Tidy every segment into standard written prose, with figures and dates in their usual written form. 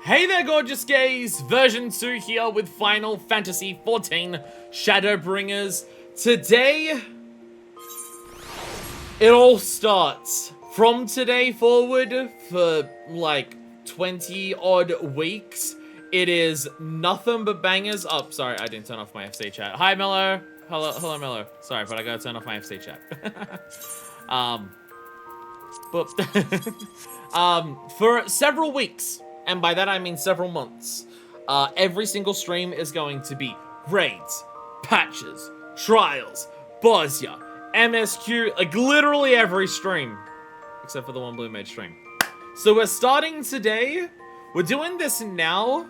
Hey there, gorgeous gays! Version 2 here with Final Fantasy XIV Shadowbringers. Today, it all starts. From today forward, for like 20 odd weeks, it is nothing but bangers. Oh, sorry, I didn't turn off my FC chat. Hi, Mello. Hello, Mello. Sorry, but I gotta turn off my FC chat. For several weeks, and by that I mean several months, every single stream is going to be raids, patches, trials, Bosnia, MSQ, like literally every stream, except for the one Blue Mage stream. So we're starting today. We're doing this now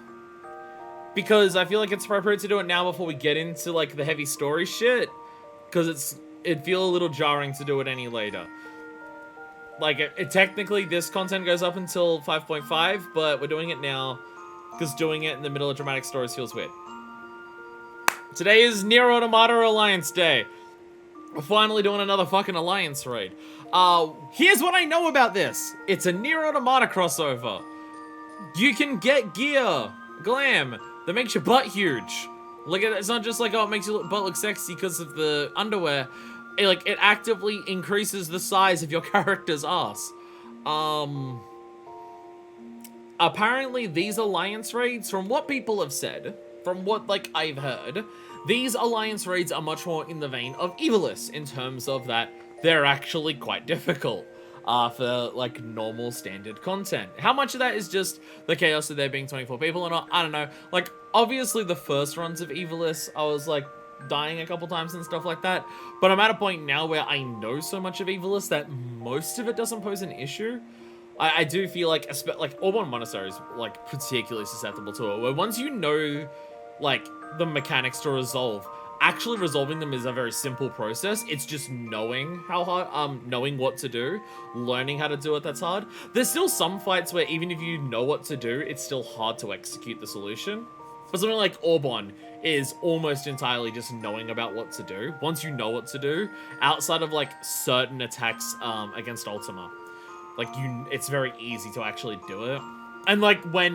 because I feel like it's appropriate to do it now before we get into like the heavy story shit, because it'd feel a little jarring to do it any later. Like, technically, this content goes up until 5.5, but we're doing it now, because doing it in the middle of dramatic stories feels weird. Today is Nier Automata Alliance Day. We're finally doing another fucking Alliance raid. Here's what I know about this. It's a Nier Automata crossover. You can get gear, glam, that makes your butt huge. Like, it's not just like, oh, it makes your butt look sexy because of the underwear. It actively increases the size of your character's ass. Apparently these Alliance raids, from what people have said, from what, like, I've heard, these Alliance raids are much more in the vein of Evilus, in terms of that they're actually quite difficult, for, like, normal standard content. How much of that is just the chaos of there being 24 people or not? I don't know. Like, obviously the first runs of Evilus, I was, like, dying a couple times and stuff like that, but I'm at a point now where I know so much of Evilus that most of it doesn't pose an issue. I do feel like Orban Monastery is like particularly susceptible to it, where once you know like the mechanics to resolve, actually resolving them is a very simple process. It's just knowing how hard, knowing what to do, learning how to do it that's hard. There's still some fights where even if you know what to do, it's still hard to execute the solution. But something like Orban is almost entirely just knowing about what to do. Once you know what to do, outside of like certain attacks against Ultima, like it's very easy to actually do it. And like when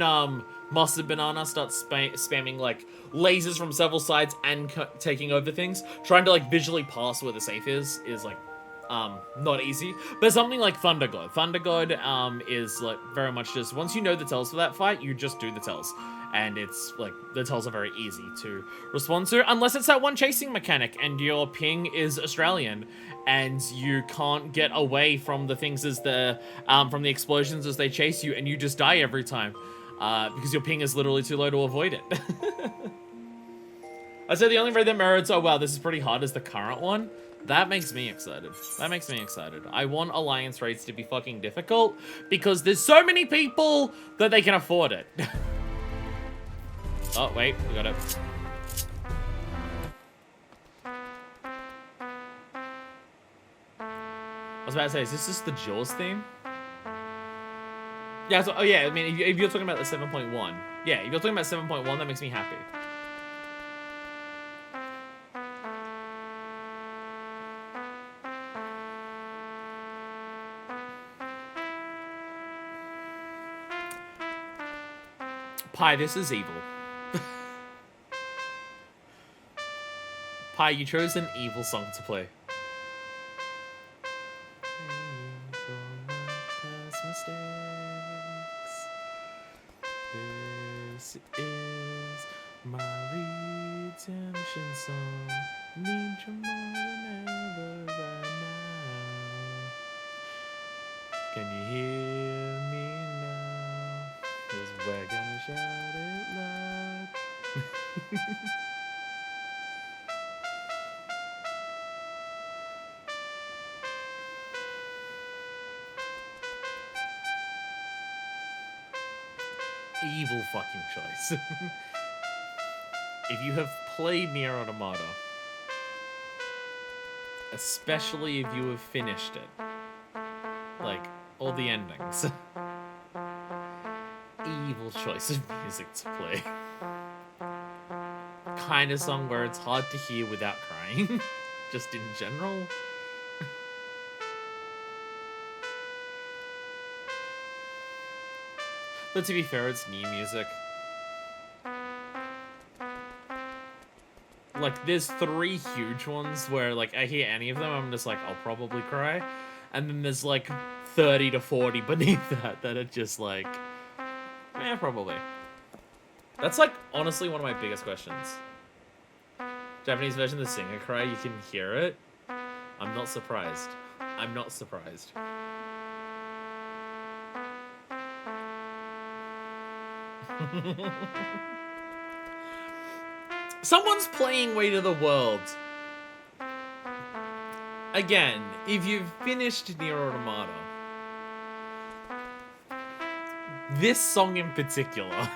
Mustard Banana starts spamming like lasers from several sides and taking over things, trying to like visually pass where the safe is like not easy. But something like Thunder God is like very much just once you know the tells for that fight, you just do the tells. And it's, like, the tells are very easy to respond to, unless it's that one chasing mechanic and your ping is Australian, and you can't get away from the things as from the explosions as they chase you, and you just die every time, because your ping is literally too low to avoid it. I said the only raid that merits, oh wow, this is pretty hard, is the current one. That makes me excited. That makes me excited. I want Alliance raids to be fucking difficult, because there's so many people that they can afford it. Oh, wait, we got it. I was about to say, is this just the Jaws theme? Yeah, so, oh yeah, I mean, if you're talking about the 7.1. Yeah, if you're talking about 7.1, that makes me happy. Pi, this is evil. Pi, you chose an evil song to play. This is my redemption song. Need you more than ever right now. Can you hear me now? 'Cause we're gonna shout it loud. Evil fucking choice. If you have played Nier Automata, especially if you have finished it, like all the endings, evil choice of music to play. Kind of song where it's hard to hear without crying, just in general. But to be fair, it's Nier music. Like, there's 3 huge ones where, like, I hear any of them, I'm just like, I'll probably cry. And then there's, like, 30 to 40 beneath that are just like, yeah, probably. That's, like, honestly one of my biggest questions. Japanese version of the singer cry, you can hear it. I'm not surprised. I'm not surprised. Someone's playing Way to the World. Again, if you've finished Nier Automata, this song in particular.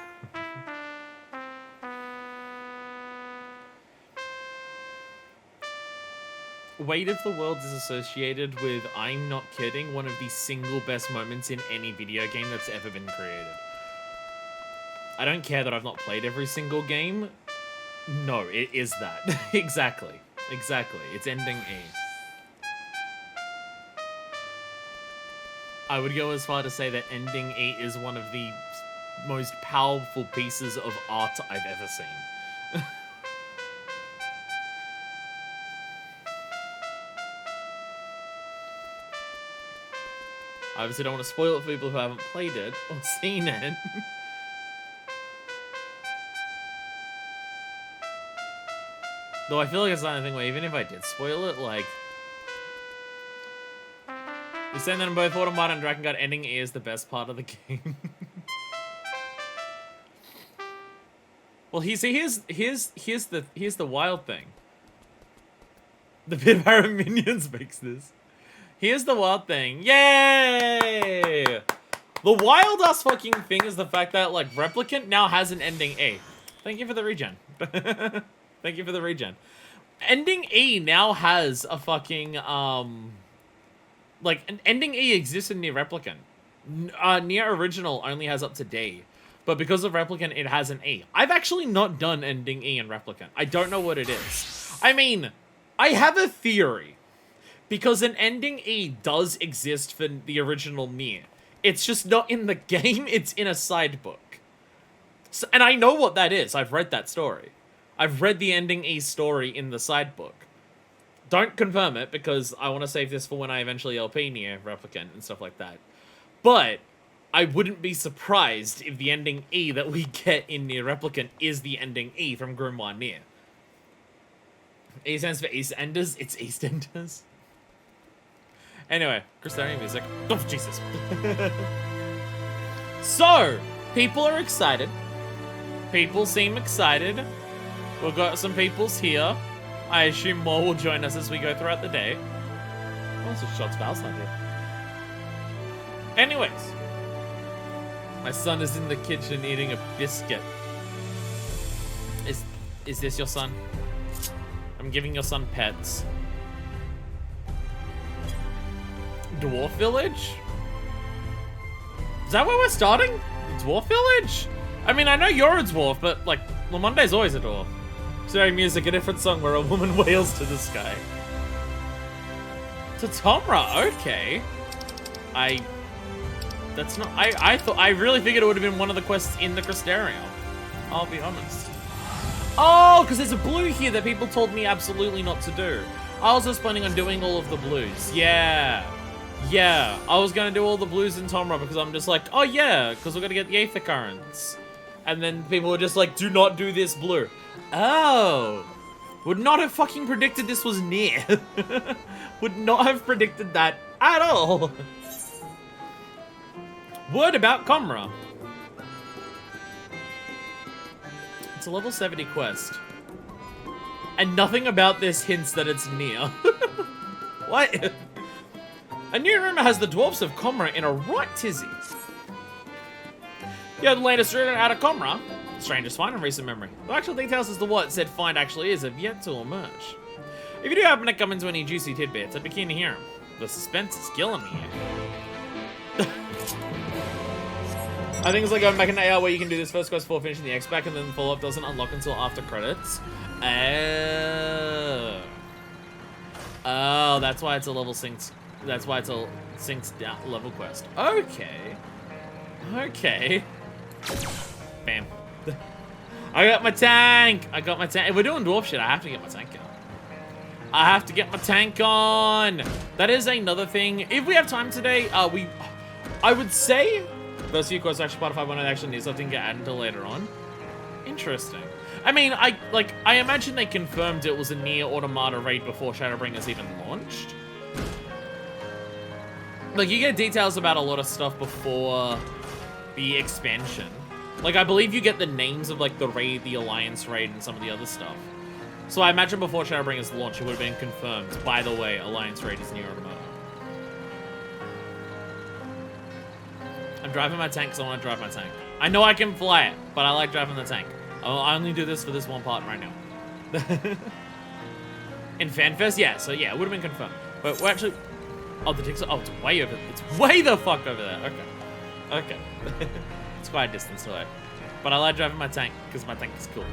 Weight of the World is associated with, I'm not kidding, one of the single best moments in any video game that's ever been created. I don't care that I've not played every single game. No, it is that. Exactly. Exactly. It's ending E. I would go as far to say that ending E is one of the most powerful pieces of art I've ever seen. I obviously don't want to spoil it for people who haven't played it or seen it. Though I feel like it's not anything where even if I did spoil it, like... You're saying that in both Automata and Dragon Guard ending E is the best part of the game. Well, here's the wild thing. The bit where Minions makes this. Here's the wild thing. Yay! The wild ass fucking thing is the fact that, like, Replicant now has an ending E. Thank you for the regen. Thank you for the regen. Ending E now has a fucking, like, an ending E exists in Nier Replicant. Nier Original only has up to D. But because of Replicant, it has an E. I've actually not done ending E in Replicant. I don't know what it is. I mean, I have a theory. Because an ending E does exist for the original Nier. It's just not in the game, it's in a side book. So, and I know what that is. I've read that story. I've read the ending E story in the side book. Don't confirm it, because I want to save this for when I eventually LP Nier Replicant and stuff like that. But I wouldn't be surprised if the ending E that we get in Nier Replicant is the ending E from Grimoire Nier. E stands for EastEnders. It's EastEnders. Anyway, Crystarian music. Oh, Jesus. So, people are excited. People seem excited. We've got some peoples here. I assume more will join us as we go throughout the day. Also, shots Val's not here. Anyways. My son is in the kitchen eating a biscuit. Is this your son? I'm giving your son pets. Dwarf Village? Is that where we're starting? The Dwarf Village? I mean, I know you're a dwarf, but, like, Lamonde's always a dwarf. Sorry, music, a different song where a woman wails to the sky. Tatomra, okay. That's not, I really figured it would have been one of the quests in the Crystarium. I'll be honest. Oh, because there's a blue here that people told me absolutely not to do. I was just planning on doing all of the blues. Yeah. Yeah, I was going to do all the blues in Tomra because I'm just like, oh yeah, because we're going to get the Aether Currents. And then people were just like, do not do this blue. Oh. Would not have fucking predicted this was Nier. Would not have predicted that at all. Word about Comra. It's a level 70 quest. And nothing about this hints that it's Nier. What? A new rumor has the dwarfs of Comra in a right tizzy. You had the latest rumor out of Comra. Strangest find in recent memory. The actual details as to what said find actually is have yet to emerge. If you do happen to come into any juicy tidbits, I'd be keen to hear them. The suspense is killing me here. I think it's like going back in AR where you can do this first quest before finishing the X-Back and then the follow-up doesn't unlock until after credits. Oh, that's why it's a level synced. That's why it's a synced down level quest. Okay. Okay. Bam. I got my tank. I got my tank. If we're doing dwarf shit, I have to get my tank on. I have to get my tank on. That is another thing. If we have time today, I would say those few quests actually part of 5.0 actually needs something to get added until later on. Interesting. I mean, I imagine they confirmed it was a Nier Automata raid before Shadowbringers even launched. Like, you get details about a lot of stuff before the expansion. Like, I believe you get the names of, like, the raid, the Alliance raid, and some of the other stuff. So I imagine before Shadowbringers launch, it would have been confirmed. By the way, Alliance raid is Nier Automata. I'm driving my tank because I want to drive my tank. I know I can fly it, but I like driving the tank. I only do this for this one part right now. In FanFest? Yeah, so yeah, it would have been confirmed. But we're actually... Oh, the tick's... Oh, it's way over... It's way the fuck over there. Okay. Okay. It's quite a distance away. But I like driving my tank, because my tank is cool.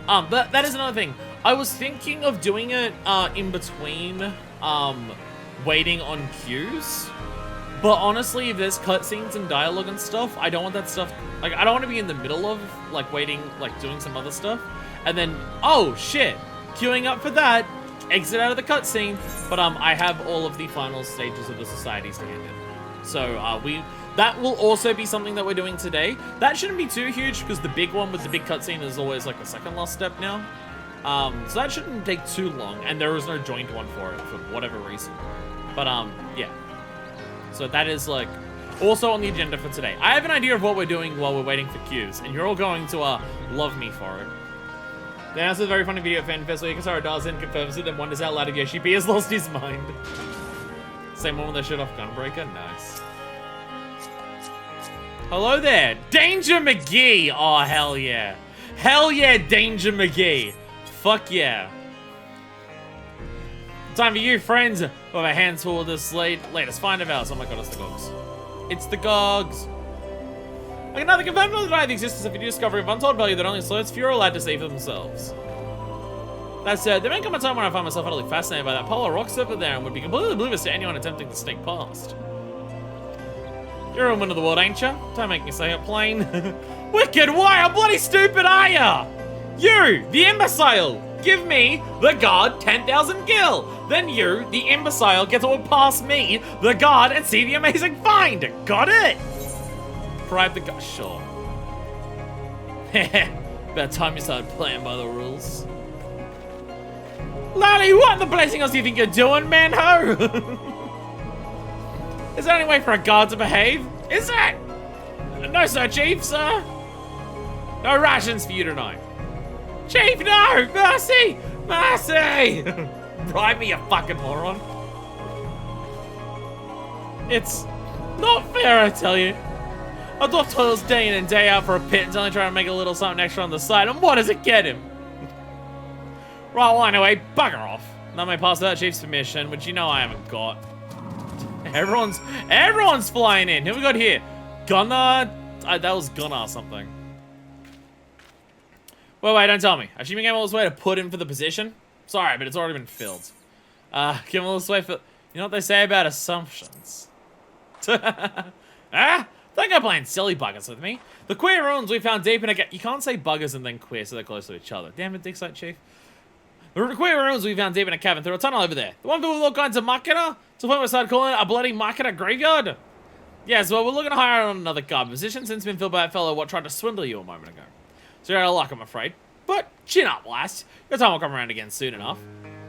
But that is another thing. I was thinking of doing it in between waiting on queues. But honestly, if there's cutscenes and dialogue and stuff, I don't want that stuff... Like, I don't want to be in the middle of, like, waiting, like, doing some other stuff. And then, oh, shit. Queuing up for that. Exit out of the cutscene. But, I have all of the final stages of the societies to hand in. So, that will also be something that we're doing today. That shouldn't be too huge, because the big one with the big cutscene is always, like, the second last step now. So that shouldn't take too long. And there is no joint one for it, for whatever reason. But, yeah. So that is, like, also on the agenda for today. I have an idea of what we're doing while we're waiting for queues, and you're all going to, love me for it. They announced a very funny video at FanFest where Yoko Taro dials in, confirms it, and wonders out loud if Yoshi P has lost his mind. Same one with the shit off Gunbreaker? Nice. Hello there, Danger McGee! Oh, hell yeah. Hell yeah, Danger McGee. Fuck yeah. Time for you, friends, with a handful of this latest find of ours. Oh my god, it's the Gogs. It's the Gogs. I can neither confirm nor deny the existence of a discovery of untold value that only slots few are allowed to see for themselves. That said, there may come a time when I find myself utterly fascinated by that polar rock over there and would be completely oblivious to anyone attempting to sneak past. You're a woman of the world, ain't ya? Don't make me say it plain. Wicked, why? How bloody stupid are ya? You, the imbecile! Give me, the guard, 10,000 gil. Then you, the imbecile, get to walk past me, the guard, and see the amazing find. Got it? Bribe the guard. Sure. About time you started playing by the rules. Lally, what in the blazing else do you think you're doing, man-ho? Is there any way for a guard to behave? Is it? No, sir, Chief, sir. No rations for you tonight. Chief, no! Mercy! Mercy! Bribe me, you fucking moron. It's not fair, I tell you. A dwarf toils day in and day out for a pit until I try to make a little something extra on the side, and what does it get him? Right, well, anyway, bugger off. Now may pass that Chief's permission, which you know I haven't got. Everyone's flying in. Who we got here? Gunnar? That was Gunnar something. Wait, don't tell me. I should be all this way to put in for the position? Sorry, but it's already been filled. Give all this way for... You know what they say about assumptions? Ah? Don't go playing silly buggers with me. The queer ruins we found deep in a... You can't say buggers and then queer, so they're close to each other. Damn it, Dickside Chief. The queer ruins we found deep in a cavern through a tunnel over there. The one filled with all kinds of marketer? To the point where we started calling it a bloody marketer graveyard? Yes, well, we're looking to hire on another guard position since it's been filled by a fellow what tried to swindle you a moment ago. So you're out of luck, I'm afraid. But chin up, lass. Your time will come around again soon enough.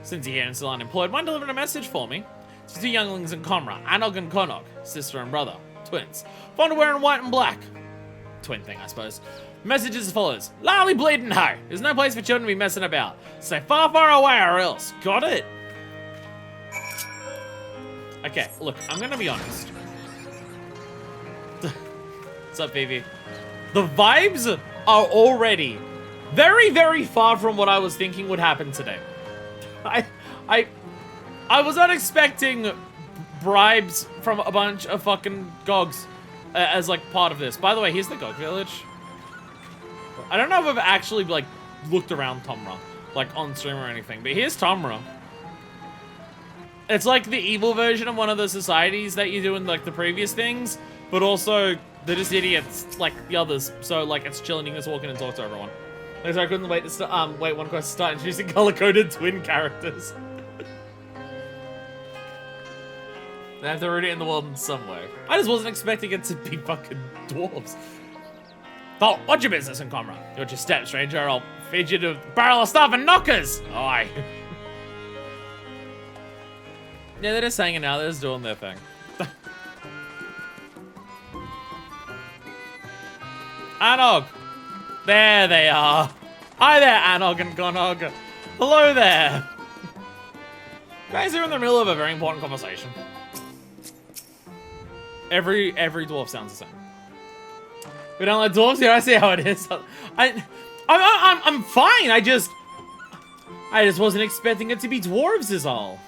Since you're here and still unemployed, mind delivering a message for me? To two younglings in Comra, Anog and Konok, sister and brother, twins. Fond of wearing white and black. Twin thing, I suppose. Message is as follows. Lally bleeding ho. There's no place for children to be messing about. Stay far, far away or else. Got it? Okay, look, I'm gonna be honest. What's up, baby? The vibes are already very, very far from what I was thinking would happen today. I was not expecting bribes from a bunch of fucking Gogs as like part of this. By the way, here's the Gog village. I don't know if I've actually like looked around Tomra, like on stream or anything, but here's Tomra. It's like the evil version of one of the societies that you do in like the previous things, but also They're just idiots like the others. So like it's chilling, you can just walk in and talk to everyone. Like, so I couldn't wait to start, wait one quest to start introducing color-coded twin characters. They have to root it in the world in some way. I just wasn't expecting it to be fucking dwarves. Oh, what's your business in Comra? You're your step, stranger. I'll feed you to a barrel of stuff and knockers. Aye. Yeah, they're just hanging out. They're just doing their thing. Anog! There they are. Hi there, Anog and Gonog. Hello there. Guys are in the middle of a very important conversation. Every dwarf sounds the same. We don't like dwarves here. I see how it is. I'm fine. I just wasn't expecting it to be dwarves is all.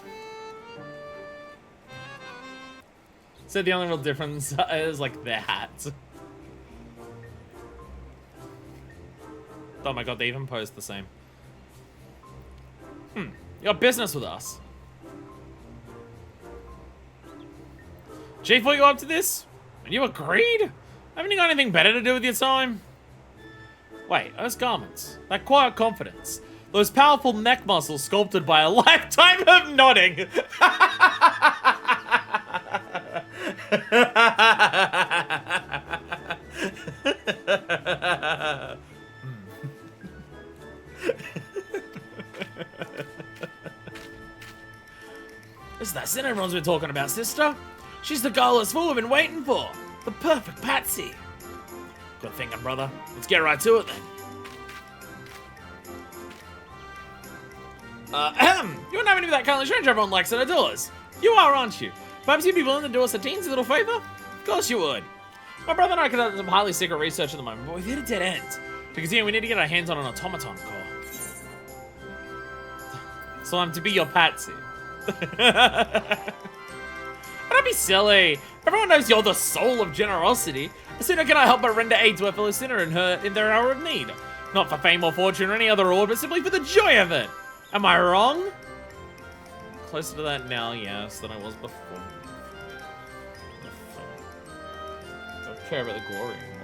So the only real difference is like their hats. Oh my god, they even posed the same. You got business with us. Chief, what you up to this? And you agreed? Haven't you got anything better to do with your time? Wait, those garments, that quiet confidence, those powerful neck muscles sculpted by a lifetime of nodding. This is that sin everyone's been talking about, sister. She's the girlless fool we've been waiting for. The perfect patsy. Good thinking, brother. Let's get right to it then. You wouldn't have any of that kindly strange everyone likes at doors. You are, aren't you? Perhaps you'd be willing to do us a teensy little favor? Of course you would. My brother and I conduct some highly secret research at the moment, but we've hit a dead end. Because, we need to get our hands on an automaton core. So I'm to be your patsy. Don't be silly. Everyone knows you're the soul of generosity. The sooner can I help but render aid to a fellow sinner in their hour of need. Not for fame or fortune or any other reward, but simply for the joy of it. Am I wrong? Closer to that now, yes, than I was before. I don't care about the glory anymore.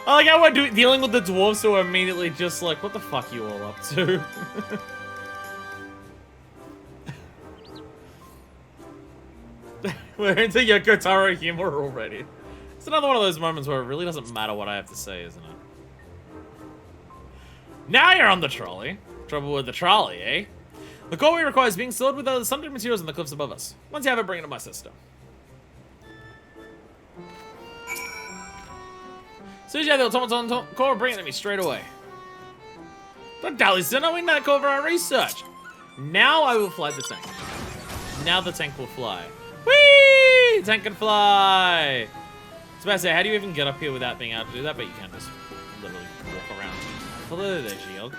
I like how we're dealing with the dwarves who are immediately just like, what the fuck are you all up to? We're into Yoko Taro humor already. It's another one of those moments where it really doesn't matter what I have to say, isn't it? Now you're on the trolley. Trouble with the trolley, eh? The core we require is being stored with the sundry materials in the cliffs above us. Once you have it, bring it to my sister. As soon as you have the automaton core, bring it to me straight away. Don't dally, son. We need that core for our research. Now I will fly the tank. Now the tank will fly. Whee! Tank can fly. I was about to say, how do you even get up here without being able to do that? But you can just literally walk around. Hello there, shield.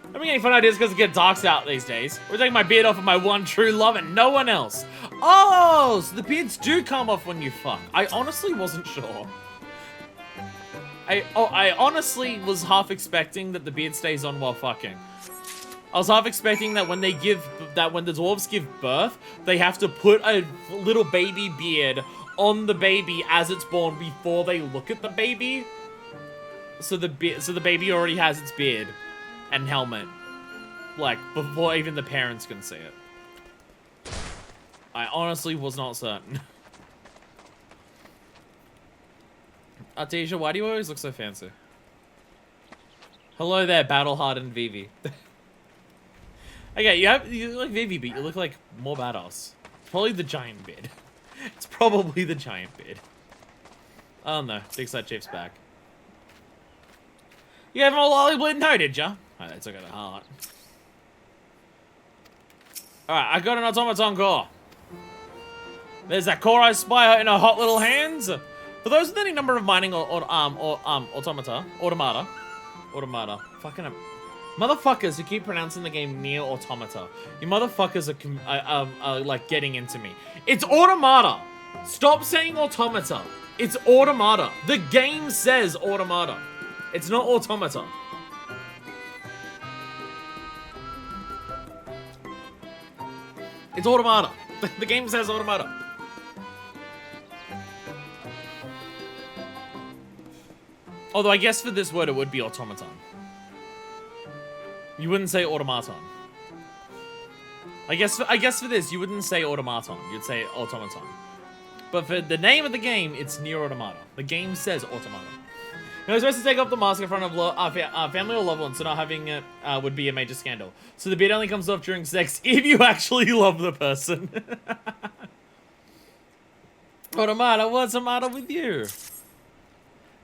I'm getting any fun ideas because it gets dark out these days. We're taking my beard off of my one true love and no one else. Oh, so the beards do come off when you fuck. I honestly wasn't sure. I honestly was half expecting that the beard stays on while fucking. I was half expecting that when the dwarves give birth, they have to put a little baby beard on the baby as it's born before they look at the baby. So the baby already has its beard and helmet, like before even the parents can see it. I honestly was not certain. Artesia, why do you always look so fancy? Hello there, battle-hardened Vivi. Okay, you look like Vivi, but you look like more badass. It's probably the giant beard. It's probably the giant beard. Oh no, Big Side Chief's back. You have a lolly bleeding toe, did ya? Oh, they took it to heart. Alright, I got an automaton core. There's that core I spy in her hot little hands. For those with any number of mining automata, fucking motherfuckers who keep pronouncing the game Nier Automata. You motherfuckers are like getting into me. It's Automata. Stop saying Automata. It's Automata. The game says Automata. It's not Automata. It's Automata. The game says Automata. Although I guess for this word it would be automaton. You wouldn't say automaton. I guess for this you wouldn't say automaton. You'd say automaton. But for the name of the game, it's Nier Automata. The game says Automata. You're supposed to take off the mask in front of family or loved ones, so not having it would be a major scandal. So the beard only comes off during sex if you actually love the person. Automata, what's the matter with you?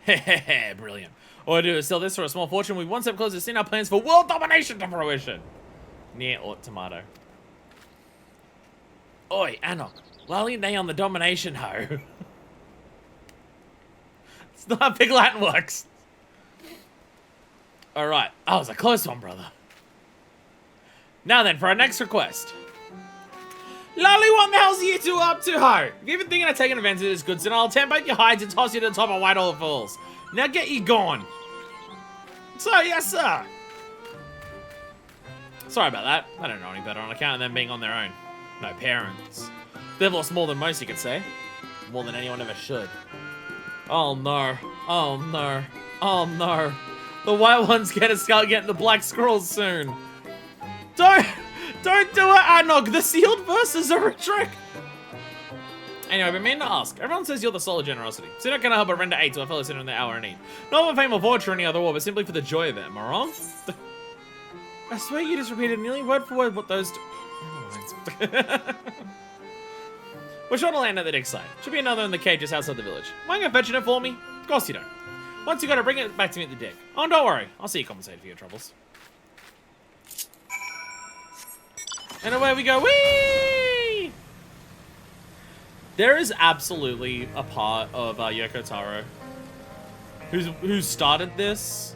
Hehehe, brilliant. All I do is sell this for a small fortune. We one step closer to seeing our plans for world domination to fruition. Nier Automata. Oi, Anok. Lolly nay on the domination, ho. It's not how Big Latin works. Alright, that was a close one, brother. Now then, for our next request. Lolly, what the hell's you two up to, ho? If you've been thinking of taking advantage of this goods, then I'll tear both your hides and toss you to the top of Whitehall Falls. Now get you gone. So, yes, sir. Sorry about that. I don't know any better on account of them being on their own. No parents. They've lost more than most, you could say. More than anyone ever should. Oh no. Oh no. Oh no. The white ones gonna start getting the black scrolls soon. Don't do it, Anok. The sealed verses are a trick. Anyway, I've been meaning to ask. Everyone says you're the soul of generosity. So you're not gonna help but render aid to a fellow sinner in their hour of need. Not for fame or fortune or any other war, but simply for the joy of it. Am I wrong? I swear you just repeated nearly word for word what those two... We're sure to land at the dig site. Should be another in the cave just outside the village. Mind you fetching it for me? Of course you don't. Once you gotta bring it back to me at the dig. Oh, don't worry. I'll see you compensated for your troubles. And away we go. Whee! There is absolutely a part of Yoko Taro who started this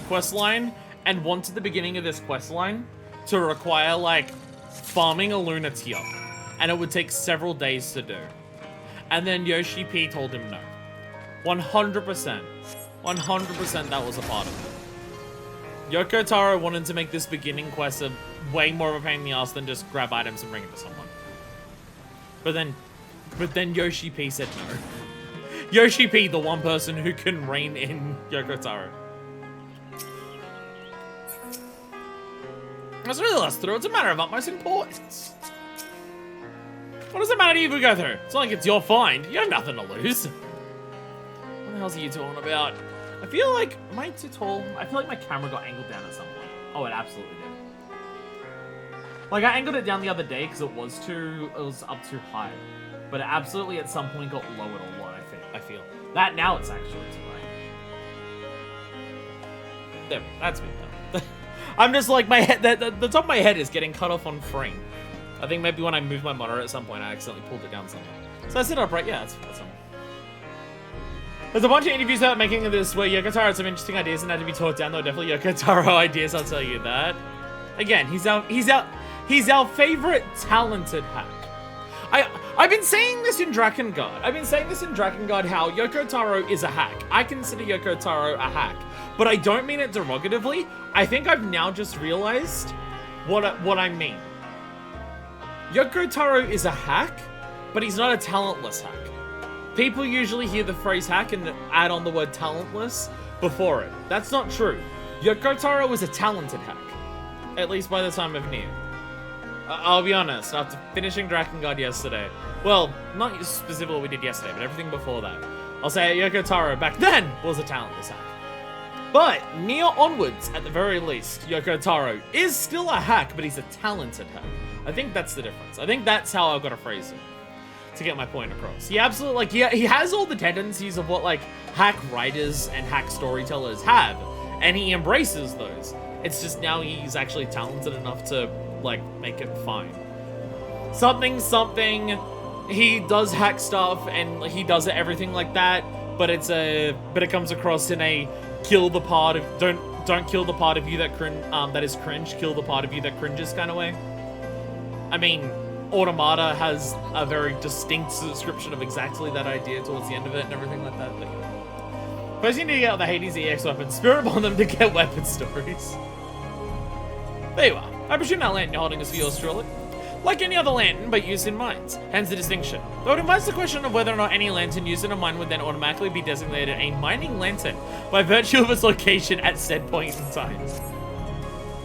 quest line and wanted the beginning of this quest line to require, like, farming a lunatic. And it would take several days to do. And then Yoshi P told him no. 100%. 100% that was a part of it. Yoko Taro wanted to make this beginning quest a way more of a pain in the ass than just grab items and bring it to someone. But then Yoshi P said no. Yoshi P, the one person who can rein in Yoko Taro. That's really less through. It's a matter of utmost importance. What does it matter to you if we go through? It's not like it's your find. You have nothing to lose. What the hell's are you two on about? I feel like, am I too tall? I feel like my camera got angled down at some point. Oh, it absolutely did. Like, I angled it down the other day because it was up too high. But it absolutely at some point got lowered a lot, I feel. That now it's actually too high. There, that's me now. I'm just like, my head, the top of my head is getting cut off on frame. I think maybe when I moved my monitor at some point, I accidentally pulled it down somewhere. So I sit upright, yeah, that's something. There's a bunch of interviews about making this where Yoko Taro had some interesting ideas and had to be taught down. Though definitely Yoko Taro ideas, I'll tell you that. Again, he's our favorite talented hack. I've been saying this in Drakengard. How Yoko Taro is a hack. I consider Yoko Taro a hack. But I don't mean it derogatively. I think I've now just realized what I mean. Yoko Taro is a hack, but he's not a talentless hack. People usually hear the phrase hack and add on the word talentless before it. That's not true. Yoko Taro is a talented hack. At least by the time of Nier. I'll be honest, after finishing Drakengard yesterday, well, not specifically what we did yesterday, but everything before that, I'll say Yoko Taro back then was a talentless hack. But Nier onwards, at the very least, Yoko Taro is still a hack, but he's a talented hack. I think that's the difference. I think that's how I've got to phrase it to get my point across. He absolutely, like, he has all the tendencies of what, like, hack writers and hack storytellers have, and he embraces those. It's just now he's actually talented enough to, like, make it fine. Something, he does hack stuff, and he does everything like that, but it comes across in a kill the part of, don't kill the part of you that is cringe, kill the part of you that cringes kind of way. I mean, Automata has a very distinct description of exactly that idea towards the end of it and everything like that. But, first you need to get out the Hades EX weapon, Spirit Bomb them to get weapon stories. There you are. I presume that land you're holding is for yours truly. like any other lantern, but used in mines, hence the distinction. Though it invites the question of whether or not any lantern used in a mine would then automatically be designated a mining lantern by virtue of its location at said point in time.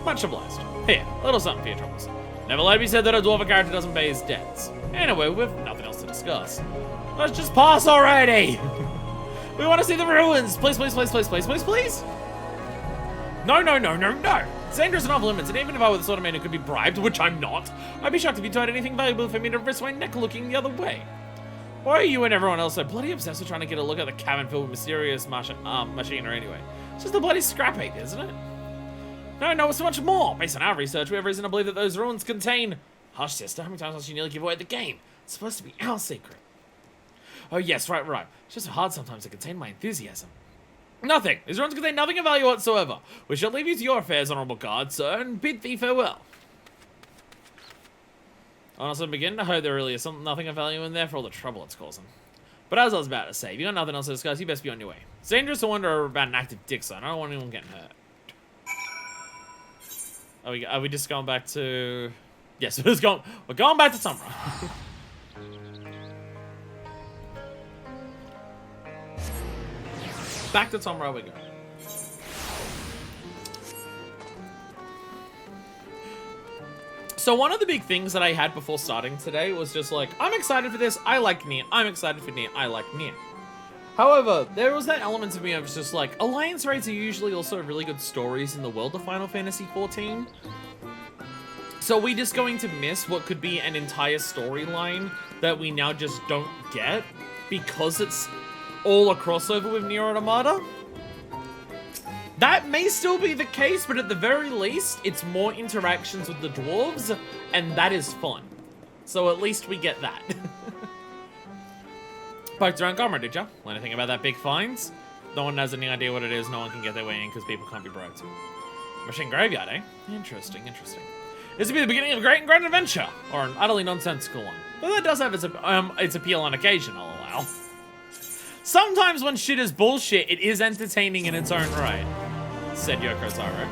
Much obliged. Here, a little something for your troubles. Never let it be said that a dwarven character doesn't pay his debts. Anyway, we've nothing else to discuss. Let's just pass already! We want to see the ruins! Please, please, please, please, please, please, please! No, no, no, no, no! It's dangerous enough limits, and even if I were the sort of man who could be bribed, which I'm not, I'd be shocked if you told anything valuable for me to risk my neck looking the other way. Why are you and everyone else so bloody obsessed with trying to get a look at the cabin filled with mysterious machinery anyway? It's just a bloody scrap heap, isn't it? No, no, it's so much more. Based on our research, we have reason to believe that those ruins contain... Hush, sister, how many times must you nearly give away the game? It's supposed to be our secret. Oh yes, right, right. It's just hard sometimes to contain my enthusiasm. Nothing. These ruins contain nothing of value whatsoever. We shall leave you to your affairs, honorable guard, sir, and bid thee farewell. Honestly, I'm beginning to hope there really is nothing of value in there for all the trouble it's causing. But as I was about to say, if you got nothing else to discuss, you best be on your way. It's dangerous to wonder about an active dick zone. I don't want anyone getting hurt. Are we just going back to... Yes, we're going back to Tomra. Back to Tomra we go. So one of the big things that I had before starting today was just like, I'm excited for this, I like Nier. I'm excited for Nier, I like Nier. However, there was that element of me of just like, Alliance raids are usually also really good stories in the world of Final Fantasy XIV. So are we just going to miss what could be an entire storyline that we now just don't get because it's all a crossover with Nier Automata? That may still be the case, but at the very least, it's more interactions with the dwarves, and that is fun. So at least we get that. Poked around Gomra, did ya? Learn anything about that big finds? No one has any idea what it is, no one can get their way in because people can't be bribed. Machine Graveyard, eh? Interesting, interesting. This would be the beginning of a great and grand adventure, or an utterly nonsensical one. But that does have its appeal on occasion, I'll allow. Sometimes when shit is bullshit, it is entertaining in its own right, said Yoko Taro.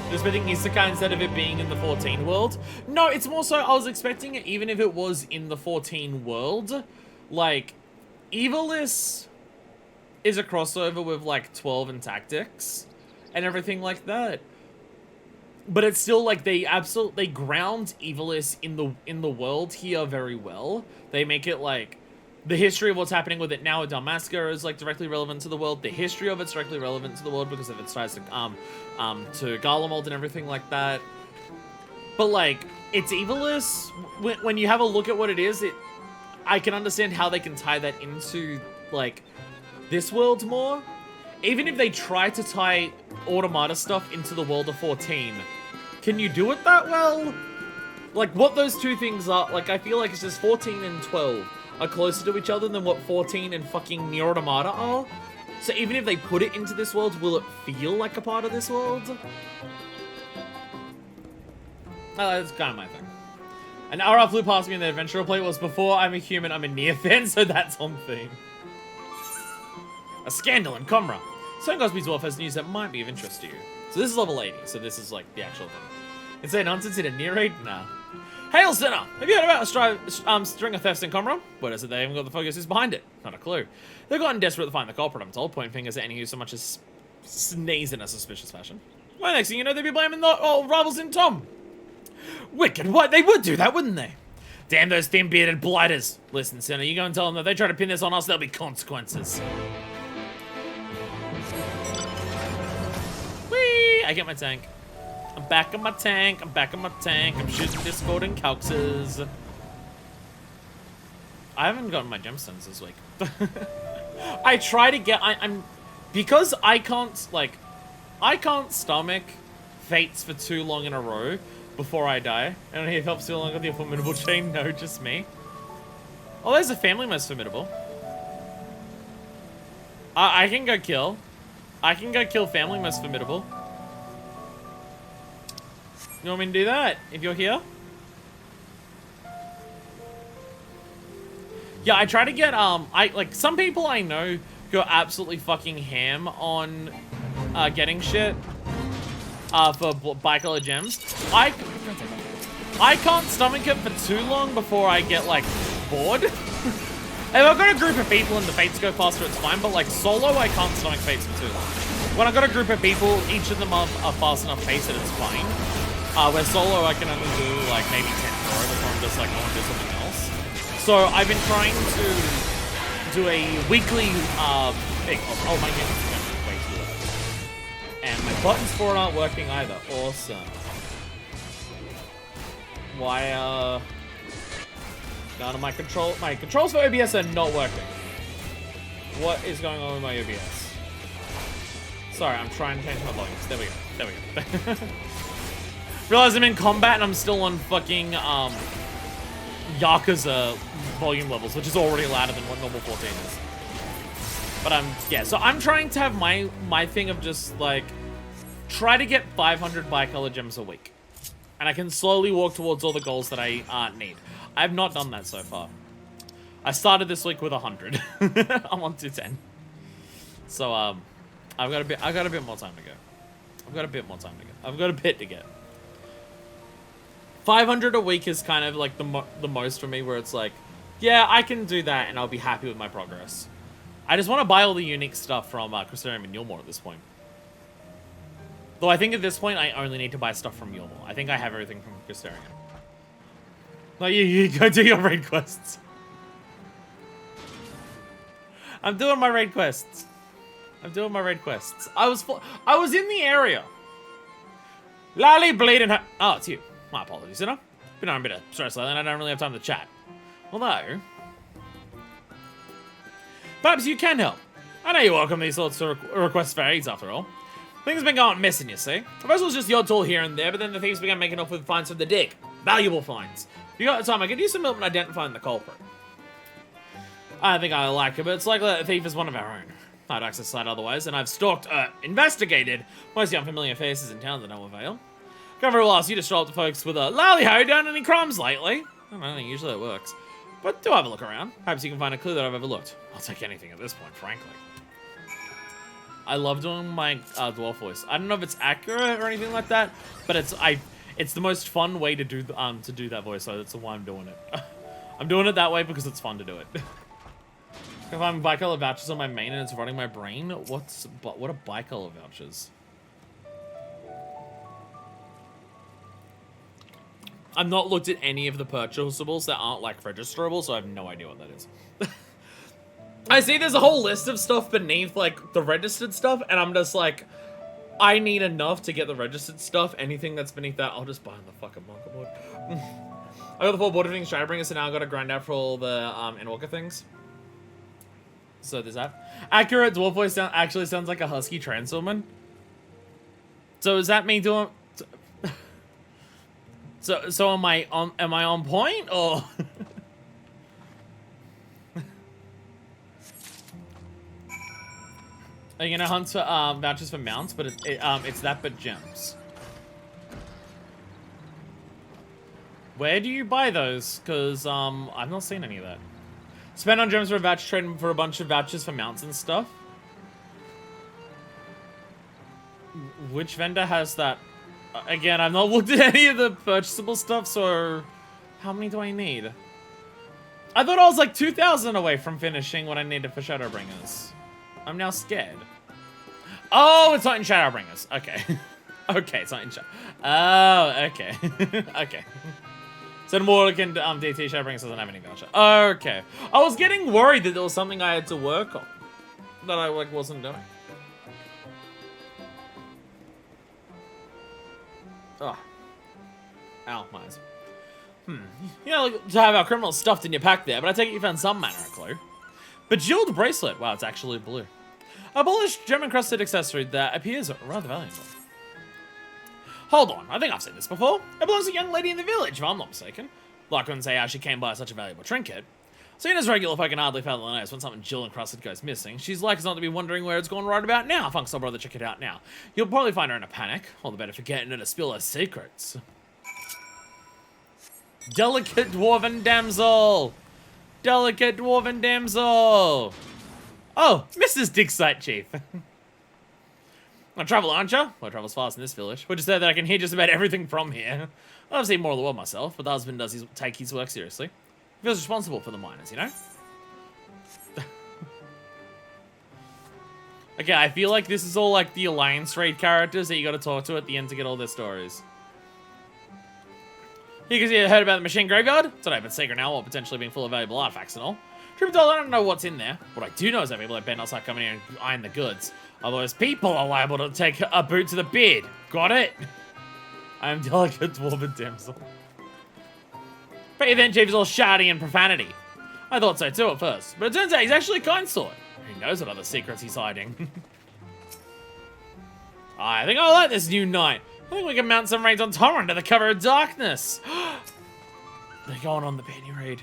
Just thinking isekai instead of it being in the 14 world. No, it's more so I was expecting it even if it was in the 14 world. Like, Evilis is a crossover with like 12 and Tactics and everything like that. But it's still like they ground Evilis in the world here very well. They make it like the history of what's happening with it now at Dalmasca is like directly relevant to the world. The history of it's directly relevant to the world because of its ties to Garlemald and everything like that. But like it's Evilis. When you have a look at what it is, I can understand how they can tie that into like this world more. Even if they try to tie Automata stuff into the world of 14, can you do it that well? Like what those two things are, like I feel like it's just 14 and 12 are closer to each other than what 14 and fucking Nier Automata are. So even if they put it into this world, will it feel like a part of this world? That's kind of my thing. An hour flew past me in the adventure play was before I'm a human, I'm a Nier fan, so that's on theme. A scandal in Comra. Stone Cosby's Dwarf has news that might be of interest to you. So this is level 80, so this is like the actual thing. Insane nonsense in a Nier raid? Nah. Hail Sinner! Have you heard about a string of thefts in Comra? What is it? They haven't got the focus who's behind it. Not a clue. They've gotten desperate to find the culprit, I'm told, pointing fingers at any who so much as sneeze in a suspicious fashion. Well, next thing you know, they'd be blaming the rivals in Tom. Wicked, what? They would do that, wouldn't they? Damn those thin-bearded blighters. Listen, Sinner, you go and tell them that if they try to pin this on us, there'll be consequences. Whee! I get my tank. I'm back in my tank. I'm back in my tank. I'm shooting Discord and Calxes. I haven't gotten my gemstones this week. I try to get... because I can't stomach fates for too long in a row before I die. And it helps too long with the formidable chain. No, just me. Oh, there's a family most formidable. I can go kill. I can go kill family most formidable. You want me to do that? If you're here? Yeah, I try to get, like, some people I know go absolutely fucking ham on, getting shit, for bicolor gems. I can't stomach it for too long before I get, like, bored. If I've got a group of people and the fates go faster, it's fine, but, like, solo, I can't stomach fates for too long. When I've got a group of people, each of them are fast enough pace that it's fine. Where solo, I can only do, like, maybe 10 throw before I'm just like, I want to do something else. So I've been trying to do a weekly thing. Oh, my unit's going way too low. And my buttons for it aren't working either. Awesome. Why, none of my controls for OBS are not working. What is going on with my OBS? Sorry, I'm trying to change my volumes. There we go. There we go. Realize I'm in combat and I'm still on fucking, Yakuza volume levels, which is already louder than what normal 14 is. But, yeah, so I'm trying to have my thing of just, like, try to get 500 bicolor gems a week. And I can slowly walk towards all the goals that I need. I have not done that so far. I started this week with 100. I'm on 210. So, I've got a bit more time to go. I've got a bit to get. 500 a week is kind of like the most for me, where it's like, yeah, I can do that and I'll be happy with my progress. I just want to buy all the unique stuff from Crystarium and Yulmore at this point. Though I think at this point I only need to buy stuff from Yulmore. I think I have everything from Crystarium. No, you go do your raid quests. I'm doing my raid quests. I was in the area. Lally bleeding her. Oh, it's you. My apologies, you know? Been on a bit of stress lately and I don't really have time to chat. Although, perhaps you can help. I know you welcome these sorts of requests for aids after all. Things have been going missing, you see. The first was just the odd tool here and there, but then the thieves began making off with finds from the dig. Valuable finds. If you got the time, I could use some help in identifying the culprit. I don't think I like it, but it's likely that the thief is one of our own. I'd access the site otherwise, and I've stalked, investigated mostly unfamiliar faces in town that no avail. Governor will ask you to show up to folks with a lally-ho, done any crimes lately? I don't think usually it works. But do have a look around. Perhaps you can find a clue that I've overlooked. I'll take anything at this point, frankly. I love doing my dwarf voice. I don't know if it's accurate or anything like that, but it's the most fun way to do that voice, so that's why I'm doing it. I'm doing it that way because it's fun to do it. If I'm bicolor vouchers on my main and it's running my brain, what are bicolor vouchers? I've not looked at any of the purchasables that aren't like registerable, so I have no idea what that is. I see there's a whole list of stuff beneath like the registered stuff, and I'm just like, I need enough to get the registered stuff. Anything that's beneath that, I'll just buy on the fucking market board. I got the 4 border things, Shadowbringers, so now I gotta grind out for all the Endwalker things. So there's that. Accurate dwarf voice actually sounds like a husky trans woman. So is that me doing? So am I on point or? Are you gonna hunt for vouchers for mounts? But it's that but gems. Where do you buy those? Cause I've not seen any of that. Spend on gems for a voucher, trade for a bunch of vouchers for mounts and stuff. Which vendor has that? Again, I've not looked at any of the purchasable stuff, so how many do I need? I thought I was like 2,000 away from finishing what I needed for Shadowbringers. I'm now scared. Oh, it's not in Shadowbringers. Okay. Okay, it's not in Oh, okay. Okay. So the more can DT Shadowbringers doesn't have any voucher. Okay. I was getting worried that there was something I had to work on that I like wasn't doing. Oh. Ow, my eyes. You know, to have our criminals stuffed in your pack there, but I take it you found some manner of clue. Bejeweled bracelet. Wow, it's actually blue. A bullish gem-encrusted accessory that appears rather valuable. Hold on, I think I've seen this before. It belongs to a young lady in the village, if I'm not mistaken. Well, I couldn't say how she came by such a valuable trinket. Seen as regular folk can hardly fathom the notice when something jewel-encrusted goes missing. She's likely not to be wondering where it's gone right about now. Funk's old brother, check it out now. You'll probably find her in a panic. All the better for getting her to spill her secrets. Delicate dwarven damsel! Delicate dwarven damsel! Oh, Mrs. Digsite Chief. I'm a traveler, aren't you? Well, I travel's fast in this village. Would you say that I can hear just about everything from here? I've seen more of the world myself, but the husband does take his work seriously. He feels responsible for the miners, you know? Okay, I feel like this is all like the Alliance raid characters that you gotta talk to at the end to get all their stories. You can see I heard about the machine graveyard. It's an open secret now, while potentially being full of valuable artifacts and all. Truth be told, I don't know what's in there. What I do know is that people like Ben will start coming in and eyeing the goods. Otherwise, people are liable to take a boot to the beard. Got it? I am delicate dwarven damsel. But then Chief is all shouty and profanity. I thought so too at first, but it turns out he's actually a kind sort. Who knows what other secrets he's hiding. I think I like this new night. I think we can mount some raids on Torrent under the cover of darkness. They're going on the penny raid.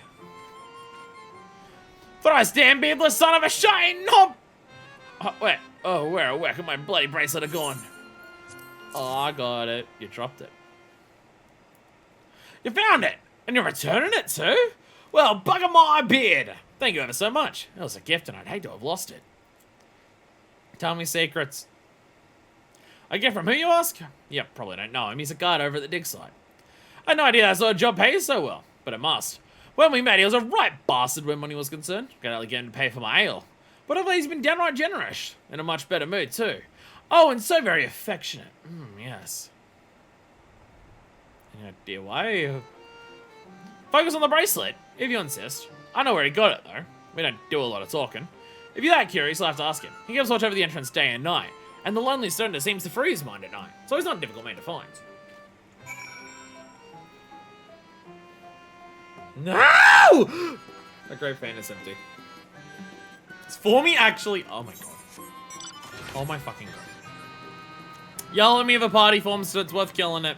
Thrice damn beardless son of a shine knob! Wait. Oh, where could my bloody bracelet have gone? Oh, I got it. You dropped it. You found it! And you're returning it too? Well, bugger my beard! Thank you ever so much. It was a gift and I'd hate to have lost it. Tell me secrets. A gift from who, you ask? Yep, probably don't know him. He's a guard over at the dig site. I had no idea that sort of job pays so well, but it must. When we met, he was a right bastard when money was concerned. Could only get him to pay for my ale. But of late, he's been downright generous. In a much better mood, too. Oh, and so very affectionate. Yes. Oh, dear, why? Focus on the bracelet, if you insist. I know where he got it, though. We don't do a lot of talking. If you're that curious, you'll have to ask him. He gives watch over the entrance day and night. And the lonely stoner seems to free his mind at night. So he's not a difficult man to find. No! A great fan is empty. Is for me actually? Oh my god. Oh my fucking god. Yell at me if a party forms so it's worth killing it.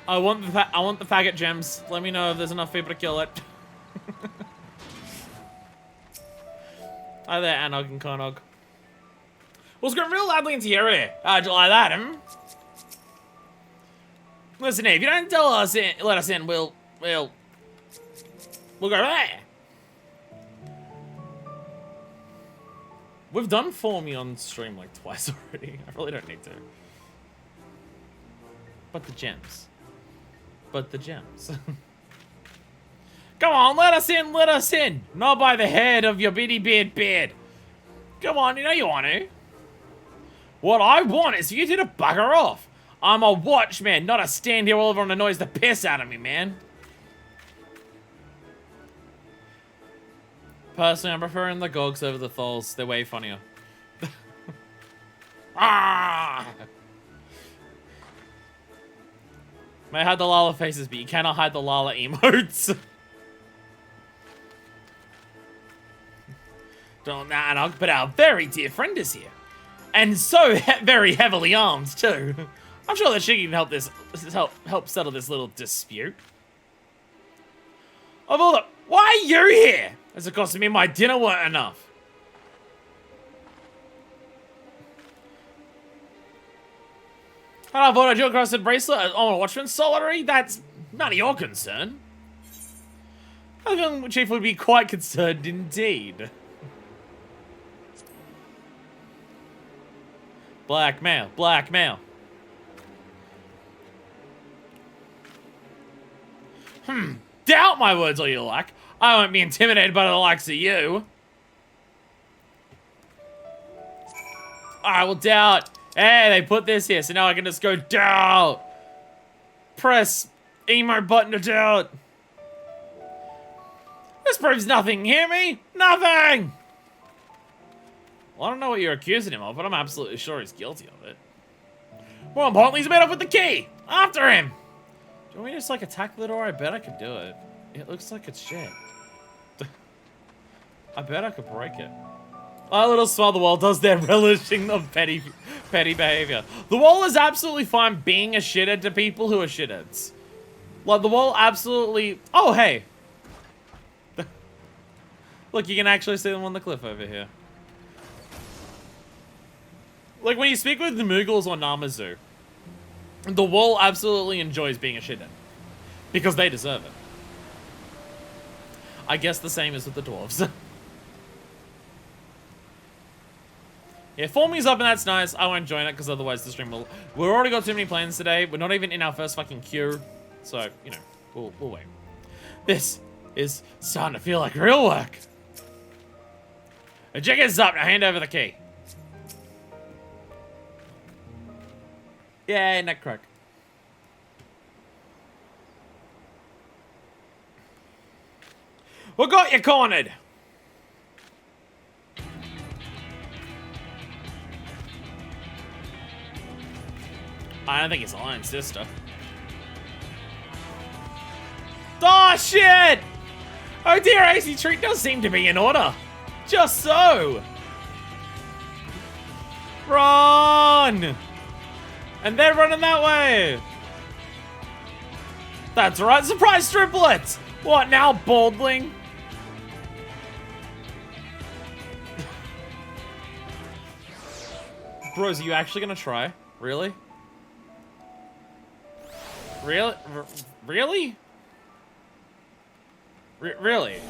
I want the faggot gems. Let me know if there's enough people to kill it. Hi there, Anog and Konog. Well, it's going real loudly into your ear. How'd you like that, Listen, if you don't tell us in, let us in, we'll go there. We've done For Me on stream like twice already. I really don't need to. But the gems. But the gems. Come on, let us in. Not by the head of your bitty beard. Come on, you know you want to. What I want is for you two to bugger off. I'm a watchman, not a stand here all over and annoys the piss out of me, man. Personally, I'm preferring the gogs over the tholes. They're way funnier. Ah! May hide the Lala faces, but you cannot hide the Lala emotes. Don't know, but our very dear friend is here. And so very heavily armed, too. I'm sure that she can help settle this little dispute. Of all the... Why are you here? As it cost me my dinner weren't enough. And I thought I drew across the bracelet on a watchman solitary? That's none of your concern. I think the Chief would be quite concerned indeed. Blackmail. Doubt my words all you like. I won't be intimidated by the likes of you. Alright, well, doubt. Hey, they put this here, so now I can just go doubt. Press emo button to doubt. This proves nothing, hear me? Nothing! Well, I don't know what you're accusing him of, but I'm absolutely sure he's guilty of it. More importantly, he's made up with the key! After him! Do you want me to just, like, attack the door? I bet I could do it. It looks like it's shit. I bet I could break it. Our little smile, the wall does their relishing of petty behavior. The wall is absolutely fine being a shithead to people who are shitheads. Like, the wall absolutely... Oh, hey! Look, you can actually see them on the cliff over here. Like, when you speak with the Mughals or Namazu, the wall absolutely enjoys being a shithead. Because they deserve it. I guess the same is with the dwarves. Yeah, Formi's up and that's nice. I won't join it because otherwise the stream will... We've already got too many plans today. We're not even in our first fucking queue. So, you know, we'll wait. This is starting to feel like real work. The jig is up. Now hand over the key. Yeah, neck crack. We got you cornered. I don't think it's Lion's sister. Oh shit! Oh dear, AC Treat does seem to be in order. Just so. Run! And they're running that way. That's right, surprise triplets! What now, Baldling? Bros, are you actually gonna try? Really? Really? Really? Really?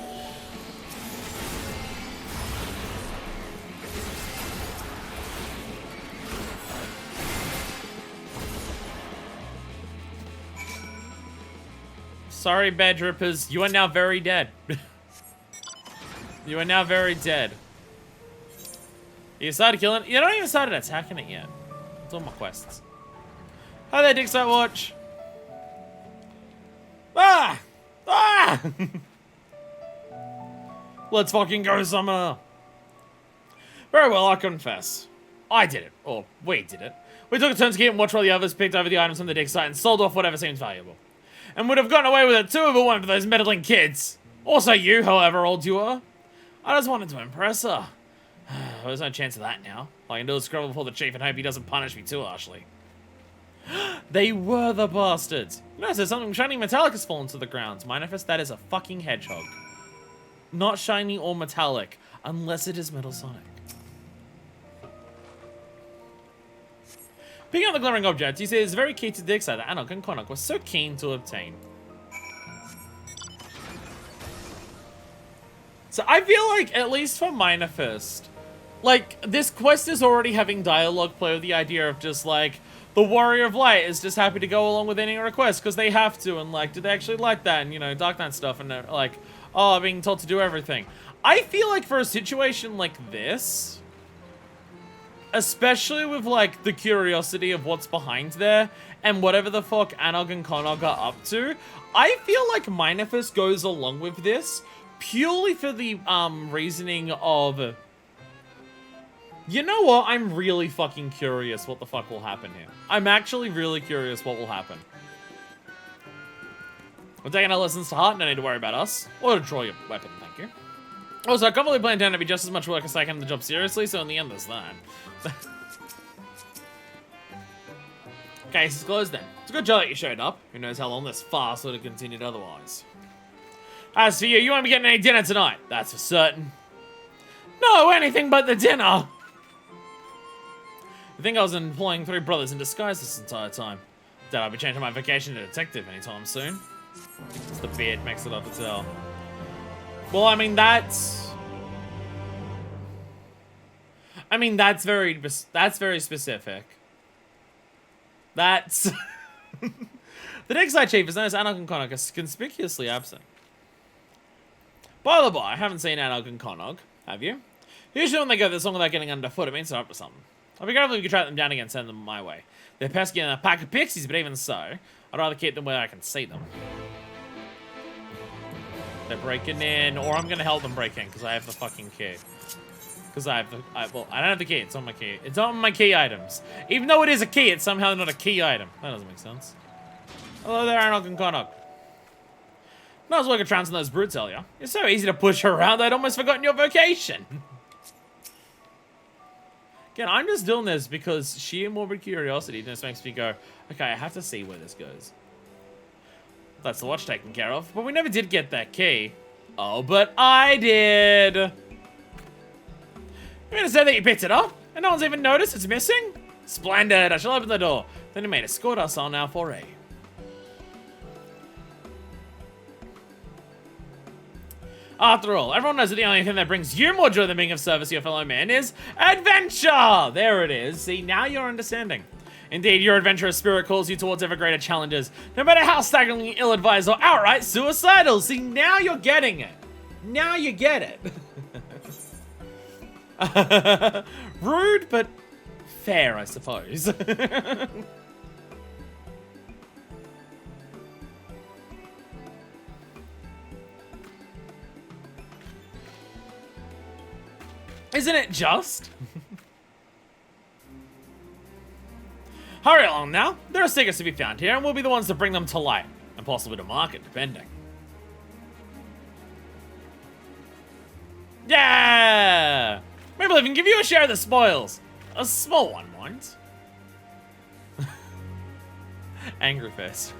Sorry, bed drippers. You are now very dead. You are now very dead. You started killing it? You don't even started attacking it yet. It's on my quests. Hi there, Dick Sight Watch. Ah! Ah! Let's fucking go, Summer. Very well, I confess. I did it. Or we did it. We took a turn to keep and watch while the others picked over the items from the dig site and sold off whatever seems valuable. And would have gotten away with it too if it weren't for those meddling kids. Also you, however old you are. I just wanted to impress her. There's no chance of that now. All I can do is scrabble before the chief and hope he doesn't punish me too harshly. They were the bastards. No, so something shiny metallic has fallen to the ground. Manifest that is a fucking hedgehog. Not shiny or metallic, unless it is Metal Sonic. Picking up the glimmering object, he says it's very key to the dig site that Anok and Konok were so keen to obtain. So I feel like, at least for Manifest, like, this quest is already having dialogue play with the idea of just, like, the Warrior of Light is just happy to go along with any request because they have to, and, like, do they actually like that, and, you know, Dark Knight stuff, and, like, oh, being told to do everything. I feel like for a situation like this, especially with, like, the curiosity of what's behind there, and whatever the fuck Anog and Konog are up to, I feel like Manifest goes along with this purely for the, reasoning of, you know what, I'm really fucking curious what the fuck will happen here. I'm actually really curious what will happen. We're taking our lessons to heart, no need to worry about us. Or to draw your weapon, thank you. Also, I can't really plan down to be just as much work as taking the job seriously, so in the end there's that. Case is closed then. It's a good job that you showed up. Who knows how long this farce would have continued otherwise. As for you, you won't be getting any dinner tonight. That's for certain. No, anything but the dinner. I think I was employing 3 brothers in disguise this entire time. Doubt I'll be changing my vocation to detective anytime soon. Just the beard makes it up to tell. Well, I mean, that's very specific. That's... The next side chief is known as Anog and Konog is conspicuously absent. By the by, I haven't seen Anog and Konog, have you? Usually when they go this long without getting underfoot, it means they're up to something. I'll be grateful if you can track them down again and send them my way. They're pesky and a pack of pixies, but even so, I'd rather keep them where I can see them. They're breaking in, or I'm gonna help them break in, because I have the fucking key. Because I don't have the key, it's on my key. It's on my key items. Even though it is a key, it's somehow not a key item. That doesn't make sense. Hello there, Anog and Konog. Not as well get trouncing those brutes earlier. You're so easy to push around, I'd almost forgotten your vocation. Again, I'm just doing this because sheer morbid curiosity just makes me go, okay, I have to see where this goes. That's the watch taken care of, but we never did get that key. Oh, but I did. You're gonna say that you picked it up, and no one's even noticed it's missing? Splendid, I shall open the door. Then you may escort us on our foray. After all, everyone knows that the only thing that brings you more joy than being of service to your fellow man is adventure! There it is. See, now you're understanding. Indeed, your adventurous spirit calls you towards ever greater challenges, no matter how staggeringly ill-advised or outright suicidal. See, now you're getting it. Now you get it. Rude, but fair, I suppose. Isn't it just? Hurry along now. There are secrets to be found here, and we'll be the ones to bring them to light. And possibly to market, depending. Yeah! Maybe we'll even give you a share of the spoils. A small one, mind. Angry face.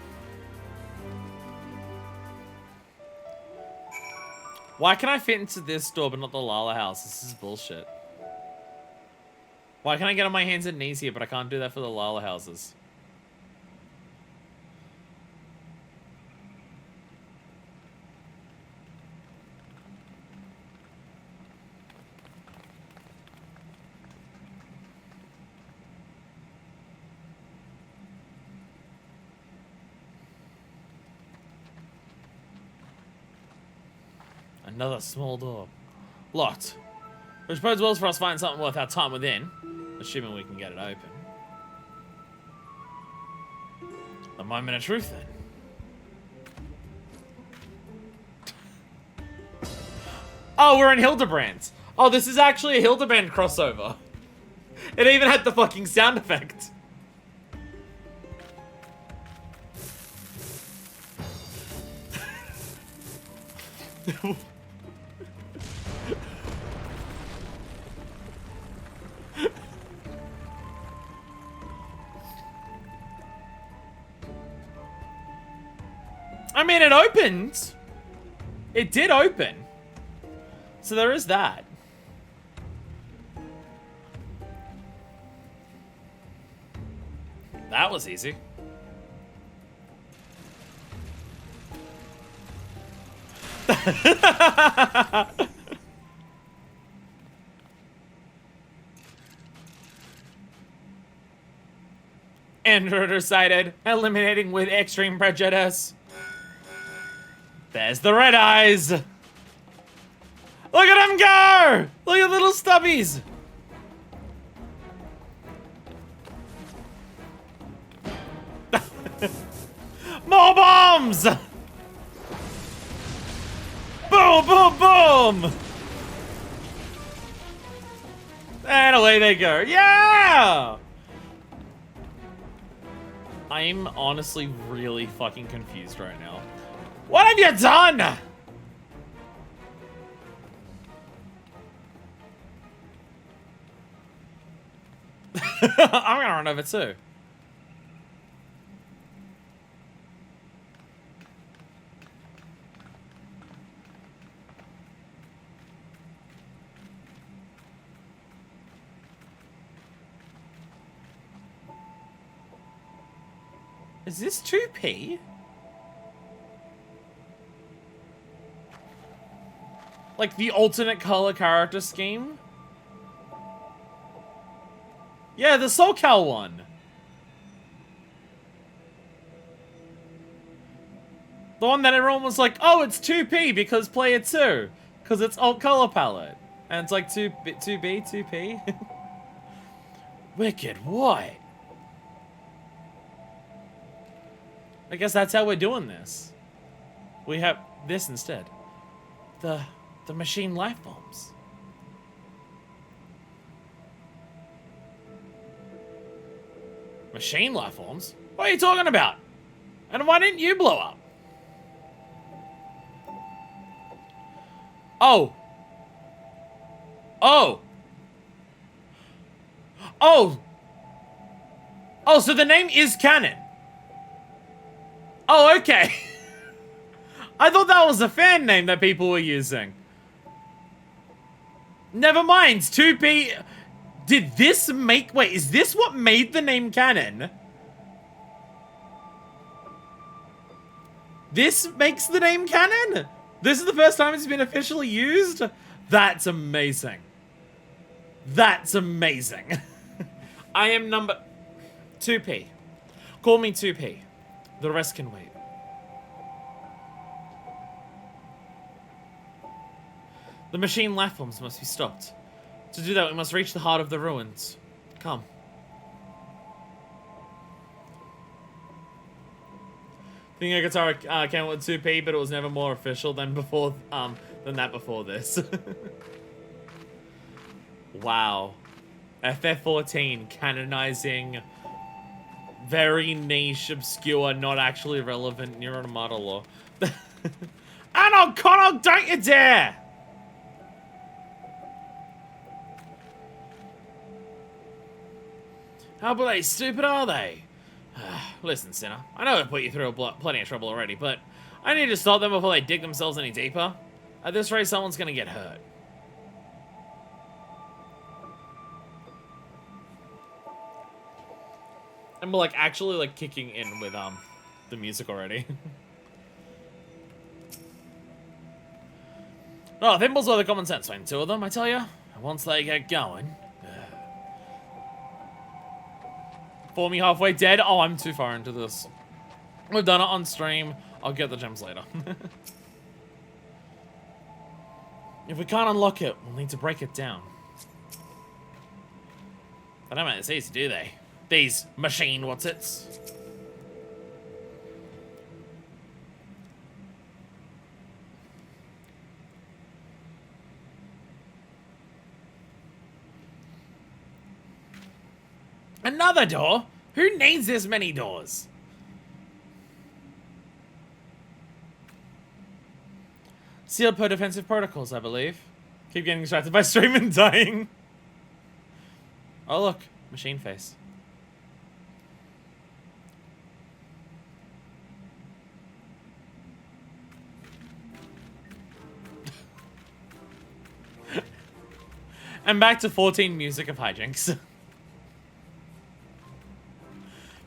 Why can I fit into this door but not the Lala house? This is bullshit. Why can I get on my hands and knees here, but I can't do that for the Lala houses? Another small door. Locked. Which bodes well for us finding something worth our time within. Assuming we can get it open. The moment of truth, then. Oh, we're in Hildebrand. Oh, this is actually a Hildebrand crossover. It even had the fucking sound effect. I mean, it opened. It did open. So there is that. That was easy. Android recited, eliminating with extreme prejudice. There's the red eyes. Look at them go! Look at little stubbies. More bombs! Boom, boom, boom! And away they go. Yeah! I'm honestly really fucking confused right now. What have you done? I'm gonna run over too. Is this 2P? Like the alternate color character scheme? Yeah, the SoCal one. The one that everyone was like, oh, it's 2P because player 2. Because it's alt color palette. And it's like 2B, 2P. Wicked, what? I guess that's how we're doing this. We have this instead. The machine life bombs. Machine life forms? What are you talking about? And why didn't you blow up? Oh. Oh. Oh. Oh, so the name is canon. Oh, okay. I thought that was a fan name that people were using. Never mind, 2P... Did this make... Wait, is this what made the name canon? This makes the name canon? This is the first time it's been officially used? That's amazing. That's amazing. I am number 2P. Call me 2P. The rest can wait. The machine life forms must be stopped. To do that, we must reach the heart of the ruins. Come. I think Yoko Taro came with 2P, but it was never more official than before, than that before this. Wow. FF14 canonizing very niche, obscure, not actually relevant Nier Automata lore. Anog, Conog, don't you dare! How bloody stupid are they? Listen, Sinner, I know I've put you through plenty of trouble already, but I need to stop them before they dig themselves any deeper. At this rate, someone's gonna get hurt. And we're like actually like kicking in with the music already. Oh, Thimble's are the common sense between two of them, I tell you. Once they get going. For me halfway dead? Oh, I'm too far into this. We've done it on stream. I'll get the gems later. If we can't unlock it, we'll need to break it down. They don't make this easy, do they? These machine what's-its. Another door? Who needs this many doors? Sealed per defensive protocols, I believe. Keep getting distracted by stream and dying. Oh look, machine face. And back to 14 music of hijinks.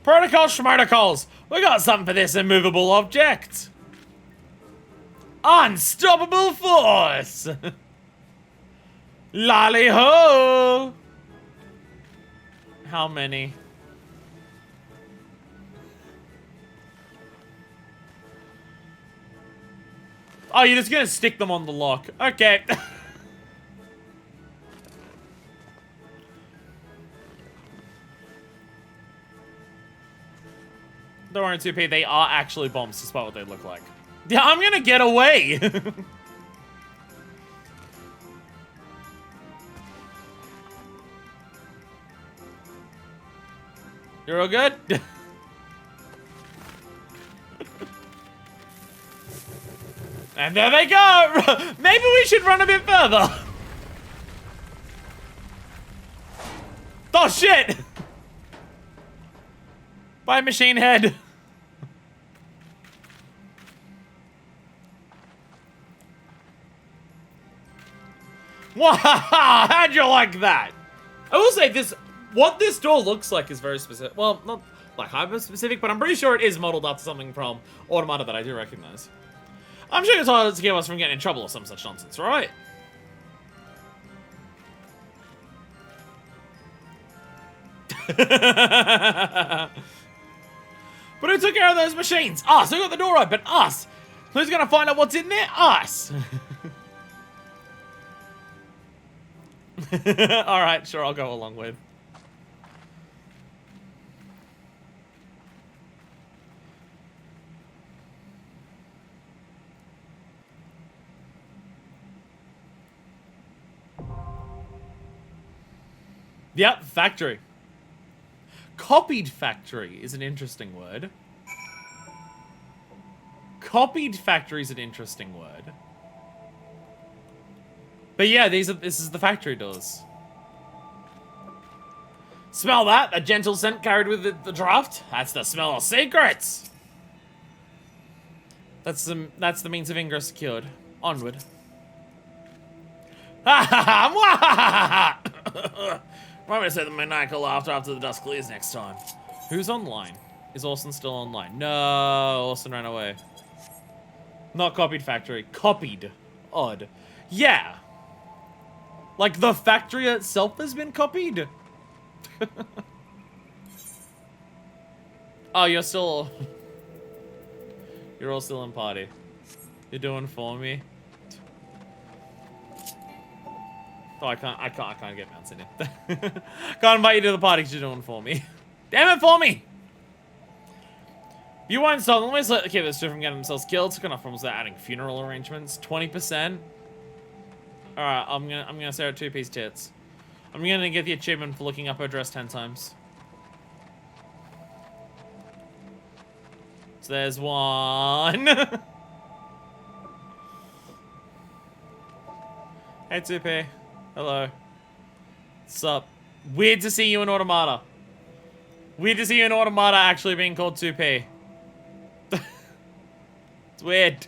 Protocol schmotocols! We got something for this immovable object! Unstoppable force! Lolly ho! How many? Oh, you're just gonna stick them on the lock. Okay. Don't worry, 2P, they are actually bombs, despite what they look like. Yeah, I'm gonna get away! You're all good? And there they go! Maybe we should run a bit further! Oh shit! Bye, machine head! Wow! How'd you like that? I will say this, what this door looks like is very specific. Well, not like hyper specific, but I'm pretty sure it is modeled after something from Automata that I do recognize. I'm sure it's hard to keep us from getting in trouble or some such nonsense, right? But who took care of those machines? Us! Who got the door open? Us! Who's gonna find out what's in there? Us! Alright, sure, I'll go along with. Yep, factory. Copied factory is an interesting word. Copied factory is an interesting word. But yeah, this is the factory doors. Smell that? A gentle scent carried with the draft? That's the smell of secrets! That's the means of ingress secured. Onward. Ha ha ha! Remind me to say the maniacal laughter after the dust clears next time. Who's online? Is Orson still online? No, Orson ran away. Not copied factory. Copied. Odd. Yeah. Like, the factory itself has been copied? Oh, you're still... You're all still in party. You're doing for me. Oh, I can't get mounts in here. Can't invite you to the party because you're doing for me. Damn it, for me! You won't stop. Always let keep this dude from getting themselves killed. Took enough problems without adding funeral arrangements. 20%. Alright, I'm gonna stare at 2-piece tits. I'm gonna get the achievement for looking up her dress 10 times. So there's one. Hey 2P. Hello. What's up? Weird to see you in Automata. Weird to see you in Automata actually being called 2P. It's weird.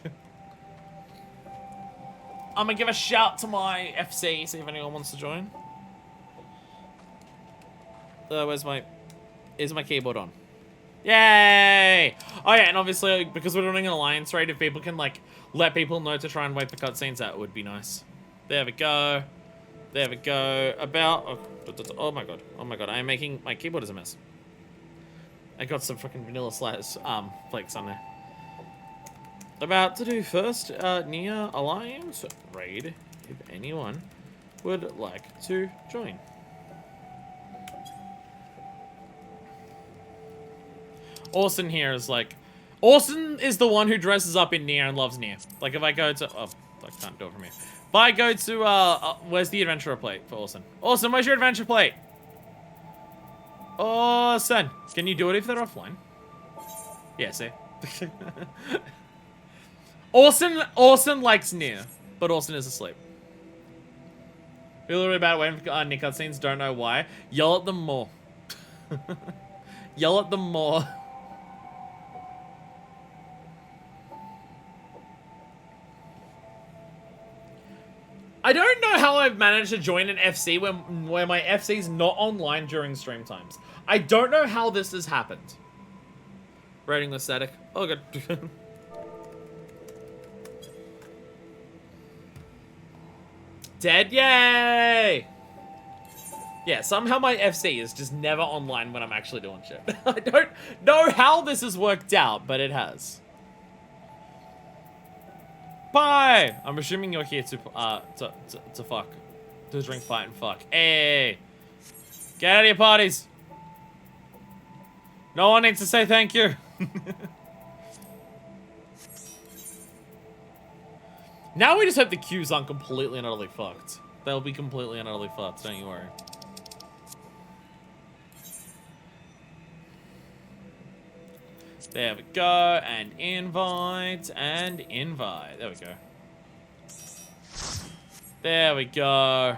I'm gonna give a shout to my FC, see if anyone wants to join. Is my keyboard on? Yay! Oh yeah, and obviously, because we're doing an alliance raid, if people can, like, let people know to try and wait for cutscenes, that would be nice. There we go. There we go. Oh my god. Oh my god, I am making, my keyboard is a mess. I got some fucking vanilla flakes on there. About to do first, Nier Alliance raid, if anyone would like to join. Orson here is like, Orson is the one who dresses up in Nier and loves Nier. Like if I go to, oh, I can't do it from here. If I go to, where's the adventurer plate for Orson? Orson, where's your adventure plate? Orson, can you do it if they're offline? Yeah, see? Orson likes Nier, but Orson is asleep. Feel a little bit about waiting for Nier cutscenes, don't know why. Yell at them more. Yell at them more. I don't know how I've managed to join an FC where my FC's not online during stream times. I don't know how this has happened. Rating was static. Oh, good. Dead, yay! Yeah, somehow my FC is just never online when I'm actually doing shit. I don't know how this has worked out, but it has. Bye! I'm assuming you're here to fuck. To drink, fight, and fuck. Hey! Get out of your parties! No one needs to say thank you. Now we just hope the queues aren't completely and utterly fucked. They'll be completely and utterly fucked, don't you worry. There we go, and invite, and invite. There we go. There we go.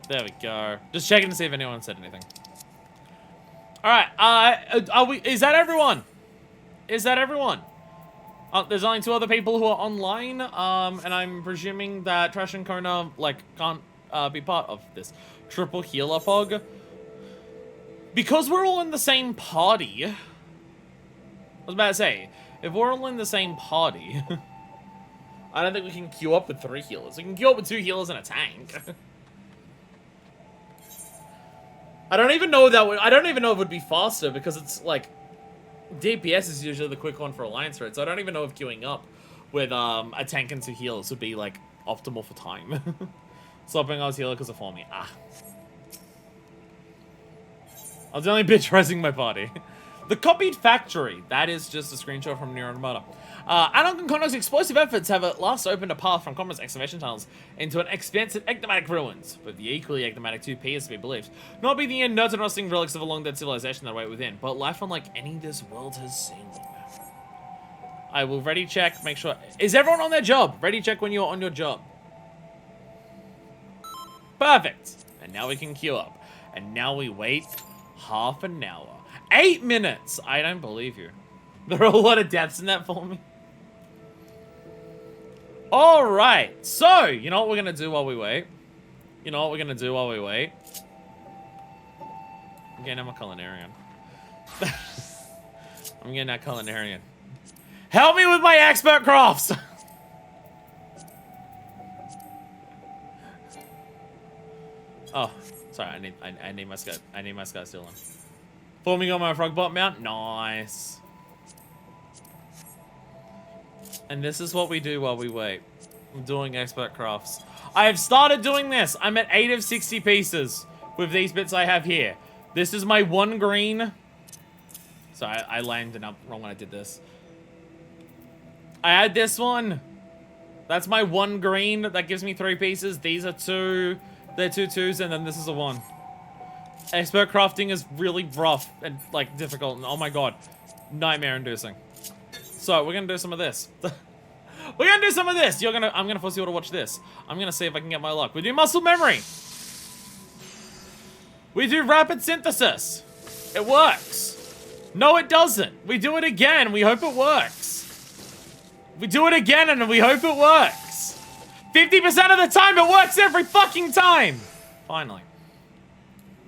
There we go. Just checking to see if anyone said anything. Alright, is that everyone? Is that everyone? There's only 2 other people who are online, and I'm presuming that Trash and Kona, like, can't be part of this triple healer pog. Because we're all in the same party, I was about to say, if we're all in the same party, I don't think we can queue up with 3 healers. We can queue up with 2 healers and a tank. I don't even know if it would be faster because it's like DPS is usually the quick one for Alliance raid, so I don't even know if queuing up with a tank and 2 healers would be like optimal for time. Swapping I was healer because of for me. Ah. I was the only bitch rising my party. The copied factory. That is just a screenshot from Nier Automata. Anon and Kono's explosive efforts have at last opened a path from Commod's excavation tunnels into an expansive ectomatic ruins, but the equally ectomatic 2P is to be believed. Not be the inert and rusting relics of a long-dead civilization that await within, but life unlike any this world has seen. I will ready check, make sure... Is everyone on their job? Ready check when you're on your job. Perfect. And now we can queue up. And now we wait half an hour. 8 minutes! I don't believe you. There are a lot of deaths in that for me. Alright, so, you know what we're gonna do while we wait? You know what we're gonna do while we wait? I'm getting out my culinarian. I'm getting that culinarian. Help me with my expert crafts! Oh, sorry, I need my sky. I need my sky still on. Forming on my frog bot mount? Nice. And this is what we do while we wait. I'm doing expert crafts. I have started doing this. I'm at 8 of 60 pieces with these bits I have here. This is my 1 green. Sorry, I landed up wrong when I did this. I had this one. That's my 1 green. That gives me 3 pieces. These are 2. They're 2 2s, and then this is a 1. Expert crafting is really rough and, like, difficult. And, oh my god. Nightmare-inducing. So, we're gonna do some of this. We're gonna do some of this! I'm gonna force you all to watch this. I'm gonna see if I can get my luck. We do muscle memory! We do rapid synthesis! It works! No, it doesn't! We do it again, we hope it works! We do it again and we hope it works! 50% of the time, it works every fucking time! Finally.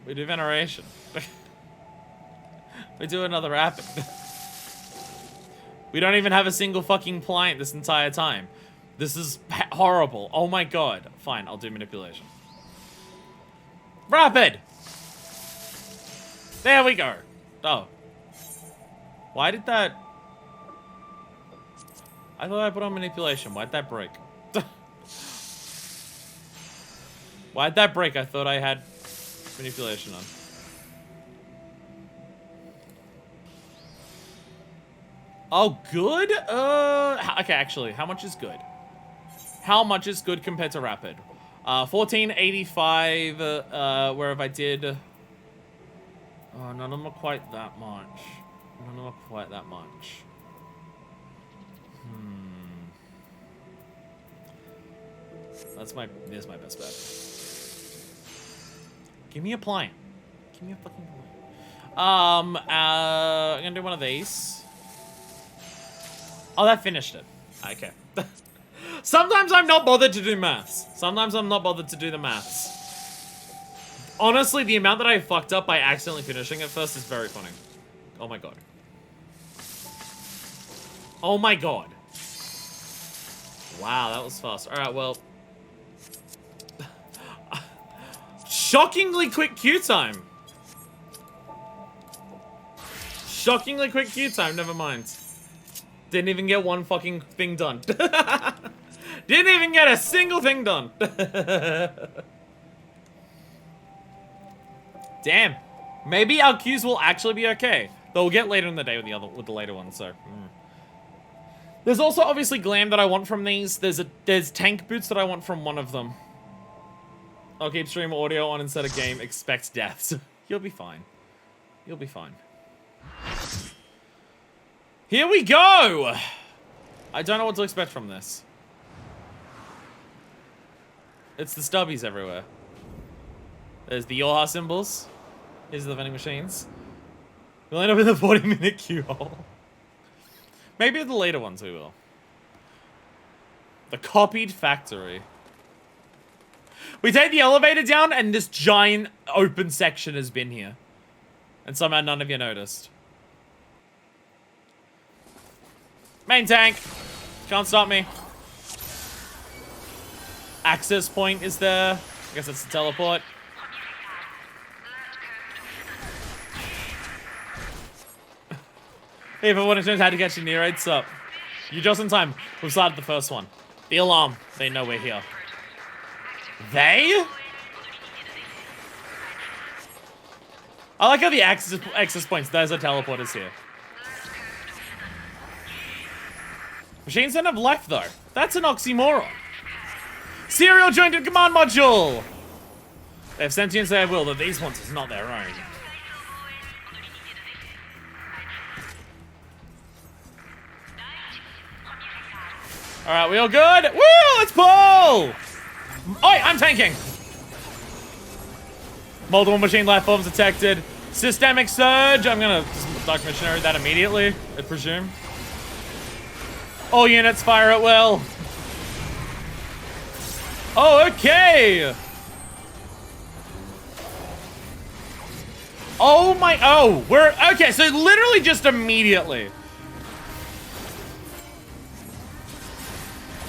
We do veneration. We do another rapid. We don't even have a single fucking pliant this entire time. This is horrible. Oh my god. Fine, I'll do manipulation. Rapid! There we go. Oh. Why did that... I thought I put on manipulation. Why'd that break? Why'd that break? I thought I had manipulation on. Oh, good? Okay, actually, how much is good? How much is good compared to rapid? 1485, where if I did... Oh, none of them are quite that much. None of them are quite that much. There's my best bet. Give me a pliant. Give me a fucking pliant. I'm gonna do one of these. Oh, that finished it. Okay. Sometimes I'm not bothered to do maths. Sometimes I'm not bothered to do the maths. Honestly, the amount that I fucked up by accidentally finishing it first is very funny. Oh my god. Oh my god. Wow, that was fast. Alright, well. Shockingly quick queue time. Shockingly quick queue time, never mind. Didn't even get one fucking thing done. Didn't even get a single thing done. Damn. Maybe our queues will actually be okay. Though we'll get later in the day with the later ones, so. There's also obviously glam that I want from these. There's tank boots that I want from one of them. I'll keep stream audio on instead of game. Expect deaths. You'll be fine. You'll be fine. Here we go! I don't know what to expect from this. It's the stubbies everywhere. There's the Yoha symbols. Here's the vending machines. We'll end up in the 40-minute queue hole. Maybe the later ones we will. The copied factory. We take the elevator down and this giant open section has been here. And somehow none of you noticed. Main tank. Can't stop me. Access point is there. I guess it's the teleport. Hey, if everyone knows how to catch a Nier raid, sup? You're just in time. We've started the first one. The alarm. They know we're here. They? I like how the access points, there's a teleporters here. Machines don't have life, though. That's an oxymoron. Serial jointed command module! They have sentience, they have will, but these ones is not their own. Alright, we all good? Woo! Let's pull! Oi, I'm tanking! Multiple machine life forms detected. Systemic surge. I'm gonna Dark Missionary that immediately, I presume. All units fire at will. Oh, okay! Oh my, oh, we're, okay, so literally just immediately.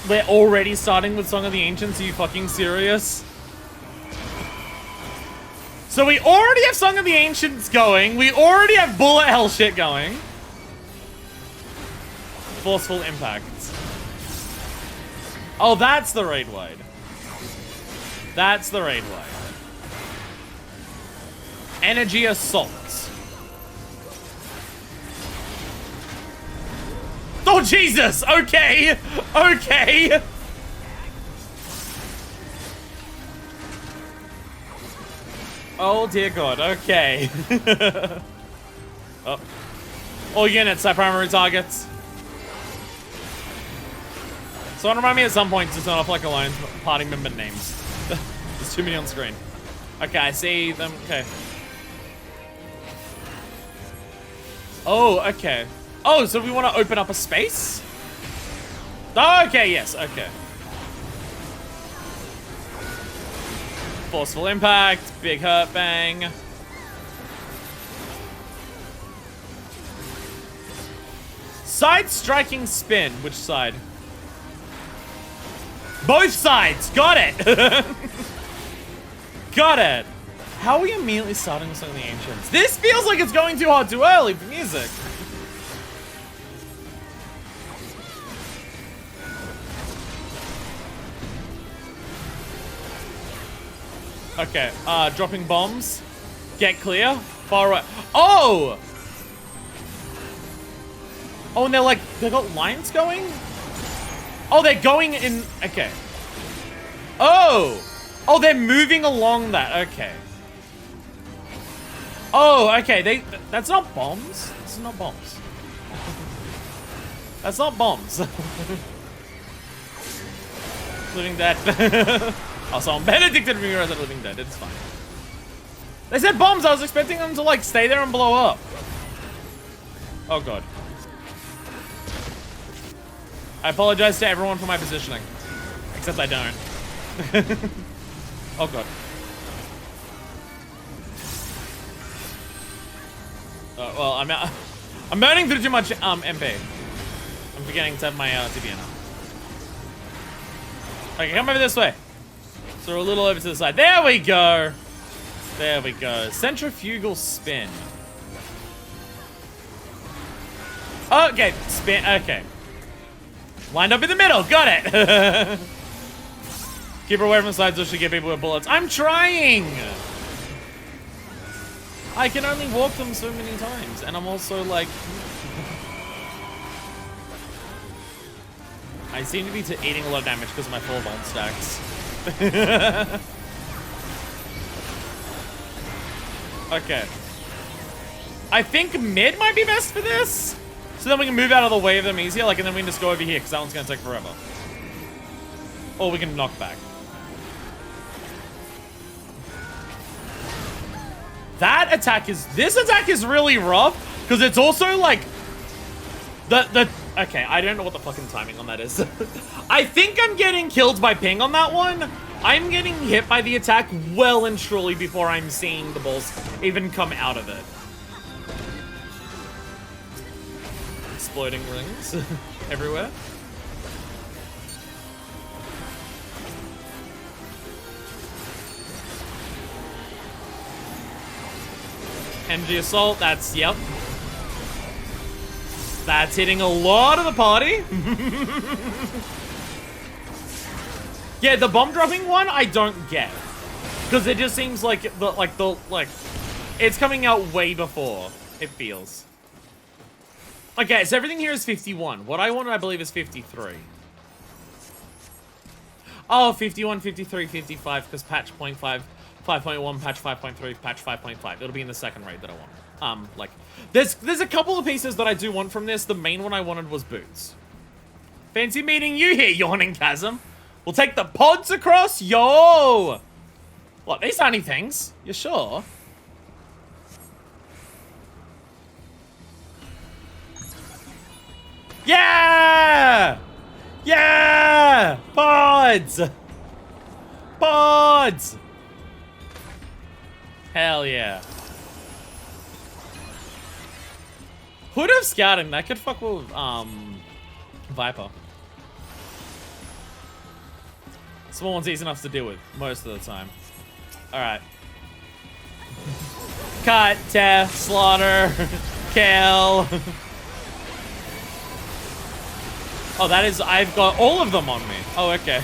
We're already starting with Song of the Ancients. Are you fucking serious? So we already have Song of the Ancients going. We already have bullet hell shit going. Forceful Impact. Oh, that's the raid wide. That's the raid wide. Energy Assault. Oh, Jesus! Okay! Okay! Oh, dear God. Okay. Oh. All units are primary targets. So remind me at some point to turn off like alliance party member names. There's too many on screen. Okay, I see them. Okay. Oh, okay. Oh, so we want to open up a space? Oh, okay, yes, okay. Forceful Impact, Big Hurt Bang. Side Striking Spin, which side? Both sides, got it! Got it! How are we immediately starting with Song of the Ancients? This feels like it's going too hard too early for music. Okay, dropping bombs. Get clear. Far away. Oh! Oh, and they got lines going? Oh, they're going in, okay. Oh! Oh, they're moving along that, okay. Oh, okay, that's not bombs. This is not bombs. That's not bombs. Living Dead. Also, I'm Benedict didn't realize that Living Dead. It's fine. They said bombs. I was expecting them to like stay there and blow up. Oh god. I apologize to everyone for my positioning, except I don't. Oh god. Well, I'm burning through too much MP. I'm forgetting to have my TBN up. Okay, come over this way. So we're a little over to the side. There we go. There we go. Centrifugal spin. Okay, spin. Okay. Lined up in the middle. Got it. Keep her away from the sides so she get people with bullets. I'm trying. I can only walk them so many times. And I'm also like... I seem to be eating a lot of damage because of my 4 volt stacks. Okay. I think mid might be best for this. So then we can move out of the way of them easier, like, and then we can just go over here, because that one's gonna take forever. Or we can knock back. This attack is really rough, because it's also like, okay, I don't know what the fucking timing on that is. I think I'm getting killed by ping on that one. I'm getting hit by the attack well and truly before I'm seeing the balls even come out of it. Exploding rings everywhere. Energy Assault, that's, yep. That's hitting a lot of the party. Yeah, the bomb dropping one, I don't get. Because it just seems like it's coming out way before it feels. Okay, so everything here is 51. What I wanted, I believe, is 53. Oh, 51, 53, 55, because patch 0.5, 5.1, patch 5.3, patch 5.5. It'll be in the second raid that I want. There's a couple of pieces that I do want from this. The main one I wanted was boots. Fancy meeting you here, Yawning Chasm. We'll take the pods across, yo! What, these tiny things? You sure? Yeah! Yeah! Pods! Pods! Hell yeah. Hood of Scouting, that could fuck with, Viper. Small one's easy enough to deal with most of the time. All right. Cut, tear, slaughter, kill. Oh, that is, I've got all of them on me. Oh, okay.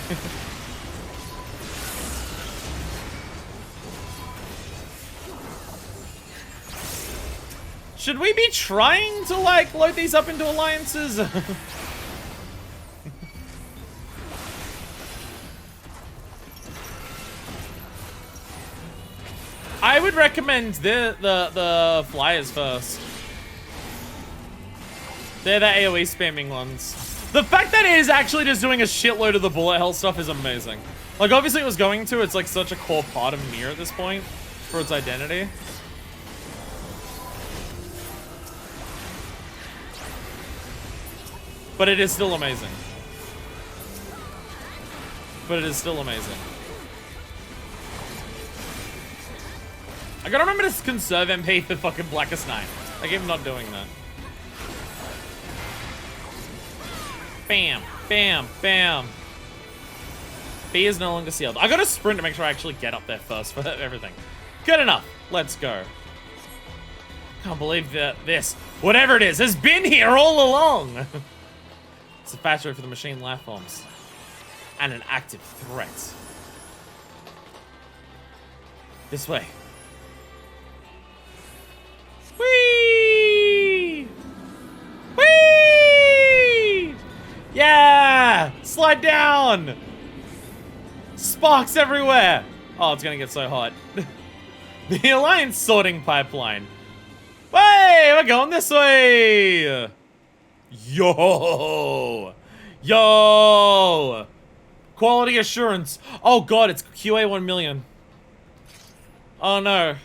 Should we be trying to, like, load these up into alliances? I would recommend the flyers first. They're the AoE spamming ones. The fact that it is actually just doing a shitload of the bullet hell stuff is amazing. Like, obviously it was going to. It's like such a core part of Nier at this point for its identity. But it is still amazing. But it is still amazing. I gotta remember to conserve MP for fucking Blackest Night. I keep not doing that. Bam, bam, bam. B is no longer sealed. I gotta sprint to make sure I actually get up there first for everything. Good enough. Let's go. Can't believe that this, whatever it is, has been here all along. It's a factory for the machine life forms. And an active threat. This way. Whee! Whee! Yeah! Slide down! Sparks everywhere! Oh, it's gonna get so hot. The Alliance sorting pipeline. Hey, we're going this way! Yo! Yo! Quality assurance. Oh god, it's QA 1 million. Oh no.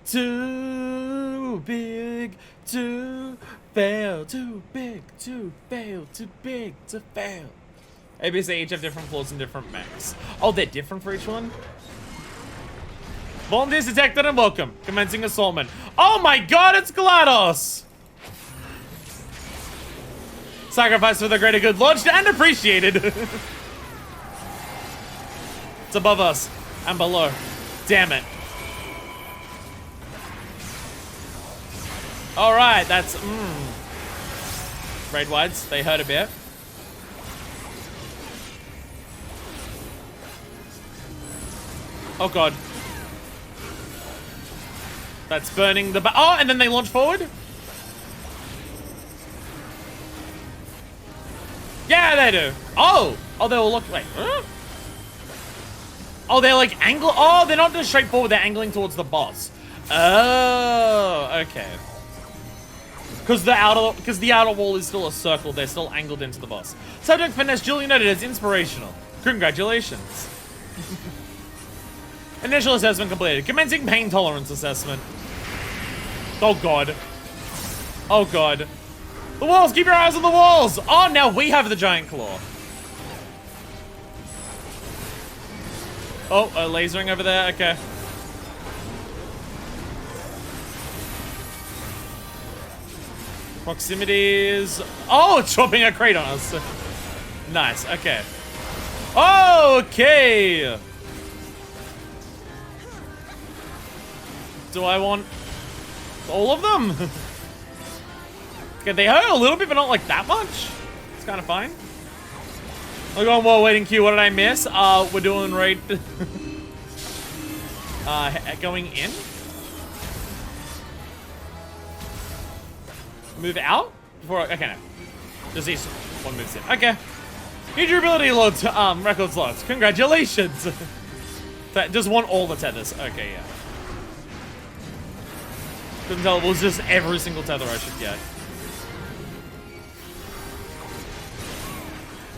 Too big to fail. Too big to fail. Too big to fail. ABC each have different floors and different mechs. Oh, they're different for each one? Volunteers detected and welcome. Commencing assaultment. Oh my god, it's GLaDOS! Sacrifice for the greater good, lodged and appreciated. It's above us and below. Damn it. Alright, that's, Raid wides, they hurt a bit. Oh god. That's burning the oh, and then they launch forward? Yeah, they do. Oh! Oh, they will look, wait. Huh? Oh, they're like angle, oh, they're not just straightforward, they're angling towards the boss. Oh, okay. Because the outer wall is still a circle, they're still angled into the boss. Subject finesse duly noted as inspirational. Congratulations. Initial assessment completed. Commencing pain tolerance assessment. Oh god. Oh god. The walls! Keep your eyes on the walls! Oh, now we have the giant claw. Oh, lasering over there, okay. Proximities. Oh, it's dropping a crate on us. Nice, okay. Okay! Do I want all of them? Okay, they hurt a little bit, but not like that much. It's kind of fine. We're going while waiting queue. What did I miss? We're doing raid. Going in. Move out before. Okay, no. Just these one moves in. Okay. New durability loads. Record slots. Congratulations. Just want all the tethers. Okay, yeah. Couldn't tell it was just every single tether I should get.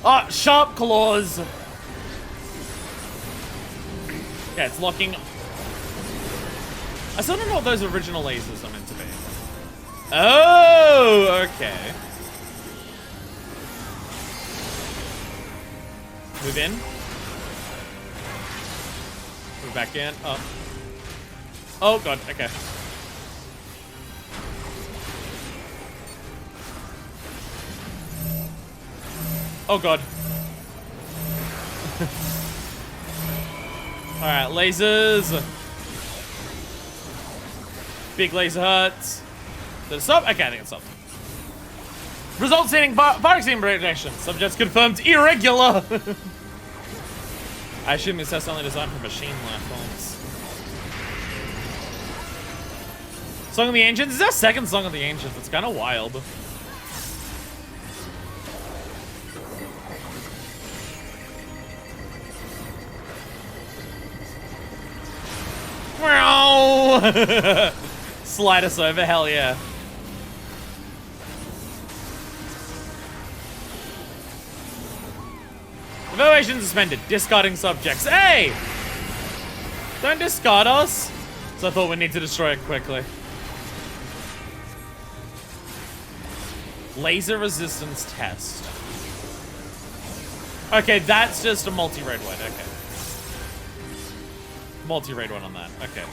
Oh, sharp claws. Yeah, it's locking. I still don't know what those original lasers are meant to be. Oh, okay. Move in. Move back in. Oh. Oh, God. Okay. Oh god. Alright, lasers. Big laser hurts. Did it stop? Okay, I think it stopped. Results stating fire extinguisher protection. Subjects confirmed irregular. I assume this test only designed for machine life forms. Song of the Ancients? Is that second Song of the Ancients? It's kind of wild. Slide us over, hell yeah. Evaluation suspended. Discarding subjects. Hey! Don't discard us. So I thought we need to destroy it quickly. Laser resistance test. Okay, that's just a multi-raid one. Okay. Multi-raid one on that. Okay.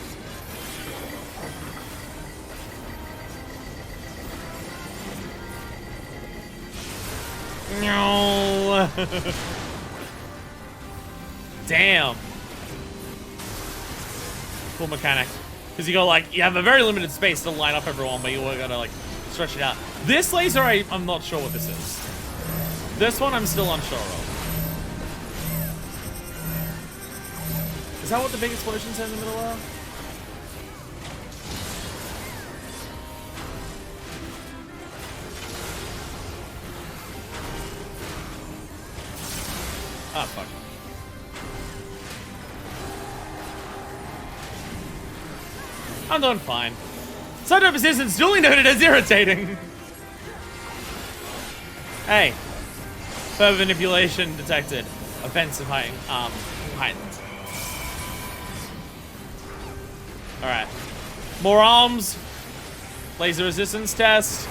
No. Damn. Cool mechanic. Because you go like, you have a very limited space to line up everyone, but you gotta like stretch it out. This laser, I'm not sure what this is. This one I'm still unsure of. Is that what the big explosions are in the middle are? Ah, fuck. I'm doing fine. Side-up assistance duly noted as irritating. Hey. Further manipulation detected. Offensive heightened. Alright. More arms. Laser resistance test.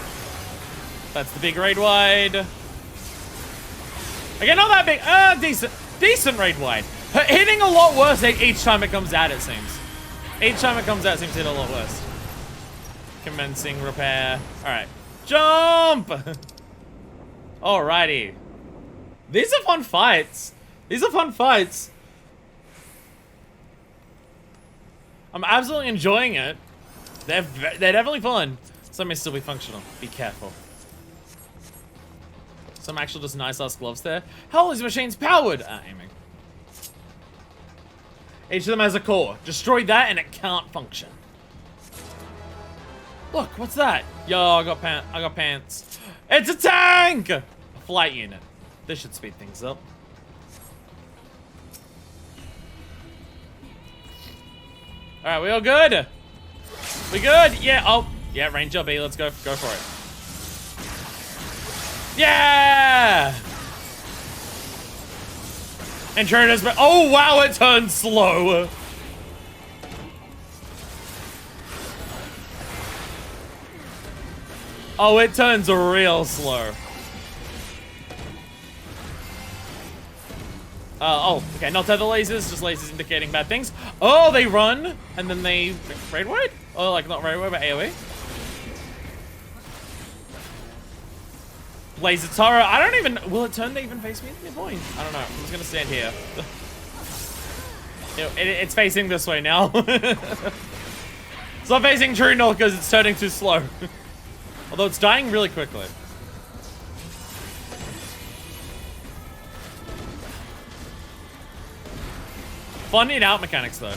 That's the big raid wide. Again, not that big. Decent raid wide. Hitting a lot worse each time it comes out, it seems. Each time it comes out, it seems to hit a lot worse. Commencing repair. Alright. Jump! Alrighty. These are fun fights. These are fun fights. I'm absolutely enjoying it. They're definitely fun. Some may still be functional. Be careful. Some actual just nice ass gloves there. How is machines powered? Aiming. Each of them has a core. Destroy that and it can't function. Look, what's that? Yo, I got pants. It's a tank! A flight unit. This should speed things up. Alright, we all good? We good? Yeah, oh. Yeah, Ranger B, let's go for it. Yeah! Intruders, but oh wow, it turns slow. Oh, it turns real slow. Oh, okay, not tether lasers, just lasers indicating bad things. Oh, they run, and then they raid wide? Oh, like not raid wide, but AoE. Laser Taro, I don't even, will it turn to even face me at any point? I don't know, I'm just gonna stand here. It's facing this way now. It's not facing true north because it's turning too slow. Although it's dying really quickly. Fun in-out mechanics though.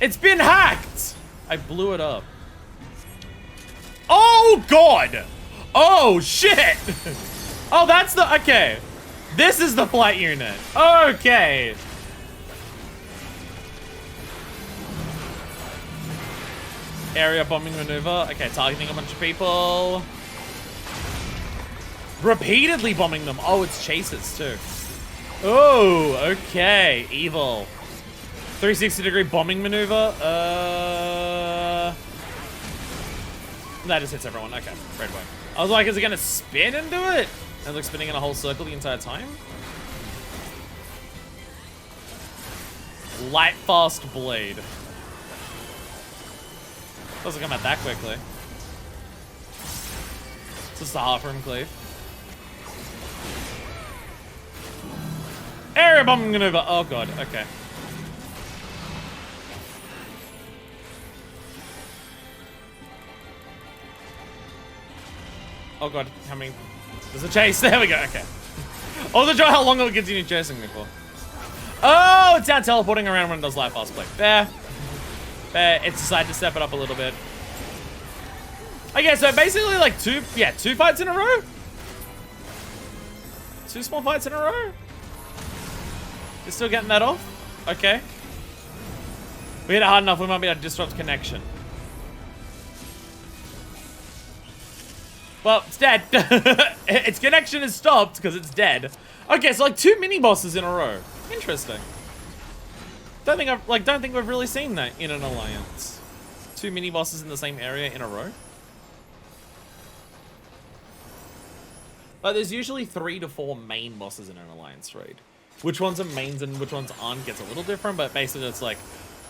It's been hacked! I blew it up. Oh god! Oh shit! Oh, that's the, okay. This is the flight unit. Okay. Area bombing maneuver. Okay, targeting a bunch of people. Repeatedly bombing them. Oh, it's chases too. Oh, okay. Evil. 360-degree bombing maneuver. That just hits everyone. Okay, right away. I was like, is it gonna spin into it? And like spinning in a whole circle the entire time? Light fast blade. Doesn't come out that quickly. It's just a half room cleave. Area bomb maneuver. Oh god, okay. Oh god, how many? There's a chase. There we go, okay. I wasn't sure how long it would continue chasing me for. Oh, it's now teleporting around when it does light fast click. There. There, it's decided to step it up a little bit. Okay, so basically like two fights in a row? 2 small fights in a row? You're still getting that off? Okay. We hit it hard enough, we might be able to disrupt connection. Well, it's dead. Its connection is stopped because it's dead. Okay, so like 2 mini bosses in a row. Interesting. Don't think we've really seen that in an alliance. 2 mini bosses in the same area in a row. But there's usually 3 to 4 main bosses in an alliance raid. Which ones are mains and which ones aren't gets a little different, but basically it's like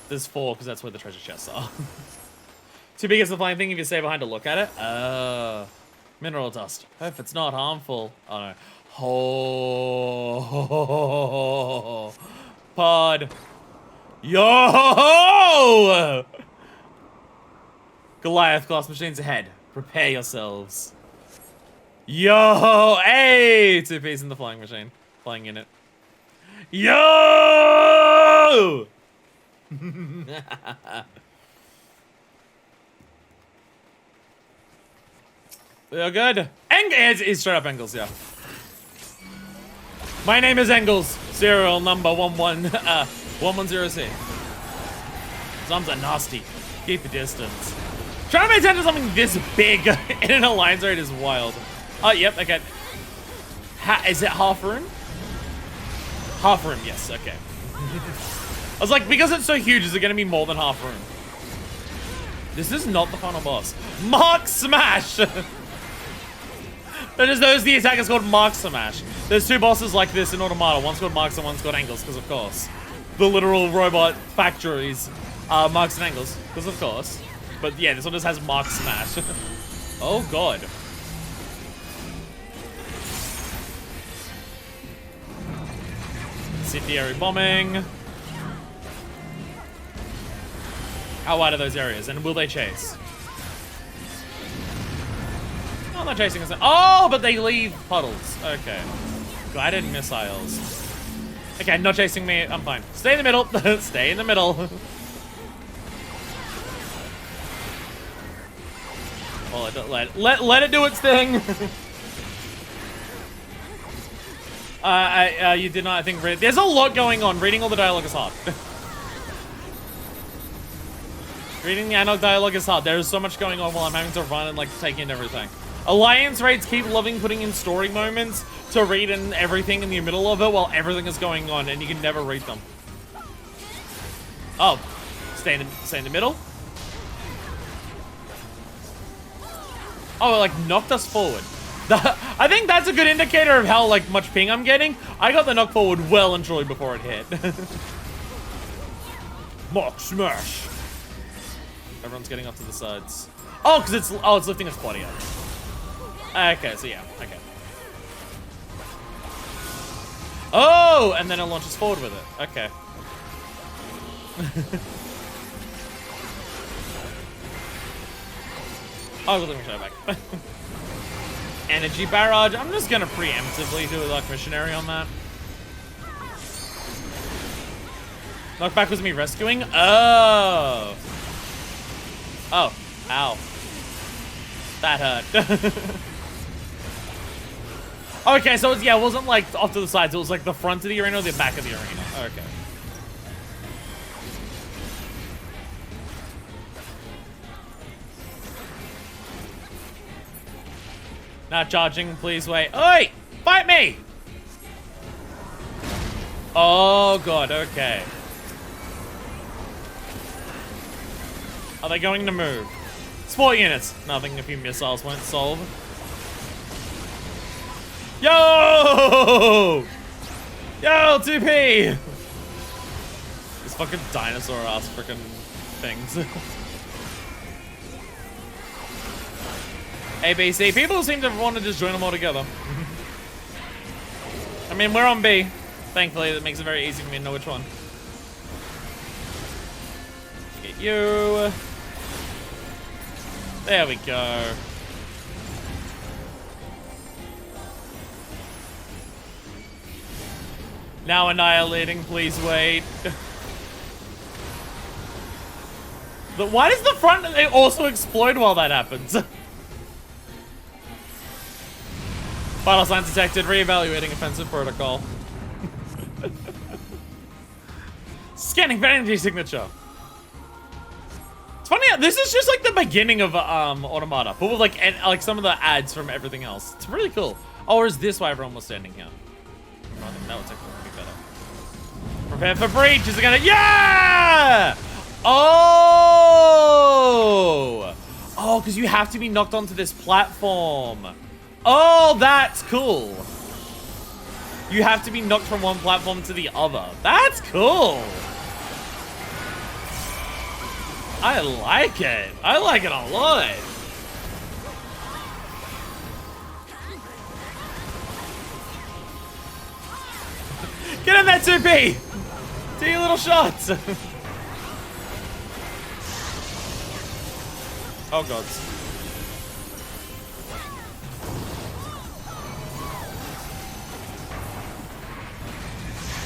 there's 4 because that's where the treasure chests are. Too big is the flying thing if you stay behind to look at it. Mineral dust. If it's not harmful. Oh no. Oh. Pod. Yo! Goliath class machines ahead. Prepare yourselves. Yo! Hey! 2 P's in the flying machine. Flying in it. Yo! You're good. It's straight up Engels, yeah. My name is Engels. Serial number 110C. Zombies are nasty. Keep the distance. Trying to make sense of something this big in an alliance raid is wild. Oh, yep, okay. Is it half room? Half room, yes, okay. I was like, because it's so huge, is it gonna be more than half room? This is not the final boss. Mark Smash! There's the attack is called Mark Smash. There's 2 bosses like this in Automata. One's called Marks and one's called Angles, because of course. The literal robot factories are Marks and Angles, because of course. But yeah, this one just has Mark Smash. Oh god. Incendiary bombing. How wide are those areas, and will they chase? Oh, they're chasing us. Oh, but they leave puddles. Okay. Guided missiles. Okay, not chasing me. I'm fine. Stay in the middle. Stay in the middle. Oh, let it do its thing. You did not, I think, read. There's a lot going on. Reading all the dialogue is hard. Reading the analog dialogue is hard. There's so much going on while I'm having to run and like take in everything. Alliance raids keep loving putting in story moments to read in everything in the middle of it while everything is going on, and you can never read them. Oh, stay in the middle. Oh, it like knocked us forward. I think that's a good indicator of how like much ping I'm getting. I got the knock forward well and truly before it hit. Mark Smash. Everyone's getting up to the sides. Oh, because it's lifting its body up. Okay, so yeah, okay. Oh, and then it launches forward with it. Okay. Oh, let me show it back. Energy barrage. I'm just gonna preemptively do a like missionary on that. Knockback was me rescuing? Oh. Oh. Ow. That hurt. Okay, so it wasn't like off to the sides. It was like the front of the arena or the back of the arena. Okay. Not charging, please wait. Oi! Fight me! Oh god, okay. Are they going to move? Sport units! Nothing a few missiles won't solve. Yo! Yo, 2P! These fucking dinosaur ass freaking things. ABC. People seem to want to just join them all together. I mean, we're on B. Thankfully, that makes it very easy for me to know which one. Get you. There we go. Now annihilating, please wait. But why does the front also explode while that happens? Vital signs detected, re-evaluating offensive protocol. Scanning vanity signature. It's funny, this is just like the beginning of Automata, but with like some of the ads from everything else. It's really cool. Oh, or is this why everyone was standing here? I think that would technically be better. Prepare for breach. Is it gonna? Yeah! Oh! Oh, because you have to be knocked onto this platform. Oh, that's cool. You have to be knocked from one platform to the other. That's cool. I like it. I like it a lot. Get in that 2P! Do your little shots! Oh gods.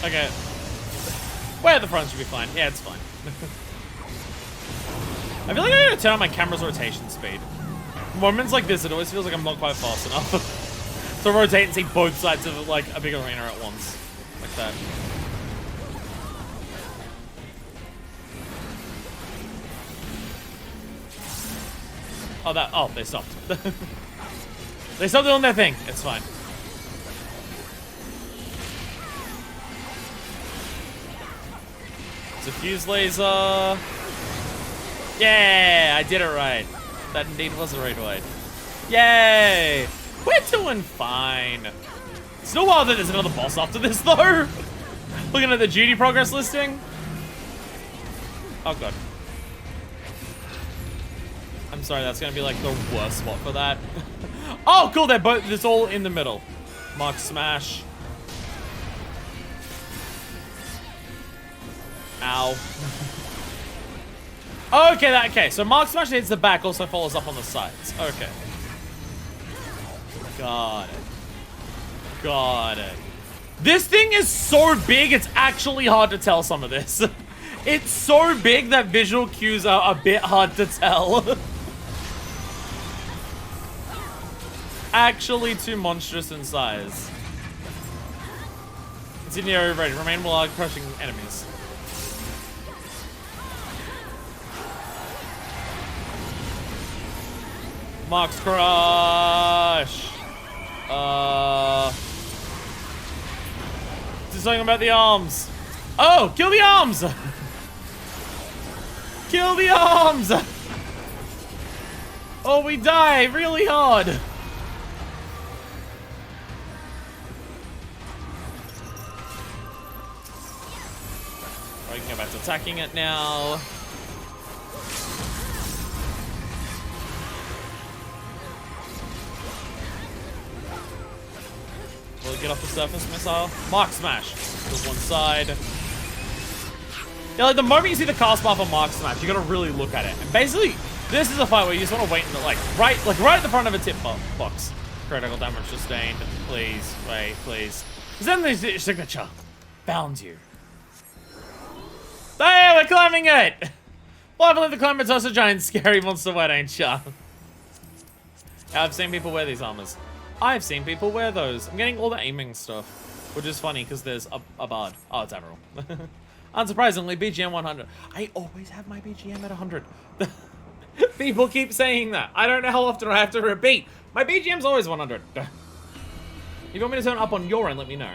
Okay. Way at the front should be fine. Yeah, it's fine. I feel like I gotta turn on my camera's rotation speed. Moments like this, it always feels like I'm not quite fast enough to rotate and see both sides of like a big arena at once. Like that. Oh, they stopped. They stopped doing their thing. It's fine. Diffuse laser. Yeah, I did it right. That indeed was the right way. Yay! We're doing fine. It's no while that there's another boss after this, though. Looking at the duty progress listing. Oh, God. I'm sorry, that's gonna be like the worst spot for that. Oh, cool, they're both, it's all in the middle. Mark smash. Ow. Okay, so Mark smash hits the back, also follows up on the sides. Okay. Got it. Got it. This thing is so big, it's actually hard to tell some of this. It's so big that visual cues are a bit hard to tell. Actually too monstrous in size. It's in the area ready. Remain while crushing enemies. Mox crush. Do something about the arms. Oh, kill the arms. Kill the arms. Oh, we die really hard. I can go back to attacking it now. Will it get off the surface missile? Mark smash. To one side. Yeah, like the moment you see the cast bar for Mark smash, you gotta really look at it. And basically, this is a fight where you just want to wait in the right at the front of a tip box. Critical damage sustained. Please, wait, please. Then the signature. Found you. Hey, we're climbing it! Well, I believe the climber's also a giant scary monster wet, ain't ya? I've seen people wear these armors. I've seen people wear those. I'm getting all the aiming stuff, which is funny because there's a bard. Oh, it's Admiral. Unsurprisingly, BGM 100. I always have my BGM at 100. People keep saying that. I don't know how often I have to repeat. My BGM's always 100. If you want me to turn it up on your end, let me know.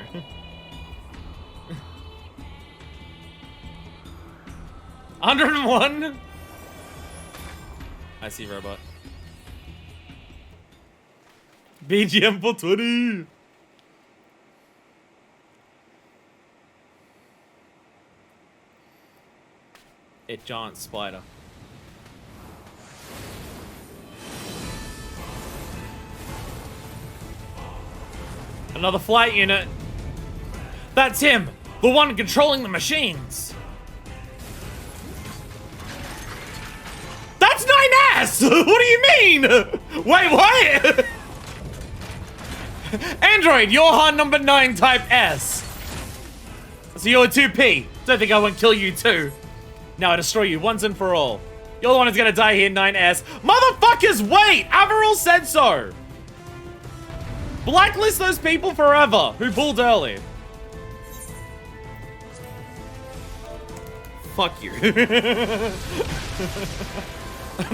101? I see robot. BGM for 20. It giant spider. Another flight unit. That's him! The one controlling the machines! That's 9S! What do you mean? Wait, what? Android, you're Han number 9 type S. So you're a 2P. Don't think I won't kill you too. Now I destroy you once and for all. You're the one who's gonna die here, 9S. Motherfuckers, wait! Averil said so! Blacklist those people forever who pulled early. Fuck you. I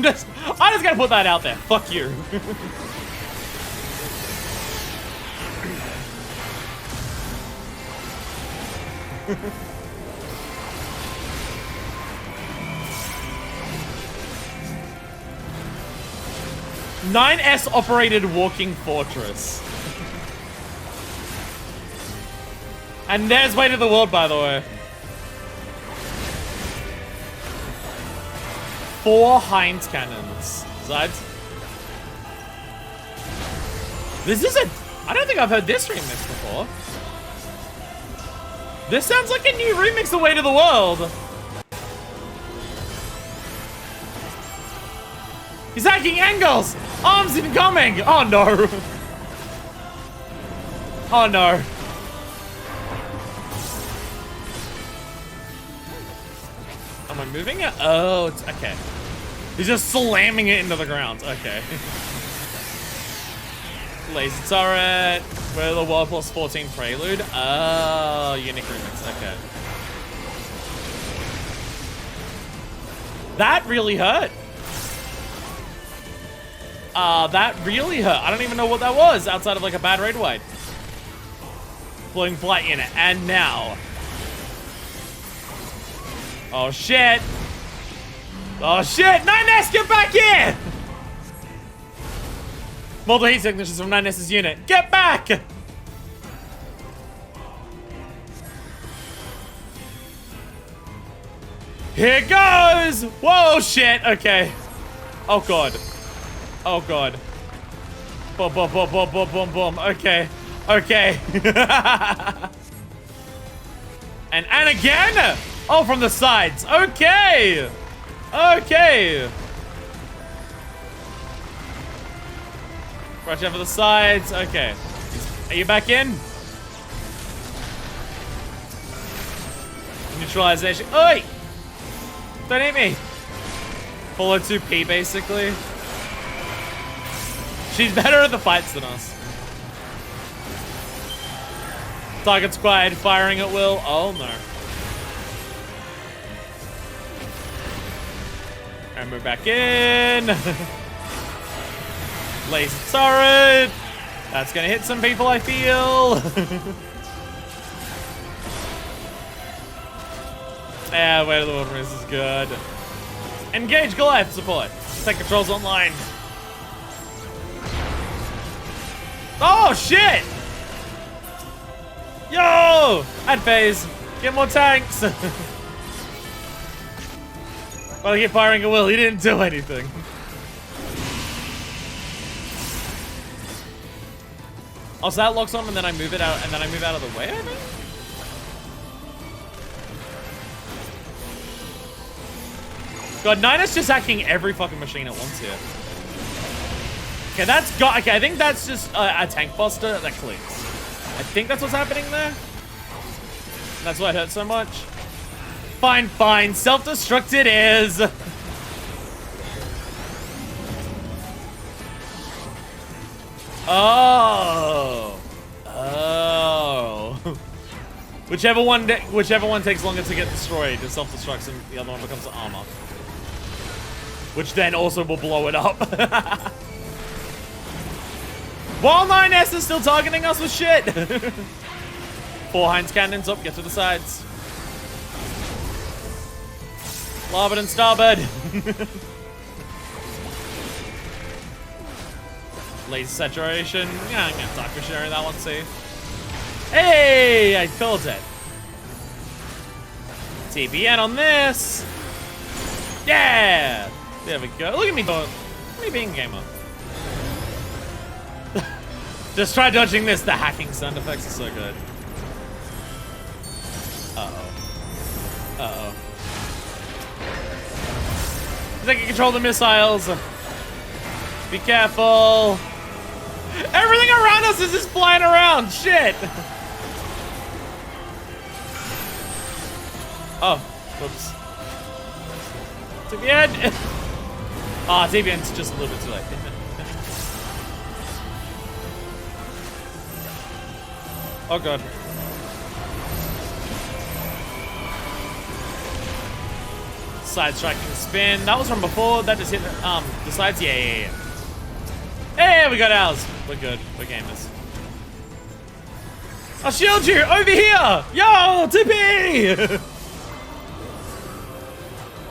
just gotta put that out there. Fuck you. "9S operated walking fortress." And there's Way to the World, by the way. 4 Heinz cannons. Sides. This is I don't think I've heard this remix before. This sounds like a new remix of Way to the World. He's hacking angles! Arms incoming! Oh no! Oh no. Am I moving it? Oh, it's okay. He's just slamming it into the ground. Okay. Laser turret. Where the World Plus 14 prelude? Oh, unique remix. Okay. That really hurt. That really hurt. I don't even know what that was outside of like a bad raid wide. Blowing flight in it. And now. Oh shit. Oh shit. 9S, get back here! Multiple heat signatures from 9S's unit. Get back! Here goes! Whoa, shit. Okay. Oh god. Oh god. Boom, boom, boom, boom, boom, boom, boom. Okay. Okay. and again! Oh, from the sides. Okay. Okay. Rush out for the sides. Okay. Are you back in? Neutralization. Oi! Don't hit me. Follow 2P, basically. She's better at the fights than us. Target squad firing at will. Oh no. And we're back in. Laser turret. That's gonna hit some people, I feel. Yeah, Way to the Wilderness is good. Engage Goliath support. Take controls online. Oh shit! Yo! Add phase. Get more tanks. Well, he kept firing at will. He didn't do anything. Oh, so that locks on, and then I move it out, and then I move out of the way, I think? God, 9S just hacking every fucking machine at once here. Okay, that's got. Okay, I think that's just a tank buster that clicks. I think that's what's happening there. That's why it hurts so much. Fine, fine. Self-destruct it is. Oh. Oh. Whichever one takes longer to get destroyed, it self-destructs and the other one becomes armor. Which then also will blow it up. While 9S is still targeting us with shit. 4 Heinz cannons up, get to the sides. Larboard and starboard. Laser saturation. Yeah, I'm gonna talk for sharing that one, see. Hey, I called it. TBN on this. Yeah. There we go. Look at me going. Look at me being a gamer. Just try dodging this. The hacking sound effects are so good. Uh-oh. They can control the missiles. Be careful. Everything around us is just flying around. Shit. Oh, whoops. TBN. Ah, TBN's just a little bit too late. Oh god. Side striking spin. That was from before. That just hit the sides. Yeah. Hey, we got ours. We're good. We're gamers. I'll shield you over here. Yo, TP.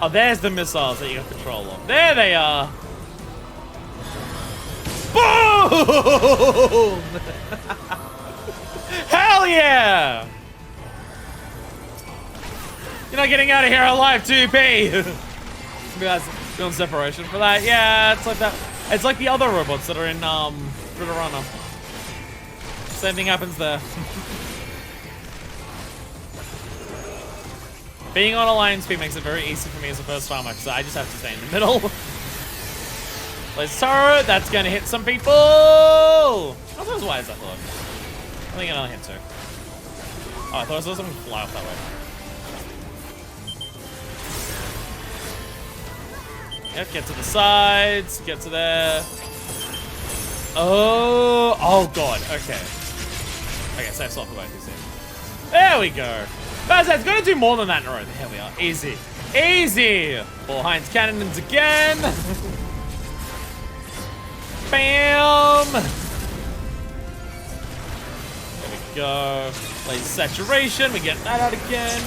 Oh, there's the missiles that you have control of. There they are. Boom! Hell yeah! You're not getting out of here alive, 2P! That's doing separation for that. Yeah, it's like that. It's like the other robots that are in Runner. Same thing happens there. Being on Alliance speed makes it very easy for me as a first timer, because I just have to stay in the middle. Let's turret, that's gonna hit some people! Oh, that was wise, I thought. I think another hit too. Oh, I thought I saw something fly off that way. Yep, get to the sides, get to there. Oh god, okay. Okay, save slot for both these things. There we go. But it's gonna do more than that in a row. There we are. Easy. Easy! All Heinz cannons again. Bam! There we go. Laser saturation. We get that out again.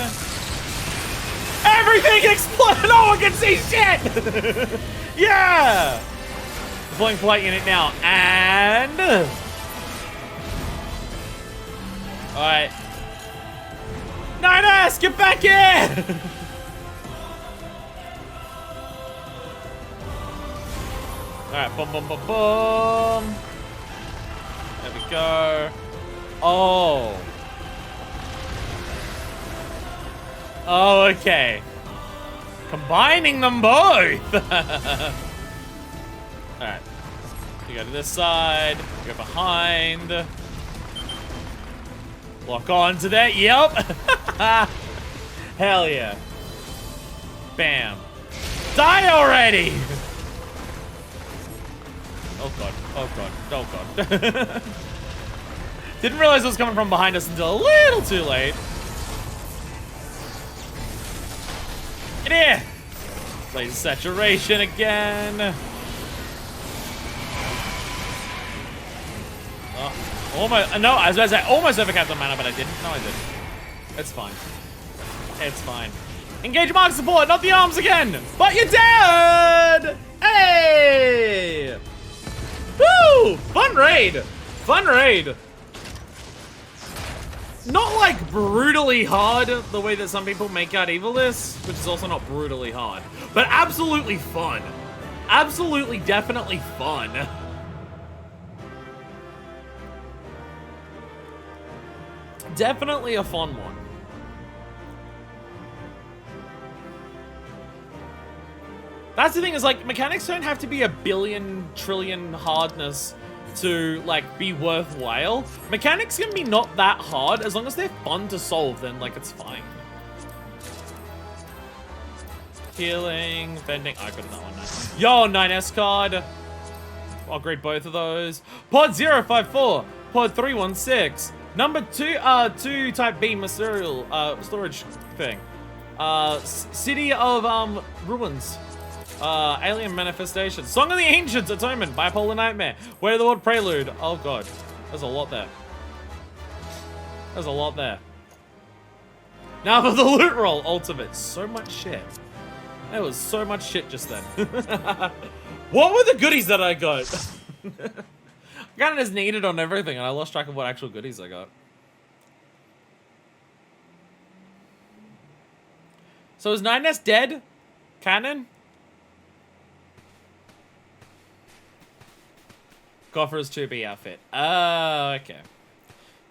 Everything exploded! No one can see shit! Yeah! Deploying flight unit now. And... Alright. 9S, get back in! Alright, boom, boom, boom, boom. There we go. Oh. Oh, okay. Combining them both! Alright. You go to this side, you go behind. Lock on to that, yep! Hell yeah. Bam. Die already! Oh god, oh god, oh god. Didn't realize it was coming from behind us until a little too late. Get here! Laser saturation again. Oh, almost, no, I was about to say almost overcapped on mana, but I didn't. No, I didn't. It's fine. It's fine. Engage mark support, not the arms again! But you're dead! Hey! Woo! Fun raid! Fun raid! Not like brutally hard, the way that some people make out Evil is, which is also not brutally hard, but absolutely fun. Absolutely, definitely fun. Definitely a fun one. That's the thing, is like, mechanics don't have to be a billion trillion hardness to like be worthwhile. Mechanics can be not that hard as long as they're fun to solve, then like it's fine. Healing, bending. I got that one now. Yo, 9S card. I'll grade both of those. Pod 054, Pod 316. Number 2 type B material storage thing. City of Ruins. Alien Manifestation. Song of the Ancients, Atonement, Bipolar Nightmare. Way of the World Prelude. Oh god. There's a lot there. There's a lot there. Now for the loot roll ultimate. So much shit. There was so much shit just then. What were the goodies that I got? I got it as needed on everything and I lost track of what actual goodies I got. So is 9S dead? Canon? Goffer's 2B outfit. Oh, okay.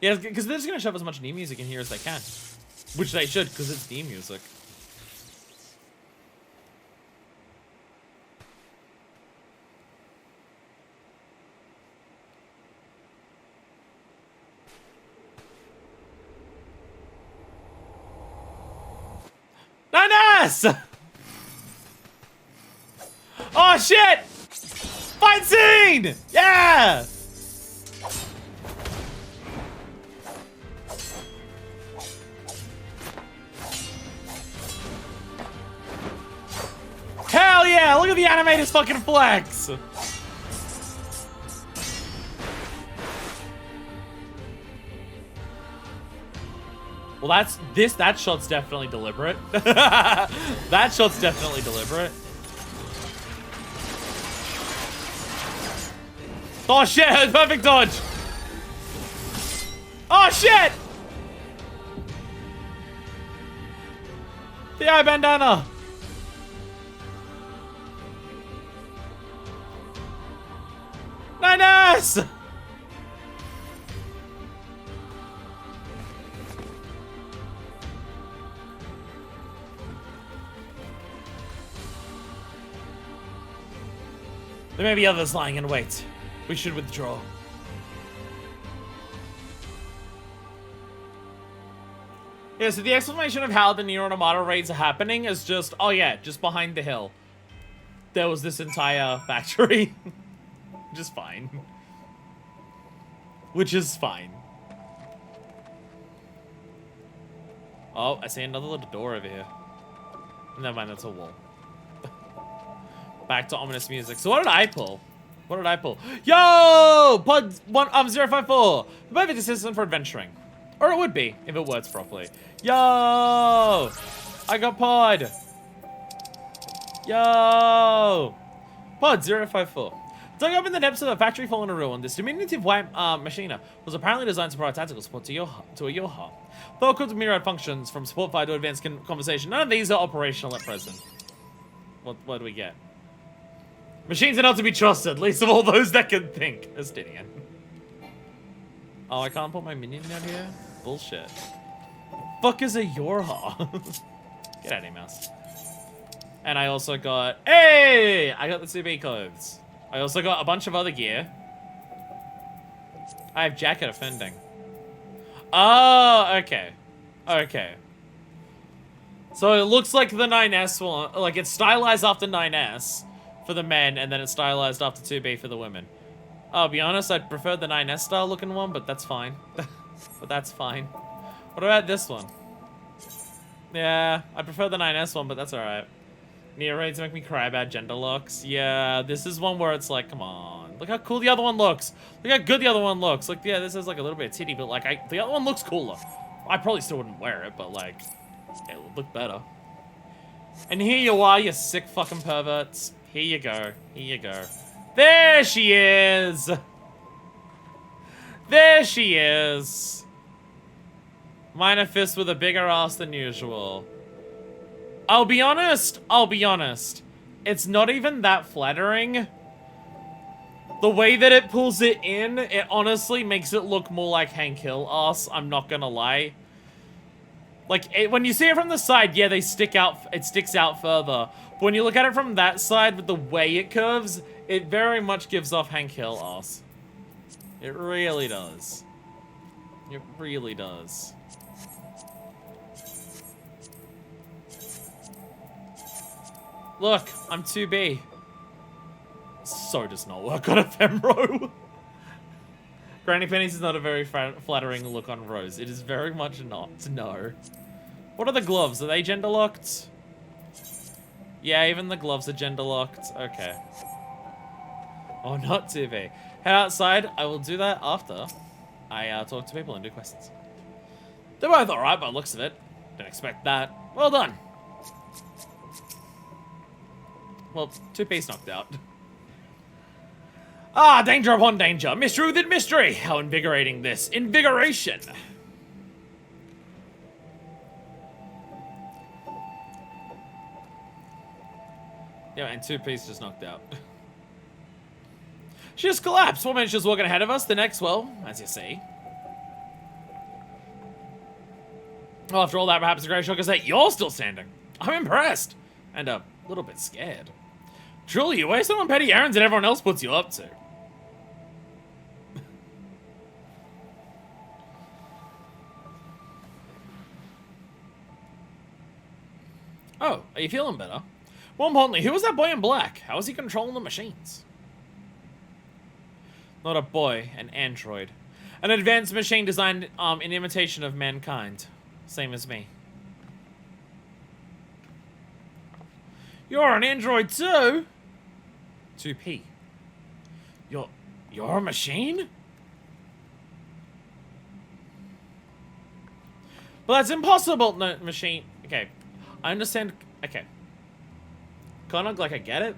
Yeah, because they're just going to shove as much Nier music in here as they can. Which they should, because it's Nier music. Nice! Oh shit! Fight scene! Yeah! Hell yeah! Look at the animators fucking flex! Well, that shot's definitely deliberate. That shot's definitely deliberate. Oh shit, perfect dodge! Oh shit! The eye bandana! Nice! There may be others lying in wait. We should withdraw. Yeah, so the explanation of how the Nier Automata raids are happening is just, oh yeah, just behind the hill. There was this entire factory. Which is fine. Which is fine. Oh, I see another little door over here. Never mind, that's a wall. Back to ominous music. So what did I pull? What did I pull? Yo! Pod 054. The perfect assistant for adventuring. Or it would be, if it works properly. Yo! I got pod. Yo! Pod 054. Dug up in the depths of a factory fallen to ruin, this diminutive white machina was apparently designed to provide tactical support to a Yoha. Though it could myriad functions from support fire to advanced conversation, none of these are operational at present. What do we get? Machines are not to be trusted, least of all those that can think. Estinian. Oh, I can't put my minion down here? Bullshit. Fuck is a Yorha? Get out of here, mouse. And I also got... Hey! I got the 2B clothes. I also got a bunch of other gear. I have jacket offending. Oh, okay. Okay. So it looks like the 9S one, like it's stylized after 9S for the men, and then it's stylized after 2B for the women. I'll be honest, I'd prefer the 9S style looking one, but that's fine. But that's fine. What about this one? Yeah, I prefer the 9S one, but that's alright. Nier raids make me cry about gender locks. Yeah, this is one where it's like, come on. Look how cool the other one looks. Look how good the other one looks. Like, yeah, this is like a little bit of titty, but like, the other one looks cooler. I probably still wouldn't wear it, but like, it would look better. And here you are, you sick fucking perverts. Here you go. Here you go. There she is! There she is! Minor fist with a bigger ass than usual. I'll be honest. It's not even that flattering. The way that it pulls it in, it honestly makes it look more like Hank Hill ass, I'm not gonna lie. Like, when you see it from the side, yeah, it sticks out further. But when you look at it from that side with the way it curves, it very much gives off Hank Hill ass. It really does. It really does. Look, I'm 2B. So does not work on a Femro. Granny Pennies is not a very flattering look on Rose. It is very much not, no. What are the gloves? Are they gender locked? Yeah, even the gloves are gender locked. Okay. Oh, not 2B. Head outside. I will do that after I talk to people and do questions. They're both alright by the looks of it. Didn't expect that. Well done. Well, 2P's knocked out. Ah, danger upon danger. Mystery within mystery. How invigorating this. Invigoration. Yeah, and 2P's just knocked out. She just collapsed. One minute she was walking ahead of us. The next, well, as you see. Well, after all that, perhaps the great shock is that you're still standing. I'm impressed. And a little bit scared. Truly, you waste on petty errands that everyone else puts you up to. Oh, are you feeling better? More importantly, who was that boy in black? How is he controlling the machines? Not a boy, an android. An advanced machine designed in imitation of mankind. Same as me. You're an android too? 2P. You're a machine? But that's impossible! No, machine. Okay. I understand. Okay. Kind of like I get it.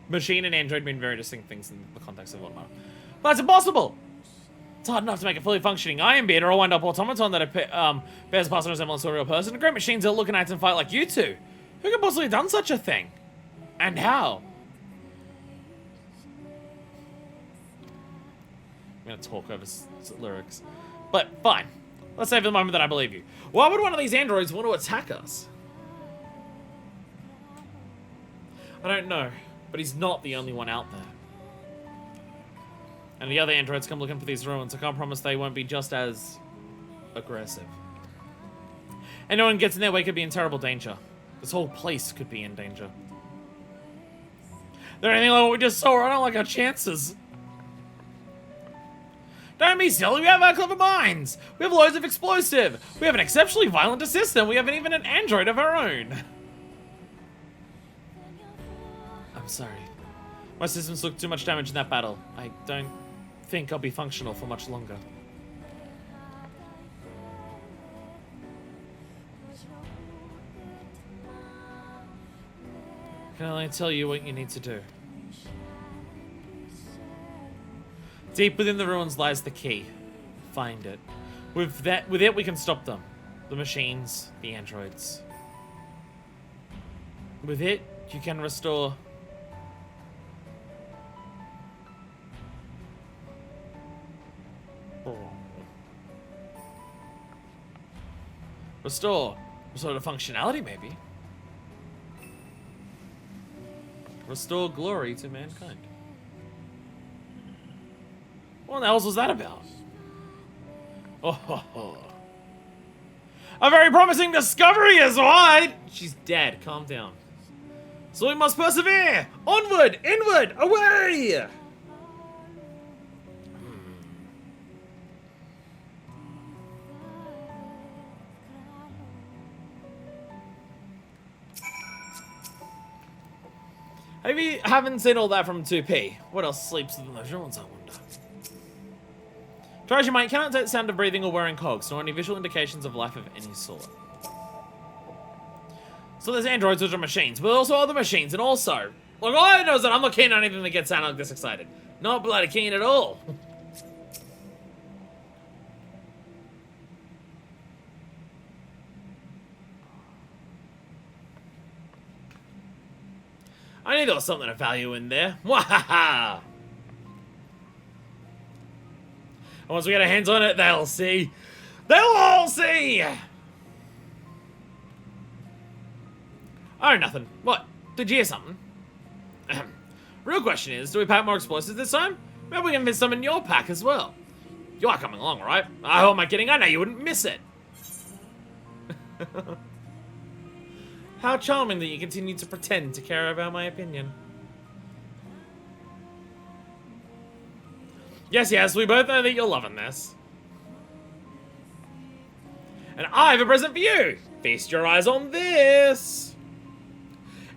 Machine and android mean very distinct things in the context of Automata. But that's impossible! It's hard enough to make a fully functioning iron beat or a wind-up automaton that bears a passing resemblance to a real person. Great machines that look and act and fight like you two. Who could possibly have done such a thing? And how? I'm gonna talk over lyrics. But, fine. Let's say for the moment that I believe you. Why would one of these androids want to attack us? I don't know, but he's not the only one out there. And the other androids come looking for these ruins. I can't promise they won't be just as aggressive. Anyone gets in their way could be in terrible danger. This whole place could be in danger. There anything like what we just saw? I don't like our chances. Don't be silly, we have our clever minds! We have loads of explosive! We have an exceptionally violent assistant! We have even an android of our own! I'm sorry. My systems took too much damage in that battle. I don't think I'll be functional for much longer. I can only tell you what you need to do. Deep within the ruins lies the key. Find it. With it we can stop them. The machines, the androids. With it, you can restore... Restore the functionality, maybe. Restore glory to mankind. What the hell was that about? Oh, ho, ho. A very promising discovery is wide! She's dead, calm down. So we must persevere! Onward! Inward! Away! Maybe I haven't seen all that from 2P. What else sleeps within those ruins, I wonder? Try as you might, cannot detect sound of breathing or wearing cogs, nor any visual indications of life of any sort. So there's androids which are machines, but also other machines, and also... Look, all I know is that I'm not keen on anything that gets sound like this excited. Not bloody keen at all. I knew there was something of value in there. Wahaha! And once we get our hands on it, they'll see. They'll all see! Oh, nothing. What? Did you hear something? Real question is, do we pack more explosives this time? Maybe we can fit some in your pack as well. You are coming along, right? Oh, am I kidding? I know you wouldn't miss it. How charming that you continue to pretend to care about my opinion. Yes, we both know that you're loving this. And I have a present for you! Feast your eyes on this!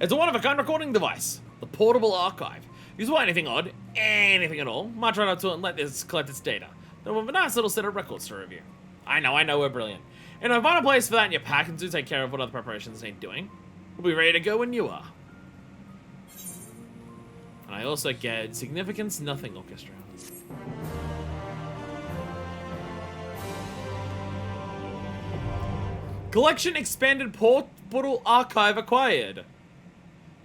It's a one-of-a-kind recording device. The portable archive. Use for anything odd, anything at all. March right up to it and let this collect its data. Then we'll have a nice little set of records to review. I know, we're brilliant. And if I find a place for that in your pack and do take care of what other preparations need doing, we'll be ready to go when you are. And I also get Significance Nothing Orchestra. Collection expanded portal archive acquired.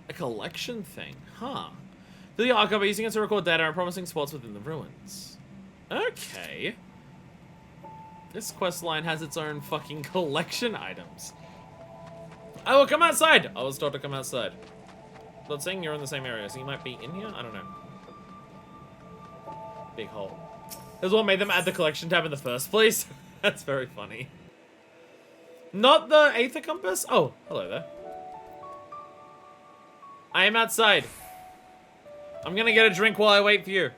A collection thing, huh? The archive are using it to record data and promising spots within the ruins. Okay. This quest line has its own fucking collection items. I will come outside! I was told to come outside. But saying you're in the same area, so you might be in here? I don't know. Big hole. That's what made them add the collection tab in the first place. That's very funny. Not the Aether Compass? Oh, hello there. I am outside. I'm gonna get a drink while I wait for you.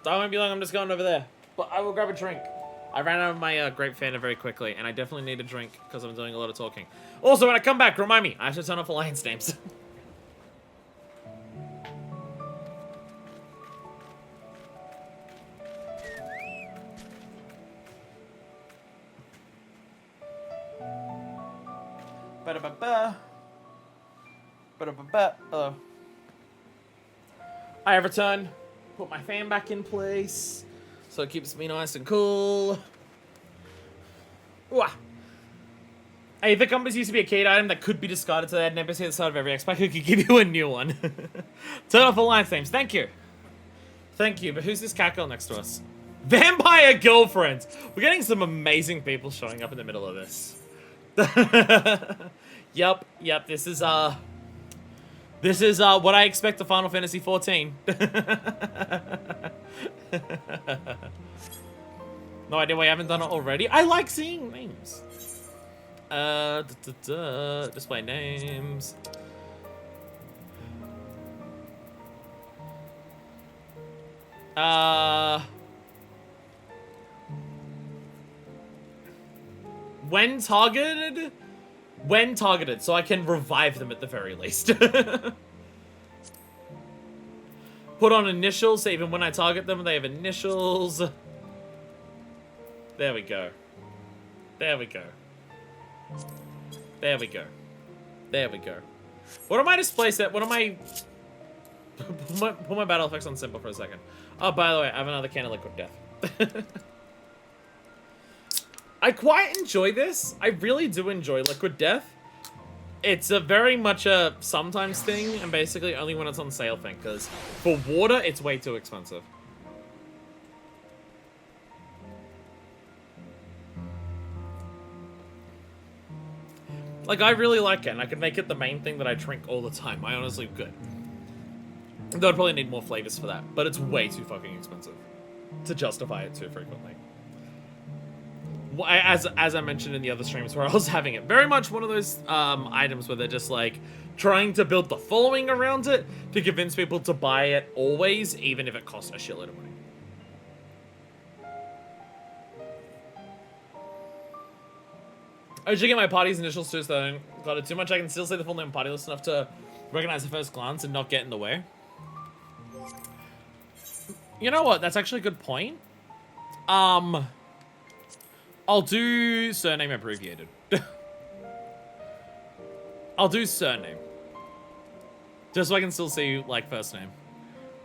I won't be long, I'm just going over there. But I will grab a drink. I ran out of my grape Fanta very quickly, and I definitely need a drink because I'm doing a lot of talking. Also, when I come back, remind me, I have to turn off alliance names. Ba-da-ba-ba. Ba-da-ba-ba. Hello. I have returned. Put my fan back in place so it keeps me nice and cool. Ooh. Hey, the compass used to be a keyed item that could be discarded, so they had an NPC at the start of every X-Pack who could give you a new one. Turn off alliance names. Thank you. Thank you, but who's this cat girl next to us? Vampire girlfriends! We're getting some amazing people showing up in the middle of this. Yep, this is what I expect of Final Fantasy XIV. No idea why I haven't done it already. I like seeing names. Display names. When targeted, so I can revive them at the very least. Put on initials, so even when I target them, they have initials. There we go. There we go. There we go. There we go. What am I display set? What am I... Put my battle effects on simple for a second. Oh, by the way, I have another can of liquid death. I quite enjoy this. I really do enjoy liquid death. It's a very much a sometimes thing, and basically only when it's on sale thing, because for water, it's way too expensive. Like, I really like it, and I could make it the main thing that I drink all the time. I honestly could. Though I'd probably need more flavors for that, but it's way too fucking expensive to justify it too frequently. As I mentioned in the other streams where I was having it, very much one of those items where they're just like trying to build the following around it to convince people to buy it always, even if it costs a shitload of money. I usually get my party's initials too, so I don't got it too much. I can still say the full name party list enough to recognize the first glance and not get in the way. You know what? That's actually a good point. I'll do surname abbreviated. I'll do surname. Just so I can still see, like, first name.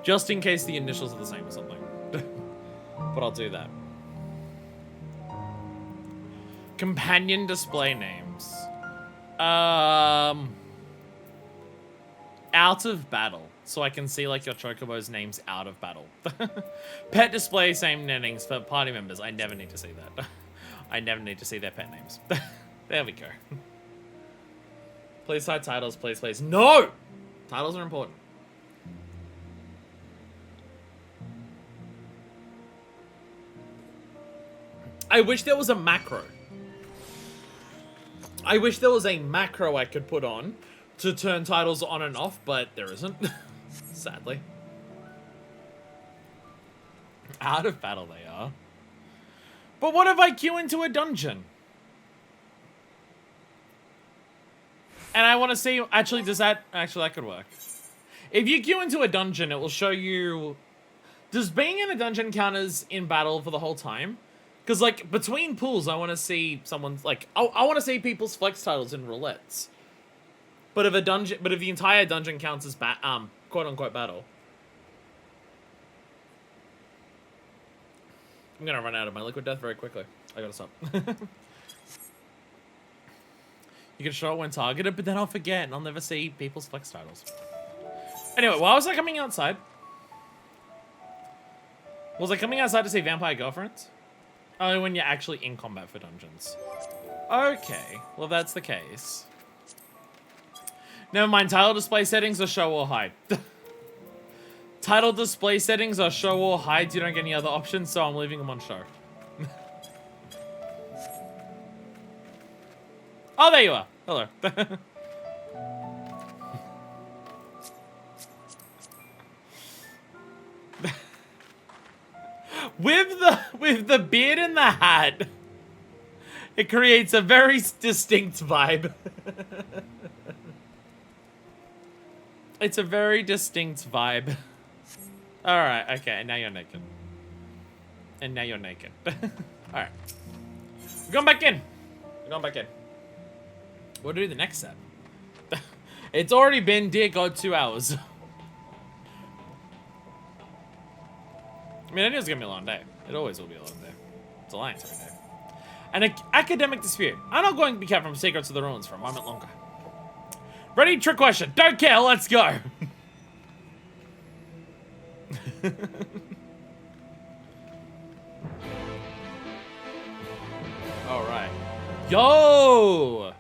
Just in case the initials are the same or something. But I'll do that. Companion display names. Out of battle. So I can see, like, your Chocobo's names out of battle. Pet display, same names for party members. I never need to see that. I never need to see their pet names. There we go. Please hide titles, please, please. No! Titles are important. I wish there was a macro. I wish there was a macro I could put on to turn titles on and off, but there isn't. Sadly. Out of battle they are. But what if I queue into a dungeon? And I want to see, actually, does that, actually that could work. If you queue into a dungeon, it will show you, does being in a dungeon count as in battle for the whole time? Because, like, between pools, I want to see someone's, like, I want to see people's flex titles in roulettes. But if the entire dungeon counts as quote-unquote battle. I'm gonna run out of my liquid death very quickly. I gotta stop. You can show it when targeted, but then I'll forget and I'll never see people's flex titles. Anyway, why was I coming outside? Was I coming outside to see vampire girlfriends? Only when you're actually in combat for dungeons. Okay, well that's the case. Never mind, title display settings or show or hide. Title display settings are show or hide. You don't get any other options, so I'm leaving them on show. Oh, there you are. Hello. With the beard and the hat, it creates a very distinct vibe. It's a very distinct vibe. Alright, okay, and now you're naked. And now you're naked. Alright. We're going back in. We're going back in. What do we do the next step? It's already been, dear God, 2 hours. I mean, I knew it was gonna be a long day. It always will be a long day. It's Alliance every day. An academic dispute. I'm not going to be kept from secrets of the ruins for a moment longer. Ready? Trick question. Don't care. Let's go. All right. Yo.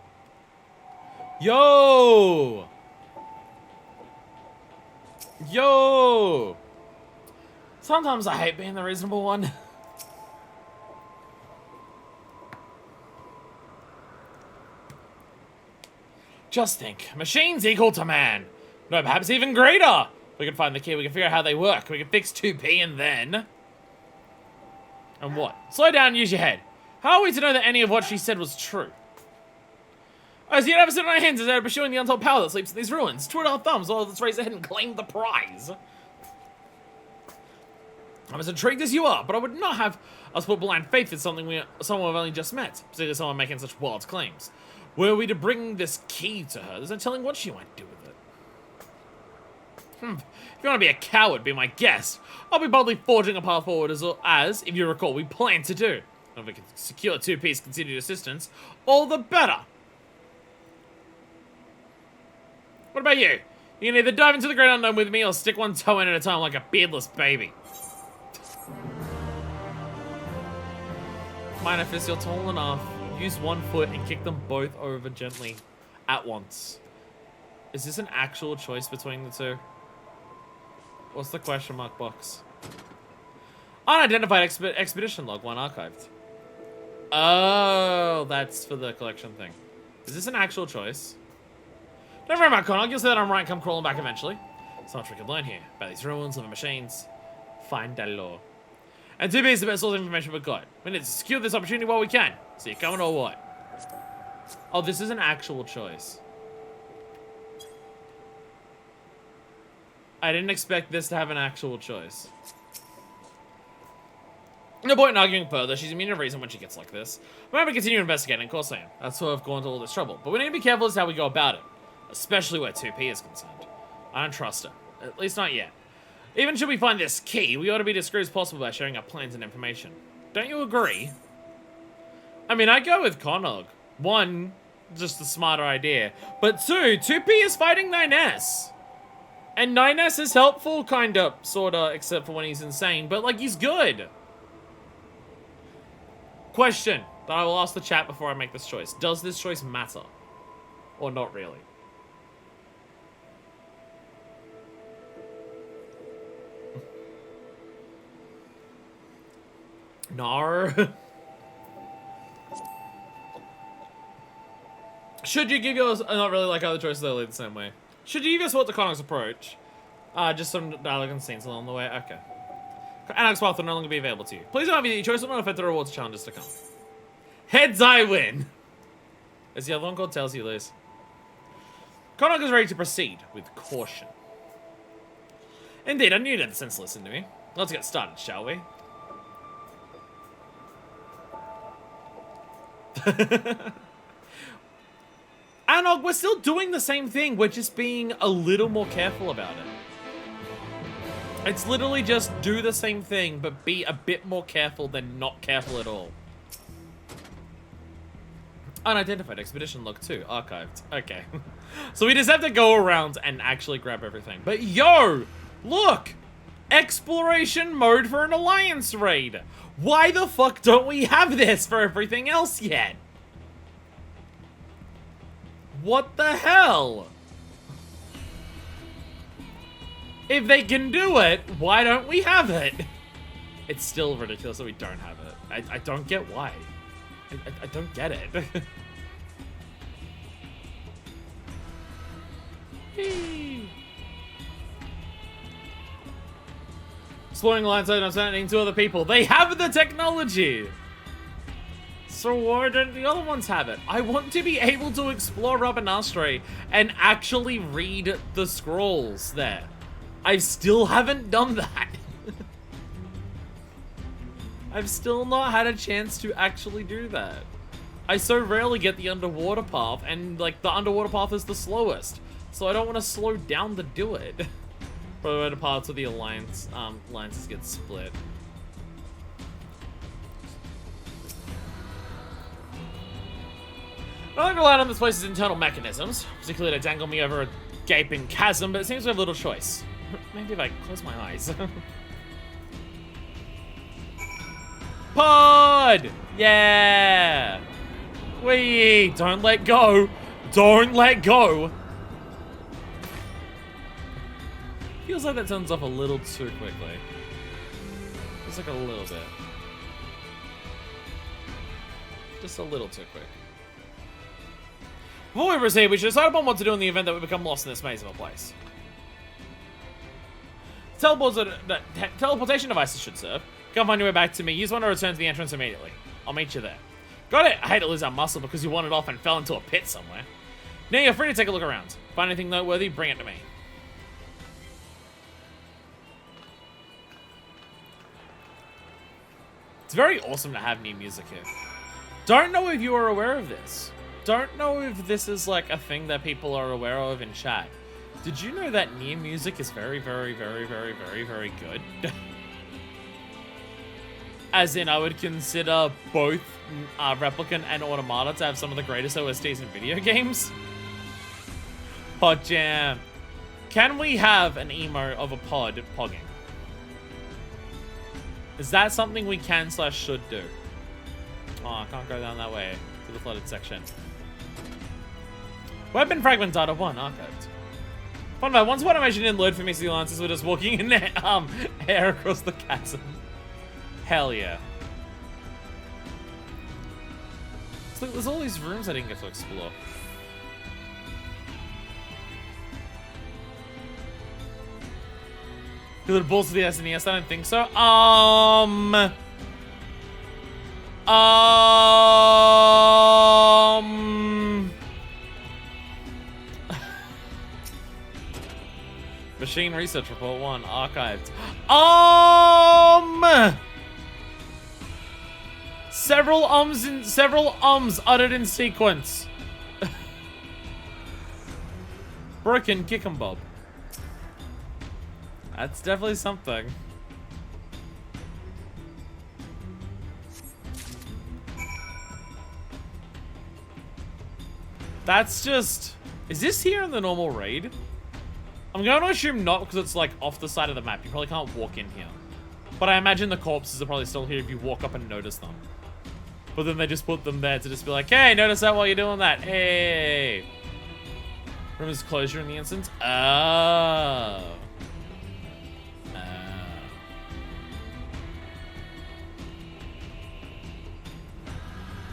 Yo. Yo. Sometimes I hate being the reasonable one. Just think, machines equal to man. No, perhaps even greater. We can find the key, we can figure out how they work, we can fix 2P and then... And what? Slow down and use your head. How are we to know that any of what she said was true? Oh, so you'd ever sit on our hands instead of pursuing the untold power that sleeps in these ruins? Twiddle our thumbs, or let's raise ahead and claim the prize. I'm as intrigued as you are, but I would not have us put blind faith in someone we've only just met, particularly someone making such wild claims. Were we to bring this key to her, there's no telling what she might do with it. If you want to be a coward, be my guest. I'll be boldly forging a path forward as, if you recall, we planned to do. And if we can secure 2P's continued assistance, all the better. What about you? You can either dive into the great unknown with me or stick one toe in at a time like a beardless baby. Minor fist, you're tall enough. Use one foot and kick them both over gently at once. Is this an actual choice between the two? What's the question mark box? Unidentified expedition log, 1 archived. Oh, that's for the collection thing. Is this an actual choice? Don't worry about Connor, you'll say that I'm right, come crawling back eventually. So much we could learn here about these ruins, living machines. Find that law. And 2B is the best source of information we've got. We need to secure this opportunity while we can. See you coming or what? Oh, this is an actual choice. I didn't expect this to have an actual choice. No point in arguing further. She's immune to reason when she gets like this. We're going to continue investigating, of course I am. That's why I've gone to all this trouble. But we need to be careful as to how we go about it. Especially where 2P is concerned. I don't trust her. At least not yet. Even should we find this key, we ought to be discreet as possible by sharing our plans and information. Don't you agree? I mean, I go with Konog. 1, just a smarter idea. But 2, 2P is fighting 9S. And 9S is helpful, kinda, sorta, except for when he's insane. But, like, he's good. Question that I will ask the chat before I make this choice. Does this choice matter? Or not really? No. Should you give yours... Not really like other choices, they'll lead the same way. Should you give your thought to Connor's approach? Just some dialogue and scenes along the way. Okay. Alex Path will no longer be available to you. Please don't have your choice will not affect the rewards challenges to come. Heads I win! As the other one called tails you lose. Connor is ready to proceed with caution. Indeed, I knew you'd have the sense to listen to me. Let's get started, shall we? Anog, we're still doing the same thing. We're just being a little more careful about it. It's literally just do the same thing, but be a bit more careful than not careful at all. Unidentified expedition log 2, archived. Okay. So we just have to go around and actually grab everything. But yo, look! Exploration mode for an Alliance raid. Why the fuck don't we have this for everything else yet? What the hell? If they can do it, why don't we have it? It's still ridiculous that we don't have it. I don't get why. I don't get it. Exploring lines I'm sending to other people. They have the technology! So why don't the other ones have it? I want to be able to explore Rabanastre and actually read the scrolls there. I still haven't done that. I've still not had a chance to actually do that. I so rarely get the underwater path, and like the underwater path is the slowest. So I don't want to slow down to do it. Probably the parts of the alliances get split. I don't rely on this place's internal mechanisms, particularly to dangle me over a gaping chasm, but it seems we have little choice. Maybe if I close my eyes. Pod! Yeah! Whee! Don't let go! Don't let go! Feels like that turns off a little too quickly. Just like a little bit. Just a little too quick. Before we proceed, we should decide upon what to do in the event that we become lost in this maze of a place. Teleportation devices should serve. Can't find your way back to me. Use one to return to the entrance immediately. I'll meet you there. Got it! I hate to lose our muscle because you wandered off and fell into a pit somewhere. Now you're free to take a look around. Find anything noteworthy, bring it to me. It's very awesome to have new music here. Don't know if you are aware of this. Don't know if this is like a thing that people are aware of in chat. Did you know that Nier music is very, very, very, very, very, very good? As in, I would consider both Replicant and Automata to have some of the greatest OSTs in video games. Pod Jam. Can we have an emo of a pod pogging? Is that something we can / should do? Oh, I can't go down that way to the flooded section. Weapon fragment data 1 archived. Fun fact, once one animation didn't load for me, so the alliances were just walking in air across the chasm. Hell yeah. So there's all these rooms I didn't get to explore. Feel the balls of the SNES? I don't think so. Machine Research Report 1 archived. Several ums uttered in sequence. Broken kick 'em bob. That's definitely something. That's just... Is this here in the normal raid? I'm going to assume not, because it's like off the side of the map. You probably can't walk in here. But I imagine the corpses are probably still here if you walk up and notice them. But then they just put them there to just be like, hey, notice that while you're doing that. Hey. Room is closure in the instance. Oh.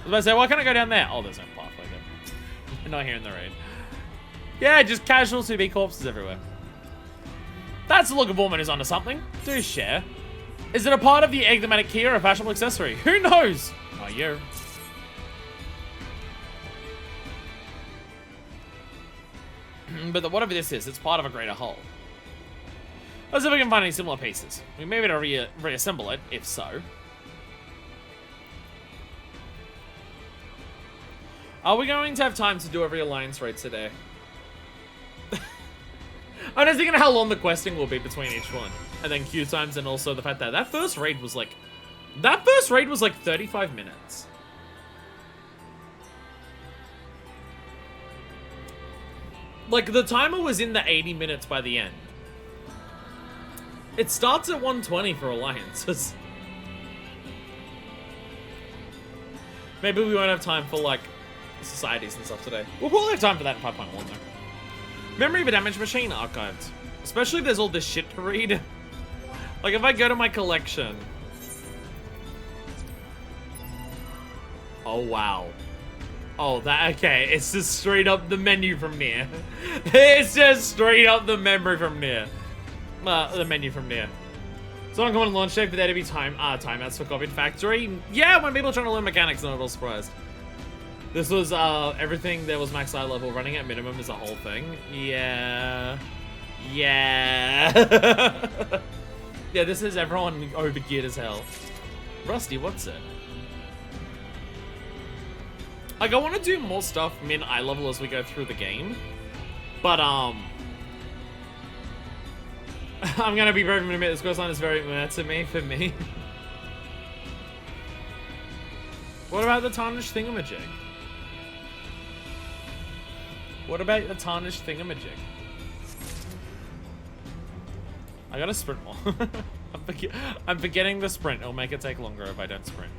I was about to say, why can't I go down there? Oh, there's no pathway there. You're not here in the raid. Yeah, just casual 2B corpses everywhere. That's the look of woman is onto something. Do share. Is it a part of the enigmatic key or a fashionable accessory? Who knows? Oh, you. But whatever this is, it's part of a greater whole. Let's see if we can find any similar pieces. We may be able to reassemble it, if so. Are we going to have time to do every alliance raid today? I'm just thinking how long the questing will be between each one. And then queue times, and also the fact that that first raid was like 35 minutes. Like, the timer was in the 80 minutes by the end. It starts at 120 for alliances. Maybe we won't have time for, like, societies and stuff today. We'll probably have time for that in 5.1 though. Memory of a damaged machine archived. Especially if there's all this shit to read. Like if I go to my collection. Oh wow. Oh that okay, it's just straight up the menu from Nier. It's just straight up the memory from Nier. The menu from Nier. So I'm going to launch day for there to be timeouts for Copied Factory. Yeah, when people are trying to learn mechanics, not at all surprised. This was everything that was max eye level running at minimum is a whole thing. Yeah. Yeah. Yeah, this is everyone overgeared as hell. Rusty, what's it? Like, I want to do more stuff min eye level as we go through the game. But, I'm gonna be very admit this line is very meh to me, for me. What about the tarnished thingamajig? What about the tarnished thingamajig? I gotta sprint more. I'm forgetting the sprint. It'll make it take longer if I don't sprint.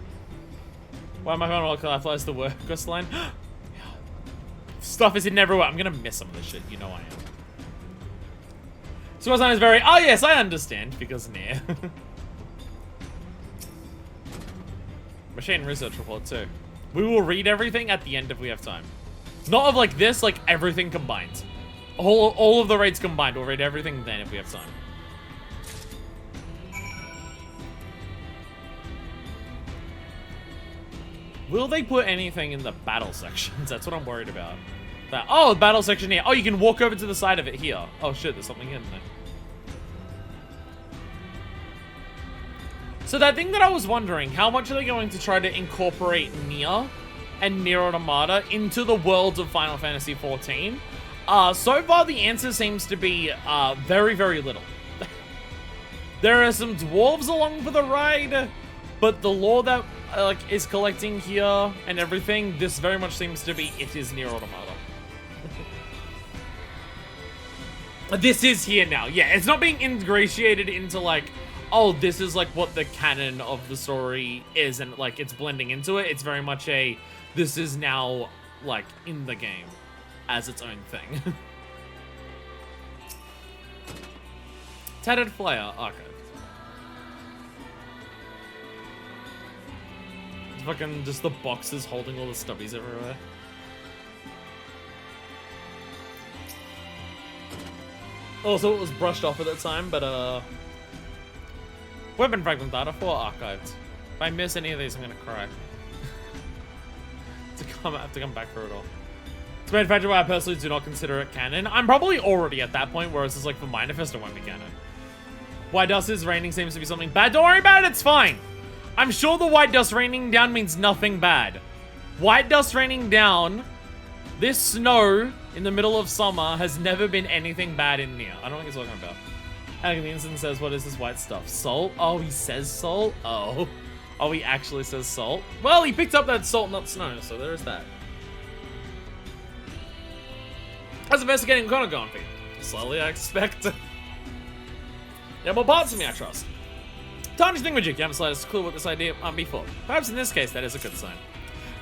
Why am I going to flies the worst line? Stuff is in everywhere. I'm gonna miss some of this shit. You know I am. So line is very. Oh yes, I understand because Nier. Machine research report too. We will read everything at the end if we have time. Not of like this, like everything combined. All of the raids combined. We'll read everything then if we have time. Will they put anything in the battle sections? That's what I'm worried about. Oh, battle section here. Oh, you can walk over to the side of it here. Oh shit, there's something in there. So that thing that I was wondering, how much are they going to try to incorporate Nier and Nier Automata into the worlds of Final Fantasy XIV? So far the answer seems to be very, very little. There are some dwarves along for the ride, but the lore that like is collecting here and everything, this very much seems to be it is Nier Automata. This is here now. Yeah, it's not being ingratiated into like, oh, this is like what the canon of the story is and like it's blending into it. It's very much a, this is now like in the game as its own thing. Tattered Flyer Archive. Fucking just the boxes holding all the stubbies everywhere. Also, it was brushed off at the time, but weapon fragment data 4 archived. If I miss any of these, I'm gonna cry. I have to come back for it all. It's manufactured why I personally do not consider it canon. I'm probably already at that point, whereas it's like for Minifest, it won't be canon. Why dust is raining seems to be something bad. Don't worry about it, it's fine. I'm sure the white dust raining down means nothing bad. White dust raining down, this snow in the middle of summer has never been anything bad in Nier. I don't know what he's talking about. Anakin Instant says, what is this white stuff? Salt? Oh, he says salt? Oh. Oh, he actually says salt? Well, he picked up that salt, not snow, so there is that. How's investigating kind of going for you? Slowly, I expect. Yeah, more parts of me, I trust. Tarnished thingamajig, you haven't slightest clue what this idea might be for. Perhaps in this case, that is a good sign.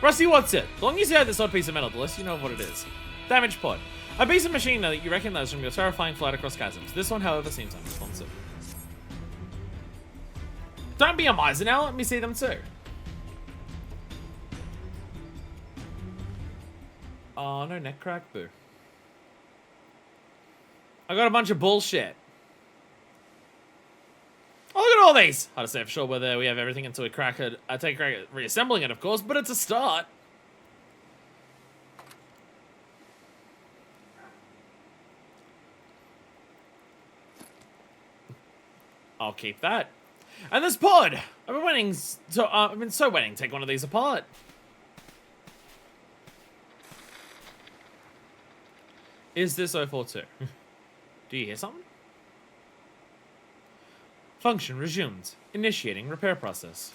Rusty, what's it? The longer you see out this odd piece of metal, the less you know what it is. Damaged pod. A piece of machine that you recognize from your terrifying flight across chasms. This one, however, seems unresponsive. Don't be a miser now, let me see them too. Oh, no neck crack, boo. I got a bunch of bullshit. Oh, look at all these! Hard to say for sure whether we have everything until we crack it. I take a crack at reassembling it, of course, but it's a start. I'll keep that. And this pod! I've been so waiting to take one of these apart. Is this 042? Do you hear something? Function resumed. Initiating repair process.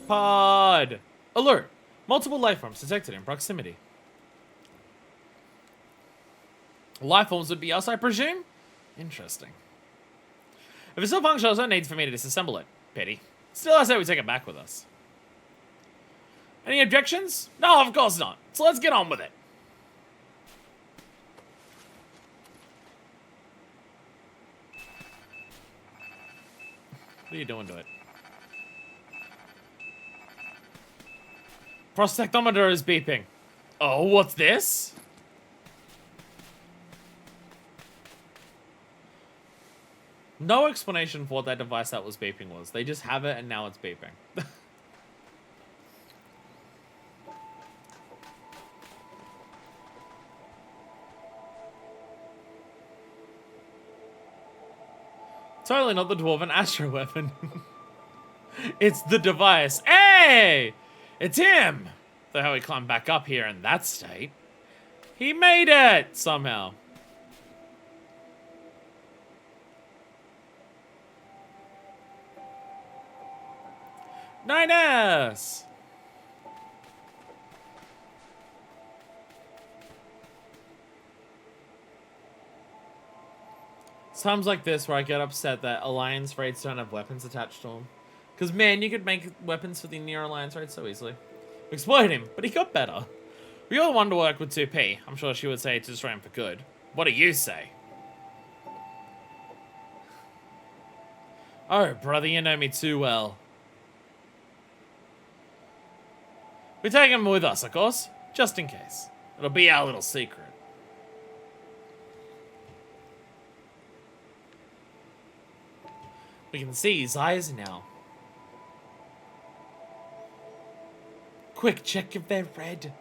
Pod! Alert! Multiple life forms detected in proximity. Life forms would be us, I presume? Interesting. If it's still functional, there's no need for me to disassemble it. Pity. Still, I say we take it back with us. Any objections? No, of course not. So let's get on with it. What are you doing to it? Prostectometer is beeping. Oh, what's this? No explanation for what that device that was beeping was. They just have it and now it's beeping. Totally not the Dwarven Astro Weapon. It's the device. Hey! It's him! So how he climbed back up here in that state. He made it! Somehow. Nice! Times like this where I get upset that Alliance raids don't have weapons attached to them. Because, man, you could make weapons for the Nier Alliance raid so easily. We exploited him, but he got better. We all want to work with 2P. I'm sure she would say to destroy him for good. What do you say? Oh, brother, you know me too well. We take him with us, of course, just in case. It'll be our little secret. We can see his eyes now. Quick, check if they're red.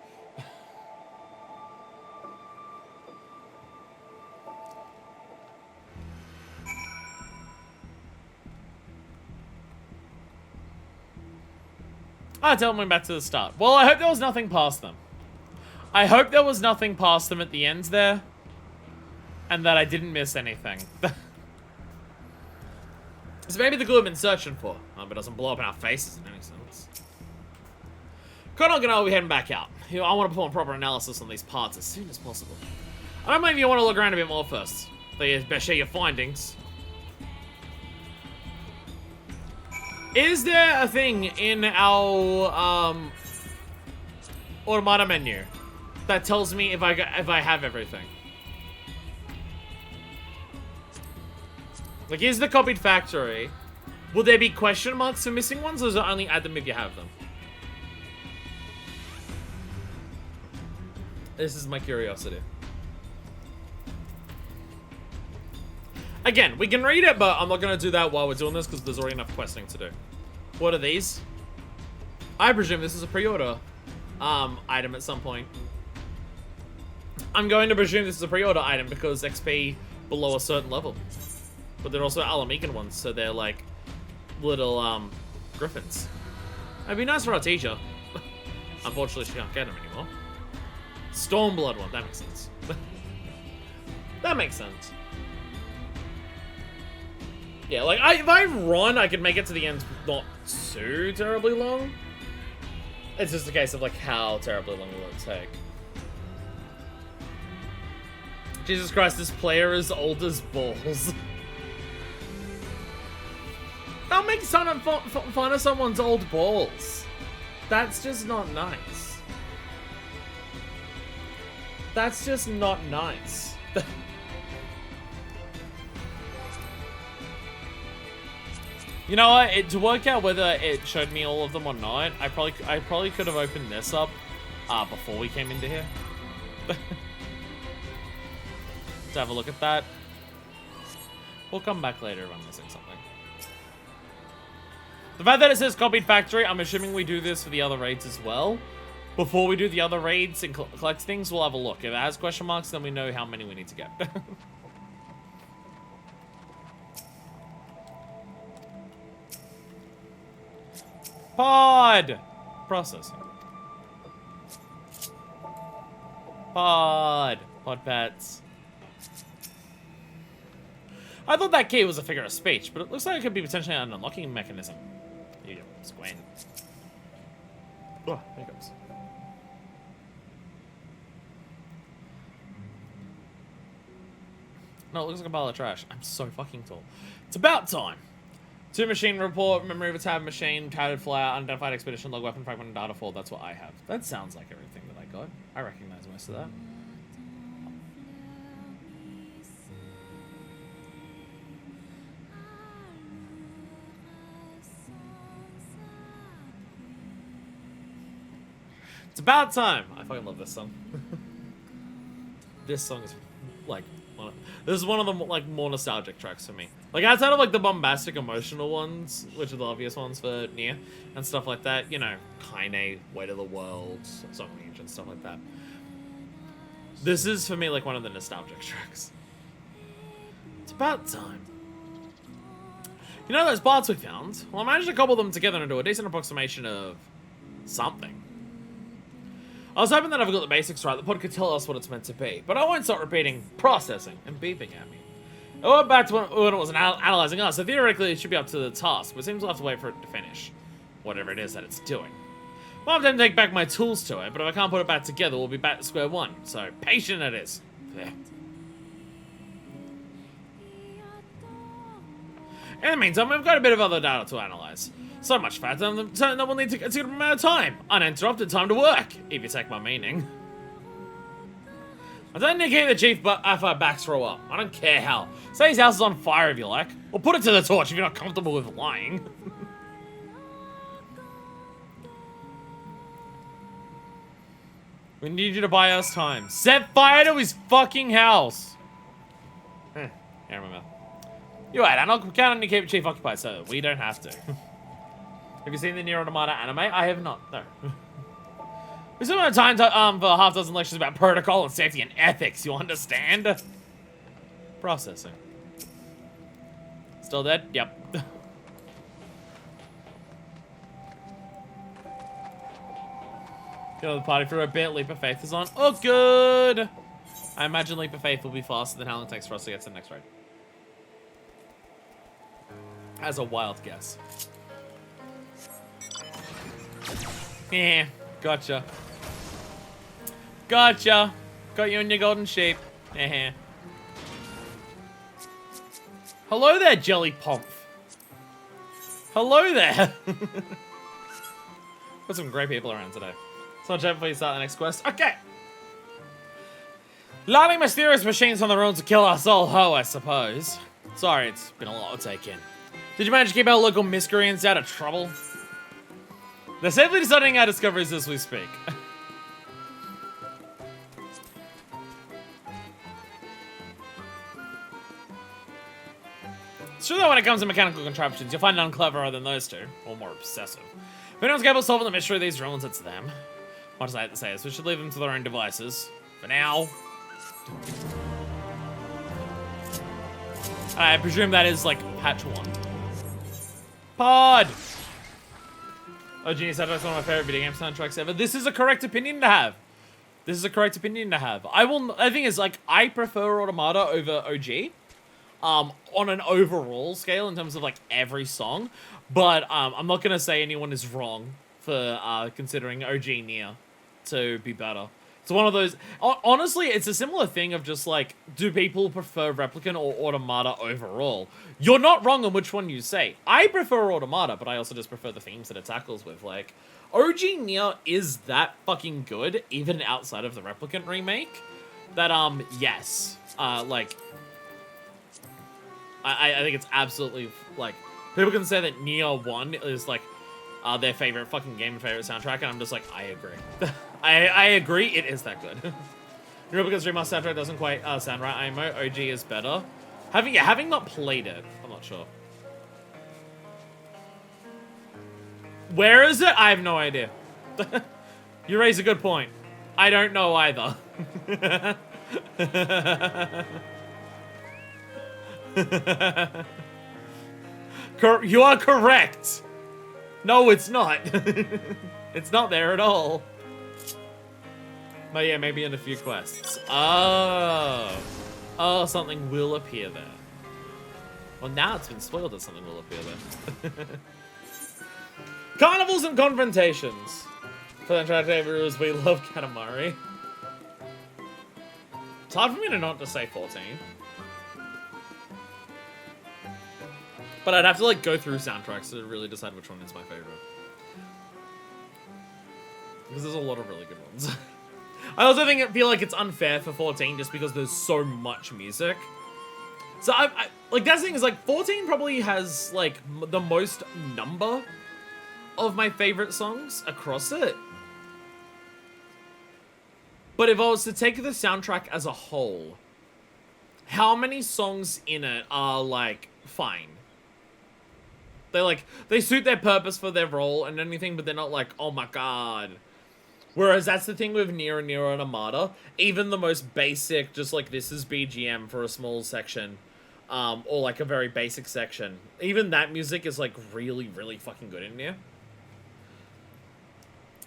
Tell me back to the start. Well, I hope there was nothing past them. I hope there was nothing past them at the end there. And that I didn't miss anything. It's maybe the glue I've been searching for. But it doesn't blow up in our faces in any sense. Connor and I will be heading back out. I want to perform proper analysis on these parts as soon as possible. I don't mind if you want to look around a bit more first. So you best share your findings. Is there a thing in our Automata menu that tells me if I have everything? Like, is the copied factory? Will there be question marks for missing ones, or does it only add them if you have them? This is my curiosity. Again, we can read it, but I'm not going to do that while we're doing this because there's already enough questing to do. What are these? I presume this is a pre-order item at some point. I'm going to presume this is a pre-order item because XP below a certain level. But they're also Alamican ones, so they're like little griffins. It'd be nice for our teacher. Unfortunately, she can't get them anymore. Stormblood one, that makes sense. That makes sense. Yeah, like, if I run, I can make it to the end not too terribly long. It's just a case of, like, how terribly long will it take. Jesus Christ, this player is old as balls. Don't make fun of someone's old balls. That's just not nice. That's just not nice. You know what? To work out whether it showed me all of them or not, I probably could have opened this up before we came into here. To have a look at that. We'll come back later if I'm missing something. The fact that it says copied factory, I'm assuming we do this for the other raids as well. Before we do the other raids and collect things, we'll have a look. If it has question marks, then we know how many we need to get. Pod! Processing. Pod pets. I thought that key was a figure of speech, but it looks like it could be potentially an unlocking mechanism. Here you go, Squint. Oh, hiccups. No, it looks like a pile of trash. I'm so fucking tall. It's about time. 2 machine report, memory of a tab machine, tattered flyer, unidentified expedition log, weapon fragment, and data fall. That's what I have. That sounds like everything that I got. I recognize most of that. It's about time. I fucking love this song. This song is like this is one of the like more nostalgic tracks for me. Like, outside of, like, the bombastic emotional ones, which are the obvious ones for Nier, and stuff like that, you know, Kaine, Weight of the World, Song of the Ancient, stuff like that. This is, for me, like, one of the nostalgic tracks. It's about time. You know those parts we found? Well, I managed to cobble them together into a decent approximation of something. I was hoping that if I got the basics right, the pod could tell us what it's meant to be, but I won't start repeating processing and beeping at me. I went back to when it was analyzing us, so theoretically it should be up to the task, but it seems we'll have to wait for it to finish. Whatever it is that it's doing. Well, I'm going to take back my tools to it, but if I can't put it back together, we'll be back to square one. So, patient it is. There. In the meantime, we've got a bit of other data to analyze. So much faster that we'll need to consider a amount of time. Uninterrupted time to work, if you take my meaning. I don't need to keep the chief after our backs throw up. I don't care how. Say his house is on fire if you like. Or put it to the torch if you're not comfortable with lying. We need you to buy us time. Set fire to his fucking house. Yeah, I remember. You're right, and I'll count on you to keep the chief occupied so we don't have to. Have you seen the Nier Automata anime? I have not, no. We still have time to, for a half dozen lectures about protocol and safety and ethics, you understand? Processing. Still dead? Yep. Get on the party for a bit. Leap of Faith is on. Oh, good! I imagine Leap of Faith will be faster than how long it takes for us to get to the next raid. As a wild guess. Yeah, gotcha. Gotcha. Got you in your golden sheep. Hello there, Jelly Pomp. Hello there. Got some great people around today. So much before you start the next quest. Okay. Lighting mysterious machines on the road to kill our soul ho, I suppose. Sorry, it's been a lot to take in. Did you manage to keep our local miscreants out of trouble? They're safely deciding our discoveries as we speak. It's true that when it comes to mechanical contraptions, you'll find none cleverer than those two, or more obsessive. If anyone's capable of solving the mystery of these ruins, it's them. What does I have to say is we should leave them to their own devices. For now. I presume that is, like, patch 1. Pod! Oh, Genius Soundtrack's one of my favorite video game soundtracks ever. This is a correct opinion to have. This is a correct opinion to have. I think it's like, I prefer Automata over OG. On an overall scale in terms of like every song. But I'm not gonna say anyone is wrong for considering OG Nier to be better. It's one of those, honestly, it's a similar thing of just like, do people prefer Replicant or Automata overall? You're not wrong on which one you say. I prefer Automata, but I also just prefer the themes that it tackles with. Like, OG Nier is that fucking good, even outside of the Replicant remake, that, yes, like, I think it's absolutely, like, people can say that Nier 1 is, like, their favorite fucking game and favorite soundtrack, and I'm just like, I agree. I agree, it is that good. Replicant's remaster soundtrack doesn't quite sound right. IMO, OG is better. Having not played it, I'm not sure. Where is it? I have no idea. You raise a good point. I don't know either. You are correct. No, it's not. It's not there at all. But yeah, maybe in a few quests. Oh. Oh, something will appear there. Well, now it's been spoiled that something will appear there. Carnivals and confrontations. For the Tractaviers, we love Katamari. It's hard for me to not just say 14. But I'd have to, like, go through soundtracks to really decide which one is my favorite. Because there's a lot of really good ones. I also feel like it's unfair for 14 just because there's so much music. So, like, that's the thing is, like, 14 probably has, like, the most number of my favorite songs across it. But if I was to take the soundtrack as a whole, how many songs in it are, like, fine. They suit their purpose for their role and anything, but they're not like, oh my god. Whereas that's the thing with Nier and Automata. Even the most basic, just like this is BGM for a small section, or like a very basic section. Even that music is like really, really fucking good in Nier.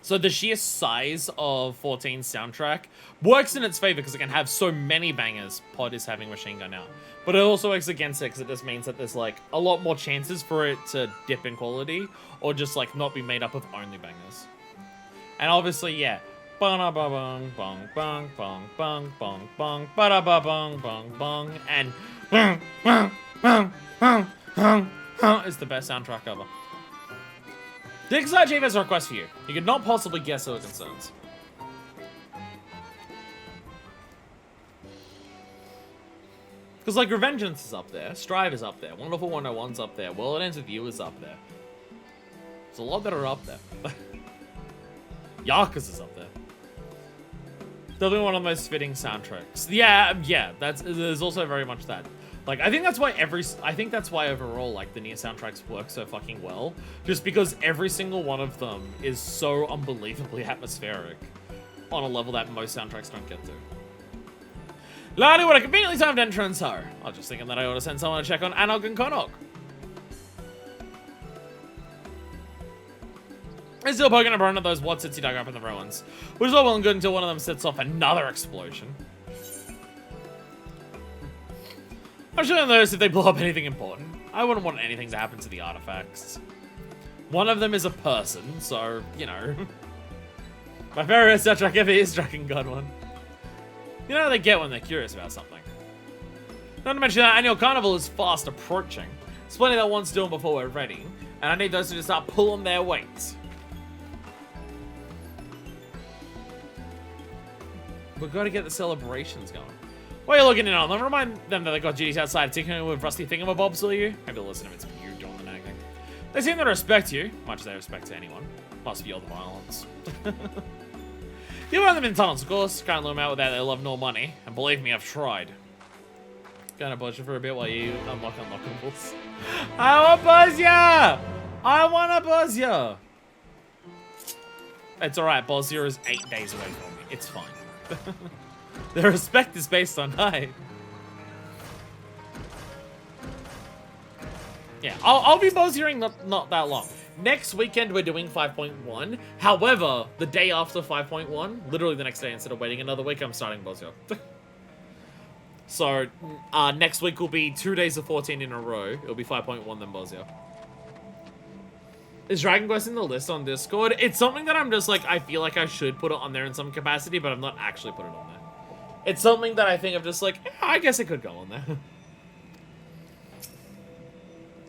So the sheer size of 14's soundtrack works in its favor because it can have so many bangers. Pod is having Machine Gun out. But it also works against it because it just means that there's like a lot more chances for it to dip in quality or just like not be made up of only bangers. And obviously, yeah. Ba-da-ba-bong, bong, bong, bong, bong, bong, bong, ba-da-ba-bong, bong, bong, and bong, bong, bong, bong, bong, bong is the best soundtrack ever. The FFXIV has a request for you. You could not possibly guess who it concerns. Because, like, Revengeance is up there, Strive is up there, Wonderful 101's up there, World Ends With You is up there. There's a lot that are up there. Yakuza's up there. Definitely one of the most fitting soundtracks. Yeah, there's also very much that. Like, I think that's why overall, like, the Nier soundtracks work so fucking well. Just because every single one of them is so unbelievably atmospheric on a level that most soundtracks don't get to. Lady, what a conveniently timed entrance, ho! I was just thinking that I ought to send someone to check on Anog and Konok. They're still poking around at those Watsits he dug up in the ruins, which is all well and good until one of them sets off another explosion. I'm sure you'll notice if they blow up anything important. I wouldn't want anything to happen to the artifacts. One of them is a person, so, you know. My favorite soundtrack ever is Dragon God one. You know how they get when they're curious about something. Not to mention that annual carnival is fast approaching. There's plenty that wants doing before we're ready, and I need those to start pulling their weight. We've got to get the celebrations going. What are you looking in on them? Remind them that they got duties outside tinkering with rusty thingamabobs, will you? Maybe listen if it's you doing the nagging. They seem to respect you, much as they respect anyone. Must be all the violence. You want them in tunnels, of course. Can't lure them out without their love nor money. And believe me, I've tried. Gonna buzz you for a bit while you unlock unlockables. I want buzz ya! I wanna buzz ya! It's alright, Bozia is 8 days away from me. It's fine. The respect is based on height. Yeah, I'll be Boziering not that long. Next weekend we're doing 5.1. However, the day after 5.1, literally the next day, instead of waiting another week, I'm starting Bozia. So, next week will be 2 days of 14 in a row. It'll be 5.1 then Bozia. Is Dragon Quest in the list on Discord? It's something that I'm just like, I feel like I should put it on there in some capacity, but I'm not actually put it on there. It's something that I think I'm just like, I guess it could go on there.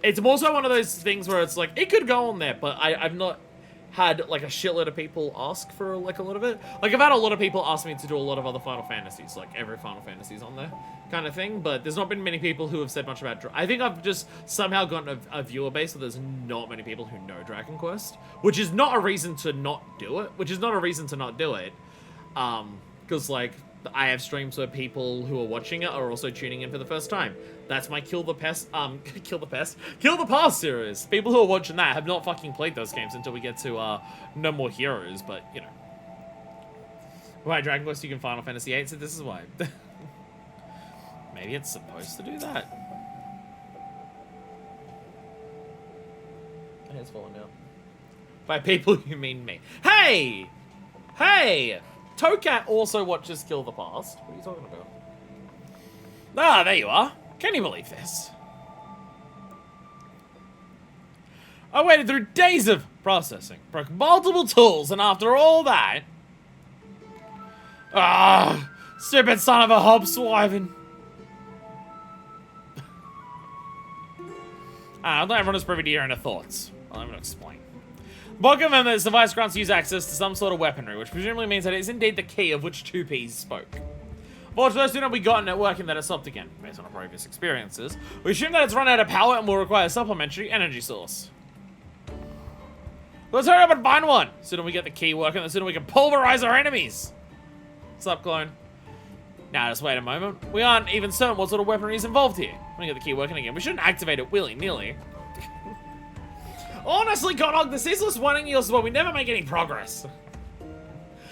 It's also one of those things where it's like, it could go on there, but I've not had like a shitload of people ask for like a lot of it. Like I've had a lot of people ask me to do a lot of other Final Fantasies, like every Final Fantasy's on there kind of thing, but there's not been many people who have said much about I think I've just somehow gotten a viewer base, so there's not many people who know Dragon Quest, which is not a reason to not do it, because like I have streams where people who are watching it are also tuning in for the first time. That's my Kill the Past series. People who are watching that have not fucking played those games until we get to No More Heroes, but you know. Why Dragon Quest you can Final Fantasy VIII, so this is why. Maybe it's supposed to do that. It's falling down. By people you mean me. Hey! Hey! Tokat also watches Kill the Past. What are you talking about? Ah, there you are. Can you believe this? I waited through days of processing, broke multiple tools, and after all that... Ah, stupid son of a hobswiven. Not everyone is privy to your inner thoughts. Well, I'm going to explain. Welcome them that this device grants use access to some sort of weaponry, which presumably means that it is indeed the key of which 2Ps spoke. Fortunately, as soon as we got networking that it stopped again, based on our previous experiences. We assume that it's run out of power and will require a supplementary energy source. Let's hurry up and find one! The sooner we get the key working, the sooner we can pulverize our enemies! What's up, clone? Now, just wait a moment. We aren't even certain what sort of weaponry is involved here. Let me get the key working again. We shouldn't activate it willy-nilly. Honestly, Konog, the ceaseless whining is why we never make any progress.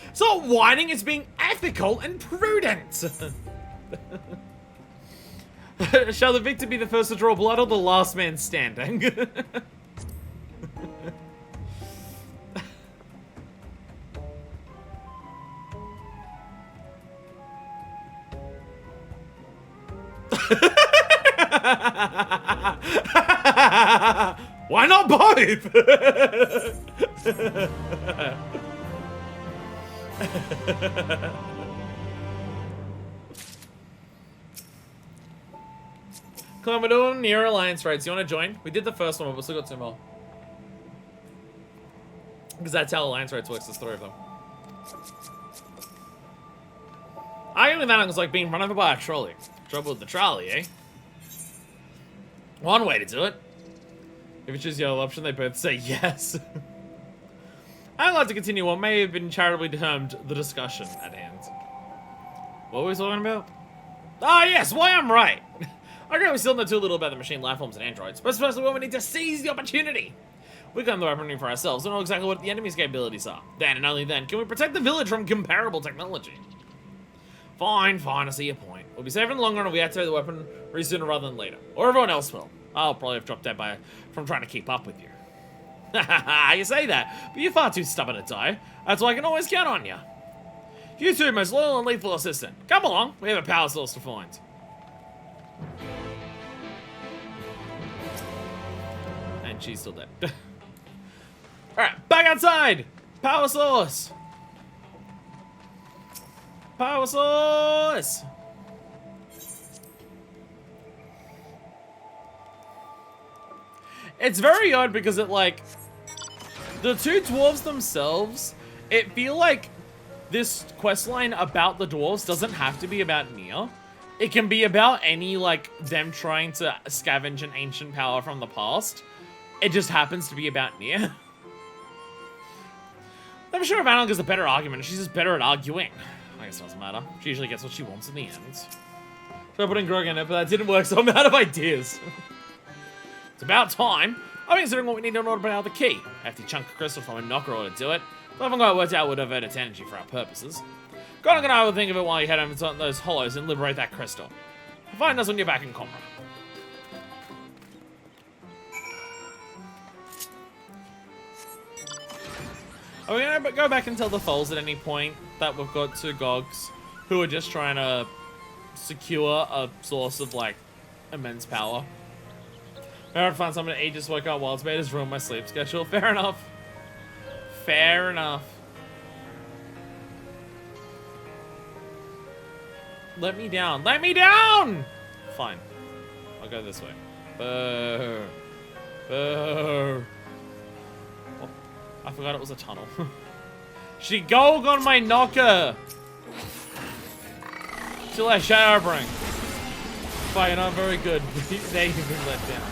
It's not whining, it's being ethical and prudent. Shall the victor be the first to draw blood or the last man standing? Why not both? Come on, we're doing Nier Alliance raids. You want to join? We did the first one, but we still got 2 more. Because that's how Alliance raids works, there's 3 of them. Arguably that was like being run over by a trolley. Trouble with the trolley, eh? One way to do it. If you choose the other option, they both say yes. I'd like to continue what may have been charitably termed the discussion at hand. What were we talking about? Ah, yes, why I'm right. I agree we still know too little about the machine lifeforms and androids, but especially when we need to seize the opportunity. We got the weaponry for ourselves and know exactly what the enemy's capabilities are. Then and only then can we protect the village from comparable technology. Fine, I see your point. We'll be safer in the long run if we activate the weaponry sooner rather than later. Or everyone else will. I'll probably have dropped dead from trying to keep up with you. You say that, but you're far too stubborn to die. That's why I can always count on you. You two, most loyal and lethal assistant. Come along, we have a power source to find. And she's still dead. Alright, back outside! Power source! Power source! It's very odd because it, like, the 2 dwarves themselves, it feel like this questline about the dwarves doesn't have to be about Nier. It can be about any, like, them trying to scavenge an ancient power from the past. It just happens to be about Nier. I'm sure Vanong is a better argument. She's just better at arguing. I guess it doesn't matter. She usually gets what she wants in the end. So I put in Grog in it, but that didn't work, so I'm out of ideas. It's about time. I'm considering what we need in order to put out the key. A hefty chunk of crystal from a knocker ought to do it. But I haven't got it worked out would divert its energy for our purposes. Grog and I will think of it while you head over to those hollows and liberate that crystal. Find us when you're back in Comra. Are we gonna go back and tell the Tholls at any point that we've got 2 Gogs who are just trying to secure a source of, like, immense power? Maybe I'd find someone to eat, just woke up while it's made us ruin my sleep schedule. Fair enough. Fair enough. Let me down. Let me down! Fine. I'll go this way. Boo. Boo. Oh, I forgot it was a tunnel. She gulged on my knocker! Till I Shadowbring. Fine, I'm very good. They have been let down.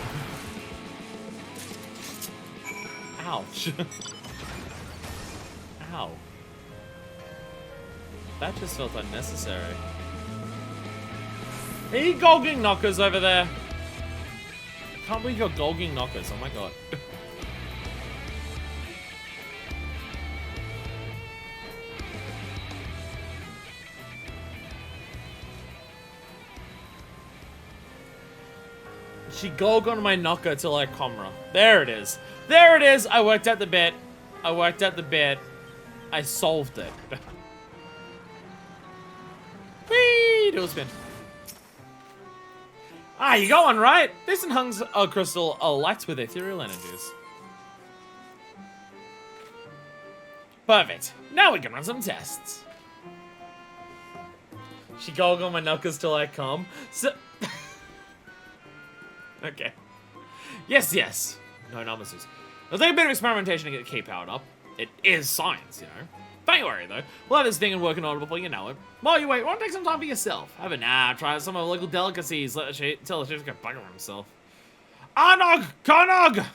Ouch. Ow. That just felt unnecessary. Are you golging knockers over there? I can't believe you're golging knockers, oh my god. She golged on my knocker till I comra. There it is. There it is! I worked out the bit. I worked out the bit. I solved it. Whee! Do a spin. Ah, you going, right? This enhances a crystal lights with ethereal energies. Perfect. Now we can run some tests. She golged on my knuckles till I come. So... okay. Yes, yes. No namasus. It'll take a bit of experimentation to get the key powered up. It is science, you know. Don't worry, though. We'll have this thing in working order before you know it. While you wait, why don't you take some time for yourself? Have a nap, try some of the local delicacies, tell the chief to go bugger himself. Arnog! Karnog!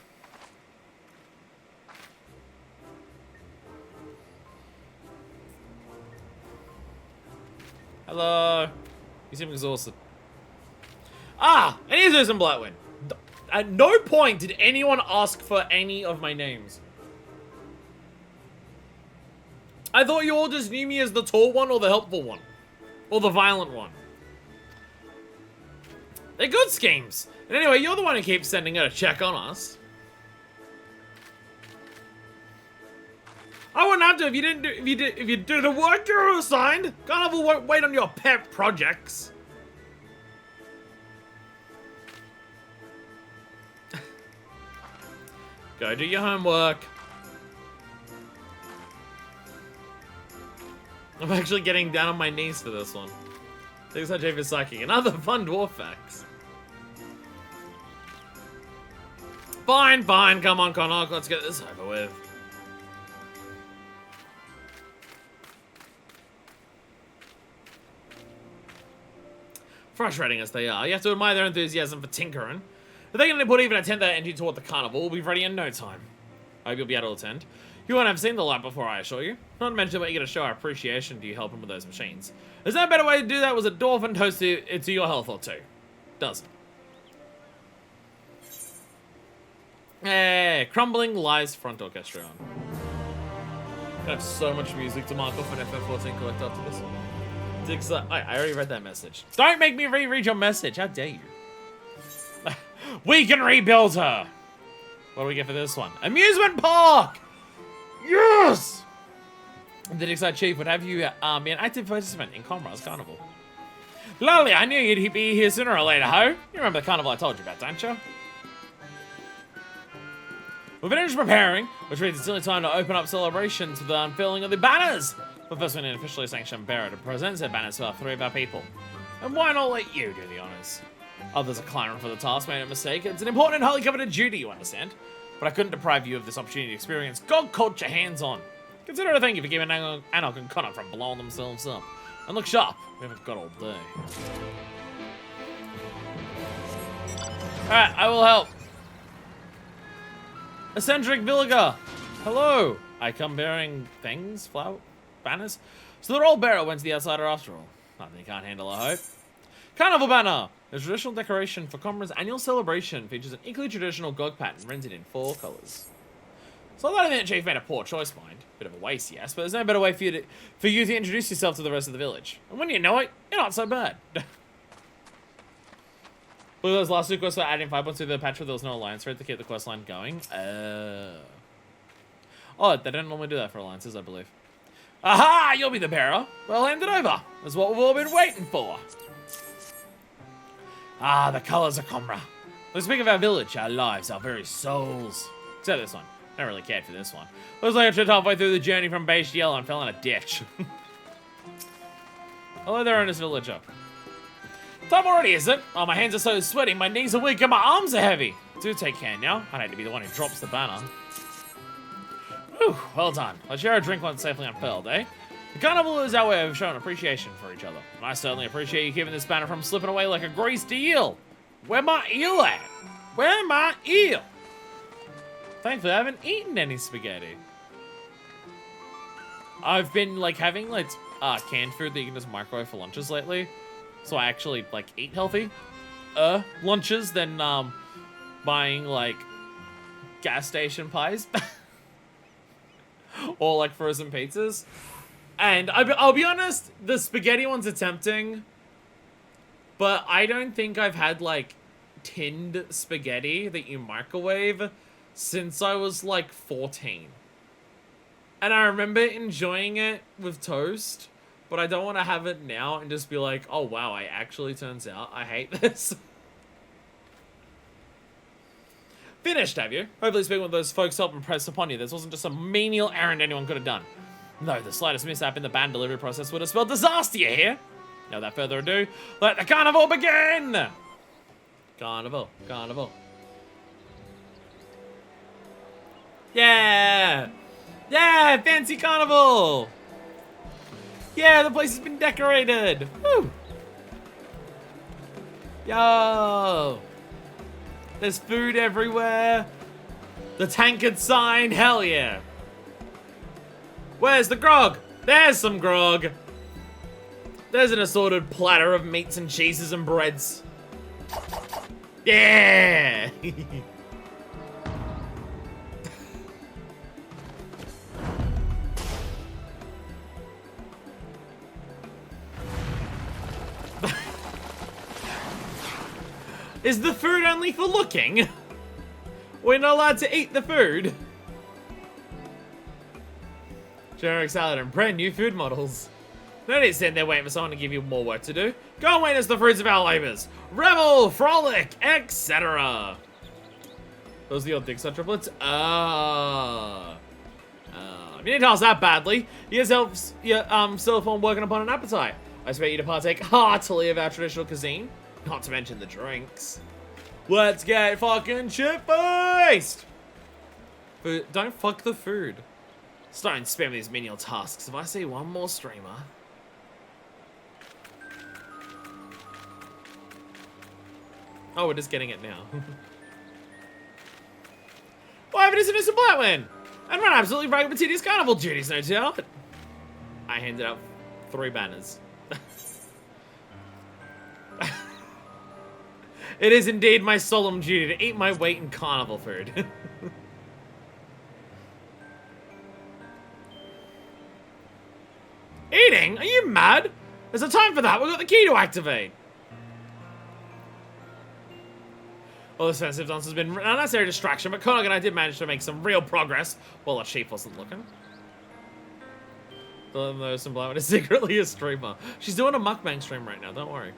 Hello. You seem exhausted. Ah, and here's Zeus and Blightwind. At no point did anyone ask for any of my names. I thought you all just knew me as the tall one or the helpful one. Or the violent one. They're good schemes. And anyway, you're the one who keeps sending her to check on us. I wouldn't have to if you didn't do if you do the work you're assigned. Carnival won't wait on your pet projects. Go do your homework. I'm actually getting down on my knees for this one. Thanks so much for psychic. Another fun dwarf facts. Fine, fine. Come on, Connor. Let's get this over with. Frustrating as they are, you have to admire their enthusiasm for tinkering. If they can put even a tenth of that energy toward the carnival, we'll be ready in no time. I hope you'll be able to attend. You won't have seen the light before, I assure you. Not to mention that you're going to show our appreciation to you helping with those machines. There's no better way to do that was a dwarf toast to your health or two. Doesn't. Hey, Crumbling Lies front orchestra on. I have so much music to mark off an FF14 collect after this. I already read that message. Don't make me reread your message. How dare you? We can rebuild her. What do we get for this one? Amusement park. Yes. The Dixie Chief would have you be an active participant in Comrade's Carnival. Lovely. I knew you'd be here sooner or later, ho. You remember the carnival I told you about, don't you? We're finished preparing, which means it's only time to open up celebrations with the unfurling of the banners. But first we need an officially sanctioned bearer to present their banners to our three of our people. And why not let you do the honors? Others are clamoring for the task, made a mistake. It's an important and highly coveted duty, you understand? But I couldn't deprive you of this opportunity to experience God culture hands-on. Consider it a thank you for keeping Anok and Connor from blowing themselves up. And look sharp, we haven't got all day. Alright, I will help. Eccentric Villager, hello. I come bearing things, banners. So they're all bearer went to the outsider after all. Nothing they can't handle, I hope. Carnival banner! The traditional decoration for Comrade's annual celebration features an equally traditional GOG pattern rendered in 4 colours. So I think the Chief made a poor choice, mind. Bit of a waste, yes, but there's no better way for you to introduce yourself to the rest of the village. And when you know it, you're not so bad. But those last 2 quests were adding 5 points to the patch where there was no alliance raid to keep the quest line going. Oh, they don't normally do that for alliances, I believe. Aha! You'll be the bearer. Well, hand it over. That's what we've all been waiting for. Ah, the colours of Comra. Let's speak of our village, our lives, our very souls. Except this one. I don't really care for this one. Looks like I tripped halfway through the journey from beige to yellow and fell in a ditch. Hello there, honest villager. Time already, is it? Oh, my hands are so sweaty, my knees are weak, and my arms are heavy. Do take care now. I'd hate to be the one who drops the banner. Whew, well done. Let's share a drink once safely unfurled, eh? The carnival is our way of showing appreciation for each other. And I certainly appreciate you keeping this banner from slipping away like a greased eel. Where my eel at? Where my eel? Thankfully, I haven't eaten any spaghetti. I've been, like, having, like, canned food that you can just microwave for lunches lately. So I actually, like, eat healthy lunches than, buying, like, gas station pies. Or, like, frozen pizzas. And I'll be honest, the spaghetti ones are tempting. But I don't think I've had, like, tinned spaghetti that you microwave since I was, like, 14. And I remember enjoying it with toast. But I don't want to have it now and just be like, oh, wow, I actually turns out I hate this. Finished, have you? Hopefully speaking with those folks helped impress upon you. This wasn't just some menial errand anyone could have done. No, the slightest mishap in the band delivery process would have spelled disaster, you hear? Now, without further ado, let the carnival begin! Carnival, carnival. Yeah! Yeah, fancy carnival! Yeah, the place has been decorated! Woo! Yo! There's food everywhere. The tankard sign, hell yeah! Where's the grog? There's some grog! There's an assorted platter of meats and cheeses and breads. Yeah! Is the food only for looking? We're not allowed to eat the food. Generic salad and brand new food models. No need to stand there waiting for someone to give you more work to do. Go and witness the fruits of our labors. Revel, frolic, etc. Those are the old Dixon triplets? If you didn't tell us that badly, you yourself on working upon an appetite. I expect you to partake heartily of our traditional cuisine, not to mention the drinks. Let's get fucking shit-faced! Don't fuck the food. Don't spam these menial tasks. If I see one more streamer... Oh, we're just getting it now. Why, but it's an innocent black man! And run absolutely right with tedious carnival duties, no doubt. I handed out 3 banners. It is indeed my solemn duty to eat my weight in carnival food. Eating? Are you mad? There's a time for that. We've got the key to activate. Well, this offensive dance has been an unnecessary distraction, but Konog and I did manage to make some real progress while our chief wasn't looking. Though some blow is secretly a streamer. She's doing a mukbang stream right now, don't worry.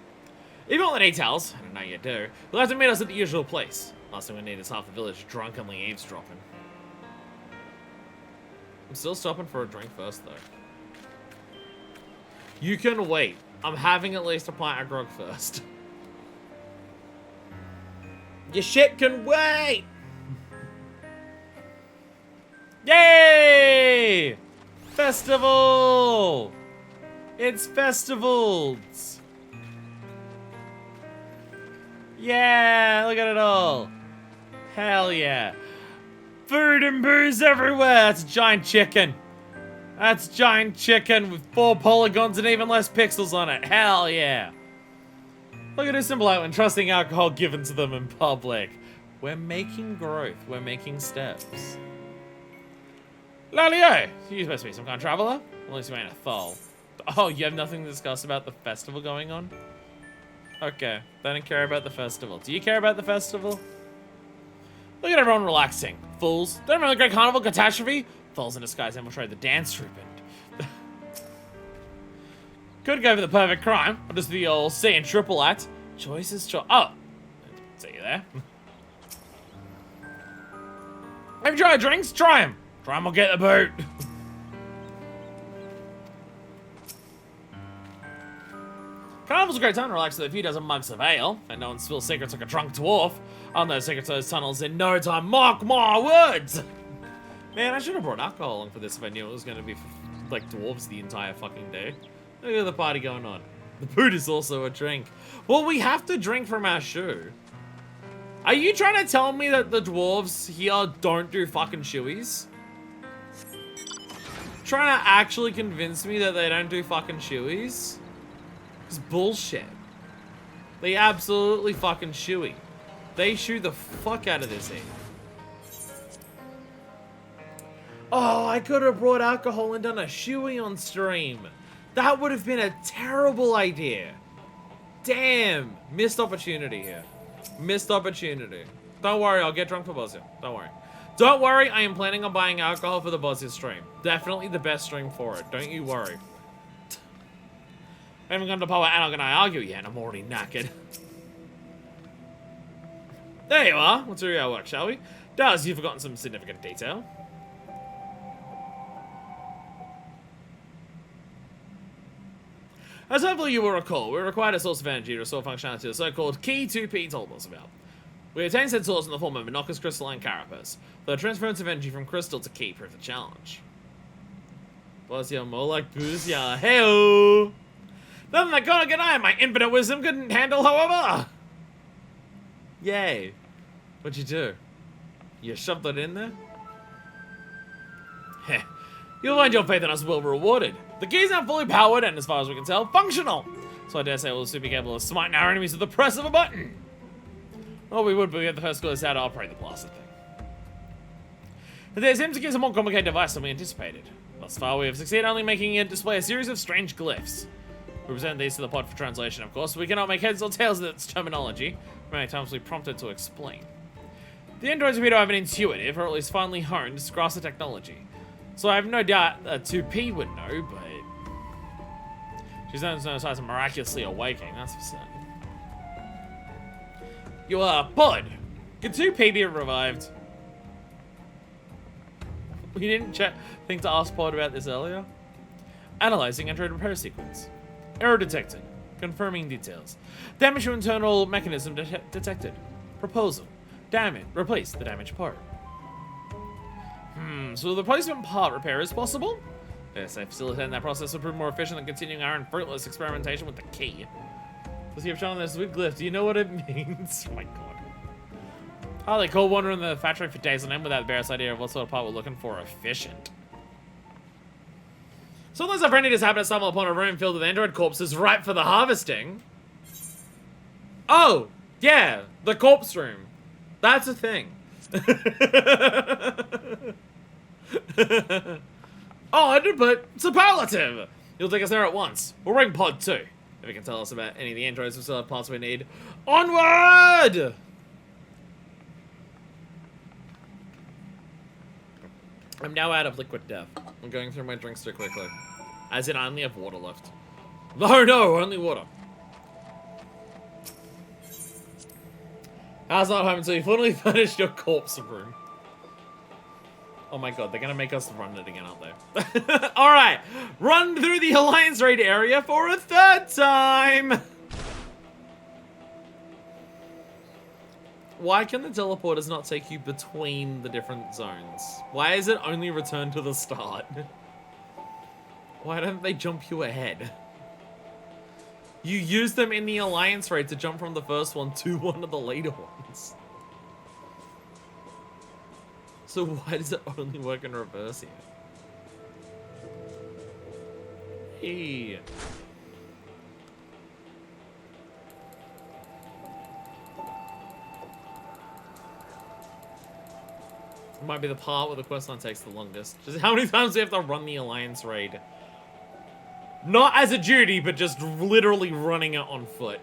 If you want the details, I don't know you do, you'll have to meet us at the usual place. Last thing we need is half the village drunkenly eavesdropping. I'm still stopping for a drink first, though. You can wait. I'm having at least a pint of grog first. Your shit can wait! Yay! Festival! It's festivals! Yeah, look at it all. Hell yeah. Food and booze everywhere. That's a giant chicken. That's giant chicken with 4 polygons and even less pixels on it. Hell yeah. Look at this symbol out when trusting alcohol given to them in public. We're making growth. We're making steps. Lalio, you're supposed to be some kind of traveler? At least you ain't a thol. Oh, you have nothing to discuss about the festival going on? Okay, they don't care about the festival. Do you care about the festival? Look at everyone relaxing. Fools. Don't remember the Great Carnival Catastrophe? Fools in disguise infiltrate the dance troupe and... Could go for the perfect crime. Or just the old C and triple act. Choice is choice. Oh! See you there. Have you tried drinks? Try them. Try them or get the boot. Carnival's a great time to relax with a few dozen mugs of ale, and no one spills secrets like a drunk dwarf. I'll know secrets of those tunnels in no time. Mark my words! Man, I should have brought alcohol along for this if I knew it was going to be for, like, dwarves the entire fucking day. Look at the party going on. The boot is also a drink. Well, we have to drink from our shoe. Are you trying to tell me that the dwarves here don't do fucking shoeies? Trying to actually convince me that they don't do fucking shoeies? It's bullshit. They absolutely fucking shoey. They shoe the fuck out of this thing. Oh, I could have brought alcohol and done a shoey on stream. That would have been a terrible idea. Damn. Missed opportunity here. Missed opportunity. Don't worry, I'll get drunk for Bosnia. Don't worry. Don't worry, I am planning on buying alcohol for the Bosnia stream. Definitely the best stream for it. Don't you worry. I haven't gone to Power Anog and I argue yet, and I'm already knackered. There you are. Let's do our work, shall we? Daz, you've forgotten some significant detail. As hopefully you will recall, we required a source of energy to restore functionality to the so-called Key 2P told us about. We obtained said source in the form of Monoca's crystal and carapace. The transference of energy from crystal to key proved the challenge. Bosnia more like Boosia. Hey-o! Nothing that Konog and I, my infinite wisdom, couldn't handle, however! Yay. What'd you do? You shoved it in there? Heh. You'll find your faith in us well rewarded. The key is now fully powered and, as far as we can tell, functional. So I dare say we'll soon be capable of smiting our enemies with the press of a button. Well, we would, but we have the first clue as how to operate the blaster thing. But there seems to give us a more complicated device than we anticipated. Thus far, we have succeeded only making it display a series of strange glyphs. We present these to the pod for translation, of course. We cannot make heads or tails of its terminology. Many times we prompted to explain. The androids appear to have an intuitive, or at least finely honed, grasp of technology. So I have no doubt 2P would know, but she's no signs of miraculously awakening, that's for certain. You are Pod! Can 2P be revived? We didn't think to ask Pod about this earlier. Analyzing android repair sequence. Error detected. Confirming details. Damage to internal mechanism detected. Proposal. Damage. Replace the damaged part. So the replacement part repair is possible? Yes, I facilitating that process would prove more efficient than continuing our fruitless experimentation with the key. Does he have shown this with glyph? Do you know what it means? Oh my god. Oh, they call wandering the factory for days on end without the barest idea of what sort of part we're looking for efficient. So unless our friend just happened to stumble upon a room filled with android corpses ripe for the harvesting. Oh, yeah, the corpse room. That's a thing. Odd, but superlative. You'll take us there at once. We'll ring Pod too. If you can tell us about any of the androids we still have parts we need. Onward! I'm now out of liquid death. I'm going through my drinks too quickly. As in, I only have water left. No, only water. How's not home until you finally finished your corpse room. Oh my god, they're gonna make us run it again, aren't they? Alright, run through the Alliance Raid area for a third time! Why can the teleporters not take you between the different zones? Why is it only return to the start? Why don't they jump you ahead? You use them in the Alliance Raid to jump from the first one to one of the later ones. So why does it only work in reverse here? Hey. It might be the part where the questline takes the longest. Just how many times do you have to run the Alliance Raid? Not as a duty, but just literally running it on foot.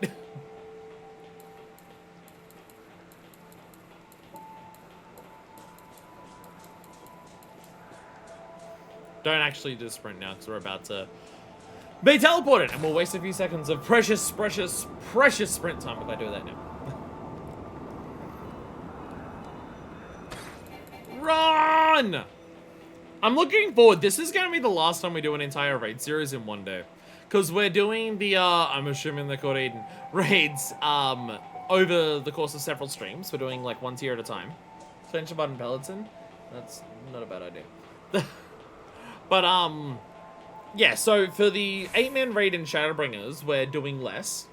Don't actually do sprint now, because we're about to be teleported, and we'll waste a few seconds of precious sprint time if I do that now. Run! I'm looking forward. This is going to be the last time we do an entire raid series in one day. Because we're doing the, I'm assuming they're called Eden, raids, over the course of several streams. We're doing, like, one tier at a time. Finish button Peloton. That's not a bad idea. But, yeah, so for the 8-man raid in Shadowbringers, we're doing less.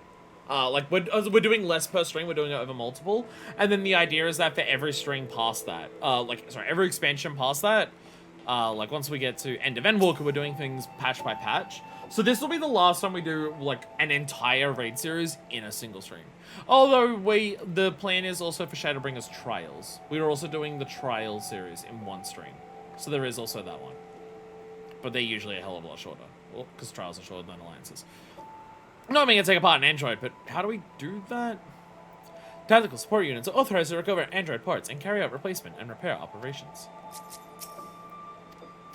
Like, we're doing less per stream, we're doing it over multiple. And then the idea is that for every stream past that, every expansion past that, like, once we get to End of Endwalker, we're doing things patch by patch. So this will be the last time we do, like, an entire raid series in a single stream. Although, the plan is also for Shadowbringers Trials. We are also doing the Trial series in one stream. So there is also that one. But they're usually a hell of a lot shorter. Well, because Trials are shorter than Alliances. Not being able to take apart an android, but how do we do that? Tactical support units are authorized to recover android parts and carry out replacement and repair operations.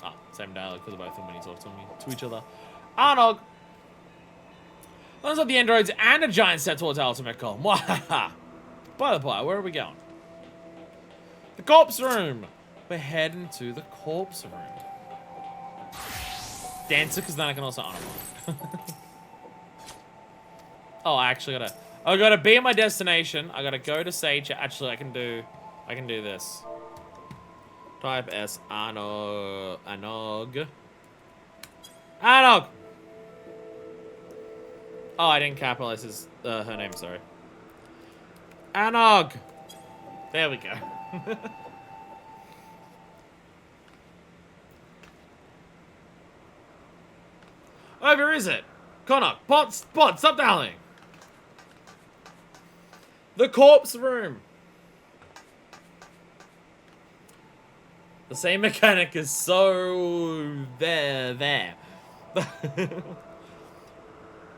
Ah, same dialogue for the both of them when you talk to each other. Arnog! Looks like the androids and a giant step towards our ultimate goal. Mwahaha! By the by, where are we going? The corpse room! We're heading to the corpse room. Dancer, because then I can also honor one. Oh, I actually gotta be at my destination. I gotta go to Sage. Actually, I can do this. Type S, Anog. Anog! Oh, I didn't capitalize her name, sorry. Anog! There we go. Whoever is it? Connor, Pod, stop dialing. The corpse room. The same mechanic is so there.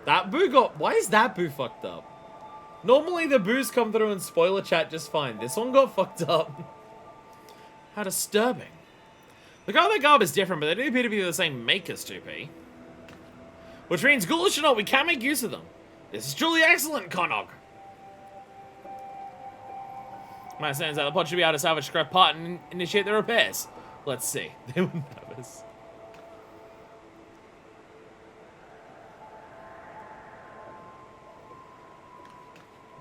That boo why is that boo fucked up? Normally the boos come through and spoiler chat just fine. This one got fucked up. How disturbing. The color of the garb is different, but they do appear to be the same makers, 2P. Which means, ghoulish or not, we can make use of them. This is truly excellent, Konog. My sense that the pod should be able to salvage scrap part and initiate the repairs. Let's see. They were nervous.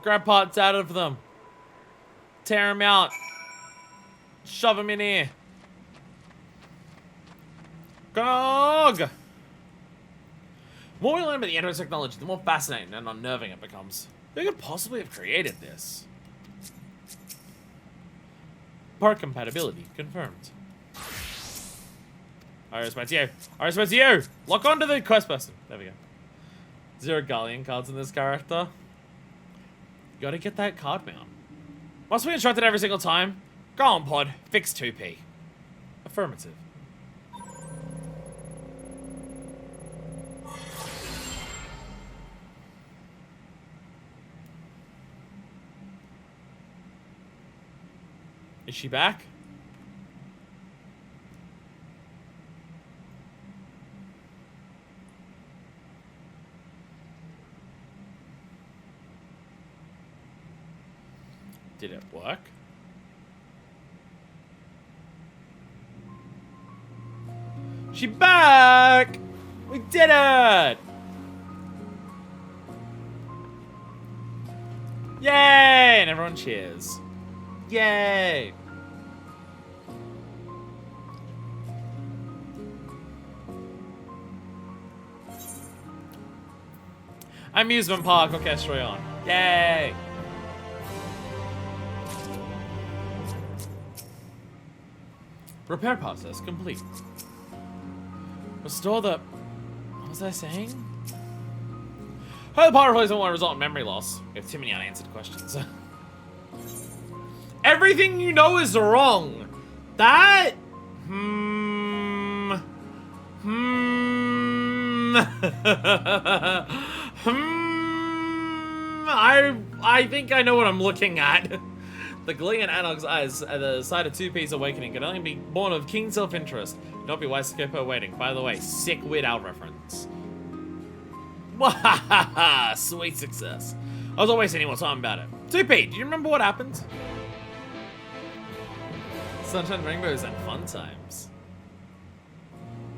Grab parts out of them. Tear them out. Shove them in here. Gog! The more we learn about the Android's technology, the more fascinating and unnerving it becomes. Who could possibly have created this? Part compatibility confirmed. I respect you. I respect you. Lock onto the quest person. There we go. 0 Galleon cards in this character. Gotta get that card mount. Must be instructed every single time. Go on, pod. Fix 2P. Affirmative. Is she back? Did it work? She back! We did it! Yay! And everyone cheers. Yay! Amusement park orchestra on. Yay! Repair process complete. Restore the... What was I saying? How the power replacement won't result in memory loss. We have too many unanswered questions. Everything you know is wrong. That... I think I know what I'm looking at. The glee in Anog's eyes at the sight of 2P's awakening can only be born of keen self-interest. Don't be wise to keep her waiting. By the way, sick Weird Al reference. Wahahaha! Sweet success. I was not wasting any more time about it. 2P, do you remember what happened? Sunshine rainbows and fun times.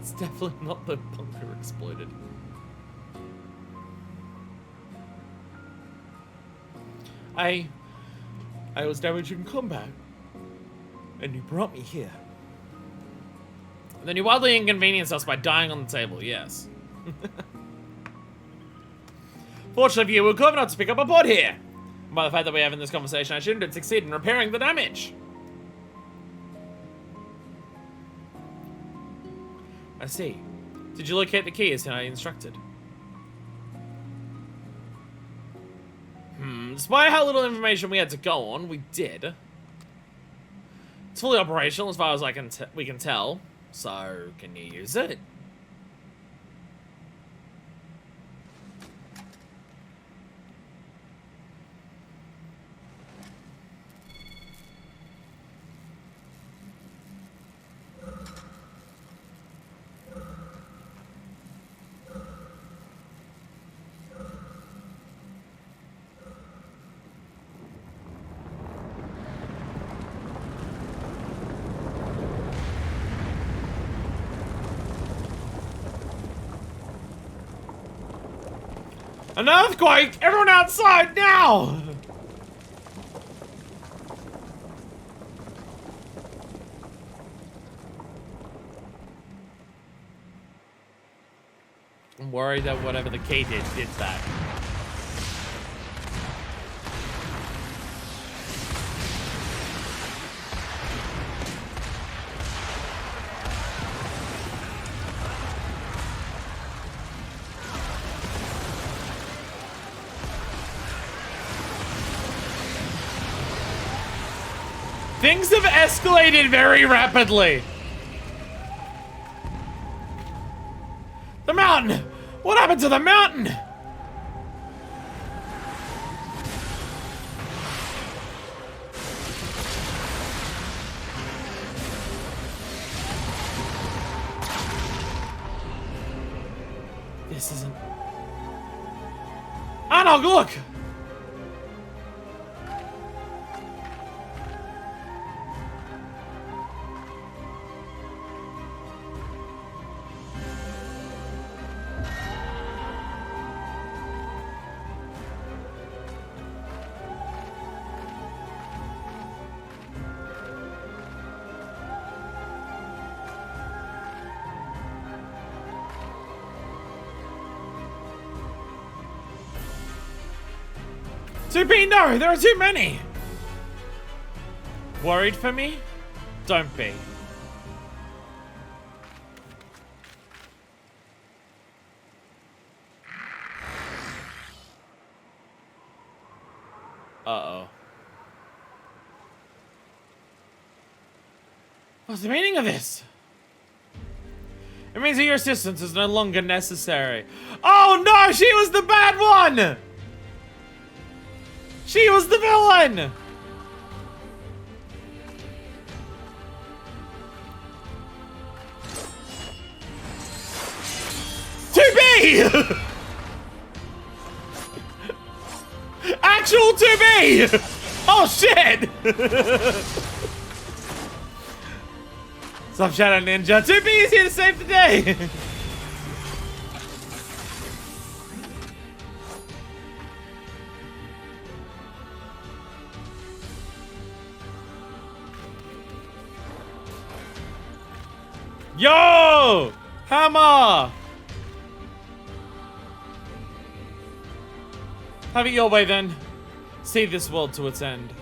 It's definitely not the bunker exploded. I was damaged in combat, and you brought me here. And then you wildly inconvenienced us by dying on the table, yes. Fortunately for you, we're clever enough to pick up a pod here. And by the fact that we're having this conversation, I shouldn't have succeeded in repairing the damage. I see. Did you locate the key as I instructed? Despite how little information we had to go on, we did. It's fully operational as far as we can tell. So, can you use it? An earthquake! Everyone outside now! I'm worried that whatever the key did that. Things have escalated very rapidly. The mountain! What happened to the mountain? This isn't... Anog, look! No, there are too many! Worried for me? Don't be. Uh-oh. What's the meaning of this? It means that your assistance is no longer necessary. Oh no, she was the bad one! She was the villain! To be! Actual to be! Oh shit! Stop Shadow Ninja. 2B is here to save the day! Yo! Hammer! Have it your way then. See this world to its end.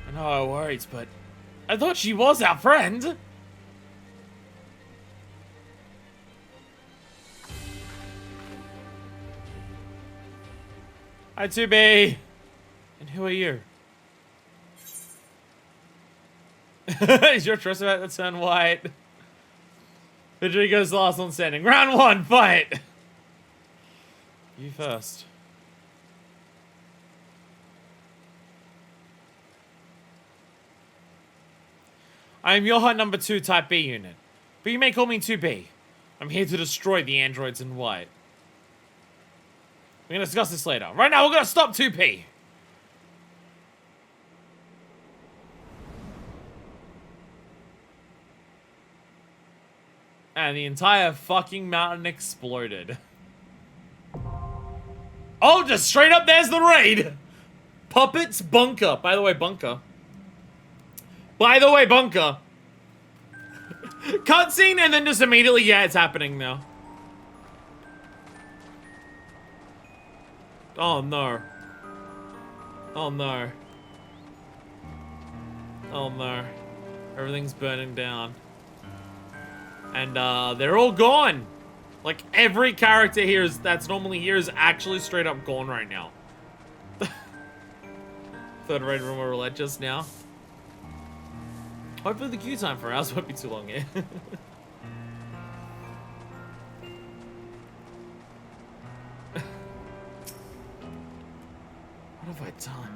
I know I worried, but I thought she was our friend. Hi, 2B. And who are you? Is your trust about to turn white? Rodrigo's last one standing. Round 1, fight! You first. I am your Hunt number 2 Type B unit, but you may call me 2B. I'm here to destroy the androids in white. We're gonna discuss this later. Right now, we're gonna stop 2P. And the entire fucking mountain exploded. Oh, just straight up, there's the raid! Puppets Bunker. By the way, Bunker. Cutscene and then just immediately, yeah, it's happening now. Oh no. Oh no. Oh no. Everything's burning down. And they're all gone. Like every character here that's normally here is actually straight up gone right now. Third raid room roulette just now. Hopefully the queue time for ours won't be too long here. What have I done?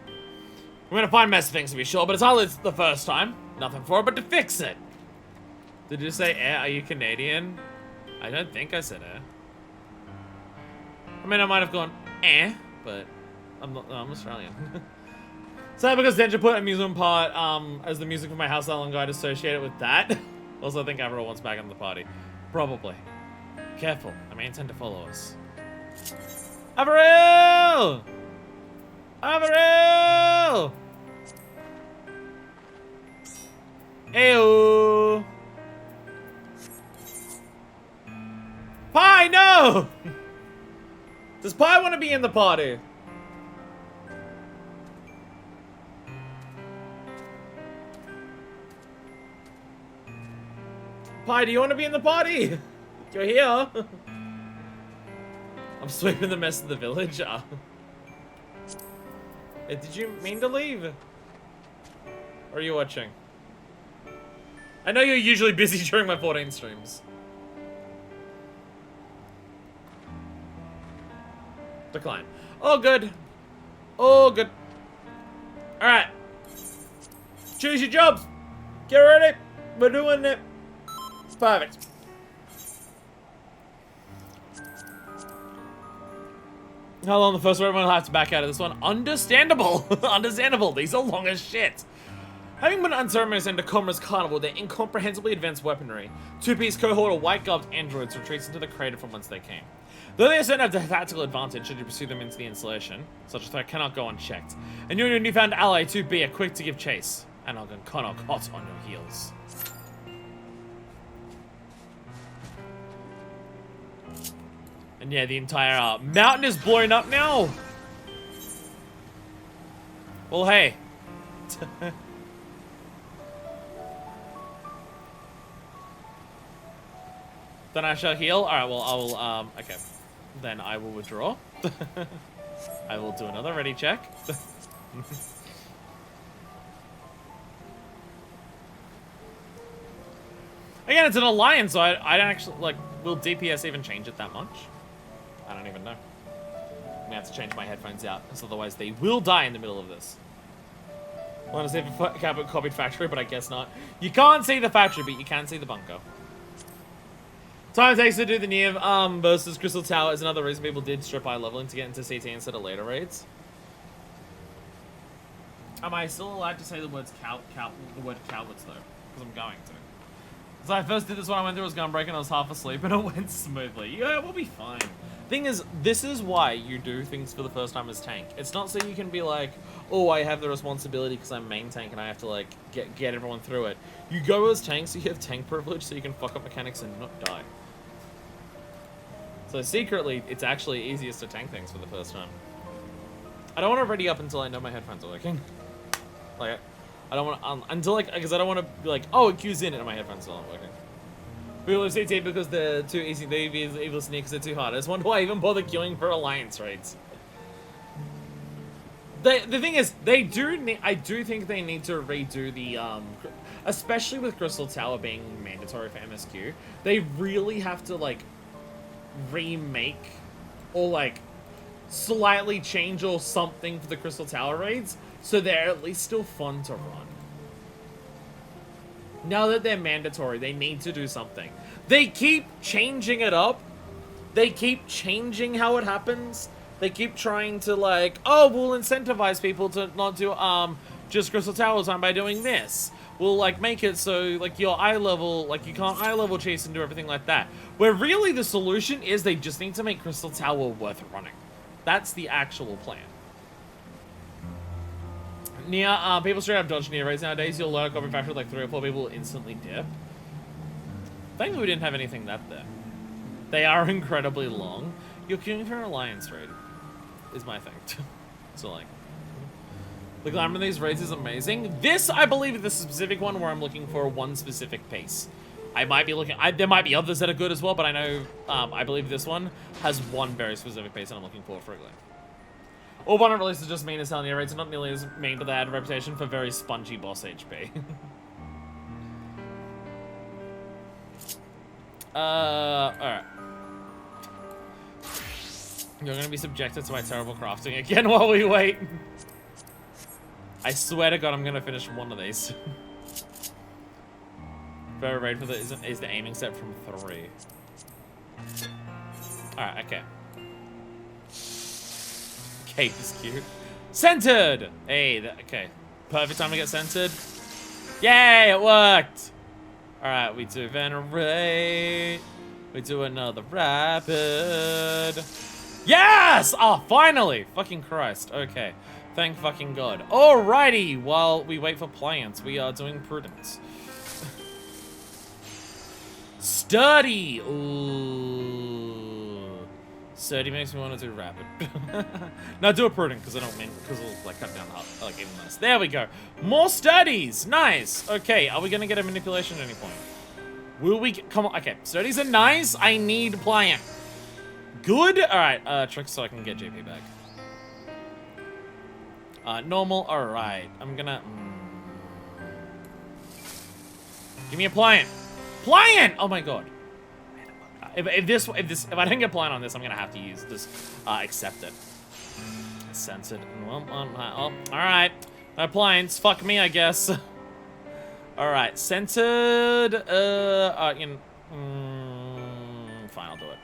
I'm gonna find mess things to be sure, but it's all the first time. Nothing for it but to fix it. Did you say, are you Canadian? I don't think I said I mean, I might have gone, but I'm not, no, I'm Australian. So because Denja put amusement part as the music for my house island guide associated with that. Also, I think Avril wants back in the party. Probably. Careful, I may intend to follow us. Avril! Avril! Ew! Pie, no! Does Pie want to be in the party? Pie, do you want to be in the party? You're here. I'm sweeping the mess of the village. Hey, did you mean to leave? Or are you watching? I know you're usually busy during my 14 streams. Decline. Oh, good. Oh, good. Alright. Choose your jobs. Get ready. We're doing it. Perfect. How long the first one will have to back out of this one? Understandable. Understandable. These are long as shit. Having been unceremonious into Comra's carnival, their incomprehensibly advanced weaponry, two-piece cohort of white-gloved androids retreats into the crater from whence they came. Though they certainly have the tactical advantage should you pursue them into the installation, such a threat cannot go unchecked. And you and your newfound ally 2B are quick to give chase. And I'll get hot on your heels. And yeah, the entire mountain is blowing up now. Well, hey. Then I shall heal. All right. Well, I will. Okay. Then I will withdraw. I will do another ready check. Again, it's an alliance, so I don't actually like. Will DPS even change it that much? I don't even know. I'm gonna have to change my headphones out, because otherwise they will die in the middle of this. I want to see if I copied factory, but I guess not. You can't see the factory, but you can see the bunker. Time it takes to do the Nier versus Crystal Tower is another reason people did strip eye leveling to get into CT instead of later raids. Am I still allowed to say the words the word cowards though? Because I'm going to. So I first did this when I went through, it was gunbreak and I was half asleep and it went smoothly. Yeah, we'll be fine. Thing is, this is why you do things for the first time as tank. It's not so you can be like, oh, I have the responsibility because I'm main tank and I have to like get everyone through it. You go as tank so you have tank privilege so you can fuck up mechanics and not die. So secretly, it's actually easiest to tank things for the first time. I don't want to ready up until I know my headphones are working. Like, I don't want to, until like, because I don't want to be like, oh, it queues in and my headphones are not working. People are CT because they're too easy, they evil sneakers, they're too hard. I just wonder why I even bother queuing for alliance raids. The thing is, they do need, I do think they need to redo the, especially with Crystal Tower being mandatory for MSQ, they really have to like, remake or like slightly change or something for the Crystal Tower raids so they're at least still fun to run. Now that they're mandatory, they need to do something. They keep changing it up. They keep changing how it happens. They keep trying to like, oh, we'll incentivize people to not do just Crystal Tower time by doing this. We'll like make it so like your eye level, like you can't eye level chase and do everything like that. Where really the solution is they just need to make Crystal Tower worth running. That's the actual plan. Nier, people straight up dodge Nier raids nowadays. You'll learn a copy factor with like 3 or 4 people will instantly dip. Thankfully we didn't have anything that there. They are incredibly long. You're queuing for an alliance raid is my thing. So like, the glamour in these raids is amazing. This, I believe, is the specific one where I'm looking for one specific piece. I might be looking, there might be others that are good as well, but I know, I believe this one has one very specific piece and I'm looking for it. All Bonnet releases just mean as hell. Nier raids are not nearly as mean, but they had a reputation for very spongy boss HP. Alright. You're gonna be subjected to my terrible crafting again while we wait. I swear to God, I'm gonna finish one of these. Very raid for the is the aiming set from 3. Alright, okay. Cape is cute. Centered! Hey, okay. Perfect time to get centered. Yay, it worked! Alright, we do venerate. We do another rapid. Yes! Oh, finally! Fucking Christ. Okay. Thank fucking God. Alrighty, while we wait for plants, we are doing prudence. Sturdy! Ooh. Sturdy makes me want to do rapid. No, do a prudent, because I don't mean, because it'll like cut down the, like even less. There we go. More sturdies! Nice! Okay, are we gonna get a manipulation at any point? Will we come on? Okay, sturdies are nice. I need pliant. Good. All right. Trick so I can get JP back. Normal. All right. I'm gonna. Give me a pliant. Pliant. Oh my god. If I don't get pliant on this, I'm gonna have to use this. Accept it. Censored. Well, all right. No pliants. Fuck me, I guess. All right. Censored. Fine. I'll do it.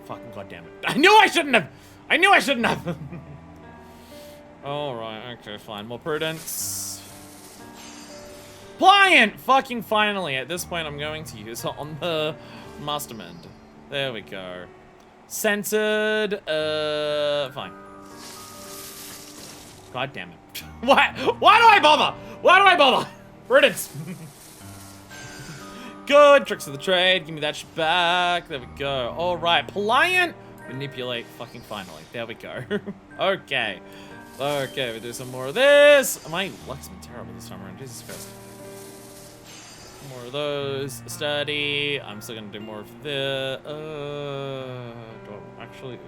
Fucking goddamn it! I knew I shouldn't have. I knew I shouldn't have. All right. Okay. Fine. More prudence. Pliant! Fucking finally. At this point, I'm going to use it on the Mastermind. There we go. Censored. Fine. God damn it. Why do I bother? Why do I bother? Prudence. Good. Tricks of the trade. Give me that shit back. There we go. All right. Pliant. Manipulate. Fucking finally. There we go. Okay. Okay. We'll do some more of this. My luck's been terrible this time around. Jesus Christ. More of those. Study. I'm still gonna do more of this. Do I actually?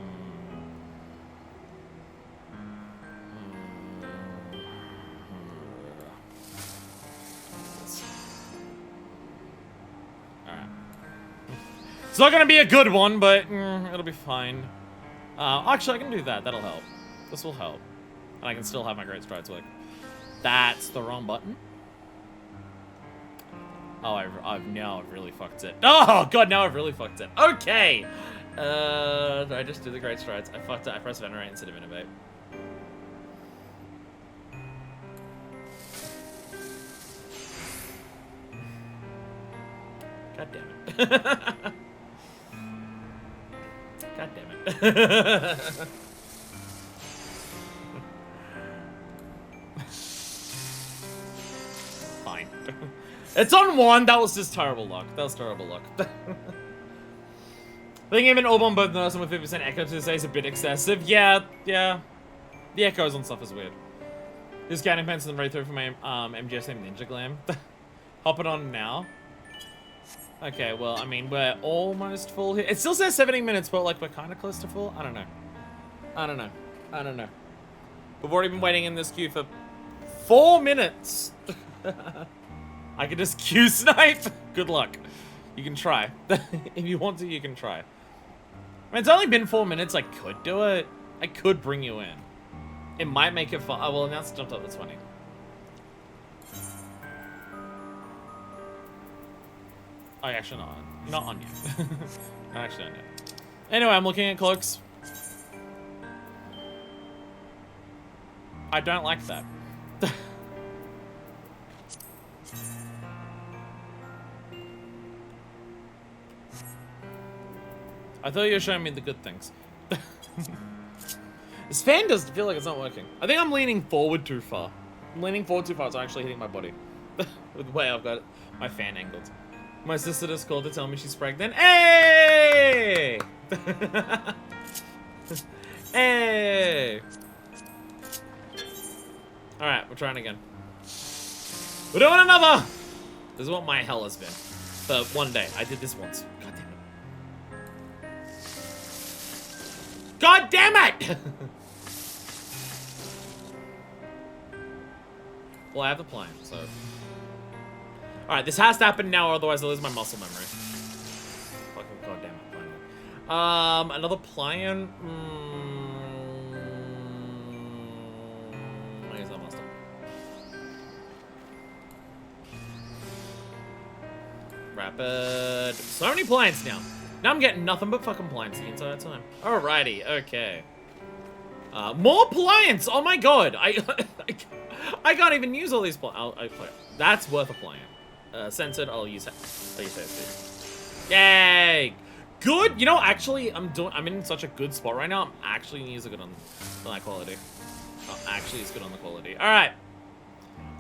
Alright. It's not gonna be a good one, but it'll be fine. Actually, I can do that. That'll help. This will help. And I can still have my great strides work. That's the wrong button. Oh, now I've really fucked it. Oh, God, now I've really fucked it. Okay. Did I just do the great strides? I fucked it. I pressed venerate instead of innovate. God damn it. God damn it. Fine. It's on one. That was just terrible luck. That was terrible luck. I think even orb on both nurse and with 50% echo to say is a bit excessive. Yeah. The echoes on stuff is weird. Just counting pens and right through for my MGSM Ninja Glam. Hop it on now. Okay, well, I mean, we're almost full here. It still says 17 minutes, but like we're kind of close to full. I don't know. We've already been waiting in this queue for 4 minutes. I could just Q snipe. Good luck. You can try. If you want to, you can try. I mean, it's only been 4 minutes. I could do it. I could bring you in. It might make it fun. Oh, well, now it's jumped up. That's funny. Oh, actually not. Not on yet. Not actually on yet. Anyway, I'm looking at cloaks. I don't like that. I thought you were showing me the good things. This fan does feel like it's not working. I think I'm leaning forward too far. I'm leaning forward too far. It's actually hitting my body. With the way I've got my fan angled. My sister just called to tell me she's pregnant. Hey! Hey! Alright, we're trying again. We're doing another! This is what my hell has been. For one day. I did this once. God damn it! God damn it! Well, I have the plan, so... Alright, this has to happen now, or otherwise I'll lose my muscle memory. Fucking goddamn it, finally. Another pliant? I use that muscle. Rapid. So many pliants now. Now I'm getting nothing but fucking pliants the entire time. Alrighty, okay. More pliants! Oh my god! I can't even use all these pliants. That's worth a pliant. Censored, I'll use it. Yay! Good! You know, actually, I'm in such a good spot right now. I'm actually gonna use it good on that quality. Oh, actually, it's good on the quality. Alright.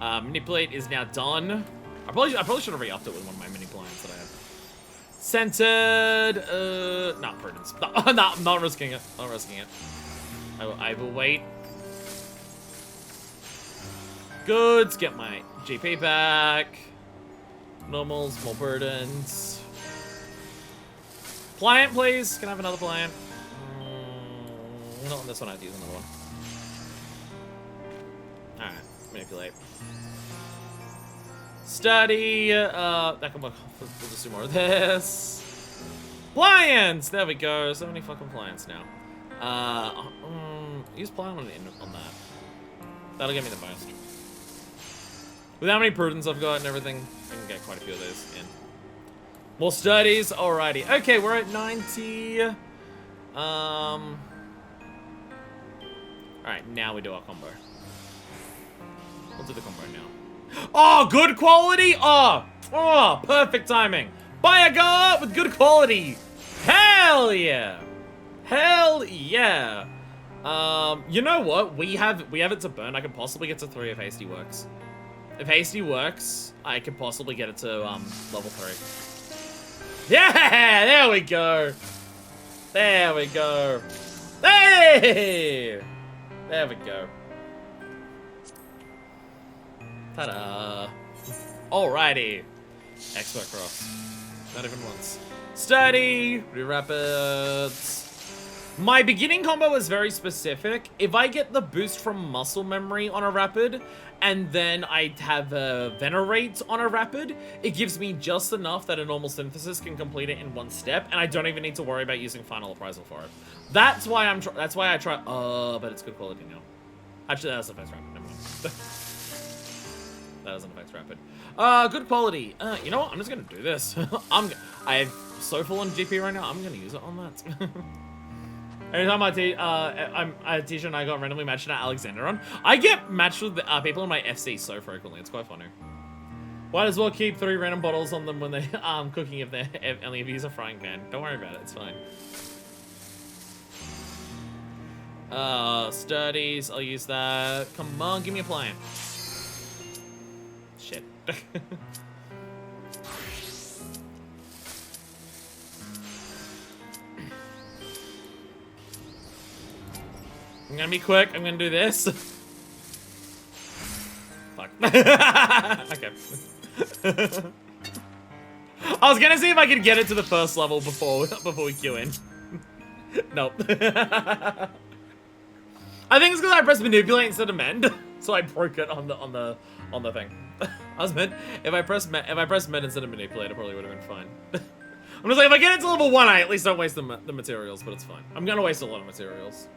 Manipulate is now done. I probably should have re-upped it with one of my mini pliants that I have. Centered, not prudence. No, I'm not risking it. Not risking it. I will wait. Good, get my GP back. Normals, more burdens. Pliant, please. Can I have another pliant? Not on this one, I have to use another one. Alright, manipulate. Study. That can work. We'll just do more of this. Pliants! There we go. So many fucking pliants now. Use pliant on that. That'll get me the most. With how many prudence I've got and everything, I can get quite a few of those in. More studies. Alrighty. Okay, we're at 90. Alright, now we do our combo. We'll do the combo now. Oh, good quality! Oh, perfect timing. Buy a guard with good quality. Hell yeah. Hell yeah. You know what? We have it to burn. I could possibly get to 3 if Hasty works. If Hasty works, I could possibly get it to level 3. Yeah, there we go. There we go. Hey! There we go. Ta-da. Alrighty. Expert cross. Not even once. Study. Rapids. My beginning combo is very specific. If I get the boost from muscle memory on a rapid, and then I have a venerate on a rapid, it gives me just enough that a normal synthesis can complete it in one step, and I don't even need to worry about using final appraisal for it. That's why I try. But it's good quality now. Actually, that doesn't affect rapid. Never mind. That doesn't affect rapid. Good quality. You know what? I'm just gonna do this. I have so full on GP right now. I'm gonna use it on that. Every time Tisha and I got randomly matched at Alexanderon, I get matched with people in my FC so frequently. It's quite funny. Might as well keep 3 random bottles on them when they cooking if they only if you use a frying pan. Don't worry about it. It's fine. Studies. I'll use that. Come on, give me a plan. Shit. I'm gonna be quick. I'm gonna do this. Fuck. Okay. I was gonna see if I could get it to the first level before we queue in. Nope. I think it's because I pressed manipulate instead of mend, so I broke it on the thing. I was meant if I pressed mend instead of manipulate, it probably would have been fine. I'm just like, if I get it to level 1, I at least don't waste the materials, but it's fine. I'm gonna waste a lot of materials.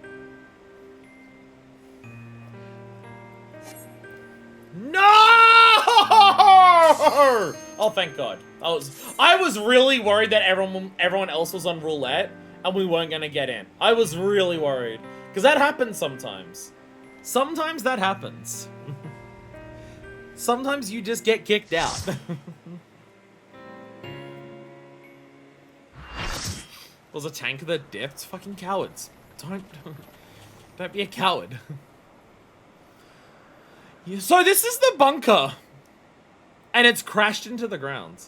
No! Oh, thank God. I was really worried that everyone else was on roulette and we weren't gonna get in. I was really worried. Because that happens sometimes. Sometimes that happens. Sometimes you just get kicked out. Was a tank that dipped? Fucking cowards. Don't be a coward. So this is the bunker. And it's crashed into the ground.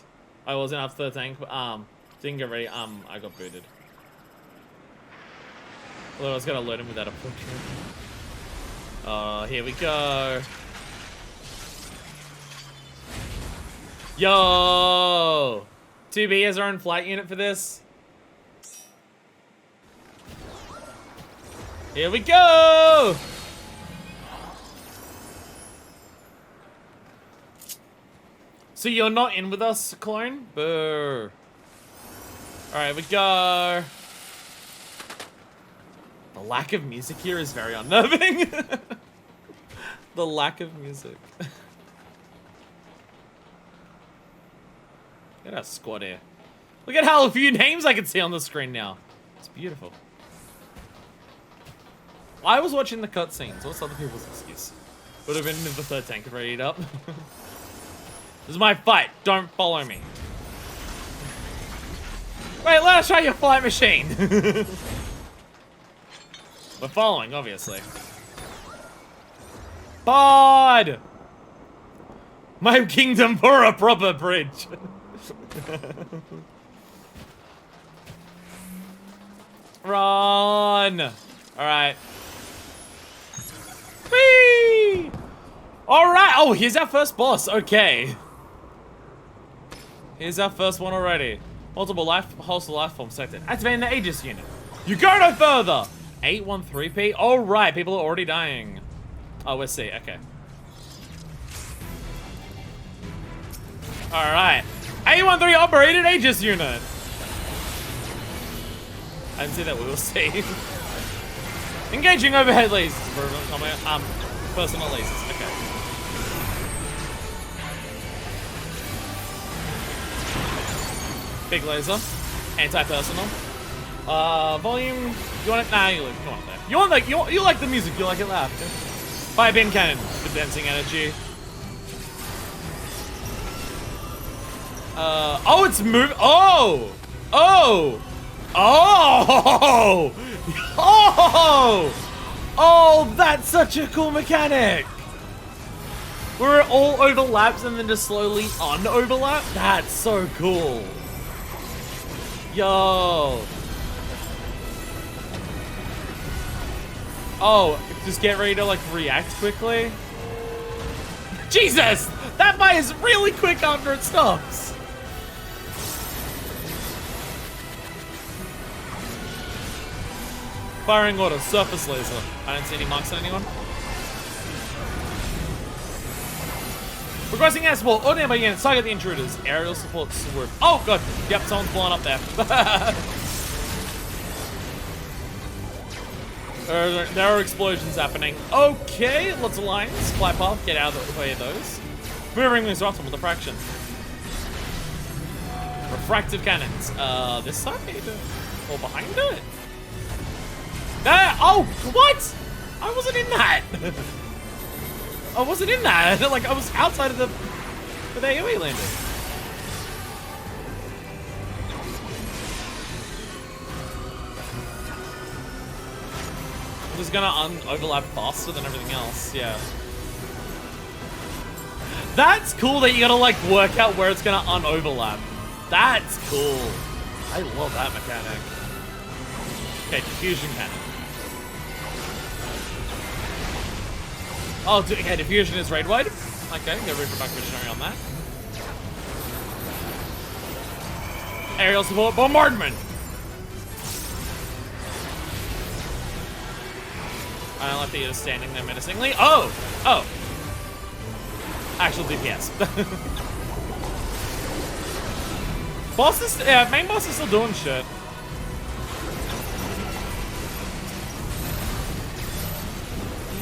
I wasn't after the tank, but didn't get ready. I got booted. Although I was gonna load him with that opportunity. Oh, here we go. Yo! 2B has our own flight unit for this. Here we go! So you're not in with us, clone? Boo. Alright, we go. The lack of music here is very unnerving. The lack of music. Look at our squad here. Look at how few names I can see on the screen now. It's beautiful. I was watching the cutscenes. What's other people's excuse? Would have been if the third tank had readied up. This is my fight. Don't follow me. Wait, let us try your flight machine. We're following, obviously. Pod! My kingdom for a proper bridge. Run! Alright. Whee! Alright! Oh, here's our first boss. Okay. Here's our first one already. Multiple hostile life forms selected. Activating the Aegis unit. You go no further! 813p? Alright, people are already dying. Oh, we're C, okay. Alright. 813 operated Aegis unit. I didn't see that, we will see. Engaging overhead lasers. Personal lasers, okay. Big laser. Anti-personal. Volume. You want it? Nah, you want it there. You like the music, you like it loud. Fire beam cannon. Condensing energy. Oh, it's moving. Oh! Oh! Oh! Oh! Oh, that's such a cool mechanic! Where it all overlaps and then just slowly un-overlap? That's so cool. Yo. Oh, just get ready to like react quickly. Jesus! That fires really quick after it stops. Firing order, surface laser. I don't see any marks on anyone. Progressing air support, ordinary by units, target the intruders. Aerial support swoop. Oh god, yep, someone's blowing up there. There are explosions happening. Okay, lots of lines. Fly path, get out of the way of those. Moving these rocks with diffraction. Refractive cannons. This side? Or behind it? Oh, what? I wasn't in that. I wasn't in that. Like, I was outside of the AoE landed. This is gonna overlap faster than everything else, yeah. That's cool that you gotta like work out where it's gonna un-overlap. That's cool. I love that mechanic. Okay, diffusion cannon. Oh, okay, diffusion is raid wide. Okay, get ready for back missionary on that. Aerial support bombardment. I don't like that you're standing there menacingly. Oh! Oh! Actual DPS. Boss is, yeah, main boss is still doing shit.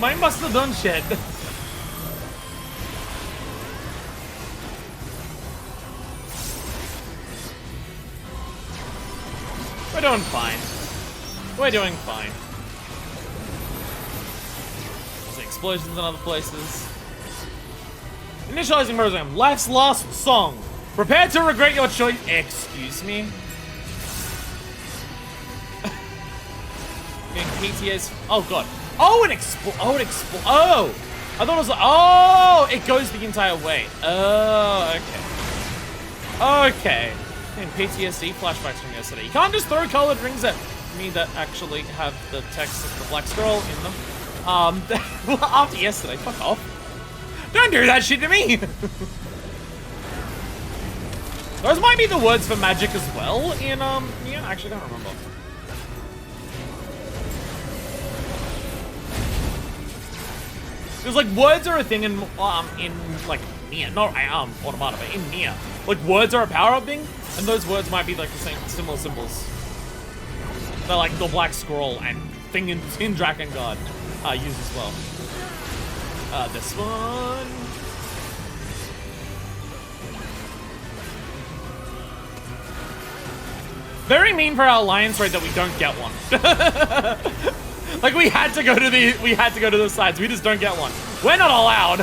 Main boss is still doing shit. We're doing fine. We're doing fine. There's explosions in other places. Initializing program. Life's last song. Prepare to regret your choice. Excuse me? Getting PTS. Oh god. Oh, it explodes. Oh, it explodes. Oh! I thought it was like, oh! It goes the entire way. Oh, okay. Okay. And PTSD flashbacks from yesterday. You can't just throw colored rings at me that actually have the text of the black scroll in them. After yesterday. Fuck off. Don't do that shit to me! Those might be the words for magic as well in, yeah, I actually don't remember. Because, like, words are a thing in like, Nier. Not, Automata, but in Nier. Like, words are a power-up thing, and those words might be, like, the same, similar symbols. They're, like, the black scroll and thing in Drakengard use as well. This one. Very mean for our alliance raid that we don't get one. Like we had to go to the sides. We just don't get one. We're not allowed.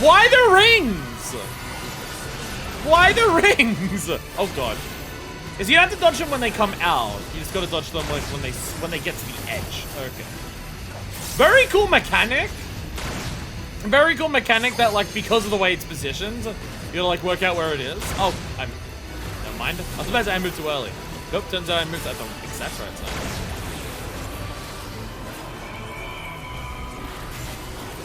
Why the rings? Why the rings? Oh god. Is you have to dodge them when they come out. You just gotta dodge them like when they get to the edge. Okay. Very cool mechanic. Very cool mechanic that, like, because of the way it's positioned, you gotta, like, work out where it is. Oh, never mind. I was about to say I moved too early. Nope, turns out I moved at the exact right time.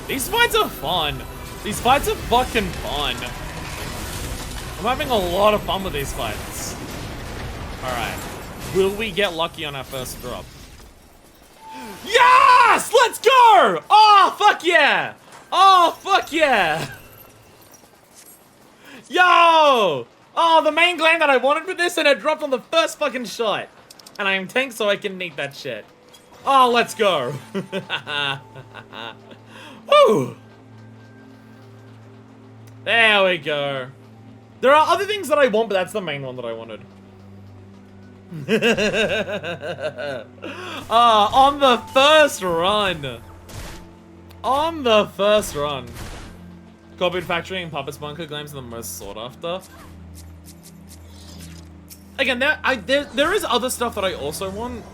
These fights are fun. These fights are fucking fun. I'm having a lot of fun with these fights. Alright. Will we get lucky on our first drop? Yes! Let's go! Oh, fuck yeah! Oh, fuck yeah! Yo! Oh, the main gland that I wanted with this, and it dropped on the first fucking shot. And I am tank, so I can need that shit. Oh, let's go. Woo! There we go. There are other things that I want, but that's the main one that I wanted. On the first run. On the first run. Copied Factory and Puppet's Bunker claims are the most sought after. Again, there is other stuff that I also want.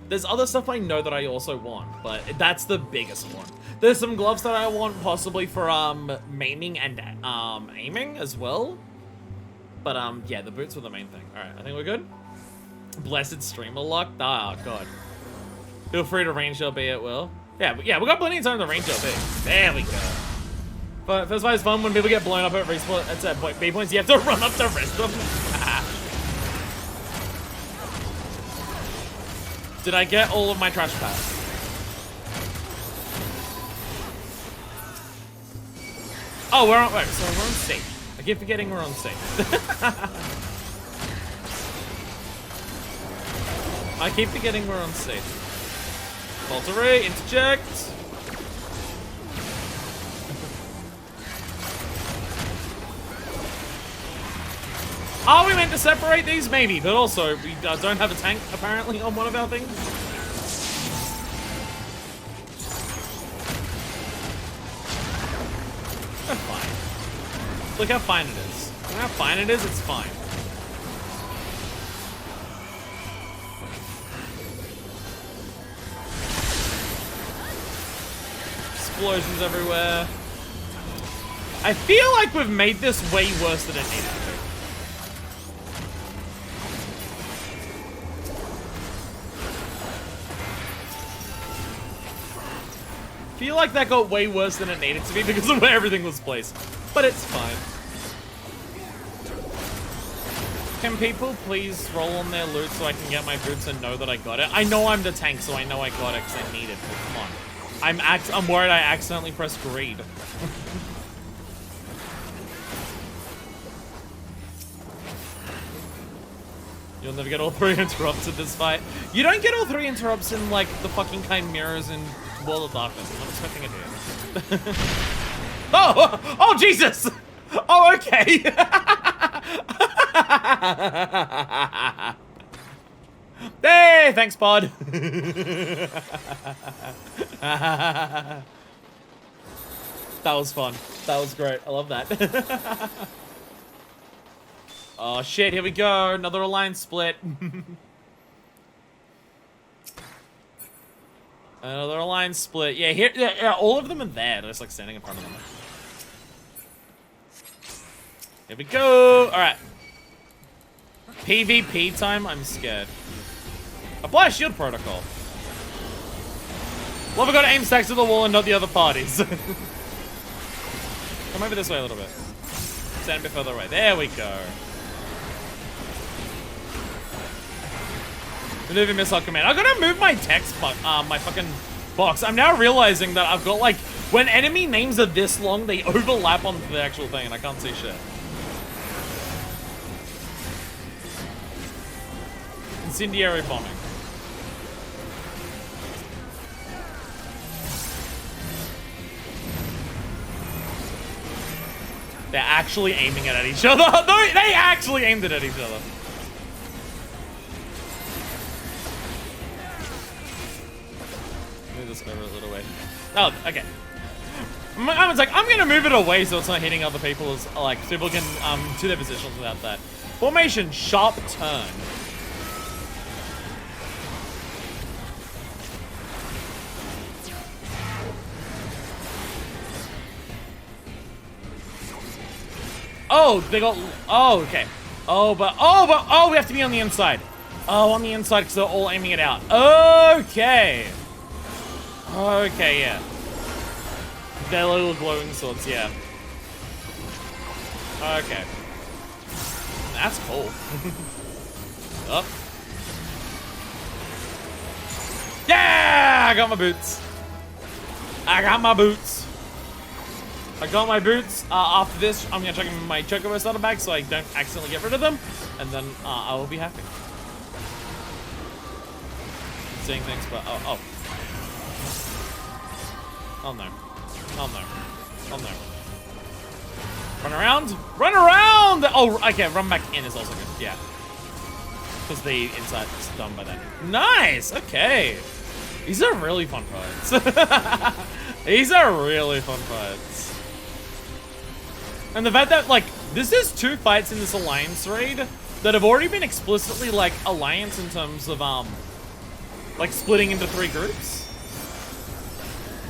There's other stuff I know that I also want, but that's the biggest one. There's some gloves that I want possibly for maiming and aiming as well. But yeah, the boots were the main thing. Alright, I think we're good. Blessed streamer luck. Oh god. Feel free to range LB at will. Yeah, we got plenty of time to range LB. There we go. But first fight is fun when people get blown up at respawn. It's at B points. You have to run up to rest them. Did I get all of my trash packs? Oh, we're on. Wait, so we're on C. I keep forgetting we're on C. I keep forgetting we're on C. Voltary, interject. Are we meant to separate these? Maybe, but also we don't have a tank apparently on one of our things. That's fine. Look how fine it is. Look how fine it is, it's fine. Explosions everywhere. I feel like we've made this way worse than it needed to be. I feel like that got way worse than it needed to be because of where everything was placed. But it's fine. Can people please roll on their loot so I can get my boots and know that I got it? I know I'm the tank, so I know I got it because I need it, but come on. I'm worried I accidentally pressed greed. You'll never get all 3 interrupts in this fight. You don't get all 3 interrupts in, like, the fucking chimeras in World of Darkness. I'm not expecting it here. Oh, Jesus! Oh, okay. Hey, thanks, Pod. That was fun. That was great. I love that. Oh shit, here we go. Another alliance split. Another alliance split. Yeah, here, yeah, all of them are there. They're just like standing in front of them. Here we go. All right. PvP time. I'm scared. Apply shield protocol. Well, we got to aim stacks to the wall and not the other parties. Come over this way a little bit. Stand a bit further away. There we go. Maneuver missile command. I gotta move my text, my fucking box. I'm now realizing that I've got like, when enemy names are this long, they overlap onto the actual thing, and I can't see shit. Incendiary bombing. They're actually aiming it at each other. No, they actually aimed it at each other. Move this over a little way. Oh, okay. I was like, I'm gonna move it away so it's not hitting other people as like so people can to their positions without that. Formation sharp turn. Oh, they got. Oh, okay. Oh, we have to be on the inside. Oh, on the inside because they're all aiming it out. Okay. Okay, yeah. They're little glowing swords, yeah. Okay. That's cool. Up. Yeah! I got my boots. I got my boots. I got my boots. After this, I'm gonna check in my Chocobo starter bag so I don't accidentally get rid of them, and then I will be happy. Seeing things, but oh no, oh no, oh no. Run around, run around! Oh, okay, run back in is also good. Yeah, because the inside is done by then. Nice. Okay, these are really fun fights. These are really fun fights. And the fact that, like, this is 2 fights in this alliance raid that have already been explicitly, like, alliance in terms of, like, splitting into 3 groups.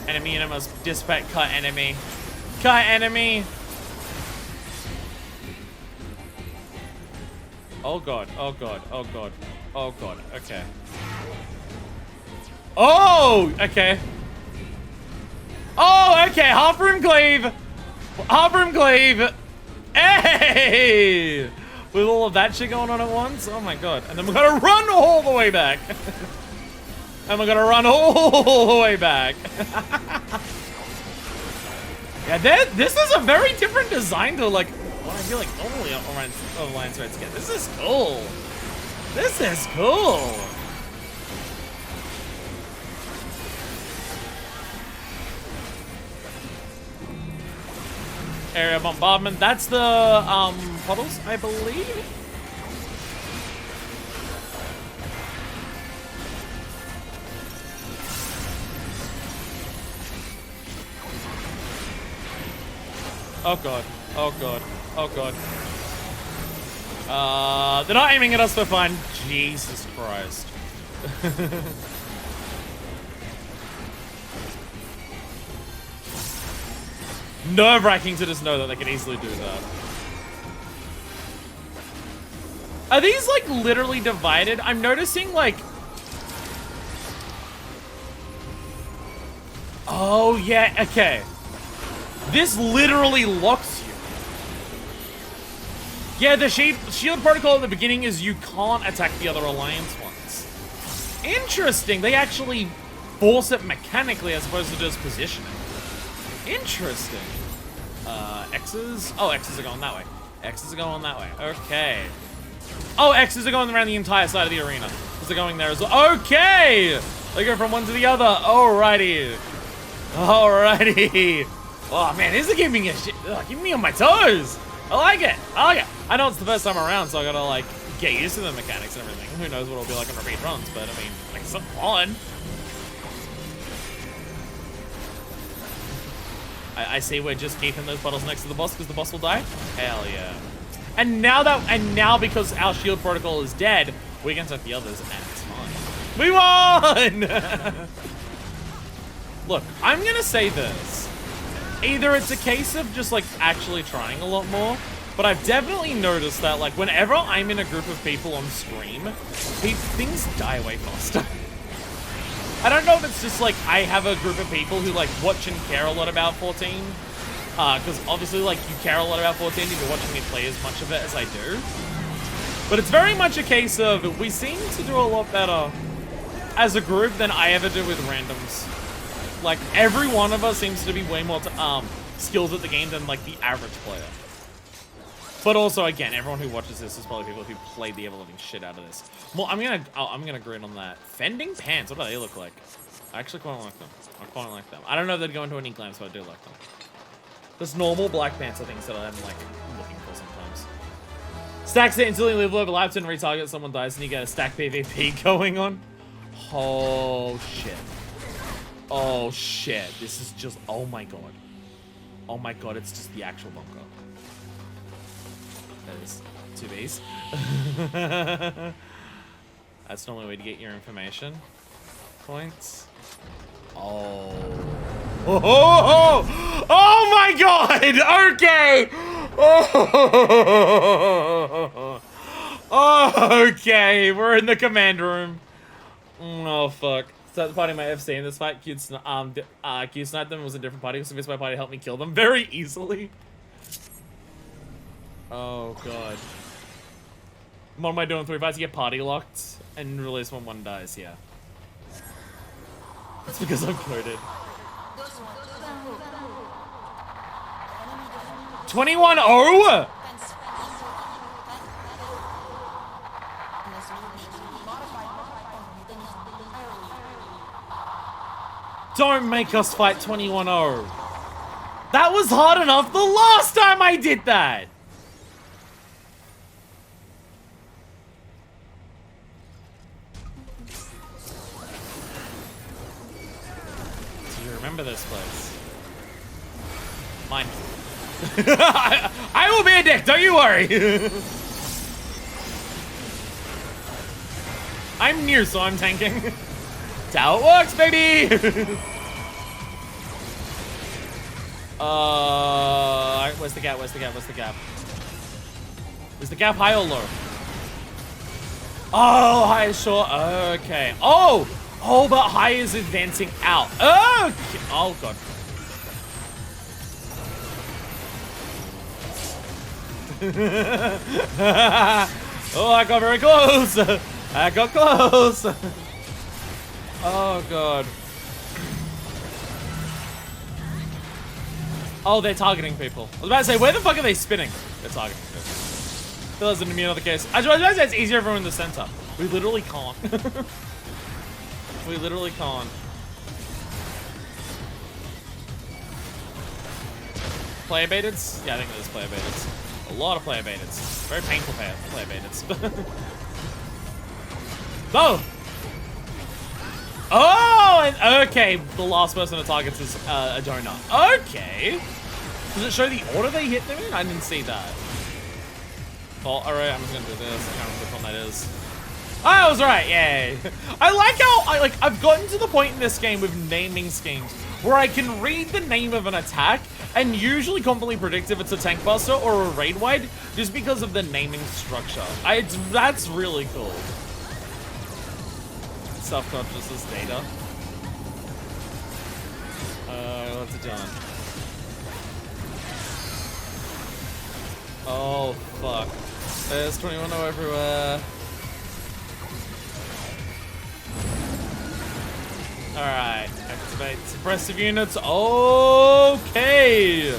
Enemy and I must dissipate, cut enemy. Cut enemy! Oh god, oh god, oh god, oh god, okay. Oh! Okay. Oh, okay, half room cleave! Half room cleave! Hey! With all of that shit going on at once? Oh my god. And then we're gonna run all the way back. And we're gonna run all the way back. Yeah, this is a very different design to, like, what I feel like normally alliance raids get. This is cool. This is cool. Area bombardment. That's the puddles, I believe. Oh god. Oh god. Oh god. They're not aiming at us for fun. Jesus Christ. Nerve-wracking to just know that they can easily do that. Are these, like, literally divided? I'm noticing, like... Oh, yeah, okay. This literally locks you. Yeah, the shield protocol at the beginning is you can't attack the other alliance ones. Interesting. They actually force it mechanically as opposed to just positioning. Interesting. X's? Oh, X's are going that way. X's are going that way. Okay. Oh, X's are going around the entire side of the arena. Because they're going there as well. Okay! They go from one to the other. Alrighty. Alrighty. Oh, man, this is keeping me on my toes. I like it. I like it. I know it's the first time around, so I gotta, like, get used to the mechanics and everything. Who knows what it'll be like on repeat runs, but, I mean, like, it's fun. I see we're just keeping those bottles next to the boss because the boss will die. Hell yeah. And now because our shield protocol is dead, we can take the others and it's fine. We won! Look, I'm gonna say this. Either it's a case of just like actually trying a lot more, but I've definitely noticed that like whenever I'm in a group of people on stream, things die way faster. I don't know if it's just like I have a group of people who like watch and care a lot about 14. Because obviously like you care a lot about 14 if you're watching me play as much of it as I do. But it's very much a case of we seem to do a lot better as a group than I ever do with randoms. Like every one of us seems to be way more skilled at the game than like the average player. But also, again, everyone who watches this is probably people who played the ever-living shit out of this. Well, I'm gonna grin on that. Fending pants, what do they look like? I actually quite like them. I quite like them. I don't know if they'd go into any glams, but I do like them. Just normal black pants are things that I'm like looking for sometimes. Stacks it until you level overlaps and retarget, someone dies, and you get a stack PvP going on. Oh shit. Oh shit. This is just, oh my god. Oh my god, it's just the actual bunker. That is 2Bs. That's normally a way to get your information points. Oh. Oh, oh, oh, oh my god! Okay! Oh. Okay, we're in the command room. Oh fuck. Start the party my FC in this fight. Q sniped them, was a different party, so my party helped me kill them very easily. Oh god. What am I doing? 3 fights? You get party locked and release when one dies, yeah. It's because I'm coded. 21-0? Don't make us fight 21-0. That was hard enough the last time I did that. Do you remember this place? Mine. I will be a dick, don't you worry. I'm Nier, so I'm tanking. That's how it works, baby! Where's the gap? Where's the gap? Where's the gap? Is the gap high or low? Oh, high is short. Okay. Oh! Oh, but high is advancing out. Okay. Oh, God. Oh, I got very close. I got close. Oh, God. Oh, they're targeting people. I was about to say, where the fuck are they spinning? They're targeting people. That doesn't mean another case. I was about to say it's easier if we're in the center. We literally can't. We literally can't. Player baiteds? Yeah, I think there's player baiteds. A lot of player baiteds. Very painful player baiteds. Oh! Oh, and okay, the last person it targets is a donut. Okay. Does it show the order they hit them in? I didn't see that. Oh, alright, I'm just gonna do this. I can't remember which one that is. Oh, I was right, yay. I like how, I've gotten to the point in this game with naming schemes where I can read the name of an attack and usually confidently predict if it's a tank buster or a raid wide just because of the naming structure. That's really cool. Self-consciousness data. What's it doing? Oh, fuck. There's 21-0 everywhere. Alright, activate suppressive units. Okay!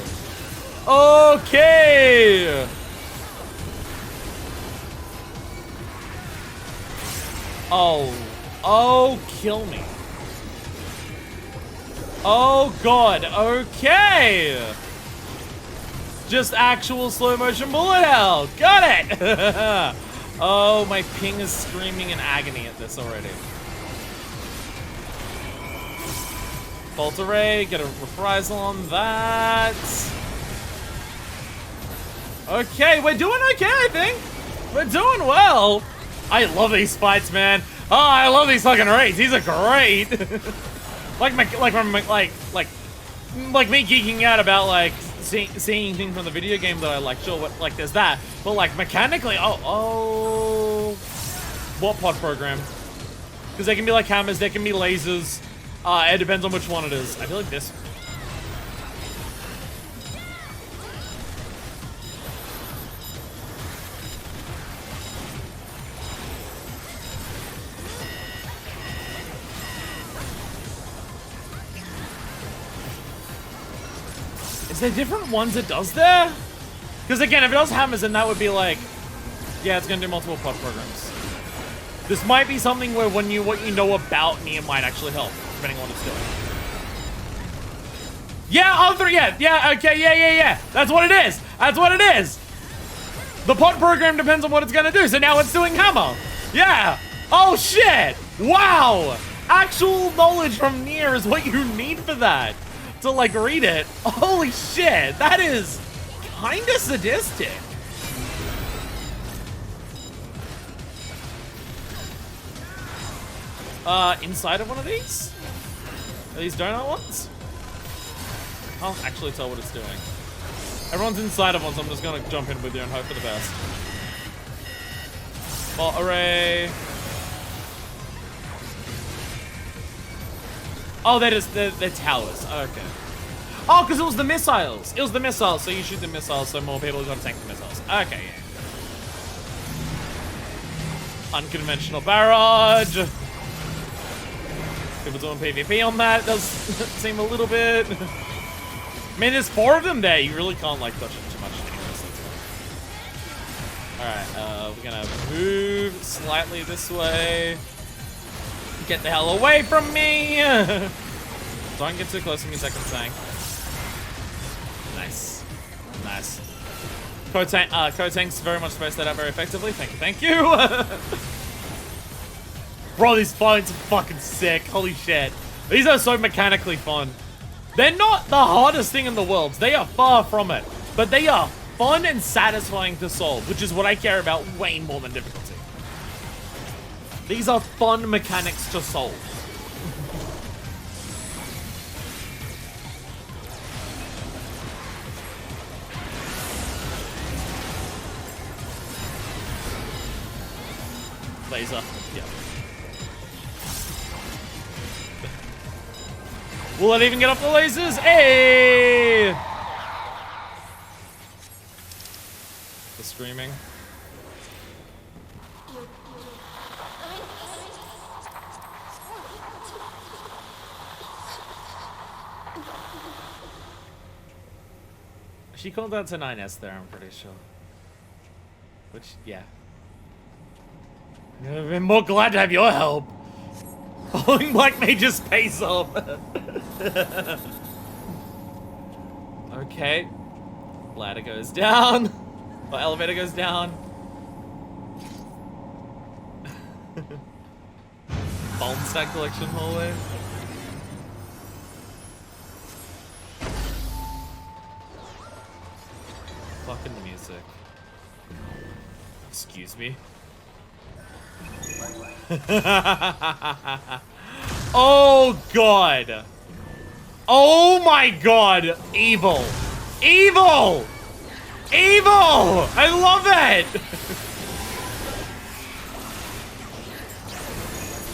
Okay! Oh. Oh, kill me. Oh, God. Okay. Just actual slow motion bullet hell. Got it. Oh, my ping is screaming in agony at this already. Bolt array. Get a reprisal on that. Okay, we're doing okay, I think. We're doing well. I love these fights, man. Oh, I love these fucking raids. These are great. like me geeking out about like seeing things from the video game that I like. Sure, like there's that, but like mechanically, oh, what pod program? Because they can be like hammers, they can be lasers. It depends on which one it is. I feel like this. Is there different ones it does there? Because again, if it does hammers, then that would be like, yeah, it's gonna do multiple pod programs. This might be something where what you know about Nier might actually help, depending on what it's doing. Yeah, yeah, okay, yeah. That's what it is. That's what it is. The pod program depends on what it's gonna do, so now it's doing hammer. Yeah. Oh shit. Wow. Actual knowledge from Nier is what you need for that. To like read it. Holy shit, that is kinda sadistic. Inside of one of these? Are these donut ones? I can't actually tell what it's doing. Everyone's inside of one, so I'm just gonna jump in with you and hope for the best. Bot array. Oh, they're towers. Okay. Oh, because it was the missiles. It was the missiles, so you shoot the missiles, so more people are gonna tank the missiles. Okay, yeah. Unconventional barrage. People doing PvP on that. It does seem a little bit. I mean, there's 4 of them there. You really can't like dodge it too much. Alright, we're gonna move slightly this way. Get the hell away from me! Don't get too close to me, second tank. Nice. Nice. Code-tank's very much spaced that out very effectively. Thank you. Bro, these fights are fucking sick. Holy shit. These are so mechanically fun. They're not the hardest thing in the world. They are far from it. But they are fun and satisfying to solve, which is what I care about way more than difficulty. These are fun mechanics to solve. Laser. Yeah. Will it even get off the lasers? Hey! The screaming. She called out to 9S there, I'm pretty sure. Which, yeah. I've been more glad to have your help. Following Black Mage's pace off. Okay. Ladder goes down. Or elevator goes down. Bomb stack collection hallway. Fucking the music. Excuse me. Oh god. Oh my god. Evil. Evil! Evil! I love it!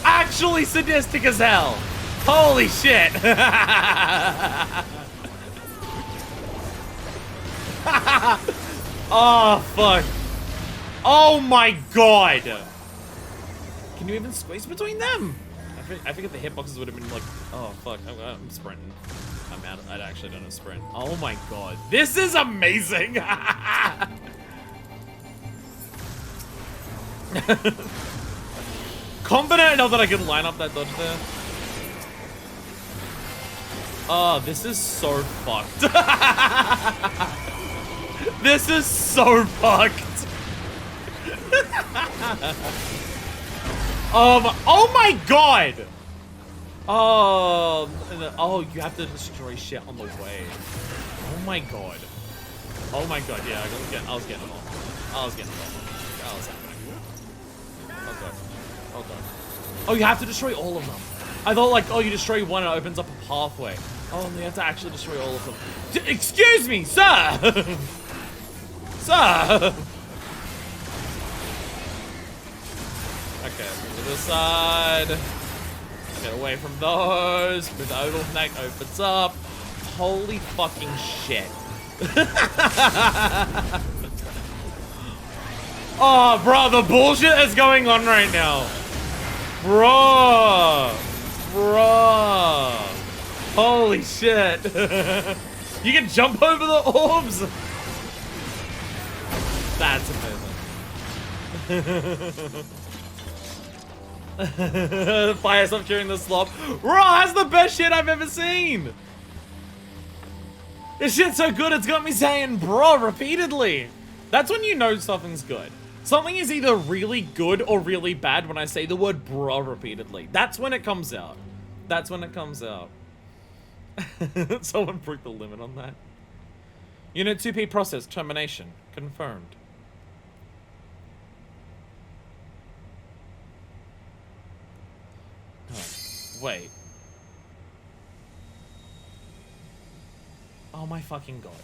Actually sadistic as hell. Holy shit. Oh fuck. Oh my god. Can you even squeeze between them? I figured the hitboxes would have been like, oh fuck, I'm sprinting. I'm out. I actually don't know sprint. Oh my god, this is amazing. Confident enough that I can line up that dodge there. Oh, this is so fucked. This is so fucked. Oh my god! Oh, you have to destroy shit on the way. Oh my god. Oh my god, yeah, I was getting it all. I was getting it all. That was happening. Oh god. Oh god. Oh, you have to destroy all of them. I thought like, oh, you destroy one and it opens up a pathway. Oh, and you have to actually destroy all of them. Excuse me, sir! Sir! Okay, move to the side. Get away from those. Move the Odal Neck opens up. Holy fucking shit. Oh, bro, the bullshit is going on right now. Bro. Bro. Holy shit. You can jump over the orbs. That's amazing. Fire stuff during the slop. Raw, that's the best shit I've ever seen. This shit's so good, it's got me saying bro repeatedly. That's when you know something's good. Something is either really good or really bad when I say the word bro repeatedly. That's when it comes out. That's when it comes out. Someone broke the limit on that. Unit 2P process termination. Confirmed. Wait. Oh my fucking god.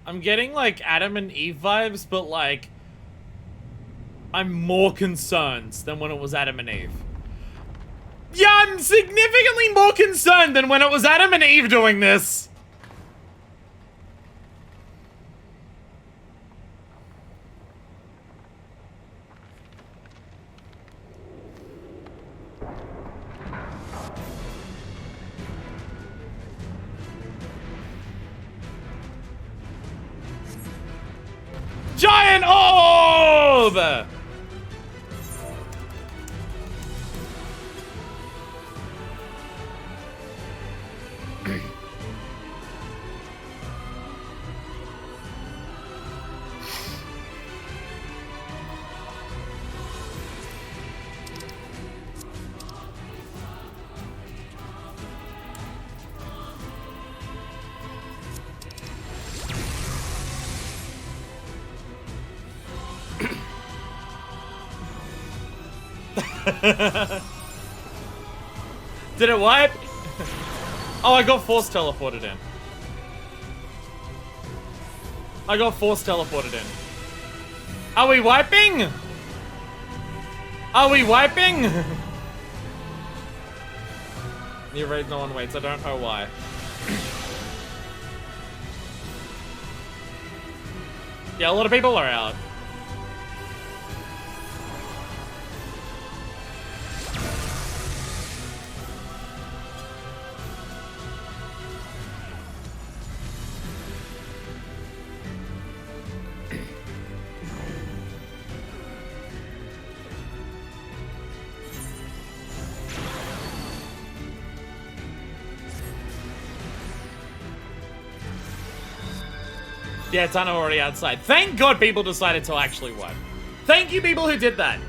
I'm getting, like, Adam and Eve vibes, but, like, I'm more concerned than when it was Adam and Eve. Yeah, I'm significantly more concerned than when it was Adam and Eve doing this. Giant orb! Did it wipe? Oh, I got force teleported in. I got force teleported in. Are we wiping? Are we wiping? New raid, no one waits. I don't know why. Yeah, a lot of people are out. Yeah, Tano already outside. Thank God people decided to actually wipe. Thank you people who did that.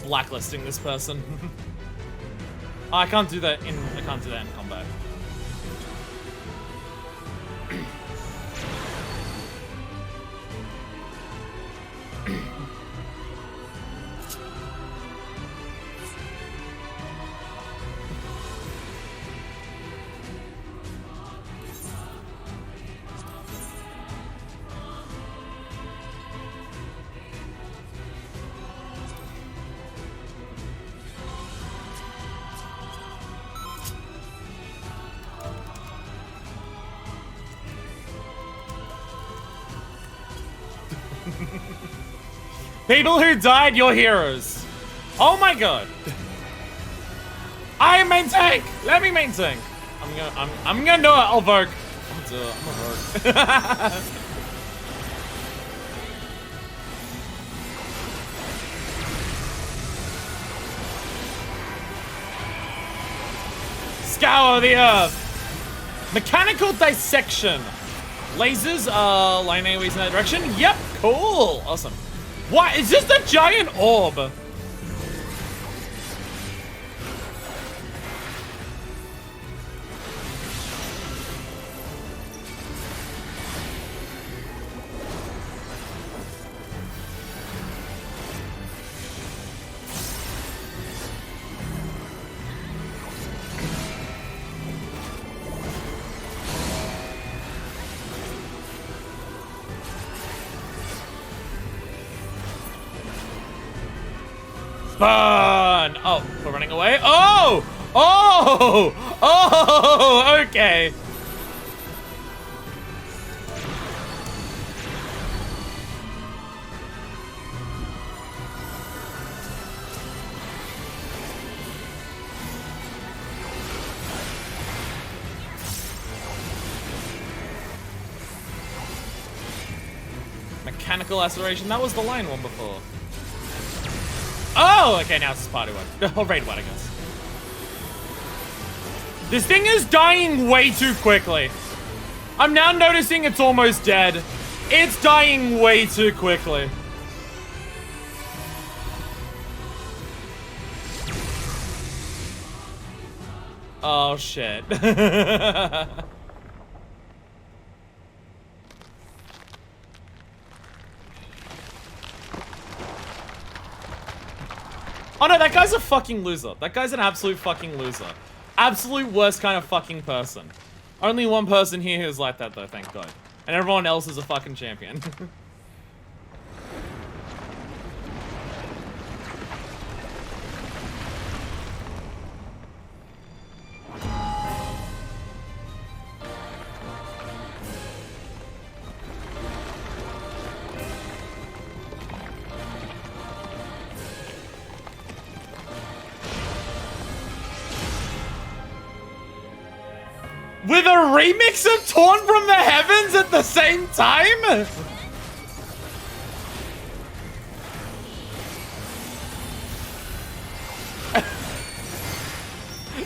Blacklisting this person. Oh, I can't do that in combat. People who died, you're heroes. Oh my god. I am main tank. Let me main tank. I'm gonna do it. I'll Vogue. I'll do it. I'm a Vogue. Scour the earth. Mechanical dissection. Lasers, line AoEs in that direction. Yep, cool. Awesome. What? Is this the giant orb? Burn! Oh, we're running away. Oh! Oh! Oh! Okay. Mechanical laceration. That was the line one before. Oh, okay, now it's just party one. Or raid one, I guess. This thing is dying way too quickly. I'm now noticing it's almost dead. It's dying way too quickly. Oh, shit. Oh no, that guy's a fucking loser. That guy's an absolute fucking loser. Absolute worst kind of fucking person. Only one person here who's like that though, thank God. And everyone else is a fucking champion. With a remix of Torn from the Heavens at the same time?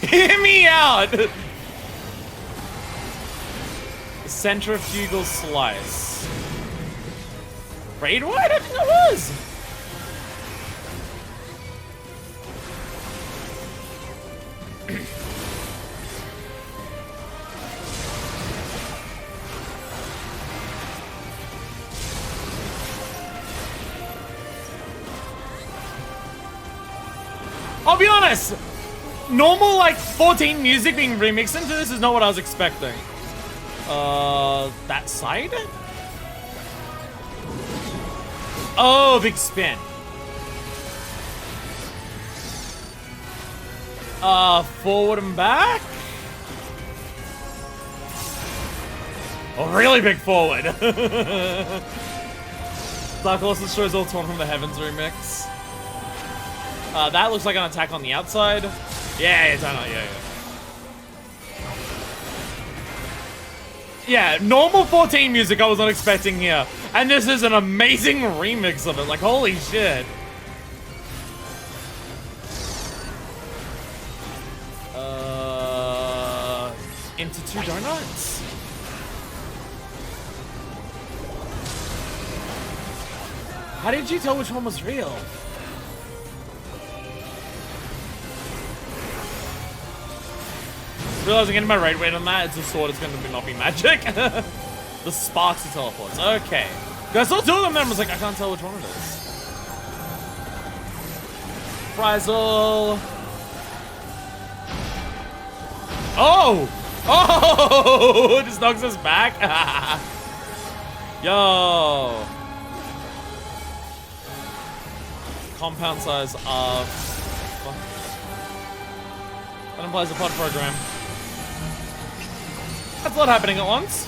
Hear me out! Centrifugal slice. Raid wide? I think it was! I'll be honest, normal like 14 music being remixed into this is not what I was expecting. That side? Oh, big spin. Forward and back? A really big forward. Dark Horse destroys all Torn from the Heavens remix. That looks like an attack on the outside. Yeah, yeah. Yeah, normal 14 music I was not expecting here. And this is an amazing remix of it. Like, holy shit. Into two donuts. How did you tell which one was real? Realizing getting my raid weight on that, it's a sword, it's gonna not be magic. The sparks are teleports. Okay. I saw two of them then, I was like, I can't tell which one it is. Frizzle. Oh! Oh! It just knocks us back. Yo. Compound size of... That implies a pod program. That's a lot happening at once.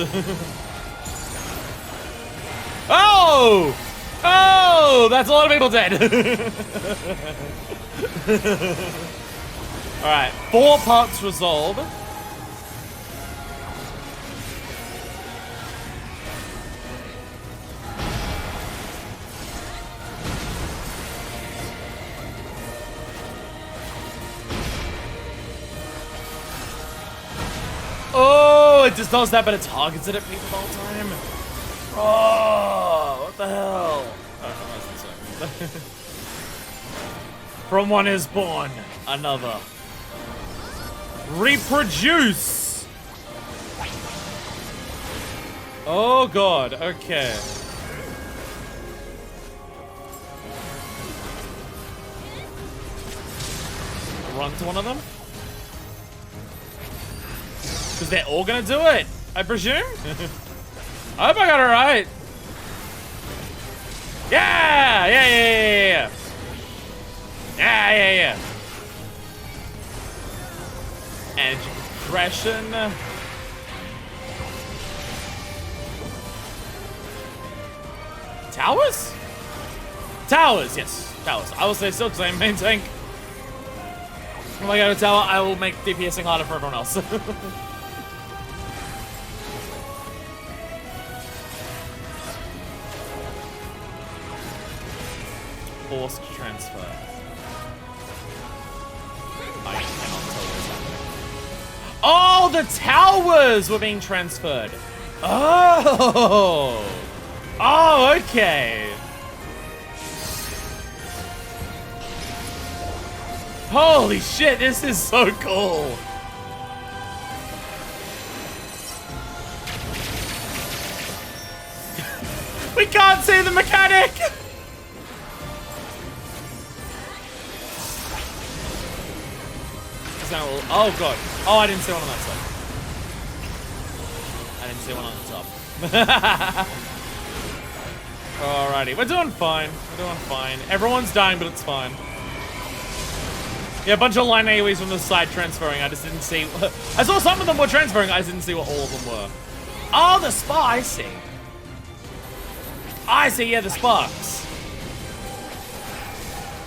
Oh! Oh! That's a lot of people dead. Alright, 4 parts resolved. Oh, it just does that, but it targets it at people the whole time. Oh, what the hell? Oh, from one is born another. Reproduce. Oh God. Okay. Run to one of them. Because they're all gonna do it, I presume? I hope I got it right. Yeah! Yeah! Yeah! Energy compression. Towers? Towers, yes. Towers. I will say so because I'm main tank. When I go to tower, I will make DPSing harder for everyone else. Forced transfer. I cannot tell what's happening. Oh, the towers were being transferred. Oh. Oh, okay. Holy shit, this is so cool. We can't see the mechanic. Oh god. Oh, I didn't see one on that side. I didn't see one on the top. Alrighty, we're doing fine. We're doing fine. Everyone's dying, but it's fine. Yeah, a bunch of line AoEs from the side transferring. I just didn't see. I saw some of them were transferring. I just didn't see what all of them were. Oh, the spa. I see. I see. Yeah, the sparks.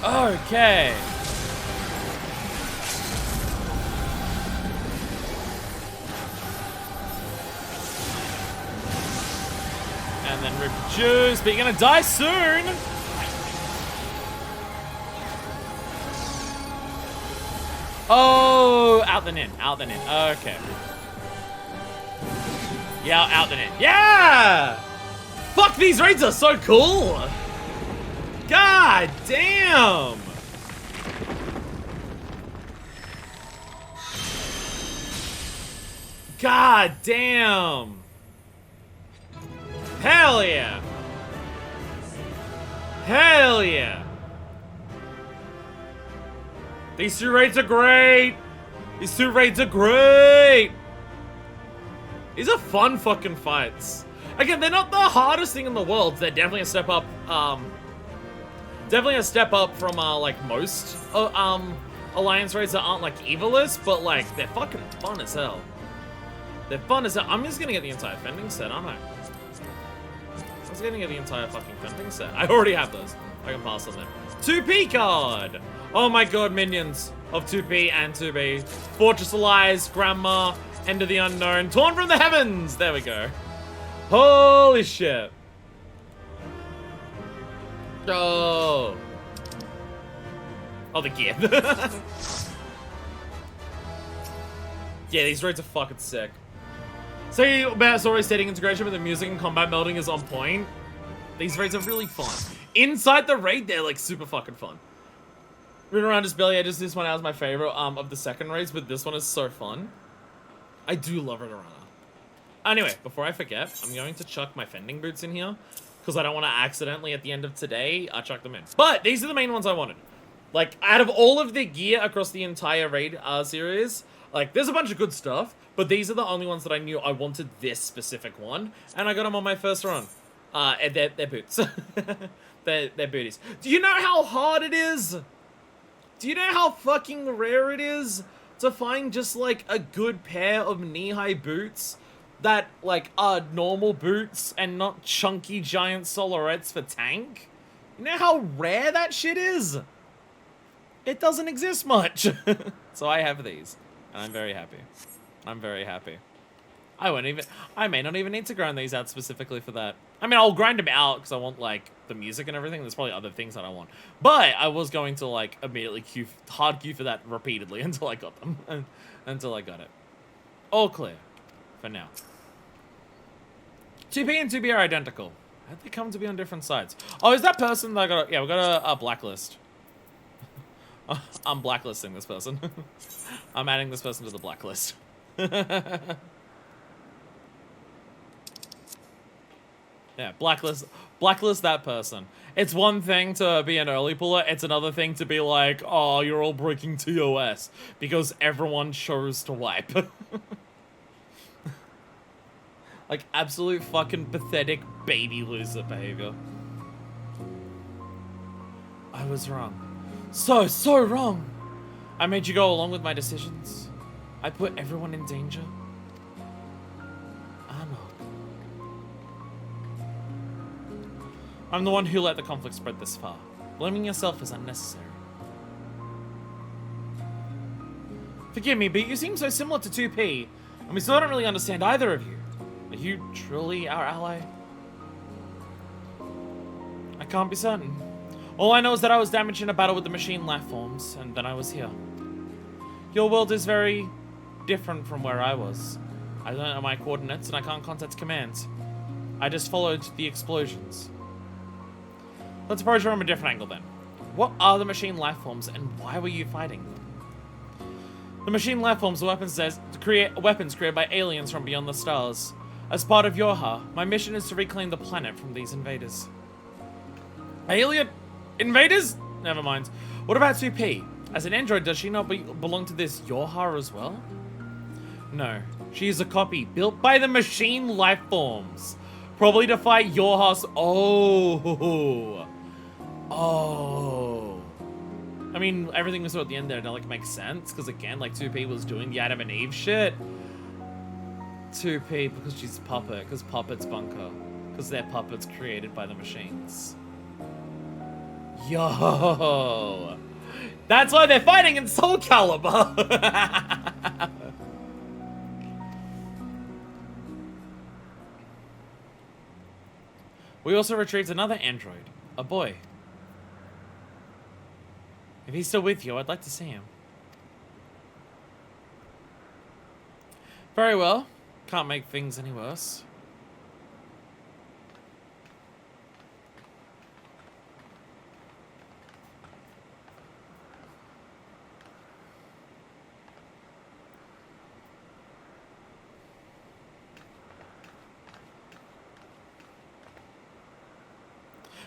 Okay. And then reproduce, but you're gonna die soon. Oh, out the nin, out the nin. Okay. Yeah, out the nin. Yeah! Fuck, these raids are so cool. God damn. God damn. Hell yeah. Hell yeah. These two raids are great. These two raids are great. These are fun fucking fights. Again, they're not the hardest thing in the world. They're definitely a step up. Definitely a step up from like most alliance raids that aren't like evilous, but like they're fucking fun as hell. They're fun as hell. I'm just gonna get the entire fending set, aren't I? I was gonna get the entire fucking fending set. I already have those. I can pass on them. 2P card. Oh my god, minions of 2P and 2B. Fortress of Lies, Grandma, End of the Unknown, Torn from the Heavens. There we go. Holy shit. Oh. Oh, the gear. Yeah, these raids are fucking sick. So about story setting integration, but the music and combat melding is on point. These raids are really fun. Inside the raid, they're like super fucking fun. Ridden around his belly edges, this one was my favorite of the second raids, but this one is so fun. I do love Ridden around. Anyway, before I forget, I'm going to chuck my fending boots in here because I don't want to accidentally at the end of today chuck them in. But these are the main ones I wanted. Like, out of all of the gear across the entire raid series, like, there's a bunch of good stuff, but these are the only ones that I knew I wanted this specific one, and I got them on my first run. They're boots. they're booties. Do you know how hard it is? Do you know how fucking rare it is to find just, like, a good pair of knee-high boots that, like, are normal boots and not chunky giant solorettes for tank? You know how rare that shit is? It doesn't exist much. So I have these, and I'm very happy. I'm very happy. I may not even need to grind these out specifically for that. I mean, I'll grind them out because I want, like, the music and everything. There's probably other things that I want. But I was going to, like, immediately hard queue for that repeatedly until I got them. Until I got it. All clear. For now. 2P and 2B are identical. How'd they come to be on different sides? Oh, is that person that I got? Yeah, we got a blacklist. I'm blacklisting this person. I'm adding this person to the blacklist. Yeah, blacklist that person. It's one thing to be an early puller, it's another thing to be like, oh, you're all breaking TOS because everyone chose to wipe. Like, absolute fucking pathetic baby loser behavior. I was wrong. So wrong. I made you go along with my decisions. I put everyone in danger. I'm the one who let the conflict spread this far. Blaming yourself is unnecessary. Forgive me, but you seem so similar to 2P, and we still don't really understand either of you. Are you truly our ally? I can't be certain. All I know is that I was damaged in a battle with the machine life forms, and then I was here. Your world is very different from where I was. I don't know my coordinates and I can't contact commands. I just followed the explosions. Let's approach from a different angle then. What are the machine life forms and why were you fighting them? The machine life forms are weapons created by aliens from beyond the stars. As part of Yoha, my mission is to reclaim the planet from these invaders. Alien invaders? Never mind. What about 2P? As an android, does she not belong to this Yoha as well? No, she is a copy built by the machine life forms. Probably to fight Yoha's. Oh. I mean, everything we saw at the end there, like, makes sense. Because, again, like, 2P was doing the Adam and Eve shit. 2P, because she's a puppet. Because puppets bunker. Because they're puppets created by the machines. Yo! That's why they're fighting in Soul Calibur! We also retrieved another android. A boy. If he's still with you, I'd like to see him. Very well. Can't make things any worse.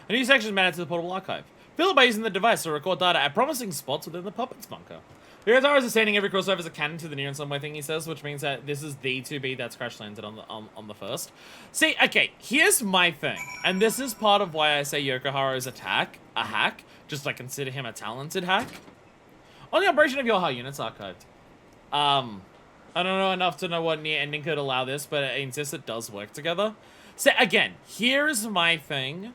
A new section is added to the portable archive. Fill it by using the device to record data at promising spots within the puppet's bunker. Yoko Taro is stating every crossover is a canon to the Nier in some way thing, he says, which means that this is the 2B that's crash landed on the first. See, okay, here's my thing, and this is part of why I say Yoko Taro is a hack, just I consider him a talented hack. On the operation of Yoha units archived. I don't know enough to know what Nier ending could allow this, but it insists it does work together. So again, here's my thing.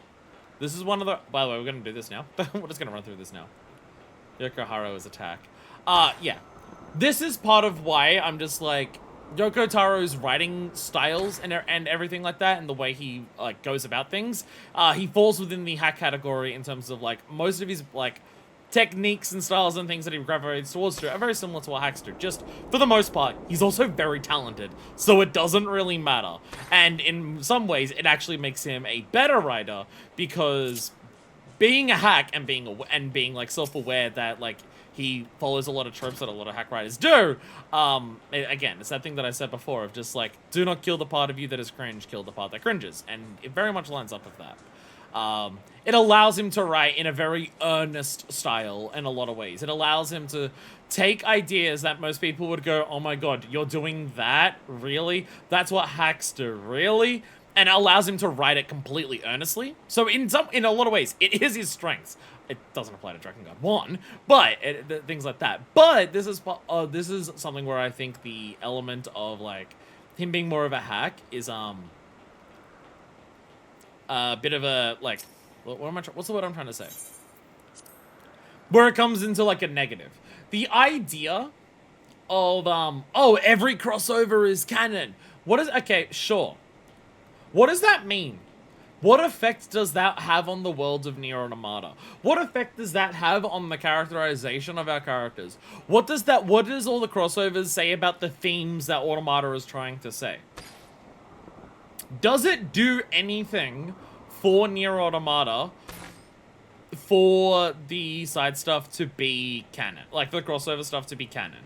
This is one of the... By the way, we're going to do this now. We're just going to run through this now. Yoko Taro's attack. Yeah. This is part of why I'm just like... Yoko Taro's writing styles and everything like that, and the way he, like, goes about things, he falls within the hack category in terms of, like, most of his, like, techniques and styles and things that he gravitates towards are very similar to what hacks do. Just, for the most part, he's also very talented, so it doesn't really matter. And in some ways, it actually makes him a better writer, because being a hack and being like self-aware that like he follows a lot of tropes that a lot of hack writers do. Again, it's that thing that I said before of just like, do not kill the part of you that is cringe, kill the part that cringes, and it very much lines up with that. It allows him to write in a very earnest style in a lot of ways. It allows him to take ideas that most people would go, oh my god, you're doing that? Really? That's what hacks do, really? And it allows him to write it completely earnestly. So in a lot of ways, it is his strengths. It doesn't apply to Dragon Guard 1, but things like that. But this is something where I think the element of like him being more of a hack is a bit of a, like, what's the word I'm trying to say? Where it comes into, like, a negative. The idea of, oh, every crossover is canon. Okay, sure. What does that mean? What effect does that have on the world of Nier Automata? What effect does that have on the characterization of our characters? What does all the crossovers say about the themes that Automata is trying to say? Does it do anything for Nier Automata for the side stuff to be canon? Like, for the crossover stuff to be canon?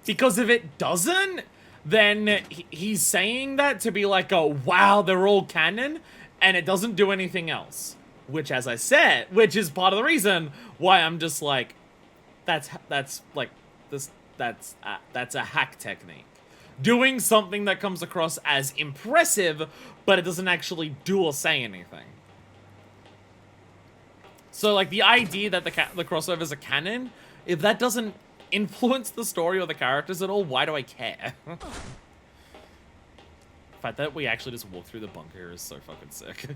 Because if it doesn't, then he's saying that to be like, oh, wow, they're all canon, and it doesn't do anything else. Which, as I said, which is part of the reason why I'm just like, that's a hack technique. Doing something that comes across as impressive, but it doesn't actually do or say anything. So, like, the idea that the crossovers are canon, if that doesn't influence the story or the characters at all, why do I care? The fact that we actually just walk through the bunker is so fucking sick.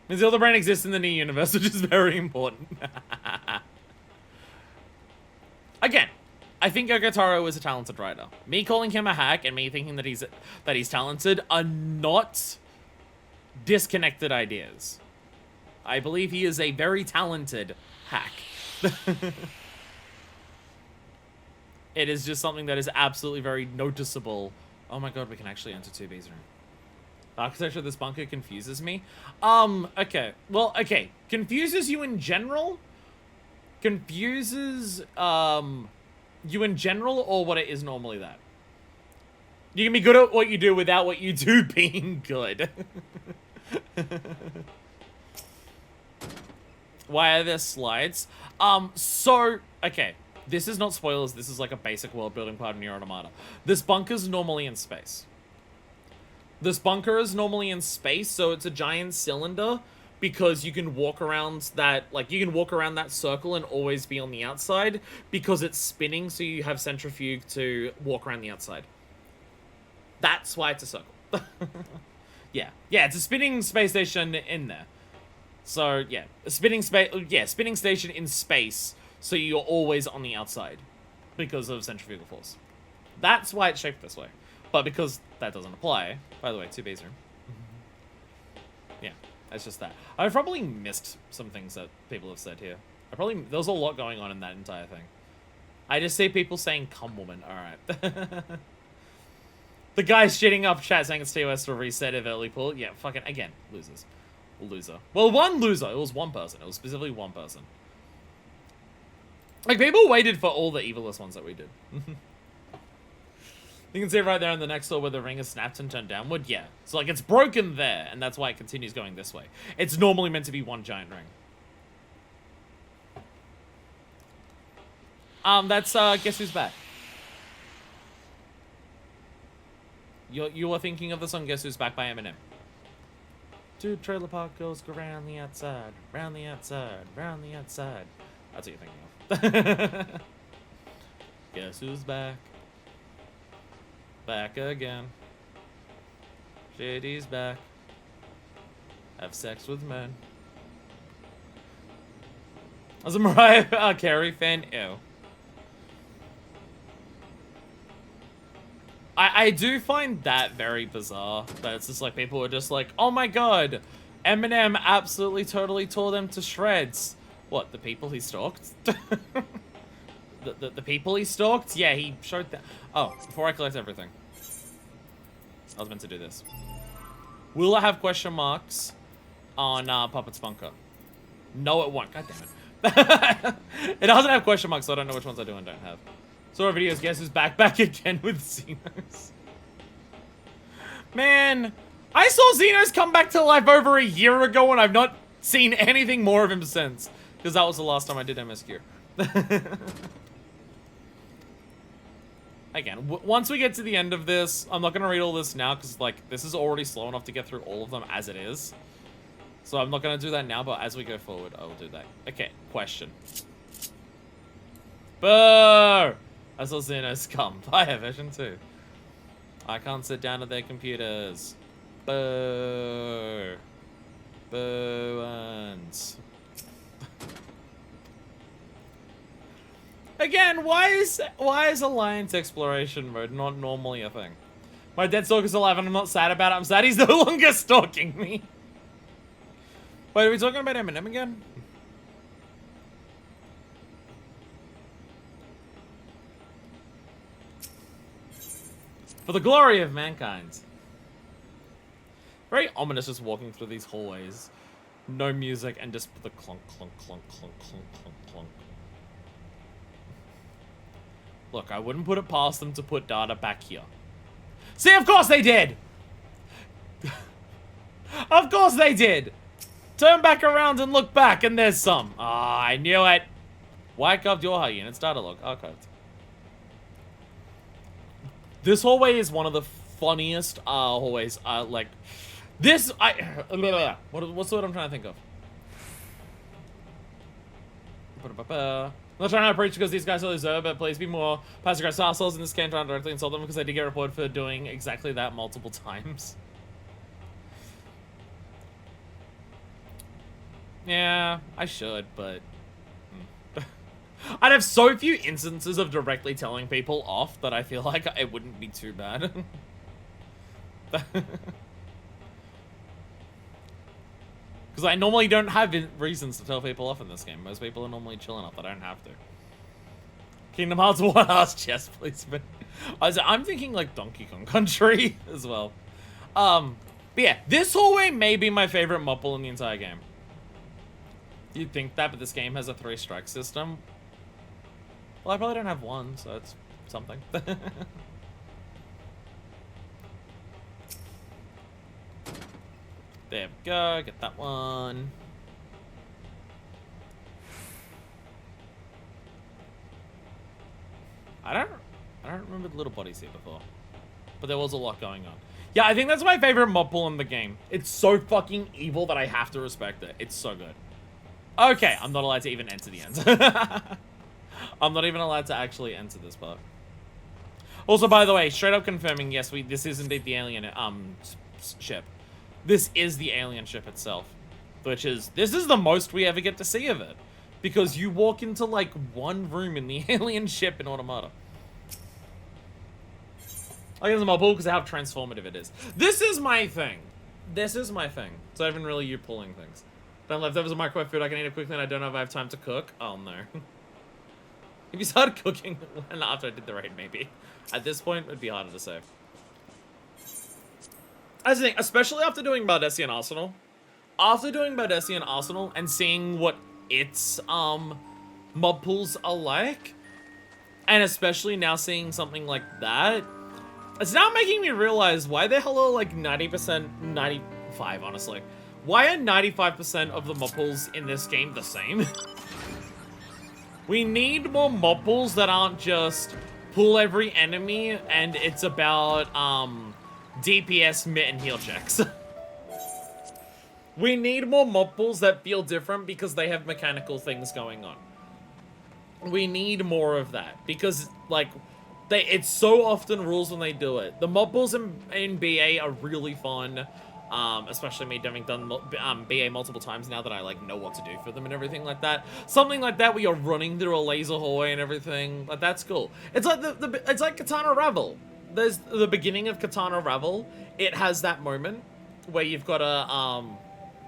Means the other brain exists in the Nier universe, which is very important. Again, I think Yoko Taro is a talented writer. Me calling him a hack and me thinking that he's talented are not disconnected ideas. I believe he is a very talented hack. It is just something that is absolutely very noticeable. Oh my god, we can actually enter 2B's room. The architecture of this bunker confuses me. Okay. Well, okay. Confuses you in general? Confuses, you in general, or what it is normally that? You can be good at what you do without what you do being good. Why are there slides? So, okay. This is not spoilers, this is like a basic world building part of Nier Automata. This bunker's normally in space. This bunker is normally in space, so it's a giant cylinder because you can walk around that, like, you can walk around that circle and always be on the outside because it's spinning, so you have centrifuge to walk around the outside. That's why it's a circle. Yeah, it's a spinning space station in there. So, yeah, a spinning station in space, so you're always on the outside because of centrifugal force. That's why it's shaped this way. But because that doesn't apply, by the way, 2B's room. Yeah, that's just that. I've probably missed some things that people have said here. There's a lot going on in that entire thing. I just see people saying, "Come woman," alright. The guy's shitting up chat saying it's TOS to reset if early pull. Yeah, fucking, again, losers. Loser. Well, one loser. It was one person. It was specifically one person. Like, people waited for all the evilest ones that we did. You can see right there in the next door where the ring is snapped and turned downward. Yeah. So, like, it's broken there, and that's why it continues going this way. It's normally meant to be one giant ring. That's, Guess Who's Back. You are thinking of the song Guess Who's Back by Eminem. Two trailer park girls go round the outside, round the outside, round the outside. That's what you're thinking of. Guess who's back? Back again. Shady's back. Have sex with men. I was a Mariah Carey fan. Ew. I do find that very bizarre. That it's just like people are just like, oh my god, Eminem absolutely totally tore them to shreds. What, the people he stalked? the people he stalked? Yeah, he showed that. Oh, before I collect everything. I was meant to do this. Will I have question marks on Puppet's Bunker? No, it won't. God damn it. It doesn't have question marks, so I don't know which ones I do and don't have. So our videos, Guess Who's back again with Xenos. Man, I saw Xenos come back to life over a year ago and I've not seen anything more of him since. Because that was the last time I did MSQ. Again, once we get to the end of this, I'm not going to read all this now because, like, this is already slow enough to get through all of them as it is. So I'm not going to do that now, but as we go forward, I will do that. Okay, question. Boo! I saw Xenos come. I have vision too. I can't sit down at their computers. Boo. Boo-uns. Again, why is Alliance Exploration Mode not normally a thing? My dead stalker's alive and I'm not sad about it. I'm sad he's no longer stalking me. Wait, are we talking about Eminem again? For the glory of mankind. Very ominous just walking through these hallways. No music and just the clunk, clunk, clunk, clunk, clunk, clunk, clunk. Look, I wouldn't put it past them to put data back here. See, of course they did! Of course they did! Turn back around and look back and there's some. Ah, I knew it. Why carved your high units? Data log. Archived. This hallway is one of the funniest hallways. Like, this, what's the word I'm trying to think of? I'm not trying to preach because these guys are deserve, but please be more passive-aggressive assholes in this game, trying to directly insult them because I did get reported for doing exactly that multiple times. Yeah, I should, but... I'd have so few instances of directly telling people off that I feel like it wouldn't be too bad. Because I normally don't have reasons to tell people off in this game. Most people are normally chill enough that I don't have to. Kingdom Hearts 1 ass chess placement. I'm thinking like Donkey Kong Country as well. But yeah, this hallway may be my favorite mob pool in the entire game. You'd think that, but this game has a 3-strike system. Well, I probably don't have one, so it's something. There we go, get that one. I don't remember the little bodies here before. But there was a lot going on. Yeah, I think that's my favorite mob pool in the game. It's so fucking evil that I have to respect it. It's so good. Okay, I'm not allowed to even enter the end. I'm not even allowed to actually enter this part. Also, by the way, straight up confirming, yes, this is indeed the alien ship. This is the alien ship itself. This is the most we ever get to see of it. Because you walk into, like, one room in the alien ship in Automata. I guess it's my pool because of how transformative it is. This is my thing. This is my thing. It's not even really you pulling things. Then leftovers of microwave food I can eat it quickly and I don't know if I have time to cook. Oh, no. If you started cooking after I did the raid, maybe. At this point, it'd be harder to say. That's the thing, especially after doing Bardessian Arsenal. After doing Bardessian Arsenal and seeing what its mob pools are like, and especially now seeing something like that, it's now making me realize why the hell are like 90%, 95 honestly. Why are 95% of the mob pools in this game the same? We need more mob pools that aren't just pull every enemy and it's about DPS, mit, and heal checks. We need more mob pools that feel different because they have mechanical things going on. We need more of that because, like, it's so often rules when they do it. The mob pools in BA are really fun, especially me having done BA multiple times now that I, like, know what to do for them and everything like that. Something like that where you're running through a laser hallway and everything, like, that's cool. It's like it's like Katana Ravel. There's the beginning of Katana Ravel. It has that moment where you've got to,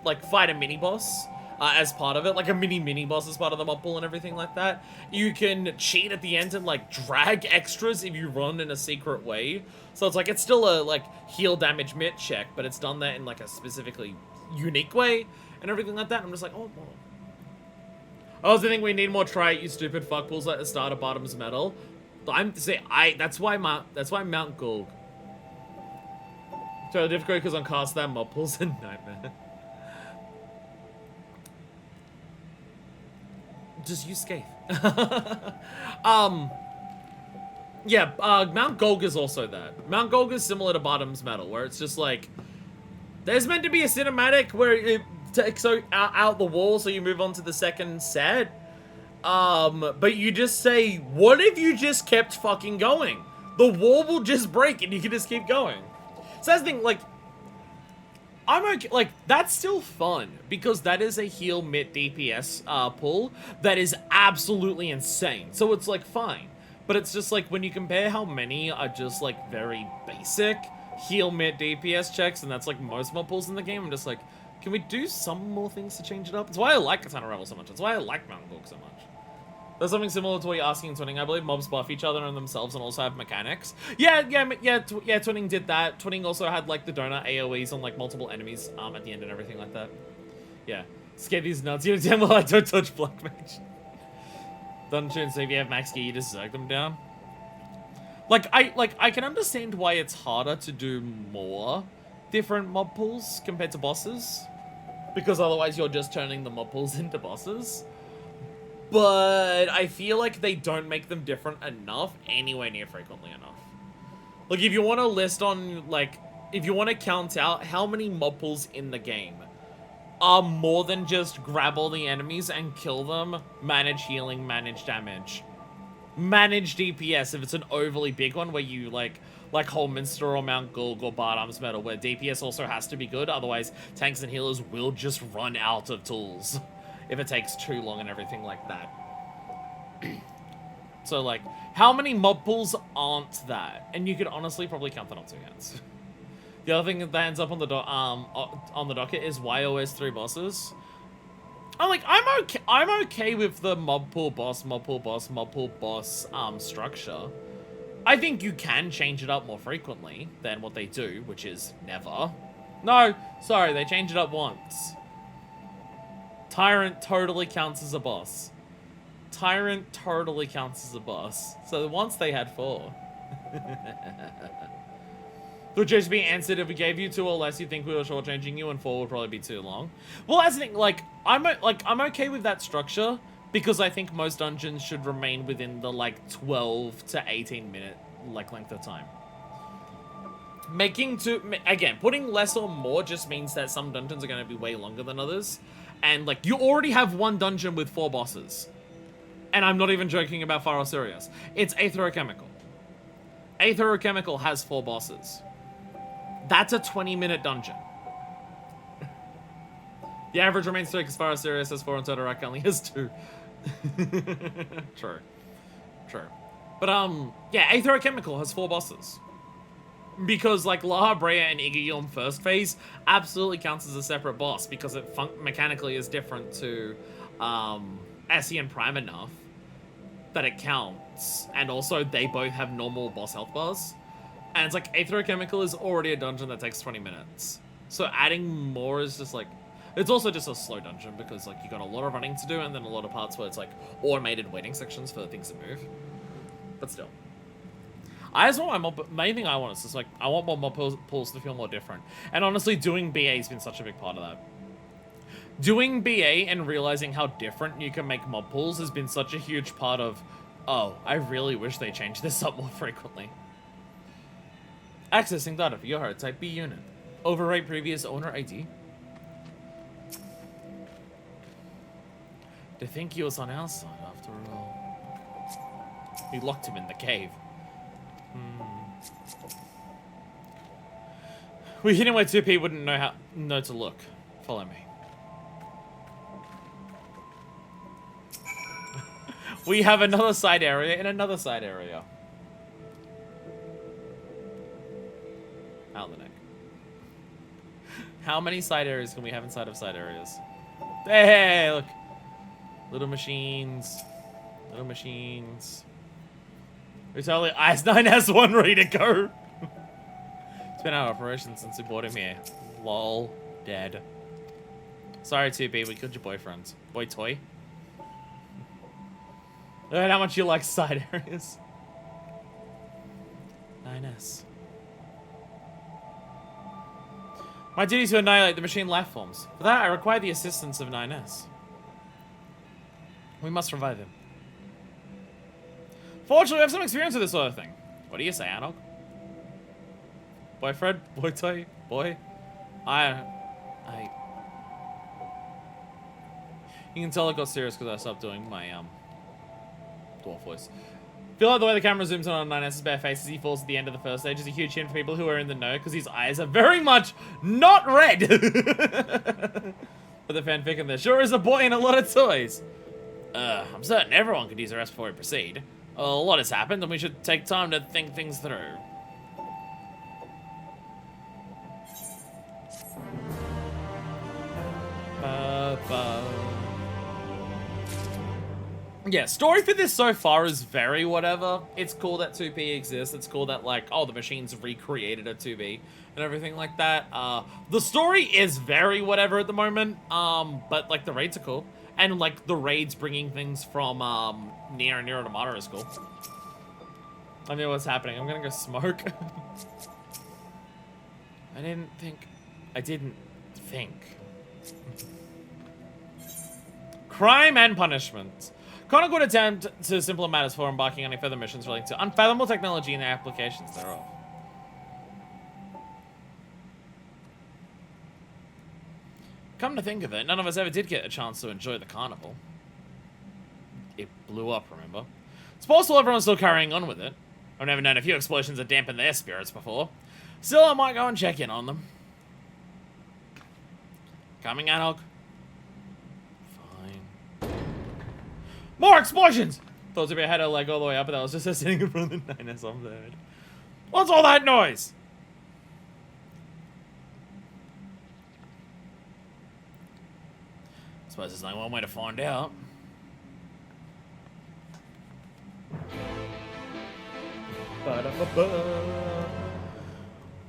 like, fight a mini-boss as part of it. Like, a mini-boss as part of the mob pool and everything like that. You can cheat at the end and, like, drag extras if you run in a secret way. So it's like, it's still a, like, heal damage mit check, but it's done that in, like, a specifically unique way and everything like that. I'm just like, oh, well. I also think we need more try it, you stupid fuck pools at the start of Bottom's Metal. That's why Mount Gulg. So difficult because on cast that mob pools a nightmare. Just use Scathe. Yeah, Mount Gulg is also that. Mount Gulg is similar to Bottom's Metal, where it's just like, there's meant to be a cinematic where it takes out the wall so you move on to the second set. But you just say, what if you just kept fucking going? The wall will just break and you can just keep going. So that's the thing, like, I'm okay, like, that's still fun, because that is a heal mit DPS pull that is absolutely insane. So it's, like, fine. But it's just, like, when you compare how many are just, like, very basic heal mit DPS checks, and that's, like, most mob pulls in the game, I'm just like, can we do some more things to change it up? That's why I like Katana Rebel so much. That's why I like Mount Gulg so much. There's something similar to what you're asking in Twinning. I believe mobs buff each other and themselves and also have mechanics. Yeah, Twinning did that. Twinning also had, like, the donut AoEs on, like, multiple enemies at the end and everything like that. Yeah. Scare these nuts. You damn well I don't touch Black Mage. Dungeon, so if you have max gear, you just zerg them down. I can understand why it's harder to do more different mob pools compared to bosses. Because otherwise you're just turning the mob pools into bosses. But I feel like they don't make them different enough anywhere near frequently enough. Like, if you want to list on, like, if you want to count out how many mob pools in the game are more than just grab all the enemies and kill them, manage healing, manage damage, manage DPS if it's an overly big one where you, like Holminster or Mount Gulg or Bardam's Metal, where DPS also has to be good, otherwise tanks and healers will just run out of tools if it takes too long and everything like that. So, like, how many mob pools aren't that? And you could honestly probably count that on 2 hands. The other thing that ends up on the docket is why always 3 bosses. I'm okay with the mob pool boss, mob pool boss, mob pool boss structure. I think you can change it up more frequently than what they do, which is never. No, sorry, they changed it up once. Tyrant totally counts as a boss. Tyrant totally counts as a boss. So once they had 4. Would just be answered if we gave you 2 or less, you think we were shortchanging you, and 4 would probably be too long. Well, that's the thing, like, I'm okay with that structure, because I think most dungeons should remain within the, like, 12 to 18 minute, like, length of time. Again, putting less or more just means that some dungeons are going to be way longer than others. And, like, you already have 1 dungeon with 4 bosses. And I'm not even joking about far or serious. It's Aetherochemical. Aetherochemical has 4 bosses. That's a 20-minute dungeon. The average remains 3 because far or serious has 4 and Todoraki only has 2. True. But, yeah, Aetherochemical has 4 bosses. Because, like, La Brea and Igayum first phase absolutely counts as a separate boss because it mechanically is different to Ascian Prime enough that it counts. And also, they both have normal boss health bars. And it's like, Aetherochemical is already a dungeon that takes 20 minutes. So adding more is just like... It's also just a slow dungeon because, like, you got a lot of running to do and then a lot of parts where it's, like, automated waiting sections for things to move. But still. I just want my mob... Main thing I want is just, like, I want my mob pools to feel more different. And honestly, doing BA has been such a big part of that. Doing BA and realizing how different you can make mob pools has been such a huge part of... Oh, I really wish they changed this up more frequently. Accessing data for your hard type B unit. Overwrite previous owner ID. To think he was on our side after all. We locked him in the cave. We hit him where 2P wouldn't know to look. Follow me. We have another side area and another side area. Out the neck. How many side areas can we have inside of side areas? Hey, look. Little machines. Little machines. We totally IS-9 has 1 ready to go. It's been out of operation since we brought him here. Lol. Dead. Sorry, 2B, we killed your boyfriend. Boy toy. Look at how much you like side areas. 9S. My duty is to annihilate the machine life forms. For that, I require the assistance of 9S. We must revive him. Fortunately, we have some experience with this sort of thing. What do you say, Anog? Boyfriend? Boy toy? Boy? You can tell it got serious because I stopped doing my, dwarf voice. Feel like the way the camera zooms in on 9S's bare face as he falls at the end of the first stage is a huge hint for people who are in the know because his eyes are very much not red. For the fanfic, and there sure is a boy and a lot of toys. I'm certain everyone could use a rest before we proceed. A lot has happened and we should take time to think things through. Yeah, story for this so far is very whatever. It's cool that 2B exists. It's cool that, like, oh, the machines recreated a 2B and everything like that. The story is very whatever at the moment, but, like, the raids are cool. And, like, the raids bringing things from, Nier and Nier Automata is cool. I know what's happening. I'm gonna go smoke. I didn't think. Crime and punishment. Connor would attempt to simpler matters for embarking on any further missions relating to unfathomable technology and the applications thereof. Come to think of it, none of us ever did get a chance to enjoy the carnival. It blew up, remember? It's possible everyone's still carrying on with it. I've never known a few explosions that dampened their spirits before. Still, I might go and check in on them. Coming, Anog? Fine. More explosions! Thought if I had a leg all the way up, but that was just sitting in front of the 9S on the head. What's all that noise? Suppose there's only one way to find out.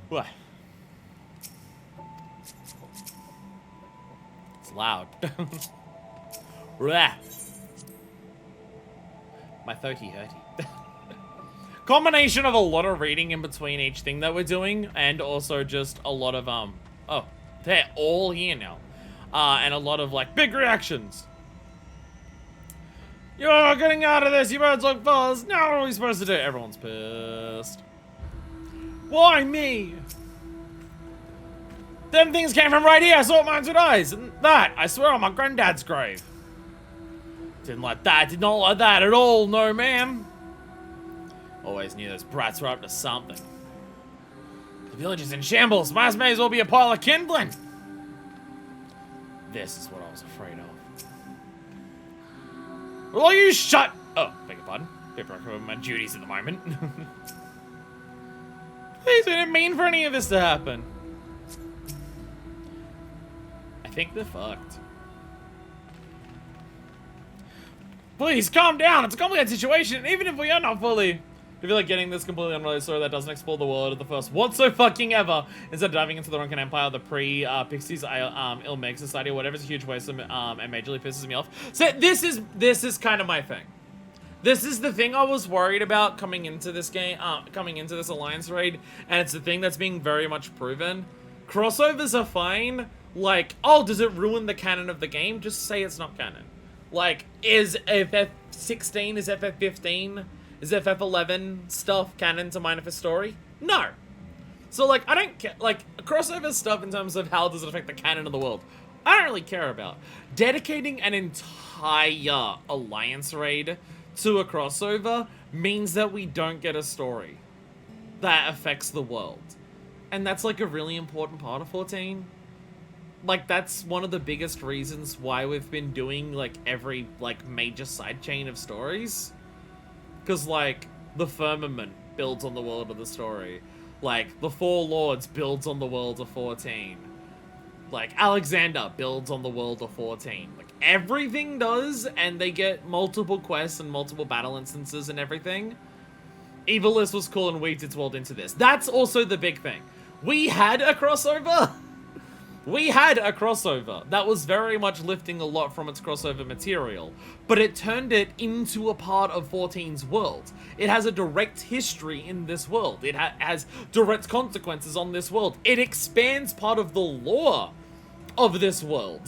What? It's loud. My throaty hurty. Combination of a lot of reading in between each thing that we're doing, and also just a lot of oh, they're all here now, and a lot of like big reactions. You're getting out of this, you birds look fuzz. Now what are we supposed to do? Everyone's pissed. Why me? Them things came from right here. I saw it mine with eyes. And that, I swear, on my granddad's grave. Didn't like that. Did not like that at all. No, ma'am. Always knew those brats were up to something. The village is in shambles. Might as well be a pile of kindling. This is what I was afraid of. Will you shut... Oh, beg your pardon. Bit over my duties at the moment. Please, we didn't mean for any of this to happen. I think they're fucked. Please, calm down. It's a complicated situation, even if we are not fully... I feel like getting this completely unrelated story that doesn't explore the world of the first what so fucking ever, instead of diving into the Ronkin Empire, the pre-Pixies, Ilmeg Society, or whatever's a huge waste of, and majorly pisses me off. So this is kind of my thing. This is the thing I was worried about coming into this game, coming into this Alliance raid, and it's the thing that's being very much proven. Crossovers are fine. Like, oh, does it ruin the canon of the game? Just say it's not canon. Like, is FF16, is FF15, is FF11 stuff canon to Mind of Story? No. So, like, I don't care. Like, crossover stuff in terms of how does it affect the canon of the world, I don't really care about. Dedicating an entire Alliance raid to a crossover means that we don't get a story that affects the world. And that's, like, a really important part of 14. Like, that's one of the biggest reasons why we've been doing, like, every, like, major sidechain of stories. Because, like, the Firmament builds on the world of the story. Like, the Four Lords builds on the world of 14. Like, Alexander builds on the world of 14. Like, everything does, and they get multiple quests and multiple battle instances and everything. Evilist was cool and weaved its world into this. That's also the big thing. We had a crossover. We had a crossover that was very much lifting a lot from its crossover material, but it turned it into a part of 14's world. It has a direct history in this world. It has direct consequences on this world. It expands part of the lore of this world.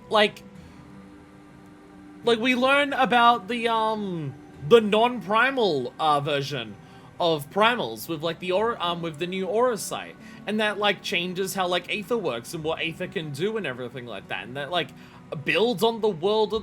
like we learn about the non-primal version of primals with like the aura, with the new aura site, and that like changes how like Aether works and what Aether can do and everything like that, and that like builds on the world of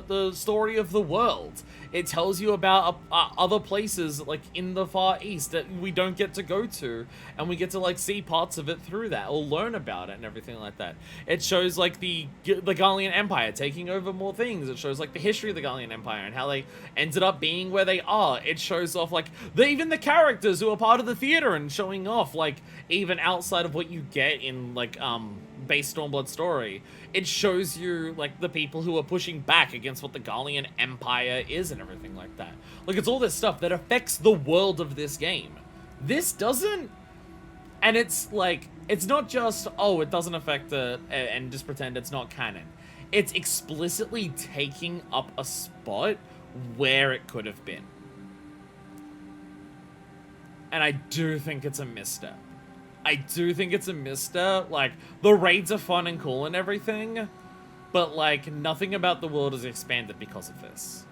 the story of the world. It tells you about other places like in the Far East that we don't get to go to, and we get to like see parts of it through that or learn about it and everything like that. It shows like the Gallian Empire taking over more things. It shows like the history of the Gallian Empire and how they ended up being where they are. It shows off like even the characters who are part of the theater and showing off like even outside of what you get in like base Stormblood story. It shows you like the people who are pushing back against what the Gallian Empire is and everything like that. Like, it's all this stuff that affects the world of this game. This doesn't. And it's like, it's not just, oh, it doesn't affect the, and just pretend it's not canon. It's explicitly taking up a spot where it could have been. And I do think it's a misstep. I do think it's a misstep. Like, the raids are fun and cool and everything, but like, nothing about the world is expanded because of this.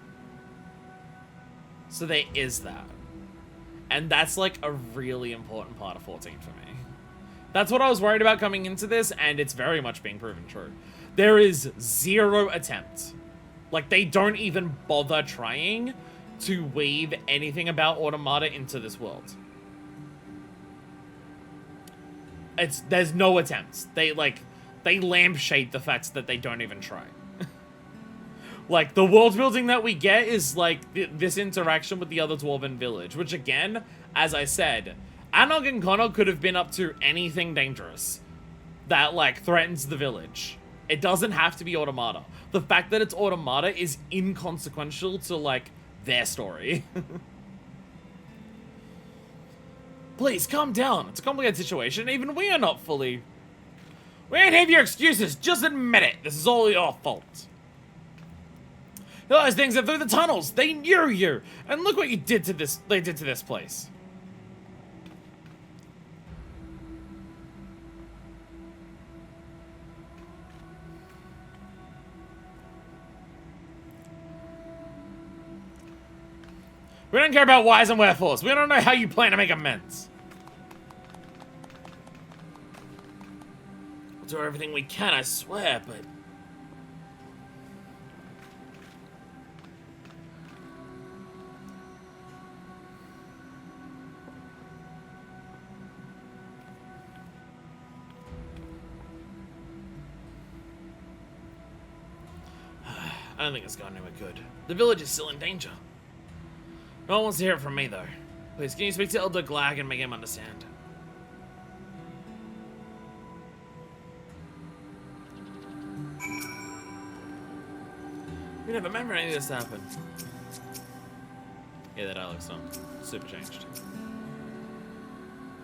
So there is that. And that's like a really important part of 14 for me. That's what I was worried about coming into this, and it's very much being proven true. There is zero attempt. Like, they don't even bother trying to weave anything about Automata into this world. There's no attempts. They lampshade the fact that they don't even try. Like, the world building that we get is like this interaction with the other Dwarven village, which again, as I said, Anog and Connor could have been up to anything dangerous that like threatens the village. It doesn't have to be Automata. The fact that it's Automata is inconsequential to, like, their story. Please, calm down. It's a complicated situation. Even we are not fully... We ain't have your excuses. Just admit it. This is all your fault. Those things are through the tunnels. They knew you. And look what you did to this... They did to this place. We don't care about whys and wherefores. We don't know how you plan to make amends. We'll do everything we can, I swear, but... I don't think it's gone anywhere good. The village is still in danger. No one wants to hear it from me, though. Please, can you speak to Elder Glag and make him understand? We never remember any of this happened. Yeah, that dialogue's not super changed.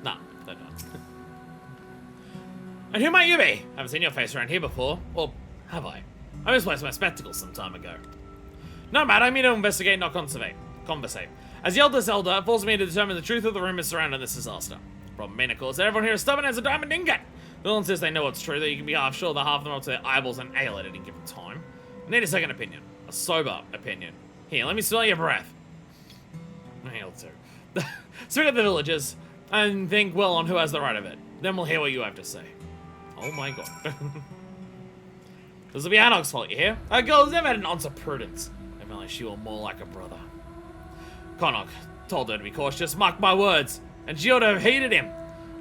Nah, they're not. And who might you be? Haven't seen your face around here before. Or have I? I misplaced my spectacles some time ago. No matter, I mean to investigate, not conversate. As the eldest elder, it falls to me to determine the truth of the rumors surrounding this disaster. Problem being, of course, that everyone here is stubborn as a diamond ingot. They'll insist they know what's true, that you can be half sure that half of them are up to their eyeballs and ale at any given time. I need a second opinion. A sober opinion. Here, let me smell your breath. I'll do. Speak of the villagers, and think well on who has the right of it. Then we'll hear what you have to say. Oh my god. This will be Anok's fault, you hear? Our girl has never had an ounce of prudence. If only she were more like a brother. Konok told her to be cautious, mark my words, and she ought to have hated him.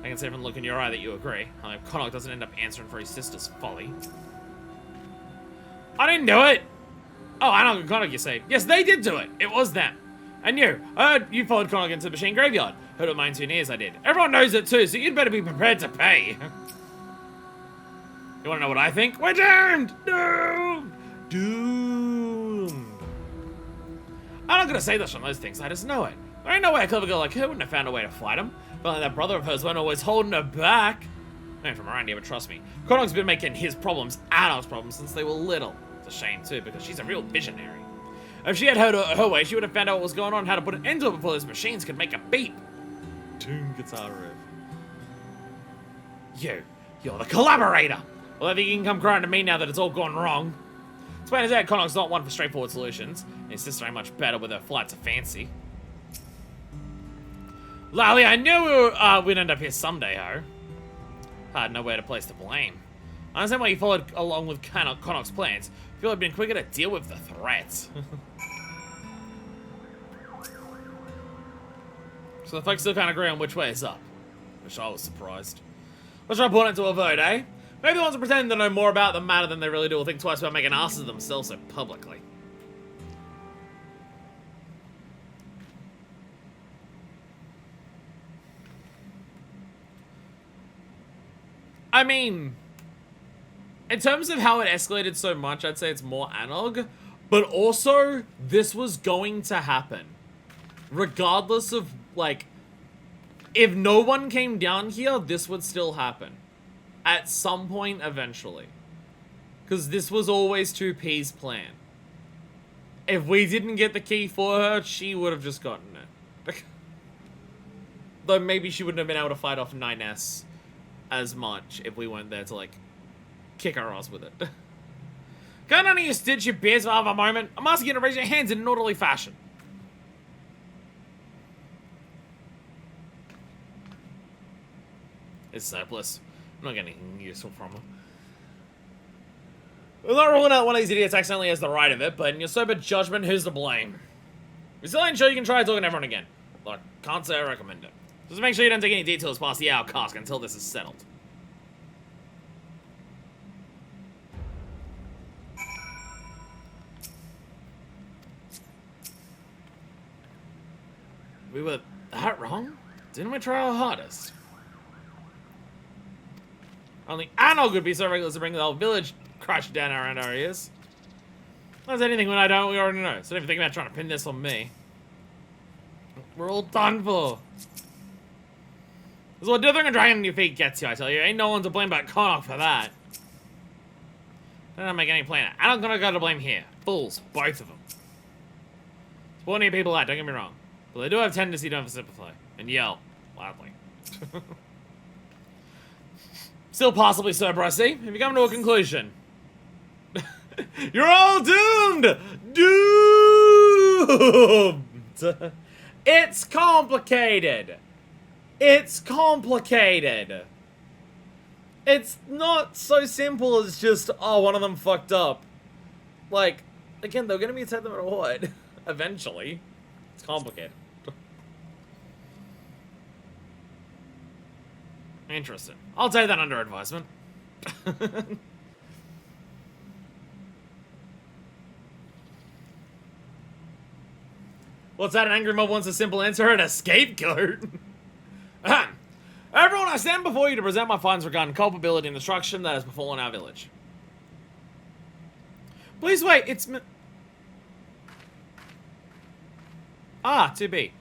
I can see from the look in your eye that you agree. I hope Konok doesn't end up answering for his sister's folly. I didn't do it! Oh, Anok and Konok, you say? Yes, they did do it! It was them. And you, I heard you followed Konok into the machine graveyard. Heard it mine 2 Niers, I did. Everyone knows it too, so you'd better be prepared to pay. You wanna know what I think? We're doomed! Doomed! Doomed! I'm not gonna say this from those things, I just know it. There ain't no way a clever girl like her wouldn't have found a way to fight him. But like that brother of hers wasn't always holding her back. I ain't from around here, but trust me. Konok's been making his problems Anok's problems since they were little. It's a shame too, because she's a real visionary. If she had heard her way, she would have found out what was going on, how to put an end to it before those machines could make a beep. Doom guitar riff. You're the collaborator! Well, I think you can come crying to me now that it's all gone wrong. It's plain as that Konok's not one for straightforward solutions. And his sister ain't much better with her flights of fancy. Lally, I knew we'd end up here someday, ho. I had nowhere to place the blame. I understand why you followed along with Konok's plans. I feel I've been quicker to deal with the threats. So the folks still can't agree on which way is up. Wish I was surprised. Let's try putting it to a vote, eh? Maybe the ones who pretend to know more about the matter than they really do will think twice about making asses of themselves so publicly. I mean, in terms of how it escalated so much, I'd say it's more Anog. But also, this was going to happen. Regardless of, like, if no one came down here, this would still happen. At some point, eventually. Because this was always 2P's plan. If we didn't get the key for her, she would have just gotten it. Though maybe she wouldn't have been able to fight off 9S as much if we weren't there to, like, kick our ass with it. Can none of you stitch your beers for half a moment? I'm asking you to raise your hands in an orderly fashion. It's surplus. I'm not getting anything useful from her. We're not ruling out one of these idiots accidentally has the right of it, but in your sober judgment, who's to blame? We still ain't sure you can try talking to everyone again. Look, can't say I recommend it. Just make sure you don't take any details past the hour cask until this is settled. We were that wrong? Didn't we try our hardest? Only Anog would be so reckless to bring the whole village crash down around our ears. If there's anything we already know. So don't even think about trying to pin this on me. We're all done for. This is what dithering and dragging on your feet gets you, I tell you. Ain't no one to blame but Connacht for that. I don't make any plan. I don't gonna go to blame here. Fools, both of them. Sporting people out, don't get me wrong. But they do have a tendency to sympathize and yell loudly. Still possibly so, Brussy. Have you come to a conclusion? You're all doomed! Doomed! It's complicated. It's complicated. It's not so simple as just, oh, one of them fucked up. Like, again, they're gonna be attacked no matter what. Eventually. It's complicated. Interesting. I'll take that under advisement. What's that? An angry mob wants a simple answer and a scapegoat? Everyone, I stand before you to present my findings regarding culpability and destruction that has befallen our village. Please wait, it's me. Ah, 2B.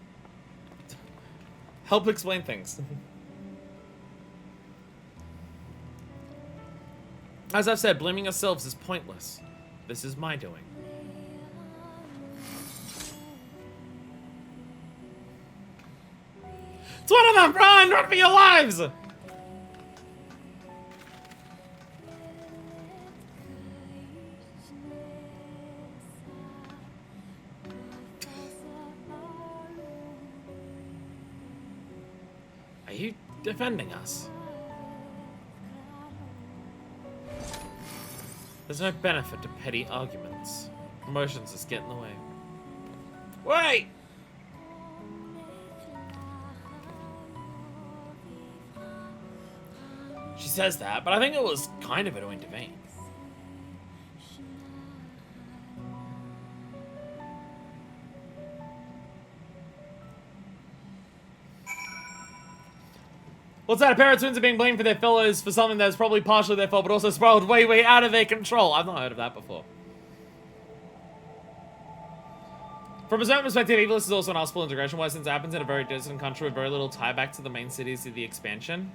Help explain things. As I've said, blaming ourselves is pointless. This is my doing. It's one of them! Run for your lives! Are you defending us? There's no benefit to petty arguments. Emotions just get in the way. Wait! She says that, but I think it was kind of her to intervene. What's that? A pair of twins are being blamed for their fellows for something that's probably partially their fault, but also spiraled way out of their control. I've not heard of that before. From a certain perspective, Evilus is also an hospital integration, why since it happens in a very distant country with very little tie back to the main cities of the expansion.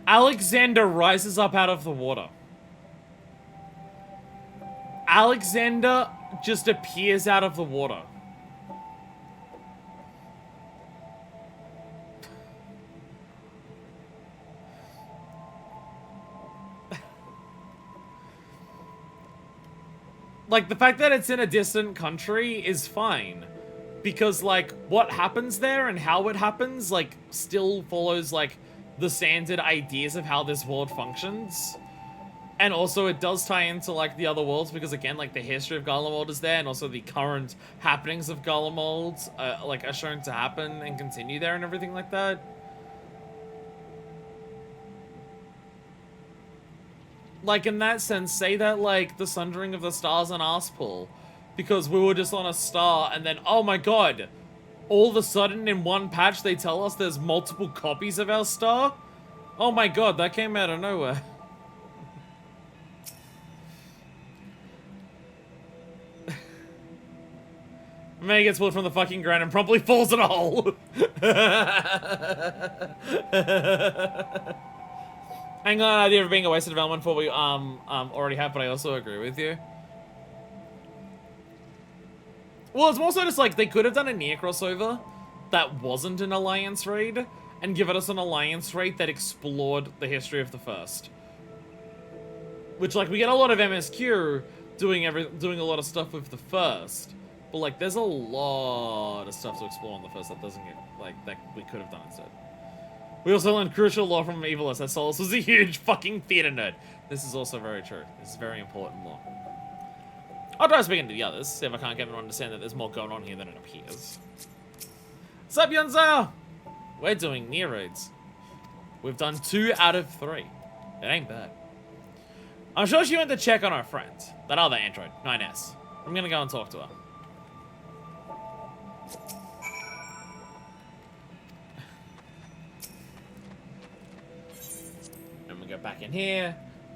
Alexander rises up out of the water. Alexander just appears out of the water. Like, the fact that it's in a distant country is fine. Because, like, what happens there and how it happens, like, still follows, like, the standard ideas of how this world functions. And also, it does tie into, like, the other worlds, because, again, like, the history of Garlemald is there, and also the current happenings of Garlemald, like, are shown to happen and continue there and everything like that. Like, in that sense, say that, like, the Sundering of the Stars and Arspool, because we were just on a star, and then, oh my god, all of a sudden, in one patch, they tell us there's multiple copies of our star? Oh my god, that came out of nowhere. May gets pulled from the fucking ground and promptly falls in a hole. Hang on, idea of being a wasted development for we already have, but I also agree with you. Well, it's more so just like they could have done a Nier crossover that wasn't an Alliance raid and given us an Alliance raid that explored the history of the first. Which, like, we get a lot of MSQ doing a lot of stuff with the first, but like there's a lot of stuff to explore on the first that doesn't get that we could have done instead. We also learned crucial lore from Evilus that Solus was a huge fucking theater nerd. This is also very true. This is very important lore. I'll try speaking to the others, see if I can't get them to understand that there's more going on here than it appears. What's up, Yunzao? We're doing Nier raids. We've done 2 out of 3. It ain't bad. I'm sure she went to check on our friend, that other android, 9S. I'm gonna go and talk to her. go back in here.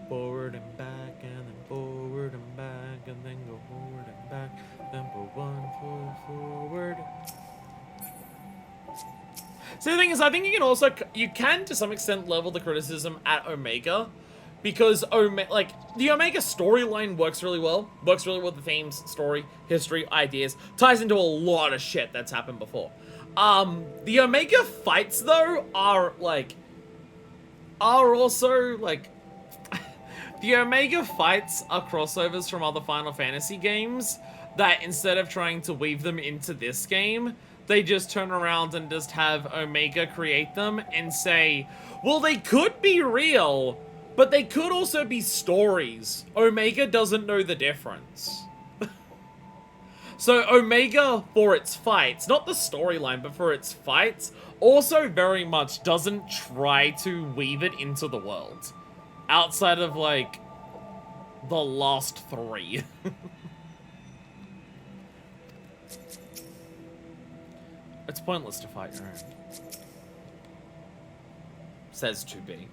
Forward and back, and then forward and back, and then go forward and back. Then put one forward. So the thing is, I think you can also, you can to some extent level the criticism at Omega, because the Omega storyline works really well with the themes, story, history, ideas, ties into a lot of shit that's happened before. The Omega fights though are also the Omega fights are crossovers from other Final Fantasy games that instead of trying to weave them into this game, they just turn around and just have Omega create them and say, well, they could be real, but they could also be stories. Omega doesn't know the difference. So Omega, for its fights, not the storyline, but for its fights, also very much doesn't try to weave it into the world. Outside of, the last 3. It's pointless to fight your own. Says to be.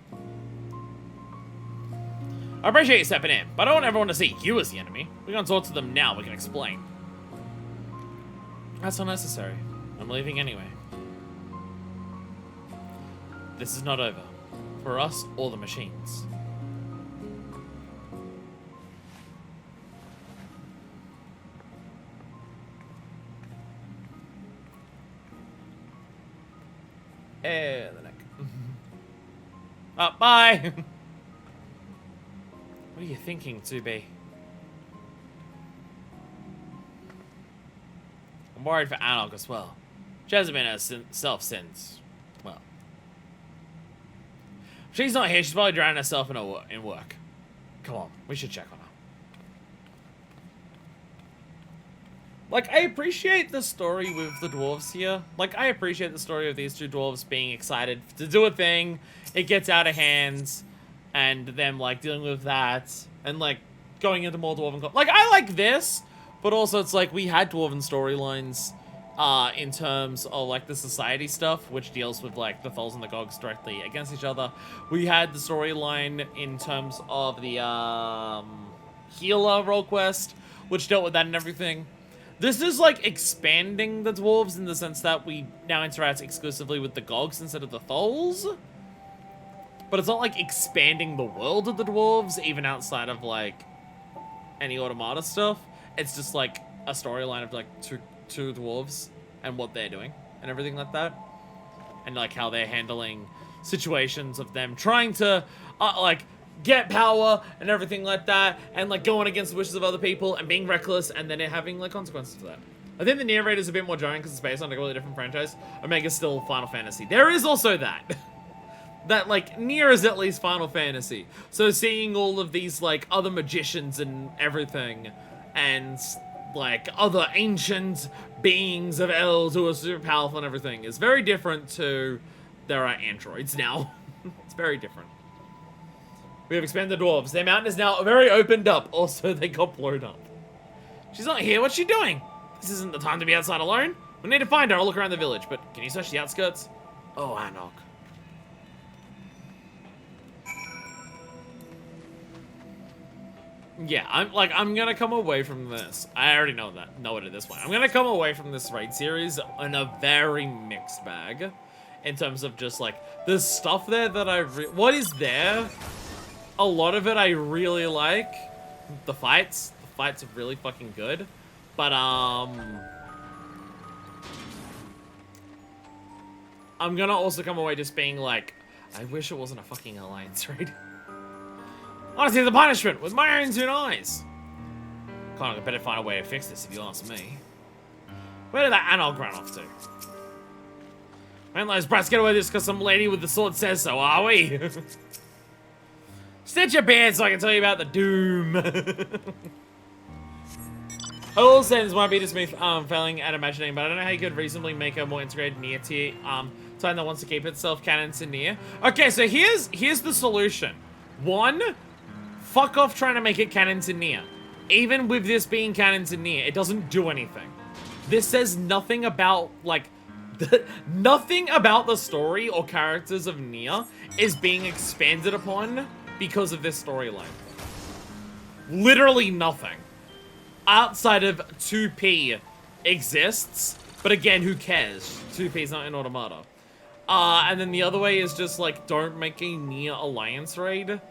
I appreciate you stepping in, but I don't want everyone to see you as the enemy. We're gonna talk to them now, we can explain. That's unnecessary. I'm leaving anyway. This is not over. For us or the machines. The neck. Oh, bye! What are you thinking, 2B? I'm worried for Anog as well. She hasn't been herself since, well. If she's not here, she's probably drowning herself in work. Come on, we should check on her. I appreciate the story with the dwarves here. I appreciate the story of these two dwarves being excited to do a thing. It gets out of hand, and them, dealing with that, and, going into more dwarven... I like this, but also it's we had dwarven storylines, in terms of, the society stuff, which deals with, the Tholls and the Gogs directly against each other. We had the storyline in terms of the, healer role quest, which dealt with that and everything. This is, expanding the dwarves in the sense that we now interact exclusively with the Gogs instead of the Tholls. But it's not, expanding the world of the dwarves, even outside of, any Automata stuff. It's just, a storyline of, two dwarves and what they're doing and everything like that. And, how they're handling situations of them trying to, get power and everything like that, and going against the wishes of other people and being reckless, and then it having consequences for that. I think the Nier raid is a bit more jarring because it's based on a really different franchise. Omega's still Final Fantasy. There is also that. That Nier is at least Final Fantasy. So seeing all of these other magicians and everything, and other ancient beings of elves who are super powerful and everything is very different to there are androids now. It's very different. We have expanded the dwarves. Their mountain is now very opened up. Also, they got blown up. She's not here. What's she doing? This isn't the time to be outside alone. We need to find her. I'll look around the village. But can you search the outskirts? Oh, Anog. Yeah, I'm gonna come away from this. I already know it at this point. I'm gonna come away from this raid series in a very mixed bag. In terms of just, there's stuff there that what is there? A lot of it I really like. The fights are really fucking good. But, I'm gonna also come away just being I wish it wasn't a fucking alliance raid. Honestly, the punishment with my own 2 eyes. Kinda better find a way to fix this if you ask me. Where did that Anog run off to? Man, those brats get away with this because some lady with the sword says so, are we? Stitch your beard so I can tell you about the doom. All sense might be just me failing at imagining, but I don't know how you could reasonably make a more integrated Nier tier time that wants to keep itself canon to Nier. Okay, so here's the solution. 1, fuck off trying to make it canon to Nier. Even with this being canon to Nier, it doesn't do anything. This says nothing about, nothing about the story or characters of Nier is being expanded upon because of this storyline. Literally nothing. Outside of 2P exists, but again, who cares? 2P's not in Automata. And then the other way is just, like, don't make a Nier Alliance raid.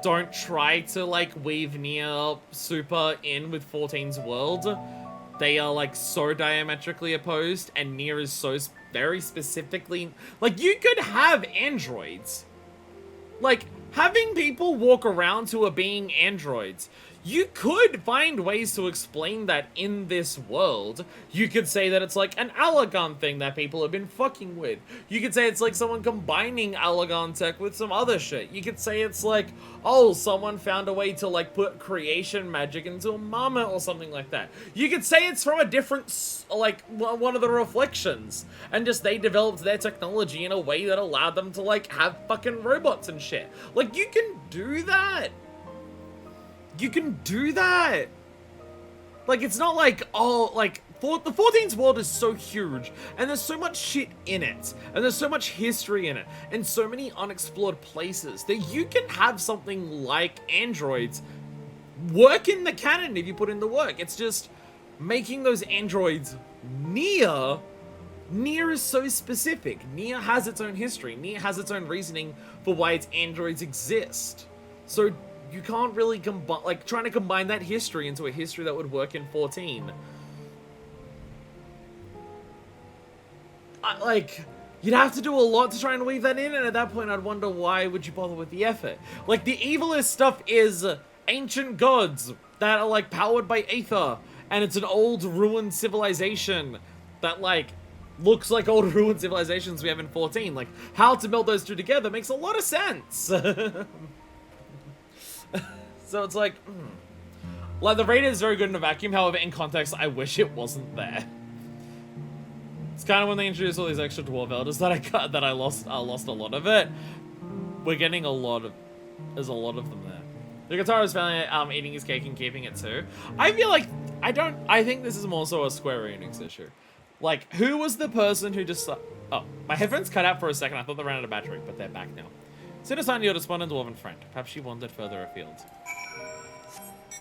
Don't try to, like, weave Nier Super in with 14's world. They are, like, so diametrically opposed, and Nier is so very specifically... Like, you could have androids. Like, having people walk around who are being androids, you could find ways to explain that in this world. You could say that it's like an Allagan thing that people have been fucking with. You could say it's like someone combining Allagan tech with some other shit. You could say it's like, oh, someone found a way to like put creation magic into a mama or something like that. You could say it's from a different, like, one of the reflections. And just they developed their technology in a way that allowed them to like have fucking robots and shit. Like, you can do that. You can do that. Like, it's not like, oh, like, the 14's world is so huge, and there's so much shit in it, and there's so much history in it, and so many unexplored places, that you can have something like androids work in the canon if you put in the work. It's just making those androids Nier. Nier is so specific. Nier has its own history. Nier has its own reasoning for why its androids exist. So you can't really combine, like, trying to combine that history into a history that would work in 14. Like, you'd have to do a lot to try and weave that in, and at that point I'd wonder why would you bother with the effort. Like, the evilest stuff is ancient gods that are, like, powered by Aether, and it's an old ruined civilization that, like, looks like old ruined civilizations we have in 14. Like, how to meld those two together makes a lot of sense. So it's like, like, the raid is very good in a vacuum, however, in context, I wish it wasn't there. It's kind of when they introduced all these extra dwarf elders that I lost a lot of it. We're getting there's a lot of them there. Yoko Taro is finally eating his cake and keeping it too. I feel like, I think this is more so a Square Enix issue. Like, who was the person who just, oh, my headphones cut out for a second, I thought they ran out of battery, but they're back now. Sina-san, your despondent dwarven friend. Perhaps she wandered further afield.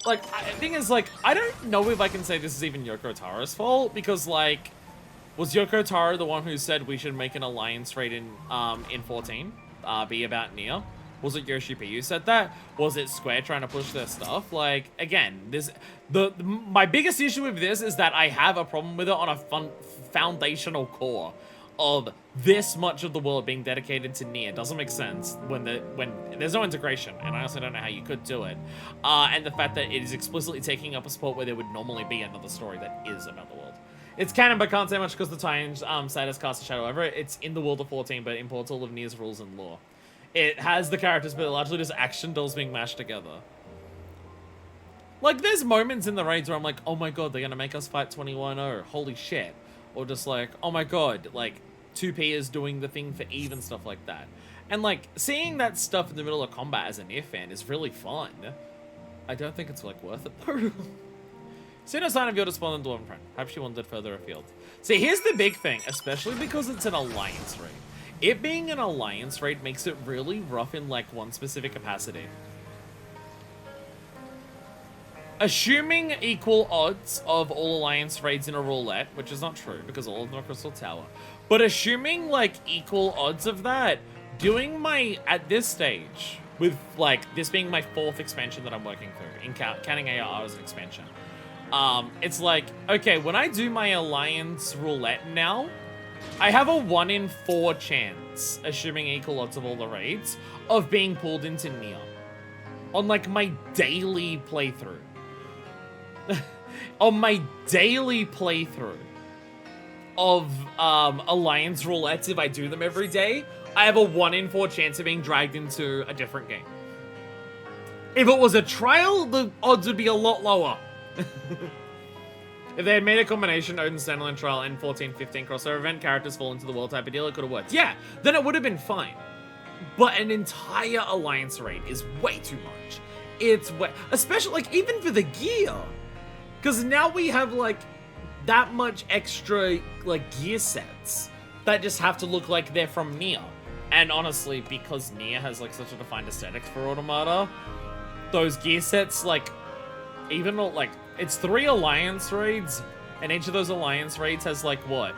Like, the thing is, like, I don't know if I can say this is even Yoko Taro's fault, because, like, was Yoko Taro the one who said we should make an alliance raid in 14? Be about Nier? Was it Yoshi P who said that? Was it Square trying to push their stuff? Like, again, my biggest issue with this is that I have a problem with it on a foundational core of this much of the world being dedicated to Nier. Doesn't make sense when there's no integration, and I also don't know how you could do it. And the fact that it is explicitly taking up a spot where there would normally be another story that is about the world. It's canon, but can't say much because the tie-ins status cast a shadow over it. It's in the world of 14, but imports all of Nier's rules and lore. It has the characters, but largely just action dolls being mashed together. Like, there's moments in the raids where I'm like, oh my god, they're gonna make us fight 21-0. Holy shit. Or just like, oh my god, like, 2P is doing the thing for Eve and stuff like that. And like, seeing that stuff in the middle of combat as a Nier fan is really fun. I don't think it's like worth it though. See no sign of your despondent dwarven friend. Perhaps she wandered further afield. See, here's the big thing, especially because it's an alliance raid. It being an alliance raid makes it really rough in like one specific capacity. Assuming equal odds of all alliance raids in a roulette, which is not true because all of them are Crystal Tower, but assuming like equal odds of that, doing my, at this stage, with like this being my 4th expansion that I'm working through, in counting ARR as an expansion, it's like, okay, when I do my alliance roulette now, I have a 1 in 4 chance, assuming equal odds of all the raids, of being pulled into Nier. On like my daily playthrough. On my daily playthrough of alliance roulettes, if I do them every day, I have a 1 in 4 chance of being dragged into a different game. If it was a trial, the odds would be a lot lower. If they had made a combination Odin standalone trial and 14-15 crossover event, characters fall into the world type of deal, it could have worked. Yeah, then it would have been fine. But an entire alliance raid is way too much. It's way, especially like even for the gear. Because now we have like that much extra like gear sets that just have to look like they're from Nier. And honestly, because Nier has like such a defined aesthetic for Automata, those gear sets, like, even like, it's 3 alliance raids, and each of those alliance raids has like, what,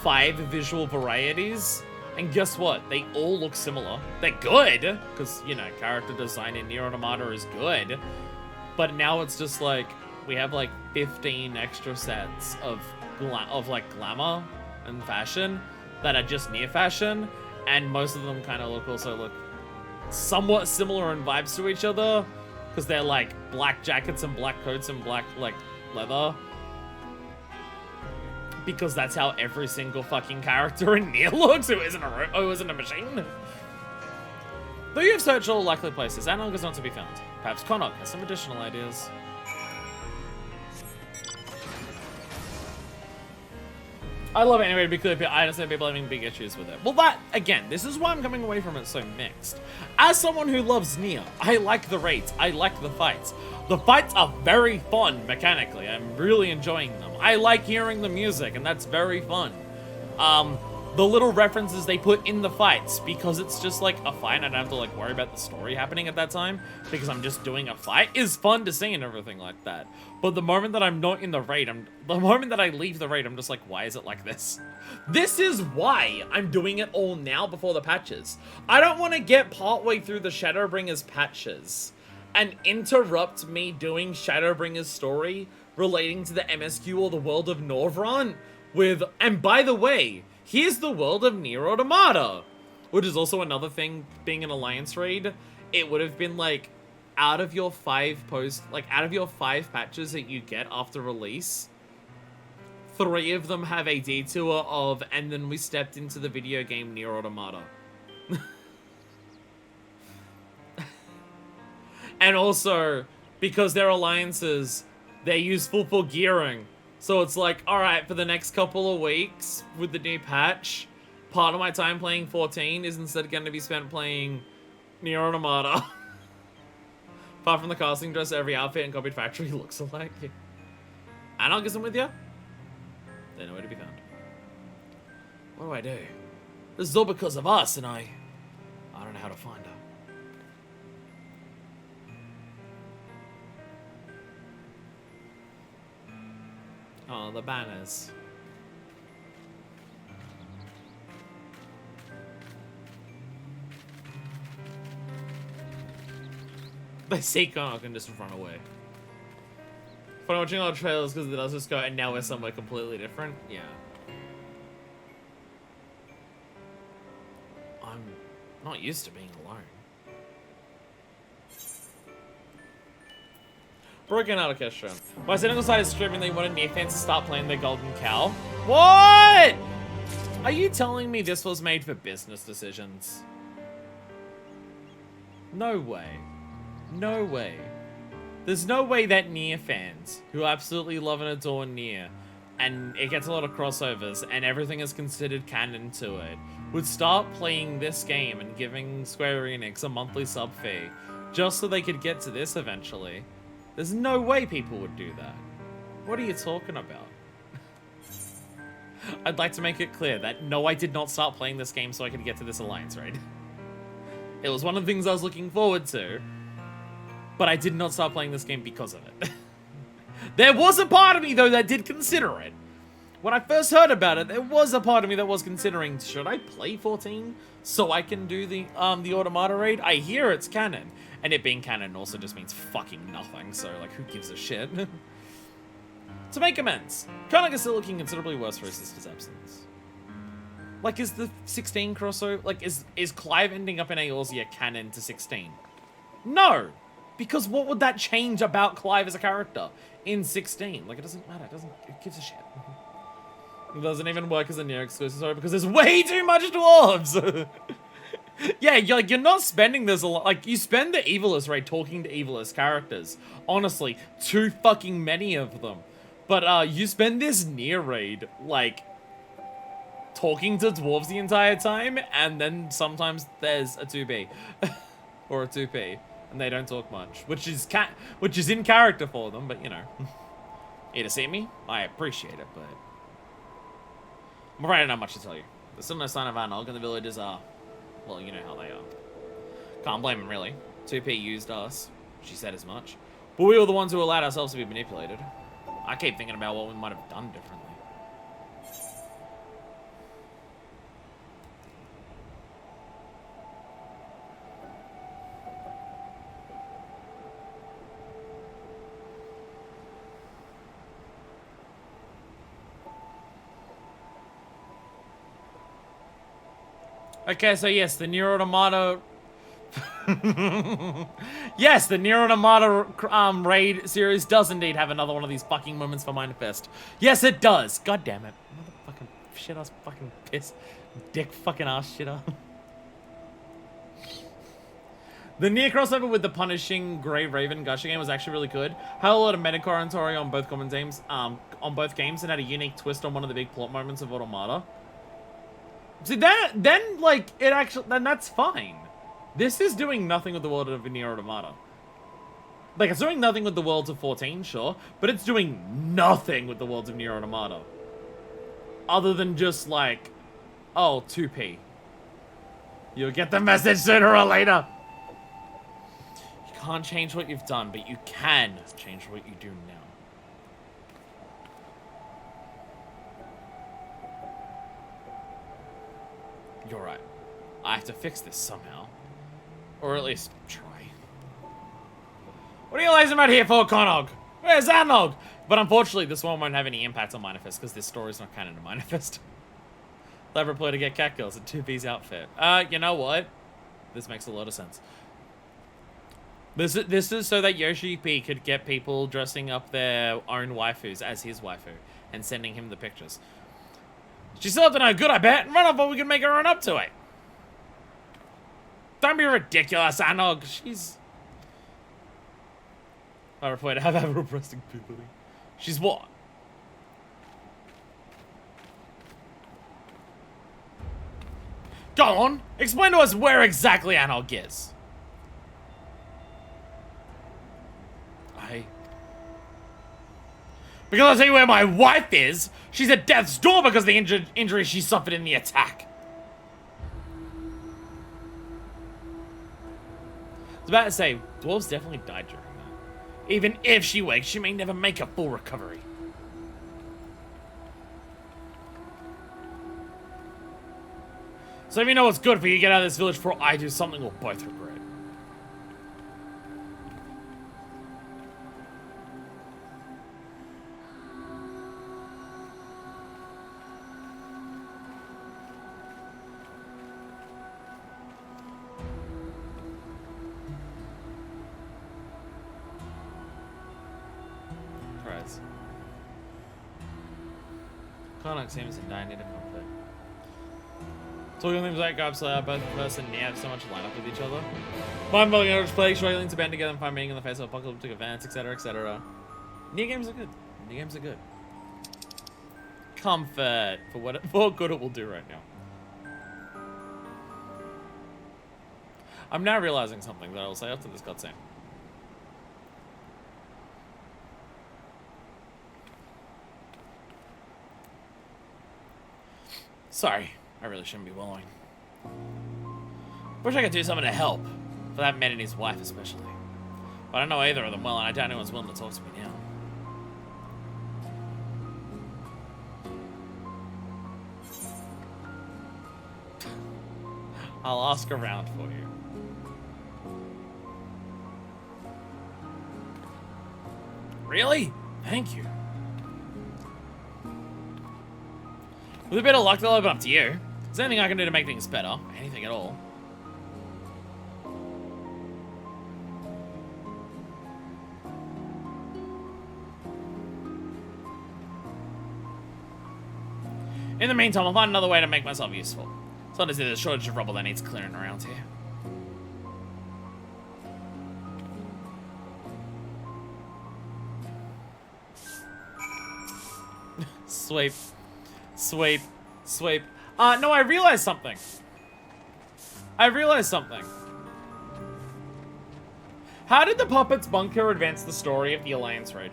5 visual varieties? And guess what? They all look similar. They're good, because, you know, character design in Nier Automata is good. But now it's just like, we have like 15 extra sets of like glamour and fashion that are just Nier fashion, and most of them kind of look somewhat similar in vibes to each other, because they're like black jackets and black coats and black like leather. Because that's how every single fucking character in Nier looks, who isn't a machine. Though you have searched all likely places, Analog is not to be found. Perhaps Connaught has some additional ideas. I love it anyway, to be clear, I understand people having big issues with it. Well, that, again, this is why I'm coming away from it so mixed. As someone who loves Nier, I like the raids, I like the fights. The fights are very fun mechanically, I'm really enjoying them. I like hearing the music, and that's very fun. The little references they put in the fights, because it's just like a fight, I don't have to like worry about the story happening at that time, because I'm just doing a fight, is fun to see and everything like that. But the moment that I'm not in the raid, the moment that I leave the raid, I'm just like, why is it like this? This is why I'm doing it all now before the patches. I don't want to get partway through the Shadowbringers patches and interrupt me doing Shadowbringers story relating to the MSQ or the world of Norvrant with, and by the way, here's the world of Nier Automata, which is also another thing, being an alliance raid, it would have been like, out of your 5 patches that you get after release, 3 of them have a detour of, and then we stepped into the video game Nier Automata. And also, because they're alliances, they use full gearing. So it's like, alright, for the next couple of weeks with the new patch, part of my time playing 14 is instead going to be spent playing Nier Automata. Apart from the casting dress, every outfit and copied factory looks alike. Analog isn't with you? They're nowhere to be found. What do I do? This is all because of us, and I don't know how to find her. Oh, the banners. They see Connaught and just run away. If I'm watching all the trailers because it does just go, and now we're somewhere completely different. Yeah. I'm not used to being alone. Broken out orchestra. My cynical side is streaming they wanted Nier fans to start playing their Golden Cow. What? Are you telling me this was made for business decisions? No way. No way. There's no way that Nier fans, who absolutely love and adore Nier, and it gets a lot of crossovers, and everything is considered canon to it, would start playing this game and giving Square Enix a monthly sub fee, just so they could get to this eventually. There's no way people would do that. What are you talking about? I'd like to make it clear that no, I did not start playing this game so I could get to this alliance raid. It was one of the things I was looking forward to, but I did not start playing this game because of it. There was a part of me, though, that did consider it. When I first heard about it, there was a part of me that was considering, should I play 14 so I can do the Automata raid? I hear it's canon. And it being canon also just means fucking nothing, so, like, who gives a shit? To make amends, Connaught is still looking considerably worse for his sister's absence. Like, is the 16 crossover, like, is Clive ending up in Eorzea canon to 16? No! Because what would that change about Clive as a character in 16? Like, it doesn't matter, it gives a shit. It doesn't even work as a Nier exclusive, sorry, because there's way too much dwarves! Yeah, you're not spending this a lot. Like, you spend the Evilist raid talking to Evilist characters. Honestly, too fucking many of them. But, you spend this Nier raid, like, talking to dwarves the entire time, and then sometimes there's a 2B. Or a 2P. And they don't talk much. Which is in character for them, but, you know. Here to see me? I appreciate it, but I'm afraid I don't have much to tell you. There's still no sign of Arnog, and the villagers are Well, you know how they are. Can't blame him, really. 2P used us. She said as much. But we were the ones who allowed ourselves to be manipulated. I keep thinking about what we might have done differently. Okay, so yes, the Nier Automata... yes, the Nier Automata raid series does indeed have another one of these fucking moments for Manifest. Yes, it does. God damn it. Motherfucking shit-ass fucking piss. Dick fucking ass shitter. The Nier crossover with the punishing Grey Raven Gusher game was actually really good. Had a lot of meta-commentary on both common games, and had a unique twist on one of the big plot moments of Automata. See, then that's fine. This is doing nothing with the world of Nier Automata. Like, it's doing nothing with the worlds of 14, sure, but it's doing nothing with the worlds of Nier Automata. Other than just, like, oh, 2P. You'll get the message sooner or later. You can't change what you've done, but you can change what you do now. You're right. I have to fix this somehow. Or at least try. What are you lazing about here for, Konog? Where's Anog? But unfortunately, this one won't have any impact on Manifest because this story's not canon to Manifest. Clever play to get catgirls in 2B's outfit. You know what? This makes a lot of sense. This is so that Yoshi P could get people dressing up their own waifus as his waifu and sending him the pictures. She's still up to no good, I bet. Run off, but we can make her run up to it. Don't be ridiculous, Anog. She's... I refer to have resting puberty. She's what? Go on. Explain to us where exactly Anog is. Because I'll tell you where my wife is. She's at death's door because of the injury she suffered in the attack. I was about to say, dwarves definitely died during that. Even if she wakes, she may never make a full recovery. So if you know what's good for you, get out of this village before I do something we'll both regret. Konog seems to die, need a comfort. Talking things like Grab Slayer, both Verse and Nier have so much line up with each other. Mind-boggling Eldritch Plague, struggling to band together and find meaning in the face of apocalyptic events, etc., etc. Nier games are good. Nier games are good. Comfort for what good it will do right now. I'm now realizing something that I will say after this cutscene. Sorry, I really shouldn't be wallowing. Wish I could do something to help. For that man and his wife especially. But I don't know either of them well, and I doubt anyone's willing to talk to me now. I'll ask around for you. Really? Thank you. With a bit of luck, they'll open up to you. Is there anything I can do to make things better? Anything at all? In the meantime, I'll find another way to make myself useful. It's not as if there's a shortage of rubble that needs clearing around here. Sweep. Sweep. Sweep. No, I realized something. How did the Puppets bunker advance the story of the Alliance raid?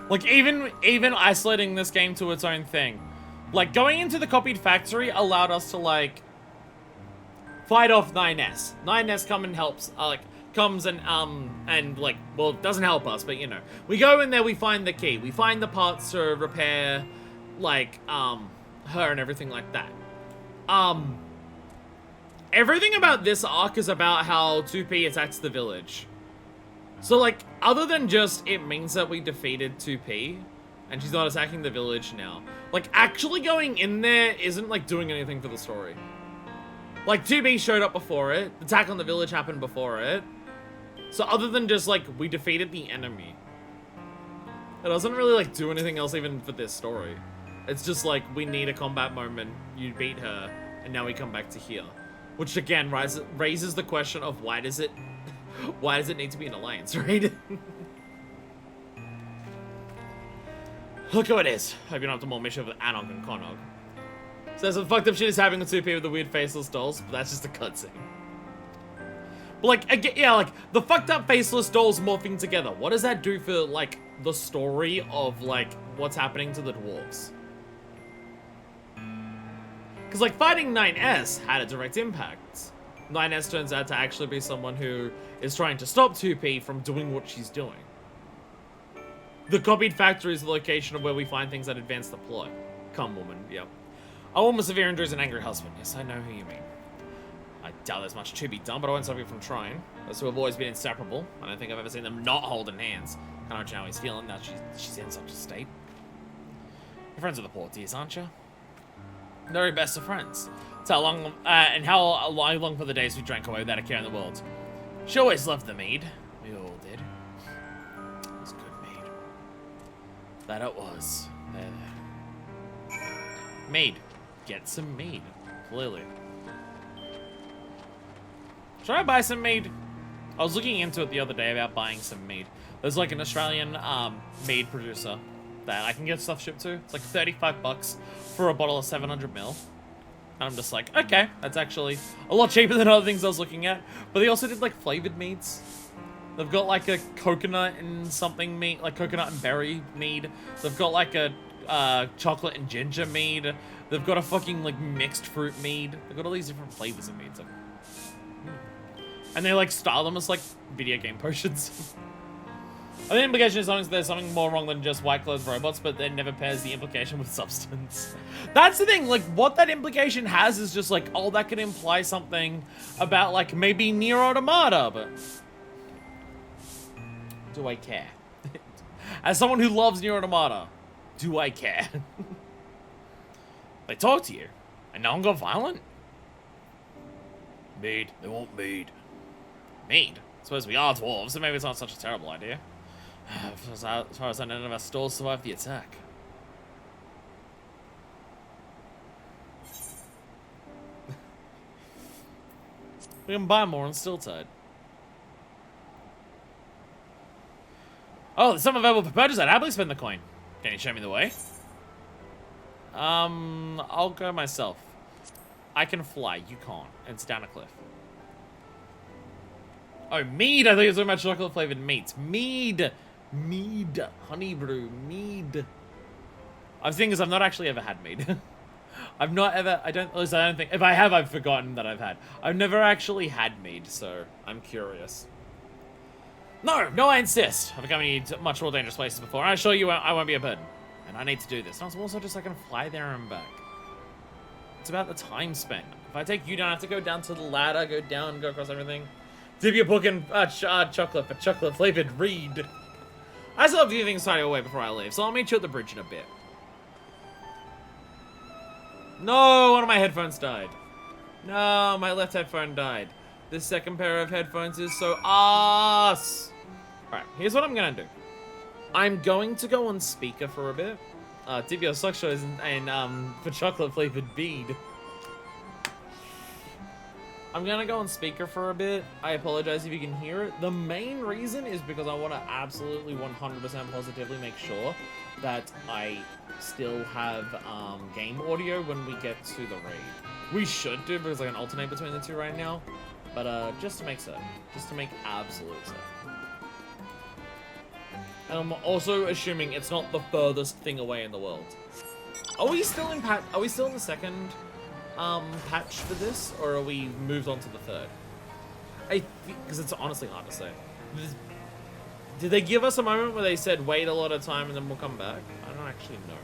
Like, even isolating this game to its own thing, Like, going into the copied factory allowed us to, like, fight off 9S. 9S comes and, like, well, it doesn't help us, but, you know. We go in there, we find the key. We find the parts to repair, like, her and everything like that. Everything about this arc is about how 2P attacks the village. So, like, other than just it means that we defeated 2P, and she's not attacking the village now. Like, actually going in there isn't, like, doing anything for the story. Like, 2B showed up before it. The attack on the village happened before it. So other than just, like, we defeated the enemy, it doesn't really, like, do anything else even for this story. It's just, like, we need a combat moment, you beat her, and now we come back to here. Which, again, raises the question of why does it need to be an alliance, right? Look who it is. Hope you don't have to more mission with Anog and Konog. So some fucked up shit is happening with 2P with the weird faceless dolls, but that's just a cutscene. But like, again, yeah, like, the fucked up faceless dolls morphing together. What does that do for, like, the story of, like, what's happening to the dwarves? Because, like, fighting 9S had a direct impact. 9S turns out to actually be someone who is trying to stop 2P from doing what she's doing. The copied factory is the location of where we find things that advance the plot. Come, woman, yep. A woman with severe injuries and angry husband. Yes, I know who you mean. I doubt there's much to be done, but I won't stop you from trying. Those two have always been inseparable. I don't think I've ever seen them not holding hands. Can't imagine how he's feeling now she's in such a state. You're friends with the poor dears, aren't you? Very best of friends. It's how long, and how long for the days we drank away without a care in the world. She always loved the mead. We all did. It was good mead. That it was. There. Mead. Get some mead. Clearly. Should I buy some mead? I was looking into it the other day about buying some mead. There's like an Australian mead producer that I can get stuff shipped to. It's like 35 bucks for a bottle of 700 ml. And I'm just like, okay, that's actually a lot cheaper than other things I was looking at. But they also did like flavored meads. They've got like a coconut and something mead, like coconut and berry mead. They've got like a chocolate and ginger mead. They've got a fucking like mixed fruit mead. They've got all these different flavors of meads. And they like style them as like video game potions. I think the implication is there's something more wrong than just white clothes robots, but that never pairs the implication with substance. That's the thing, like what that implication has is just like, oh, that could imply something about like maybe Nier Automata, but do I care? As someone who loves Nier Automata, do I care? They talk to you, and no one got violent? Mead, they want mead. Mead? I suppose we are dwarves, so maybe it's not such a terrible idea. As far as I know, none of our stalls survived the attack. We can buy more on Stilltide. Oh, there's some available for purchase. I'd happily spend the coin. Can you show me the way? I'll go myself. I can fly. You can't. It's down a cliff. Oh, mead! I think it's talking about chocolate-flavored meats. Mead! Mead. Honey brew. Mead. I was thinking is I've not actually ever had mead. I've not ever, at least I don't think, if I have, I've forgotten that I've had. I've never actually had mead, so I'm curious. No, I insist. I've become in much more dangerous places before, and I assure you I won't be a burden. And I need to do this. And I'm also just like, I can fly there and back. It's about the time spent. If I take you down, I have to go down to the ladder, go down, go across everything. Dip your book in chocolate for chocolate-flavored reed. I still have a few things tidy away before I leave, so I'll meet you at the bridge in a bit. No, one of my headphones died. No, my left headphone died. This second pair of headphones is so ass. Alright, here's what I'm gonna do. I'm going to go on speaker for a bit. Dip your sock shows and for chocolate-flavored bead. I'm gonna go on speaker for a bit. I apologize if you can hear it. The main reason is because I want to absolutely 100% positively make sure that I still have game audio when we get to the raid. We should do, because I can alternate between the two right now. But just to make certain. Just to make absolute certain. And I'm also assuming it's not the furthest thing away in the world. Are we still in Are we still in the second patch for this, or are we moved on to the third? Because it's honestly hard to say. Did they give us a moment where they said wait a lot of time and then we'll come back? I don't actually know.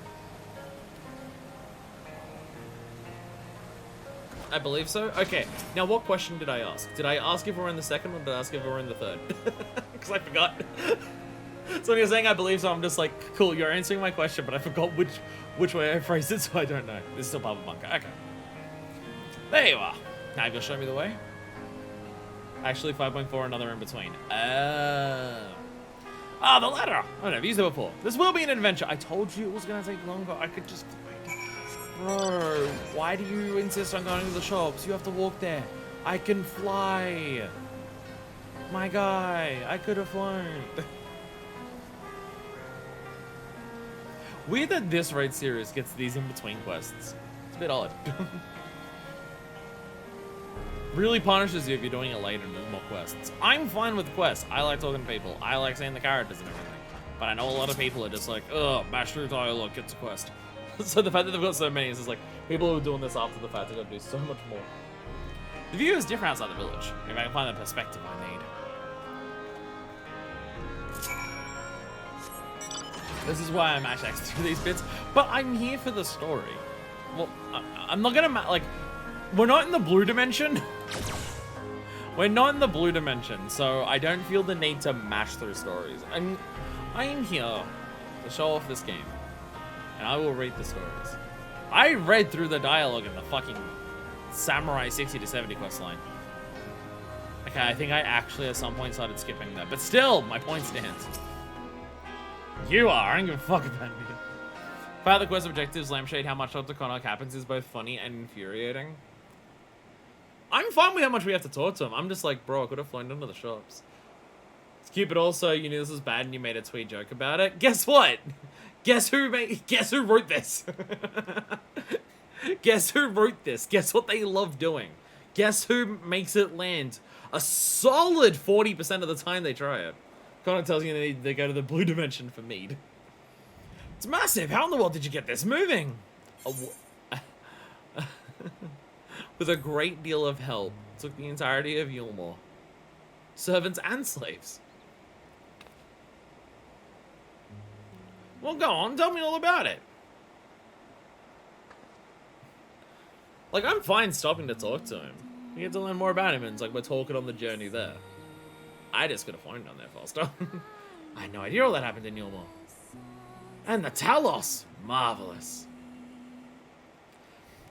I believe so. Okay, now what question did I ask? Did I ask if we're in the second, or did I ask if we're in the third? Because I forgot. So when you're saying I believe so, I'm just like, cool, you're answering my question, but I forgot which way I phrased it, so I don't know. This is still Papa Bunker. Okay. There you are. Now you'll show me the way? Actually, 5.4, another in between. Ah, the ladder! Oh, no, I've used it before. This will be an adventure. I told you it was going to take longer. I could just... Bro, why do you insist on going to the shops? You have to walk there. I can fly. My guy, I could have flown. Weird that this raid series gets these in-between quests. It's a bit odd. Really punishes you if you're doing it later and there's more quests. I'm fine with quests. I like talking to people. I like seeing the characters and everything. But I know a lot of people are just like, ugh, mash through dialogue, get to quest. So the fact that they've got so many is just like, people who are doing this after the fact are going to do so much more. The view is different outside the village. Maybe I can find the perspective I need. This is why I mash X through these bits. But I'm here for the story. Well, I'm not going to, like, we're not in the blue dimension. We're not in the blue dimension, so I don't feel the need to mash through stories. I'm here to show off this game. And I will read the stories. I read through the dialogue in the fucking Samurai 60 to 70 quest line. Okay, I think I actually at some point started skipping that. But still, my point stands. You are. I don't give a fuck about you. About the quest objectives, Lampshade, how much Dr. Connacht happens is both funny and infuriating. I'm fine with how much we have to talk to him. I'm just like, bro, I could have flown into the shops. It's cute, but also, you knew this was bad and you made a tweet joke about it. Guess what? Guess who wrote this? Guess who wrote this? Guess what they love doing? Guess who makes it land a solid 40% of the time they try it? Connacht tells you they go to the blue dimension for mead. It's massive. How in the world did you get this moving? With a great deal of help. Took the entirety of Yulmore. Servants and slaves. Well, go on. Tell me all about it. Like, I'm fine stopping to talk to him. We get to learn more about him, and it's like we're talking on the journey there. I just could have flown down there faster. I had no idea all that happened in Yulmore. And the Talos. Marvelous.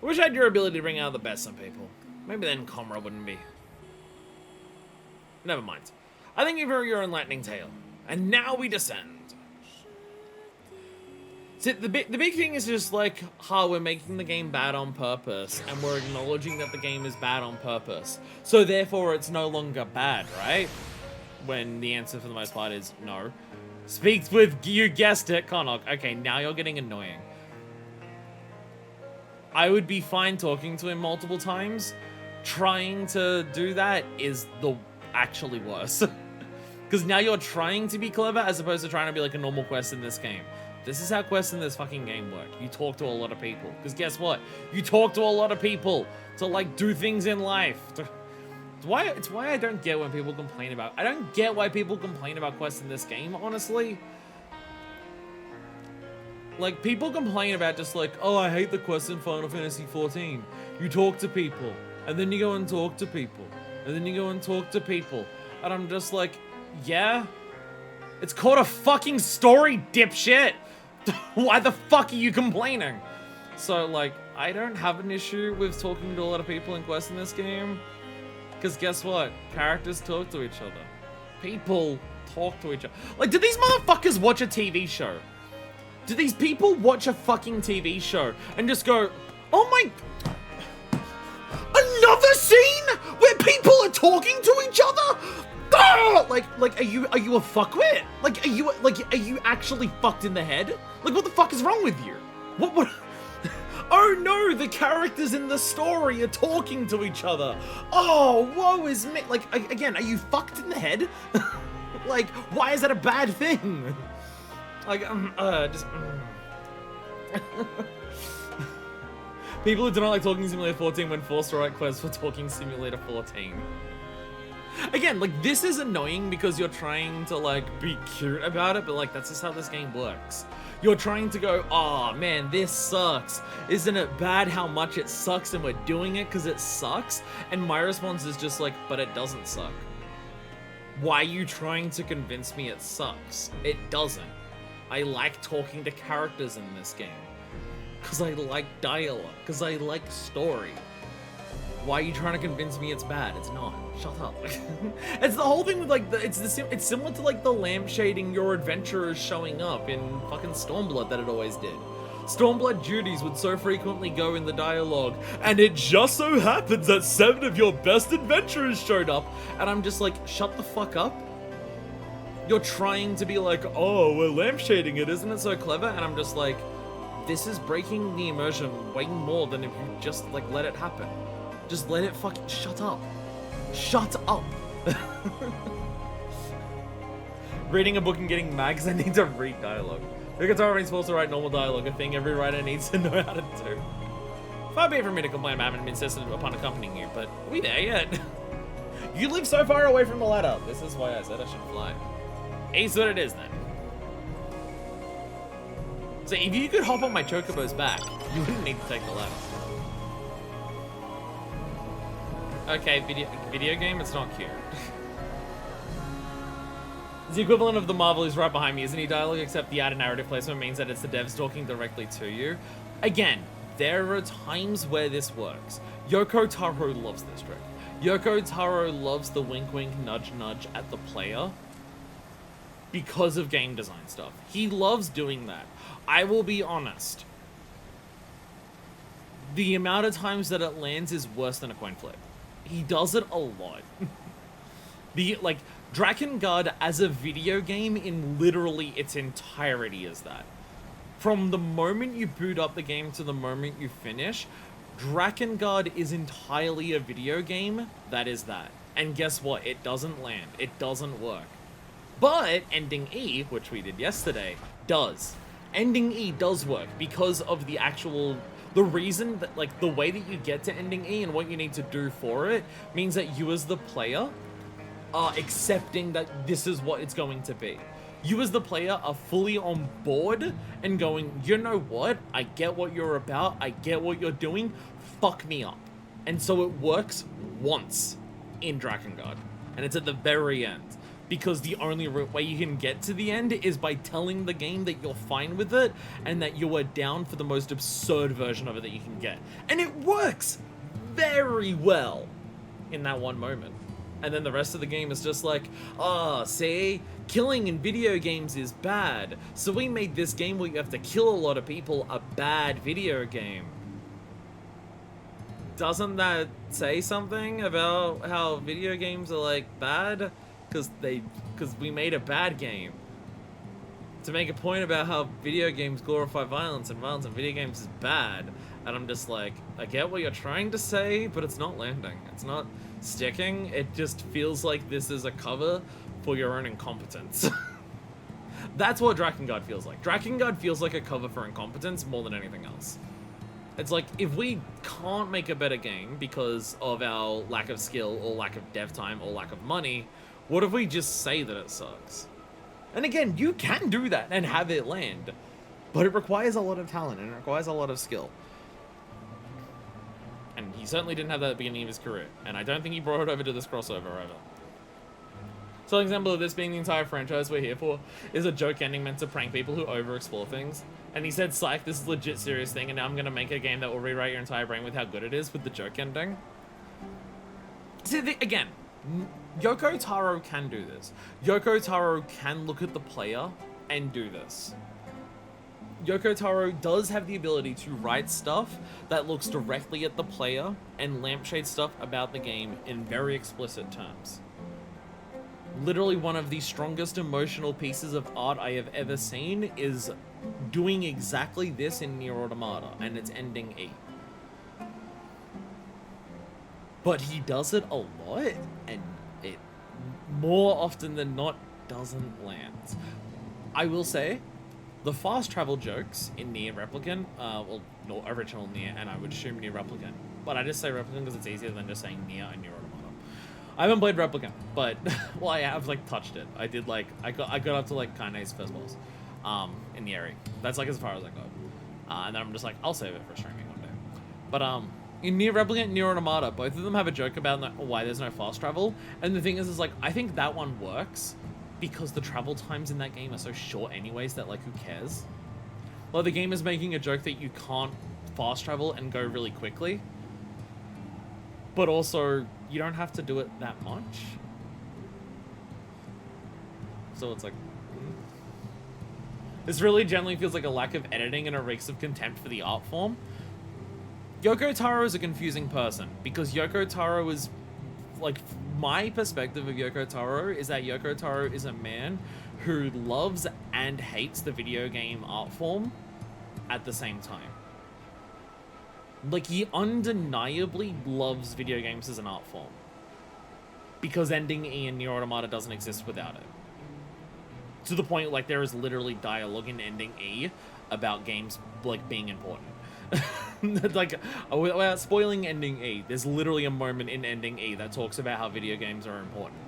I wish I had your ability to bring out the best in people. Maybe then Comra wouldn't be. Never mind. I think you've heard your enlightening tale. And now we descend. See, the big thing is just like how we're making the game bad on purpose, and we're acknowledging that the game is bad on purpose. So therefore it's no longer bad, right? When the answer for the most part is no. Speaks with, you guessed it, Connacht. Okay, now you're getting annoying. I would be fine talking to him multiple times. Trying to do that is the actually worse. Because now you're trying to be clever as opposed to trying to be like a normal quest in this game. This is how quests in this fucking game work. You talk to a lot of people. Because guess what? You talk to a lot of people to like do things in life. It's why I don't get when people complain about... I don't get why people complain about quests in this game, honestly. Like, people complain about just like, oh, I hate the quest in Final Fantasy XIV. You talk to people, and then you go and talk to people, and then you go and talk to people. And I'm just like, yeah? It's called a fucking story, dipshit! Why the fuck are you complaining? So, like, I don't have an issue with talking to a lot of people in quests in this game. Because guess what? Characters talk to each other. People talk to each other. Like, do these motherfuckers watch a TV show? Do these people watch a fucking TV show and just go, oh my... Another scene where people are talking to each other? Ah! Like, are you a fuckwit? Like, are you actually fucked in the head? Like, what the fuck is wrong with you? What? Oh no, the characters in the story are talking to each other. Oh, woe is me. Like, again, are you fucked in the head? Like, why is that a bad thing? Like, People who do not like Talking Simulator 14 when forced to write quests for Talking Simulator 14. Again, like, this is annoying because you're trying to, like, be cute about it, but, like, that's just how this game works. You're trying to go, oh, man, this sucks. Isn't it bad how much it sucks and we're doing it because it sucks? And my response is just like, but it doesn't suck. Why are you trying to convince me it sucks? It doesn't. I like talking to characters in this game. Because I like dialogue. Because I like story. Why are you trying to convince me it's bad? It's not. Shut up. It's the whole thing with, like, it's similar to, like, the lampshading your adventurers showing up in fucking Stormblood that it always did. Stormblood duties would so frequently go in the dialogue, and it just so happens that 7 of your best adventurers showed up, and I'm just like, shut the fuck up. You're trying to be like, oh, we're lampshading it, isn't it so clever? And I'm just like, this is breaking the immersion way more than if you just, like, let it happen. Just let it fucking shut up. Shut up. Reading a book and getting mad because I need to read dialogue. Yoko Taro ain't supposed to write normal dialogue, a thing every writer needs to know how to do. Far be it from me to complain about having been insisted upon accompanying you, but are we there yet? You live so far away from the ladder. This is why I said I should fly. Is what it is then. So if you could hop on my Chocobo's back, you wouldn't need to take the ladder. Okay, video game, it's not cute. It's the equivalent of the Marvel is right behind me, isn't he? Dialogue, except the added narrative placement means that it's the devs talking directly to you. Again, there are times where this works. Yoko Taro loves this trick. Yoko Taro loves the wink wink nudge nudge at the player because of game design stuff. He loves doing that. I will be honest. The amount of times that it lands is worse than a coin flip. He does it a lot. Drakengard as a video game in literally its entirety is that. From the moment you boot up the game to the moment you finish, Drakengard is entirely a video game that is that. And guess what? It doesn't land. It doesn't work. But Ending E, which we did yesterday, does. Ending E does work because of the actual... The reason that, like, the way that you get to Ending E and what you need to do for it means that you as the player are accepting that this is what it's going to be. You as the player are fully on board and going, you know what? I get what you're about. I get what you're doing. Fuck me up. And so it works once in Drakengard. And it's at the very end. Because the only way you can get to the end is by telling the game that you're fine with it and that you are down for the most absurd version of it that you can get. And it works very well in that one moment. And then the rest of the game is just like, oh, see? Killing in video games is bad. So we made this game where you have to kill a lot of people a bad video game. Doesn't that say something about how video games are, like, bad? Because we made a bad game. To make a point about how video games glorify violence and violence in video games is bad. And I'm just like, I get what you're trying to say, but it's not landing. It's not sticking. It just feels like this is a cover for your own incompetence. That's what Drakengard feels like. Drakengard feels like a cover for incompetence more than anything else. It's like, if we can't make a better game because of our lack of skill or lack of dev time or lack of money, what if we just say that it sucks? And again, you can do that and have it land, but it requires a lot of talent and it requires a lot of skill. And he certainly didn't have that at the beginning of his career, and I don't think he brought it over to this crossover either. So an example of this being the entire franchise we're here for is a joke ending meant to prank people who over-explore things. And he said, psych, this is a legit serious thing, and now I'm gonna make a game that will rewrite your entire brain with how good it is with the joke ending. See, again, Yoko Taro can do this. Yoko Taro can look at the player and do this. Yoko Taro does have the ability to write stuff that looks directly at the player and lampshade stuff about the game in very explicit terms. Literally one of the strongest emotional pieces of art I have ever seen is doing exactly this in Nier Automata, and it's Ending E. But he does it a lot, and it more often than not doesn't land. I will say, The fast travel jokes in Nier Replicant, well, no, original Nier, and I would assume Nier Replicant. But I just say Replicant because it's easier than just saying Nier and Nier Automata. I haven't played Replicant, but, well, I have, like, touched it. I did, like, I got up to, like, Kaine's first boss, in Nier. That's, like, as far as I got. And then I'm just like, I'll save it for streaming one day. But, in Nier Replicant and Nier Automata, both of them have a joke about why there's no fast travel. And the thing is like, I think that one works because the travel times in that game are so short anyways that, like, who cares? Well, the game is making a joke that you can't fast travel and go really quickly. But also, you don't have to do it that much. So it's like... This really generally feels like a lack of editing and a reeks of contempt for the art form. Yoko Taro is a confusing person, because Yoko Taro is, like, my perspective of Yoko Taro is that Yoko Taro is a man who loves and hates the video game art form at the same time. Like, he undeniably loves video games as an art form, because ending E in Nier Automata doesn't exist without it. To the point, like, there is literally dialogue in ending E about games, like, being important. Like, without spoiling ending E, there's literally a moment in ending E that talks about how video games are important.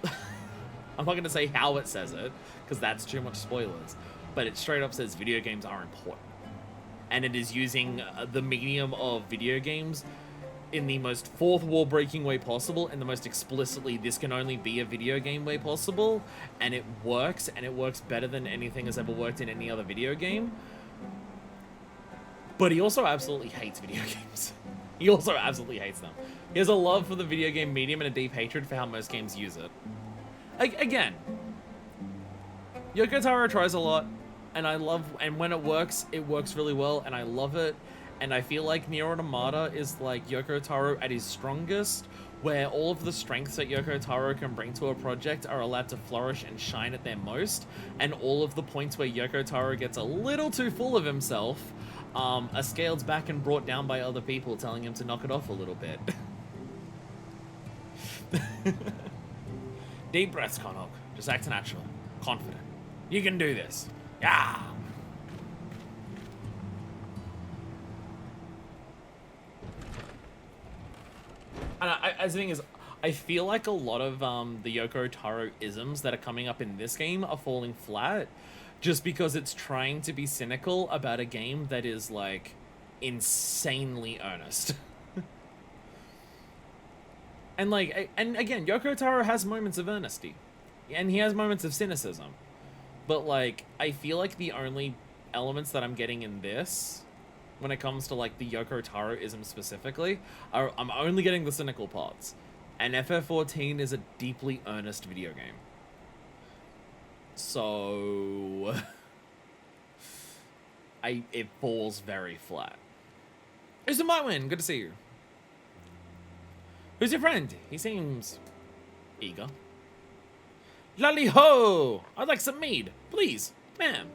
I'm not going to say how it says it, because that's too much spoilers, but it straight up says video games are important. And it is using the medium of video games in the most fourth wall breaking way possible, and the most explicitly this can only be a video game way possible, and it works better than anything has ever worked in any other video game. But he also absolutely hates video games. He also absolutely hates them. He has a love for the video game medium and a deep hatred for how most games use it. Again, Yoko Taro tries a lot, and when it works really well, and I love it. And I feel like Nier Automata is like Yoko Taro at his strongest, where all of the strengths that Yoko Taro can bring to a project are allowed to flourish and shine at their most, and all of the points where Yoko Taro gets a little too full of himself are scaled back and brought down by other people telling him to knock it off a little bit. Deep breaths, Konok. Just act natural. Confident. You can do this. Yeah! And the thing is, I feel like a lot of the Yoko Taro isms that are coming up in this game are falling flat just because it's trying to be cynical about a game that is, like, insanely earnest. And, like, and again, Yoko Taro has moments of earnesty, and he has moments of cynicism, but, like, I feel like the only elements that I'm getting in this, when it comes to, like, the Yoko Taro-ism specifically, I'm only getting the cynical parts. And FF14 is a deeply earnest video game. So... it falls very flat. Who's in my win? Good to see you. Who's your friend? He seems... eager. Lally ho! I'd like some mead. Please, ma'am.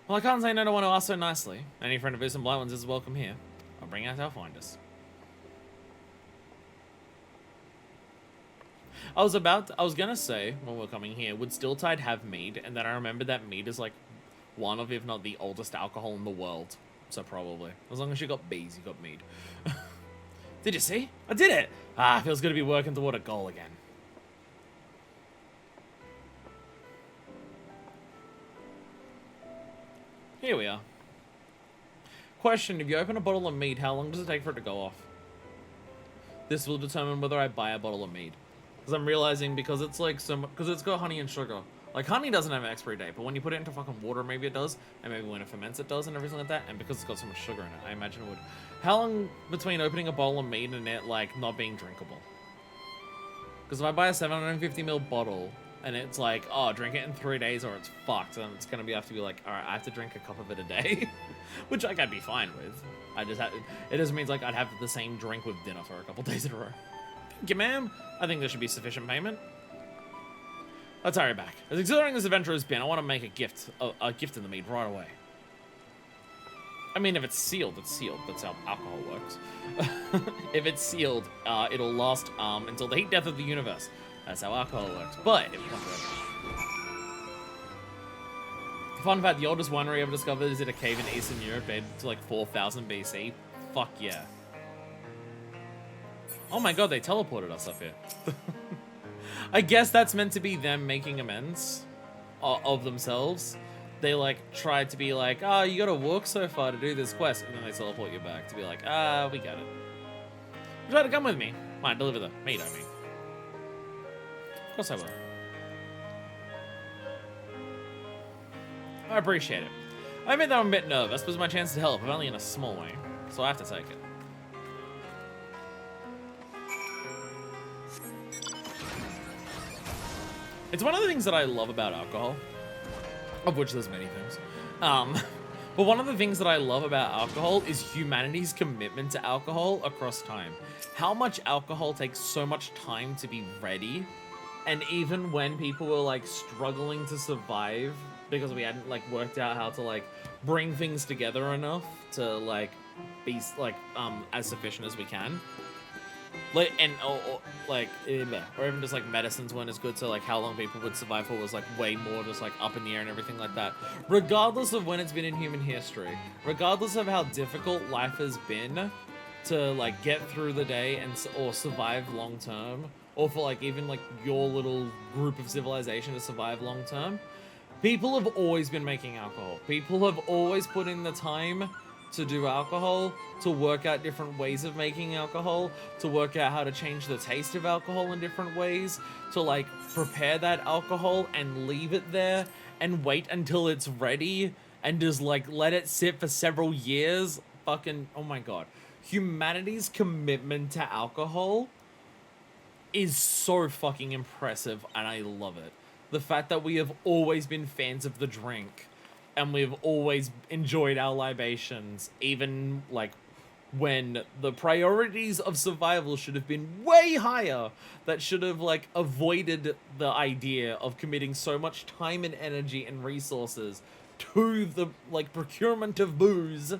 Well, I can't say no to one who asks so nicely. Any friend of Oos and Blight Ones is welcome here. I'll bring out our finders. I was gonna say, when we're coming here, would Stilltide have mead? And then I remembered that mead is like one of, if not the oldest alcohol in the world. So probably. As long as you got bees, you got mead. Did you see? I did it! Ah, feels good to be working toward a goal again. Here we are. Question, if you open a bottle of mead, how long does it take for it to go off? This will determine whether I buy a bottle of mead. Because I'm realizing, because it's like because it's got honey and sugar. Like, honey doesn't have an expiry date, but when you put it into fucking water, maybe it does. And maybe when it ferments, it does, and everything like that. And because it's got so much sugar in it, I imagine it would. How long between opening a bottle of mead and it, like, not being drinkable? Because if I buy a 750ml bottle, and it's like, oh, drink it in 3 days or it's fucked, then it's gonna have to be like, alright, I have to drink a cup of it a day. Which, like, I'd be fine with. It just means, like, I'd have the same drink with dinner for a couple days in a row. Thank you, ma'am. I think there should be sufficient payment. Let's hurry back. As exhilarating as this adventure has been, I want to make a gift in the mead right away. I mean, if it's sealed, it's sealed. That's how alcohol works. If it's sealed, it'll last until the heat death of the universe. That's how alcohol works. But, fun fact, the oldest winery ever discovered is in a cave in Eastern Europe dated to like 4000 BC. Fuck yeah. Oh my god, they teleported us up here. I guess that's meant to be them making amends of themselves. They like tried to be like, oh, you gotta walk so far to do this quest, and then they teleport you back to be like, we got it. Try to come with me. Fine, deliver the meat, I mean. Of course I will. I appreciate it. I admit that I'm a bit nervous, but it's my chance to help, if only in a small way. So I have to take it. It's one of the things that I love about alcohol, of which there's many things. But one of the things that I love about alcohol is humanity's commitment to alcohol across time. How much alcohol takes so much time to be ready, and even when people were like struggling to survive because we hadn't like worked out how to like bring things together enough to like be like as sufficient as we can. Like, and or even just like medicines weren't as good, so like how long people would survive for was like way more just like up in the air and everything like that. Regardless of when it's been in human history, regardless of how difficult life has been to like get through the day and or survive long term, or for like even like your little group of civilization to survive long term, people have always been making alcohol. People have always put in the time to do alcohol, to work out different ways of making alcohol, to work out how to change the taste of alcohol in different ways, to like prepare that alcohol and leave it there and wait until it's ready and just like let it sit for several years. Fucking, oh my god. Humanity's commitment to alcohol is so fucking impressive, and I love it. The fact that we have always been fans of the drink, and we've always enjoyed our libations, even like when the priorities of survival should have been way higher, that should have like avoided the idea of committing so much time and energy and resources to the like procurement of booze.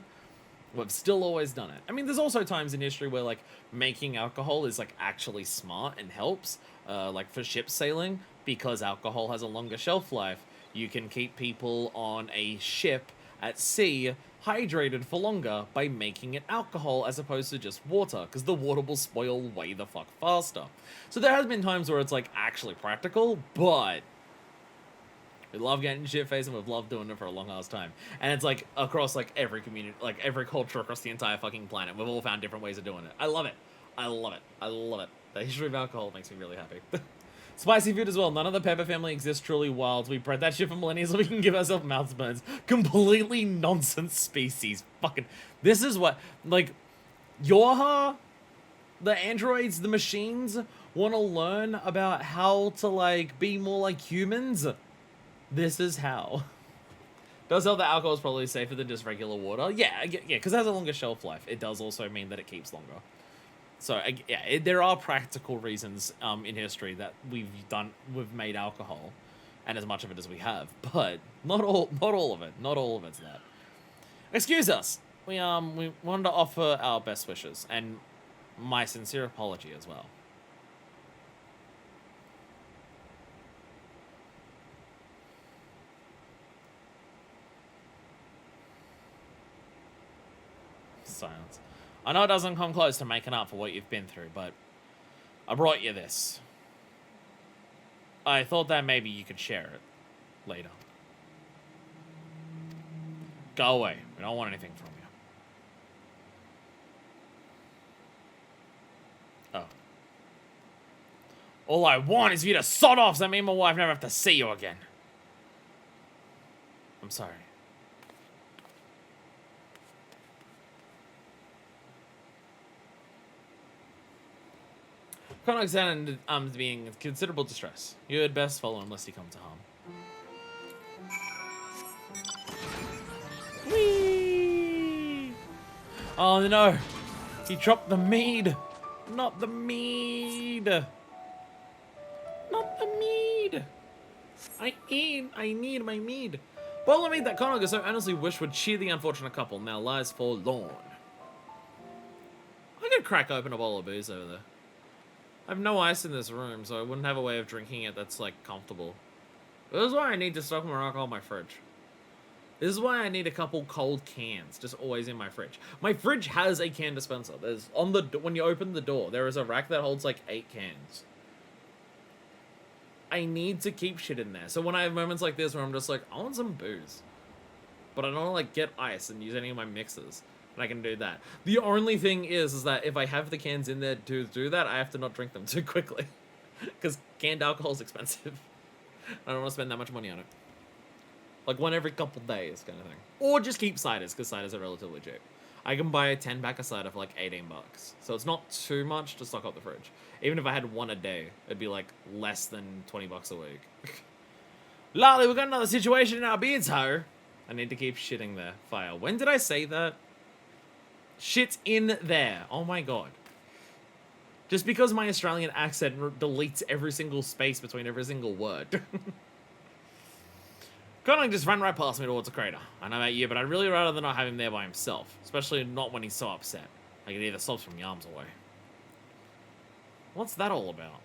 We've still always done it. I mean, there's also times in history where like making alcohol is like actually smart and helps, like for ship sailing, because alcohol has a longer shelf life. You can keep people on a ship at sea hydrated for longer by making it alcohol as opposed to just water, because the water will spoil way the fuck faster. So there has been times where it's like actually practical, but we love getting shit-faced and we've loved doing it for a long ass time. And it's like across like every community, like every culture across the entire fucking planet. We've all found different ways of doing it. I love it. I love it. I love it. The history of alcohol makes me really happy. Spicy food as well. None of the pepper family exists truly wild. We bred that shit for millennia so we can give ourselves mouth burns. Completely nonsense species. Fucking. This is what, like, Yorha, the androids, the machines, want to learn about how to, like, be more like humans. This is how. Does help that alcohol is probably safer than just regular water. Yeah, because it has a longer shelf life. It does also mean that it keeps longer. So yeah, there are practical reasons in history that we've made alcohol, and as much of it as we have, but not all of it. Not all of it's that. Excuse us. We wanted to offer our best wishes and my sincere apology as well. Silence. I know it doesn't come close to making up for what you've been through, but I brought you this. I thought that maybe you could share it later. Go away. We don't want anything from you. Oh. All I want is for you to sod off so me and my wife never have to see you again. I'm sorry. Konok sounded to be in considerable distress. You had best follow unless you come to harm. Whee! Oh no! He dropped the mead! Not the mead! Not the mead! I need my mead. Bottle of mead that Konok so earnestly wished would cheer the unfortunate couple now lies forlorn. I could crack open a bottle of booze over there. I have no ice in this room, so I wouldn't have a way of drinking it that's, like, comfortable. This is why I need to stock more alcohol in my fridge. This is why I need a couple cold cans just always in my fridge. My fridge has a can dispenser. There's when you open the door, there is a rack that holds like 8 cans. I need to keep shit in there. So when I have moments like this where I'm just like, I want some booze, but I don't want to like get ice and use any of my mixers, and I can do that. The only thing is that if I have the cans in there to do that, I have to not drink them too quickly, because canned alcohol is expensive. I don't want to spend that much money on it. Like one every couple days kind of thing. Or just keep ciders, because ciders are relatively cheap. I can buy a 10-pack of cider for like 18 bucks. So it's not too much to stock up the fridge. Even if I had one a day, it'd be like less than 20 bucks a week. Lolly, we've got another situation in our beards, ho. I need to keep shitting there. Fire. When did I say that? Shit's in there. Oh my god. Just because my Australian accent deletes every single space between every single word. Conning just ran right past me towards the crater. I know about you, but I'd really rather than not have him there by himself. Especially not when he's so upset. Like it either stops from arms away. What's that all about?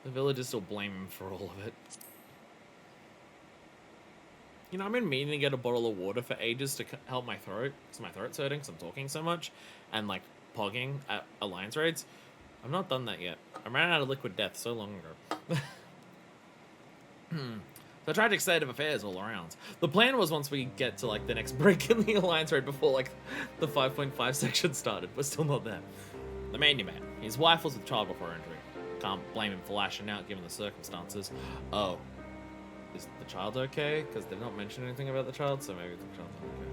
The villagers still blame him for all of it. You know, I've been meaning to get a bottle of water for ages to help my throat. Because my throat's hurting because I'm talking so much. And, like, pogging at alliance raids. I've not done that yet. I ran out of liquid death so long ago. So tragic state of affairs all around. The plan was once we get to, like, the next break in the alliance raid before, like, the 5.5 section started. We're still not there. The Mandy Man. His wife was with child before injury. Can't blame him for lashing out given the circumstances. Oh. Is the child okay? Because they've not mentioned anything about the child, so maybe the child's okay.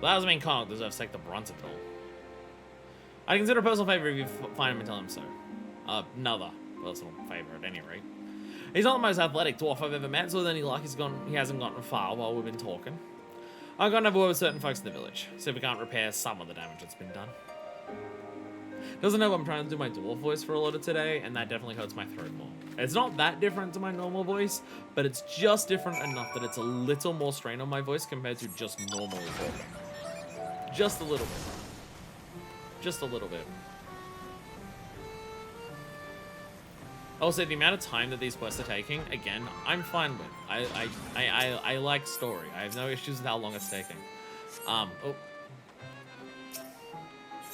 Well, that doesn't mean Kong deserves to take the brunt of it all. I consider a personal favor if you find him and tell him so. Another personal favor at any rate. He's not the most athletic dwarf I've ever met, so then he hasn't gotten far while we've been talking. I've got to have a word with certain folks in the village, see if we can't repair some of the damage that's been done. Doesn't know I'm trying to do my dwarf voice for a lot of today, and that definitely hurts my throat more. It's not that different to my normal voice, but it's just different enough that it's a little more strain on my voice compared to just normal talking. Just a little bit. Just a little bit. Also, the amount of time that these quests are taking, again, I'm fine with. I like story. I have no issues with how long it's taking. Oh.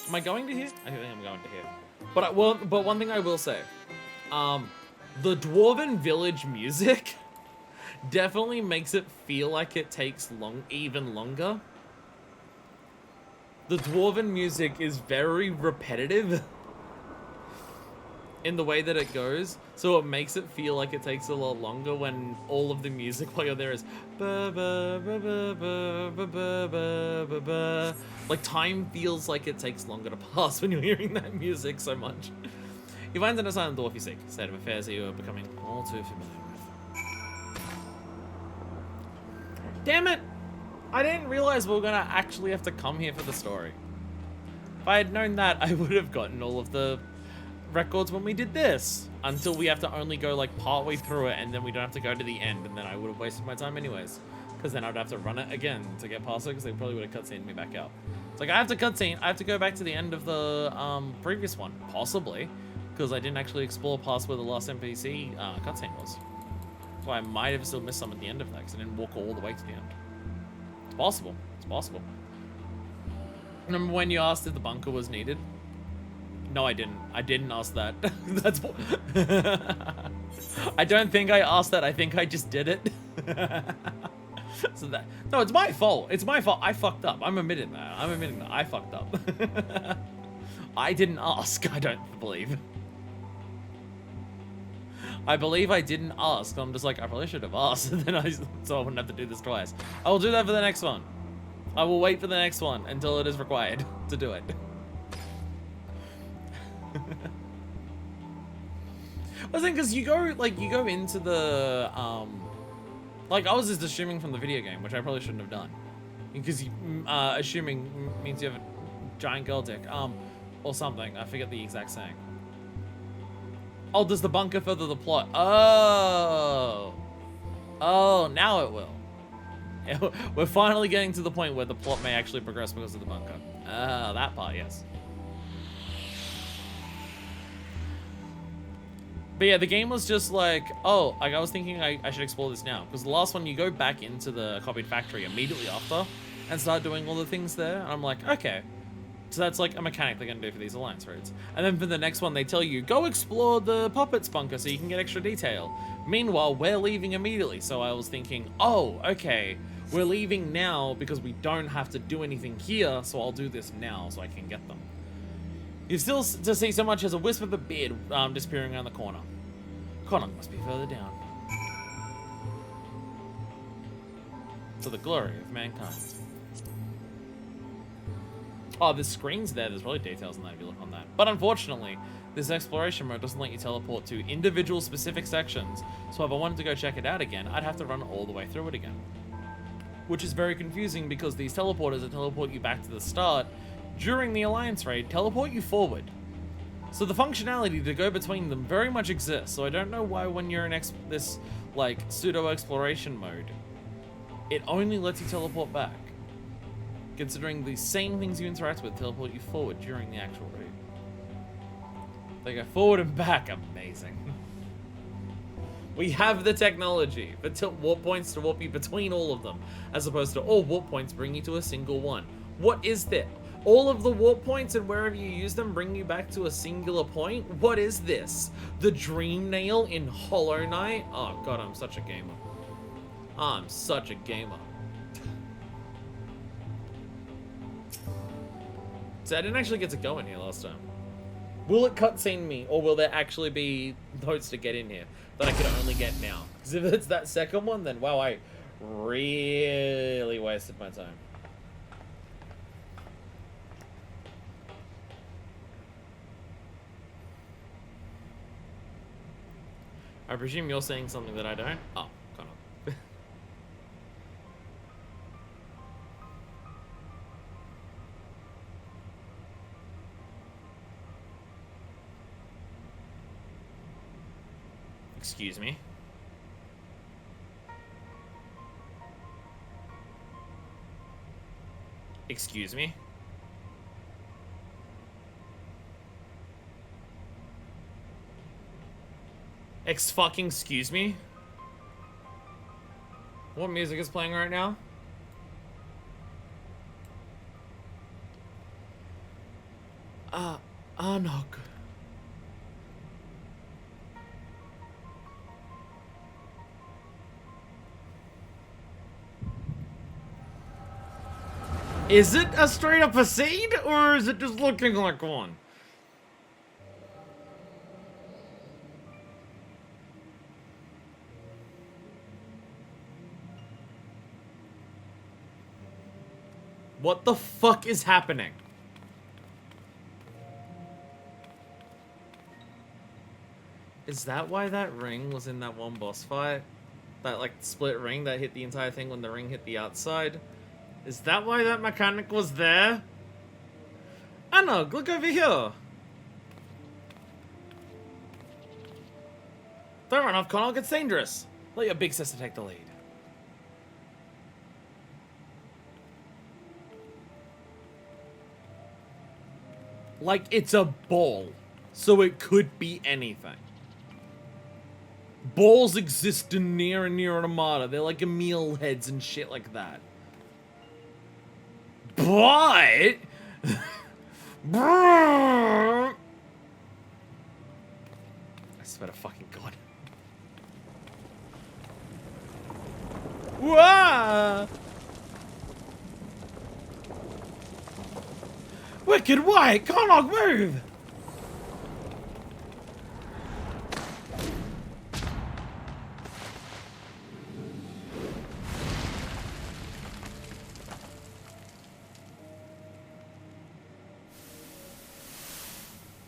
Am I going to here? I think I'm going to here. But one thing I will say, the Dwarven Village music definitely makes it feel like it takes even longer. The Dwarven music is very repetitive in the way that it goes, so it makes it feel like it takes a lot longer when all of the music while you're there is ba ba ba ba ba ba ba ba ba. Like time feels like it takes longer to pass when you're hearing that music so much. He finds an asylum dwarf you seek, state of affairs that you are becoming all too familiar with. Damn it! I didn't realize we were gonna actually have to come here for the story. If I had known that, I would have gotten all of the records when we did this, until we have to only go like partway through it and then we don't have to go to the end, and then I would have wasted my time anyways, because then I'd have to run it again to get past it, because they probably would have cutscened me back out. It's like I have to go back to the end of the previous one, possibly, because I didn't actually explore past where the last NPC cutscene was. So I might have still missed some at the end of that, because I didn't walk all the way to the end. It's possible. It's possible. Remember when you asked if the bunker was needed? No, I didn't. I didn't ask that. That's. I don't think I asked that. I think I just did it. So that. No, it's my fault. It's my fault. I fucked up. I'm admitting that. I fucked up. I didn't ask. I don't believe. I believe I didn't ask. I'm just like, I probably should have asked. So I wouldn't have to do this twice. I will do that for the next one. I will wait for the next one until it is required to do it. I think because you go into the like I was just assuming from the video game, which I probably shouldn't have done, because assuming means you have a giant girl dick or something. I forget the exact saying. Oh, does the bunker further the plot? Oh, now it will. We're finally getting to the point where the plot may actually progress because of the bunker. That part, yes. But yeah, the game was just like, oh, like I was thinking I should explore this now. Because the last one, you go back into the copied factory immediately after and start doing all the things there. And I'm like, okay. So that's like a mechanic they're going to do for these alliance raids. And then for the next one, they tell you, go explore the puppets bunker so you can get extra detail. Meanwhile, we're leaving immediately. So I was thinking, oh, okay. We're leaving now because we don't have to do anything here. So I'll do this now so I can get them. You still to see so much as a wisp of a beard disappearing around the corner. Connacht must be further down. To the glory of mankind. Oh, there's screens there. There's probably details on that if you look on that. But unfortunately, this exploration mode doesn't let you teleport to individual specific sections. So if I wanted to go check it out again, I'd have to run all the way through it again. Which is very confusing because these teleporters that teleport you back to the start during the Alliance raid teleport you forward. So the functionality to go between them very much exists. So I don't know why when you're in this like pseudo exploration mode, it only lets you teleport back. Considering the same things you interact with teleport you forward during the actual raid. They go forward and back, amazing. We have the technology for warp points to warp you between all of them, as opposed to all warp points bring you to a single one. What is there? All of the warp points and wherever you use them bring you back to a singular point? What is this? The Dream Nail in Hollow Knight? Oh god, I'm such a gamer. I'm such a gamer. So I didn't actually get to go in here last time. Will it cutscene me, or will there actually be notes to get in here that I could only get now? Because if it's that second one, then wow, I really wasted my time. I presume you're saying something that I don't? Oh, kind of. Excuse me. Excuse me. Excuse me? What music is playing right now? Anog. Is it a straight up a seed, or is it just looking like one? What the fuck is happening? Is that why that ring was in that one boss fight? That, like, split ring that hit the entire thing when the ring hit the outside? Is that why that mechanic was there? Anog, look over here! Don't run off, Connacht, it's dangerous! Let your big sister take the lead. Like, it's a ball, so it could be anything. Balls exist in Nier and Nier Automata. They're like Emil heads and shit like that. But... I swear to fucking God. Wah! Wicked White! Connacht, move!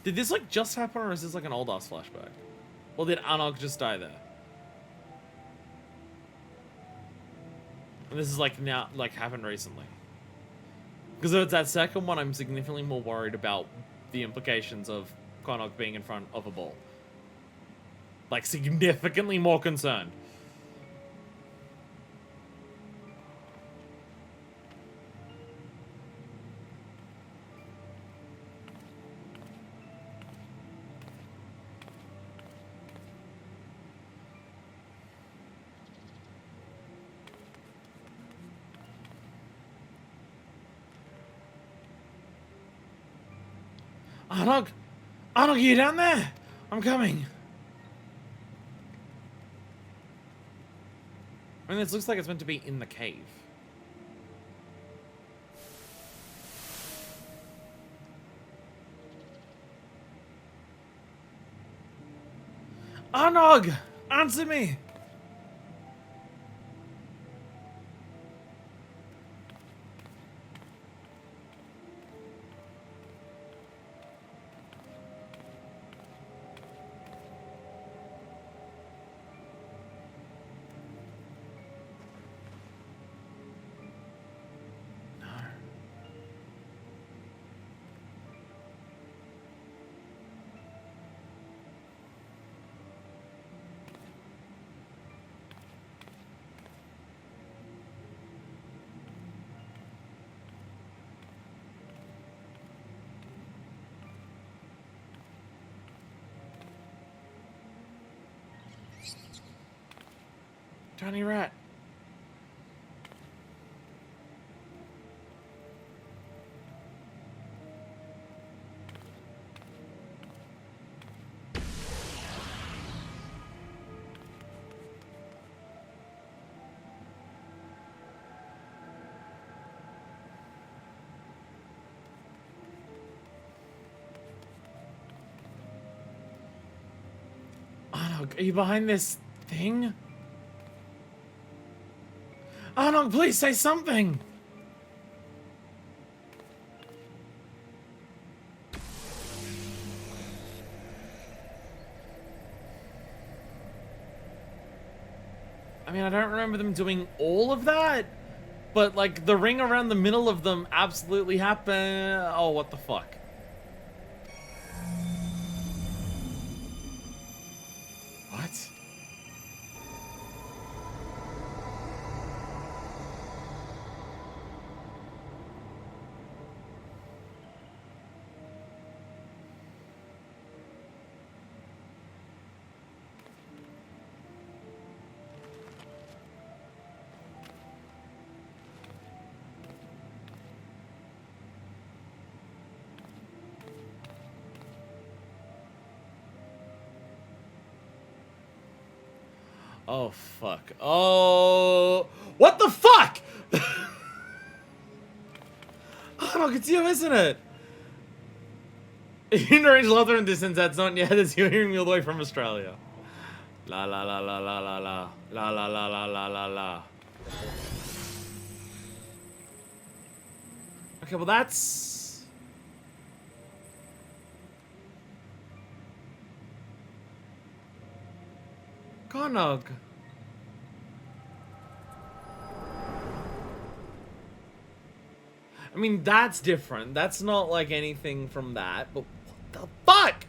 Did this, like, just happen, or is this, like, an old-ass flashback? Or did Anog just die there? And this is, like, now, like, happened recently. Because if it's that second one, I'm significantly more worried about the implications of Connacht being in front of a ball. Like, significantly more concerned. Anog! Anog, are you down there? I'm coming. I mean, this looks like it's meant to be in the cave. Anog! Answer me! Tiny rat. Anog, are you behind this thing? Anog, please say something! I mean, I don't remember them doing all of that, but like the ring around the middle of them absolutely happened. Oh, what the fuck? What? Oh, fuck. Oh, what the fuck? Oh, no, it's you, isn't it? In range leather and distance, that's not yet as you're hearing me all the way from Australia. La la la la la la la. La la la la la la la. Okay, well that's... Konog. I mean, that's different. That's not like anything from that, but what the fuck?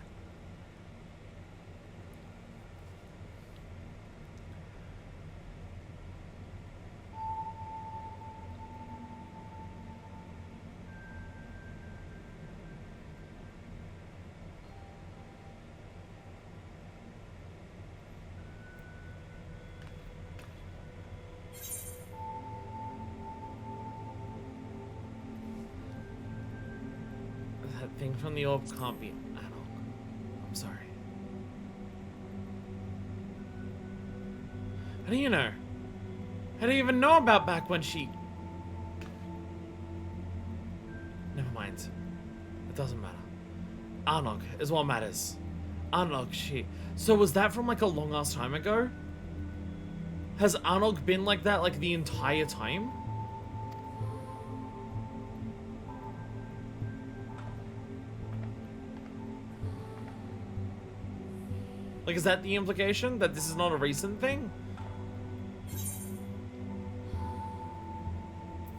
Thing from the orb can't be Anog. I'm sorry. How do you know? How do you even know about back when she... Never mind. It doesn't matter. Anog is what matters. Anog, she... So was that from like a long ass time ago? Has Anog been like that like the entire time? Like, is that the implication? That this is not a recent thing?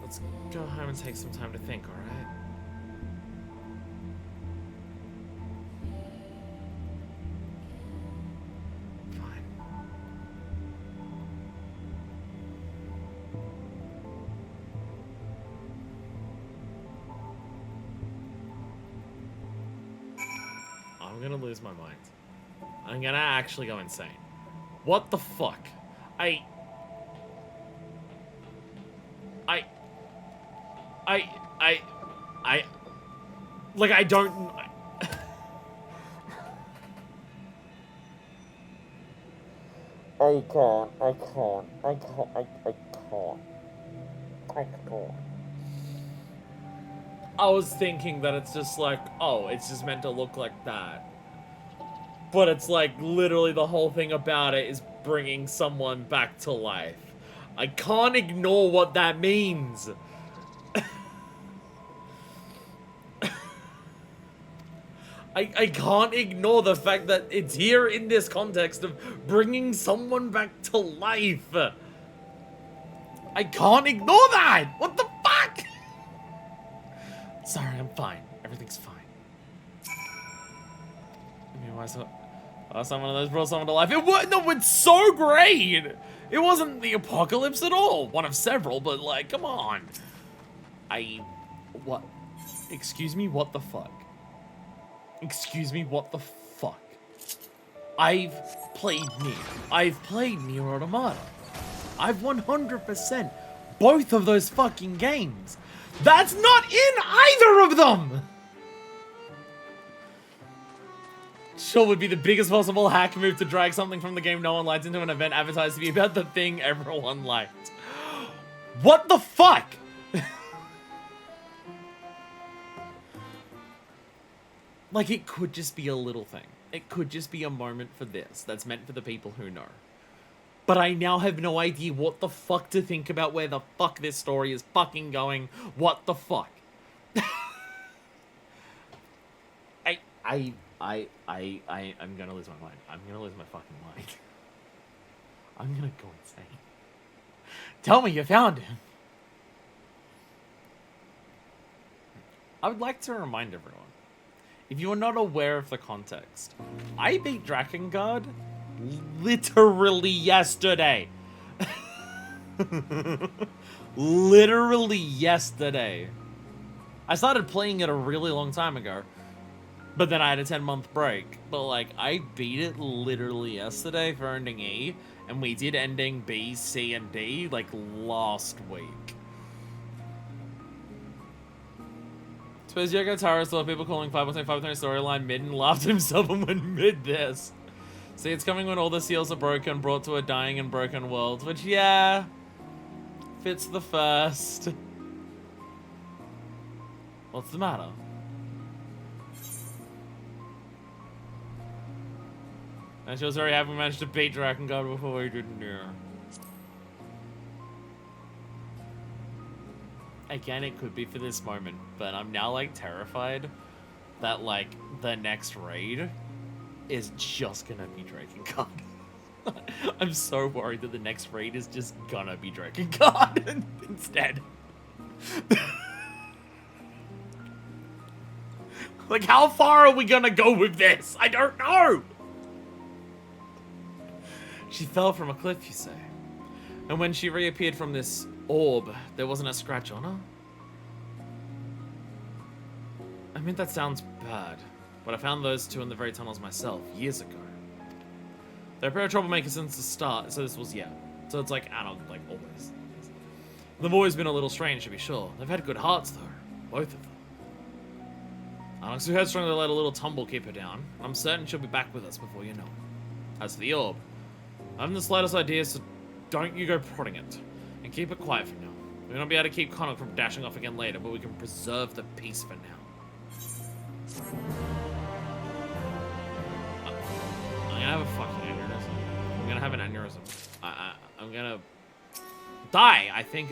Let's go home and take some time to think, alright? Fine. I'm gonna lose my mind. I'm gonna actually go insane. What the fuck? Like, I don't... I can't. I can't. I can't. I can't. I can't. I was thinking that it's just like, oh, it's just meant to look like that. But it's like, literally the whole thing about it is bringing someone back to life. I can't ignore what that means. I can't ignore the fact that it's here in this context of bringing someone back to life. I can't ignore that! What the fuck? Sorry, I'm fine. Everything's fine. I mean, why so... Last time one of those brought someone to life. It was, no, it's so great! It wasn't the apocalypse at all. One of several, but like, come on. What? Excuse me, what the fuck? Excuse me, what the fuck? I've played Nier. I've played Nier Automata. I've 100% both of those fucking games. That's not in either of them! Sure would be the biggest possible hack move to drag something from the game no one liked into an event advertised to be about the thing everyone liked. What the fuck? Like, it could just be a little thing. It could just be a moment for this that's meant for the people who know. But I now have no idea what the fuck to think about where the fuck this story is fucking going. What the fuck? I'm gonna lose my mind. I'm gonna lose my fucking mind. I'm gonna go insane. Tell me you found him. I would like to remind everyone, if you are not aware of the context, I beat Drakengard literally yesterday. Literally yesterday. I started playing it a really long time ago, but then I had a 10-month break. But like, I beat it literally yesterday for ending E, and we did ending B, C, and D like last week. Suppose Yoko Taro saw people calling 5.5 storyline mid and laughed at himself and went mid this. See, it's coming when all the seals are broken, brought to a dying and broken world, which, yeah, fits the first. What's the matter? And she was very happy we managed to beat Drakengard before we did Nier. Again, it could be for this moment, but I'm now, like, terrified that, like, the next raid is just gonna be Drakengard. I'm so worried that the next raid is just gonna be Drakengard instead. Like, how far are we gonna go with this? I don't know! She fell from a cliff, you say. And when she reappeared from this orb, there wasn't a scratch on her? I mean, that sounds bad, but I found those two in the very tunnels myself, years ago. They're a pair of troublemakers since the start, so this was, yeah. So it's like, I don't, like, always. They've always been a little strange, to be sure. They've had good hearts, though. Both of them. Alex, who headstrong to let a little tumble keep her down. I'm certain she'll be back with us before you know it. As for the orb, I haven't the slightest idea, so don't you go prodding it. And keep it quiet for now. We may not be able to keep Connor from dashing off again later, but we can preserve the peace for now. I'm gonna have a fucking aneurysm. I'm gonna have an aneurysm. I'm gonna die. I think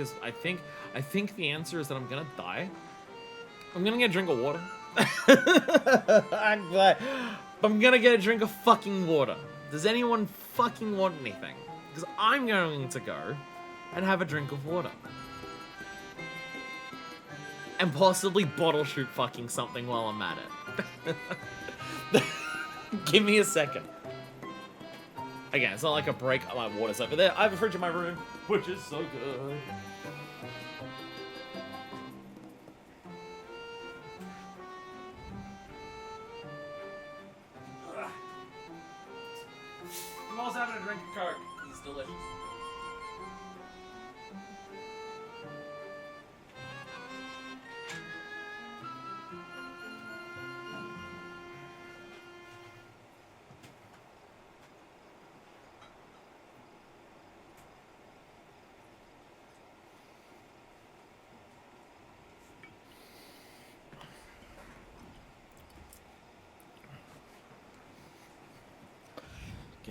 the answer is that I'm gonna die. I'm gonna get a drink of water. I'm gonna get a drink of fucking water. Does anyone fucking want anything? Because I'm going to go and have a drink of water. And possibly bottle shoot fucking something while I'm at it. Give me a second. Again, it's not like a break. My water's over there. I have a fridge in my room, which is so good. I'm also having a drink of Coke. It's delicious.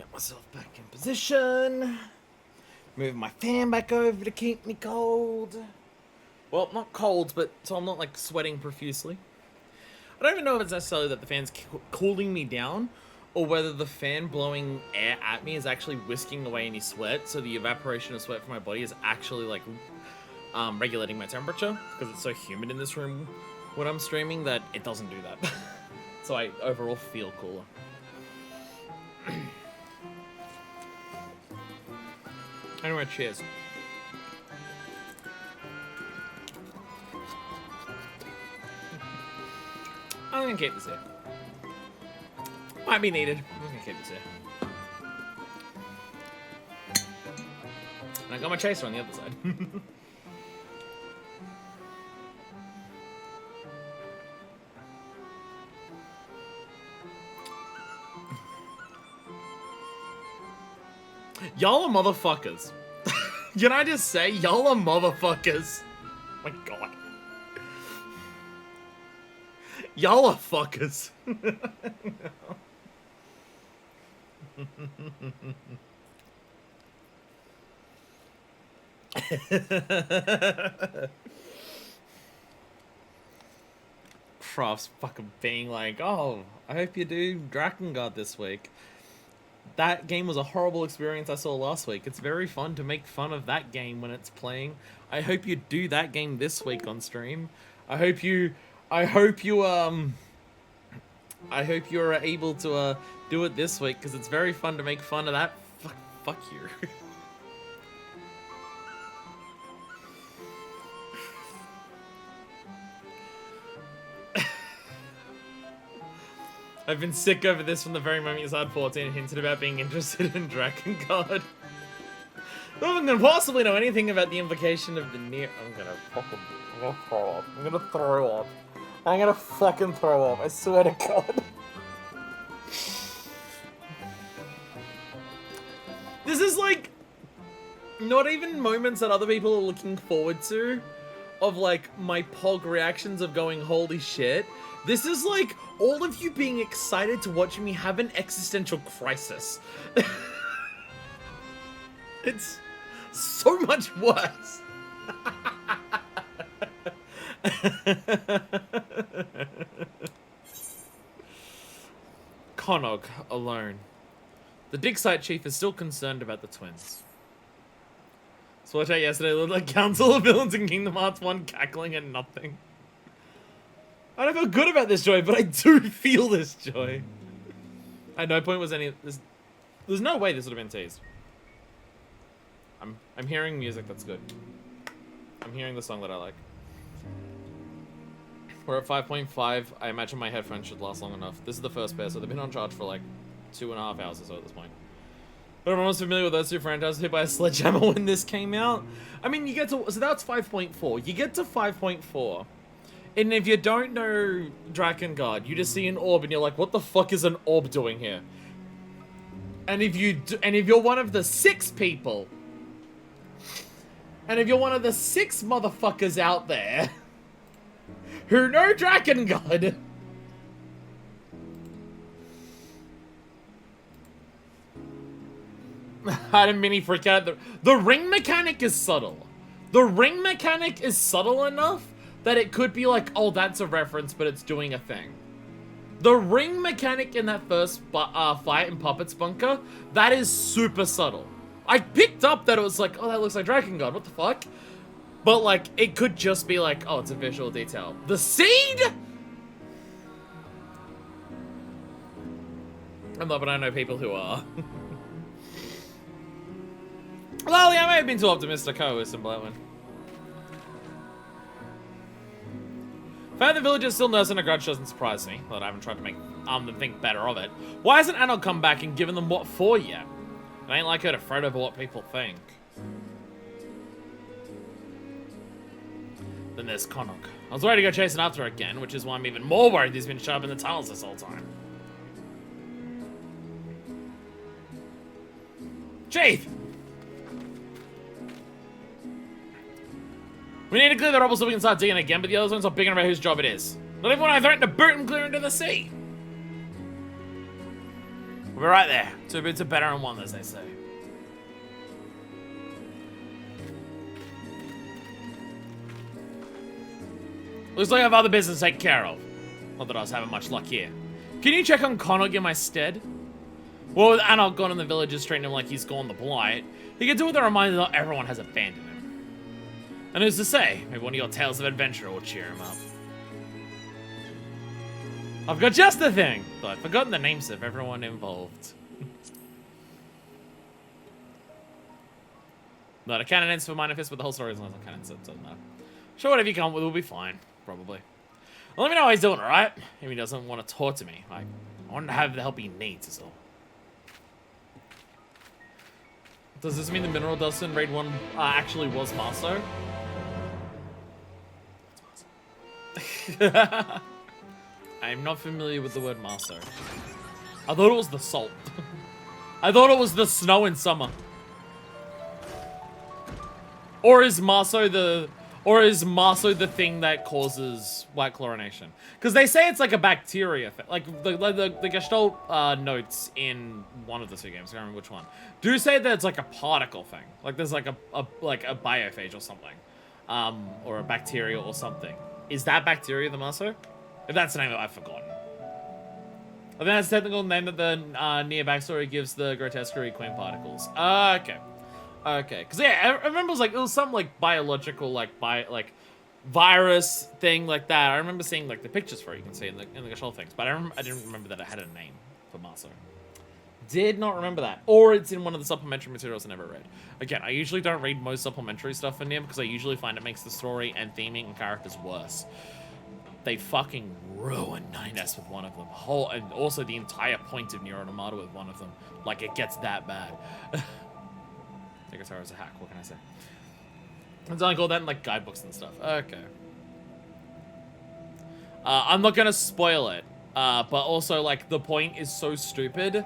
Get myself back in position. Move my fan back over to keep me cold. Well, not cold, but so I'm not like sweating profusely. I don't even know if it's necessarily that the fan's cooling me down, or whether the fan blowing air at me is actually whisking away any sweat, so the evaporation of sweat from my body is actually like regulating my temperature, because it's so humid in this room when I'm streaming that it doesn't do that. So I overall feel cooler. Anyway, cheers. I'm gonna keep this here. Might be needed. I'm gonna keep this here. And I got my chaser on the other side. Y'all are motherfuckers. Can I just say, y'all are motherfuckers? Oh my god. Y'all are fuckers. Crofts fucking being like, oh, I hope you do Drakengard this week. That game was a horrible experience I saw last week. It's very fun to make fun of that game when it's playing. I hope you do that game this week on stream. I hope you're able to do it this week, because it's very fun to make fun of that. Fuck you. I've been sick over this from the very moment you started 14 and hinted about being interested in Drakengard. No one can possibly know anything about the implication of the Nier. I'm gonna throw up. I'm gonna fucking throw up. I swear to God. This is like not even moments that other people are looking forward to, of like my pog reactions of going holy shit. This is like all of you being excited to watch me have an existential crisis. It's so much worse. Konog alone. The dig site chief is still concerned about the twins. So watch out yesterday looked like Council of Villains in Kingdom Hearts 1 cackling at nothing. I don't feel good about this joy, but I do feel this joy. At no point was any... There's no way this would have been teased. I'm hearing music that's good. I'm hearing the song that I like. We're at 5.5. I imagine my headphones should last long enough. This is the first pair, so they've been on charge for like 2.5 hours or so at this point. But everyone's familiar with those two franchises hit by a sledgehammer when this came out. I mean, you get to... So that's 5.4. You get to 5.4. And if you don't know Drakengard, you just see an orb and you're like, what the fuck is an orb doing here? And if you're one of the 6 people... And if you're one of the 6 motherfuckers out there who know Drakengard... I didn't mini freak out. The ring mechanic is subtle. The ring mechanic is subtle enough that it could be like, oh, that's a reference, but it's doing a thing. The ring mechanic in that first fight in Puppet's Bunker, that is super subtle. I picked up that it was like, oh, that looks like Drakengard, what the fuck? But like, it could just be like, oh, it's a visual detail. The seed? I'm not, but I know people who are. Well, yeah, I may have been too optimistic. I was some blood one. The fact that the villagers still nursing a grudge doesn't surprise me, but I haven't tried to make them think better of it. Why hasn't Anna come back and given them what for yet? It ain't like her to fret over what people think. Then there's Konok. I was worried to go chasing after her again, which is why I'm even more worried he's been shut up in the tunnels this whole time. Chief! We need to clear the rubble so we can start digging again, but the other one's not big enough about whose job it is. Not even when I threatened to boot and clear into the sea. We're right there. Two bits are better than one, as they say. Looks like I have other business to take care of. Not that I was having much luck here. Can you check on Konnog in my stead? Well, with Anok gone and the villagers treating him like he's gone the blight, he can do with a reminder that everyone has abandoned him. And who's to say, maybe one of your tales of adventure will cheer him up. I've got just the thing, though I've forgotten the names of everyone involved. No, the canon ends for minor fist, but the whole story is not canon, so it doesn't matter. Sure, whatever you come up with will be fine, probably. Well, let me know how he's doing, alright? If he doesn't want to talk to me, I want to have the help he needs, is all. Does this mean the mineral dust in Raid 1 actually was Marso? I'm not familiar with the word Marso. I thought it was the salt. I thought it was the snow in summer. Or is Marso the thing that causes white chlorination? Because they say it's like a bacteria thing. Like the Gestalt notes in one of the two games, I can't remember which one, do say that it's like a particle thing. Like there's like a biophage or something. Or a bacteria or something. Is that bacteria the Marso? If that's the name I've forgotten. I think that's the technical name that the Nier backstory gives the grotesquerie queen particles. Okay. Okay, because yeah, I remember it was some like biological like virus thing like that. I remember seeing like the pictures for it, you can see in the Gestalt things, but I didn't remember that it had a name for Marso. Did not remember that, or it's in one of the supplementary materials I never read. Again, I usually don't read most supplementary stuff in Nier because I usually find it makes the story and theming and characters worse. They fucking ruined 9S with one of them, and also the entire point of Nier Automata with one of them. Like it gets that bad. Yoko Taro is a hack, what can I say? It's like all that in like guidebooks and stuff. Okay. I'm not gonna spoil it, but also like the point is so stupid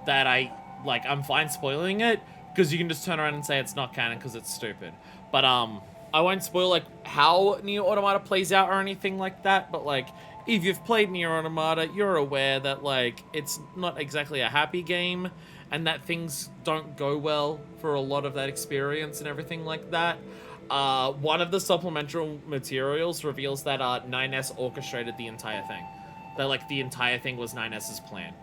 that I'm fine spoiling it because you can just turn around and say it's not canon because it's stupid. But I won't spoil like how Nier Automata plays out or anything like that. But like if you've played Nier Automata, you're aware that like it's not exactly a happy game. And that things don't go well for a lot of that experience and everything like that. One of the supplemental materials reveals that 9S orchestrated the entire thing. That like the entire thing was 9S's plan.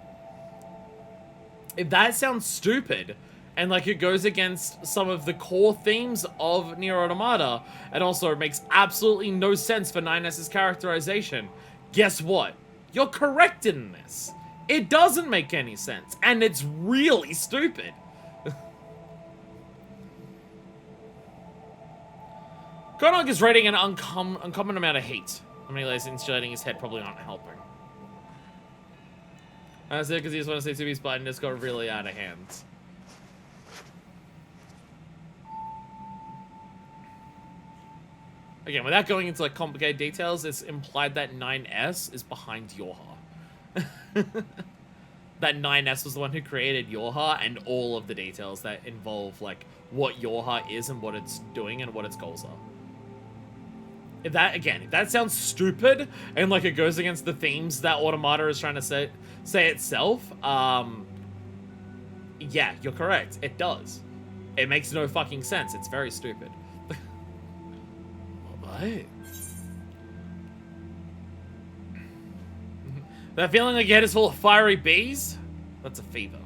If that sounds stupid, and like it goes against some of the core themes of Nier Automata, and also makes absolutely no sense for 9S's characterization, guess what? You're correct in this. It doesn't make any sense, and it's really stupid. Konnog is rating an uncommon amount of heat. How many layers insulating his head probably aren't helping. I said because he just want to say 2B's button just got really out of hand. Again, without going into like complicated details, it's implied that 9S is behind Yorha. That 9S was the one who created Yorha and all of the details that involve like what Yorha is and what it's doing and what its goals are. If that sounds stupid and like it goes against the themes that Automata is trying to say itself, yeah, you're correct. It does. It makes no fucking sense. It's very stupid. What? That feeling like your head is full of fiery bees? That's a fever.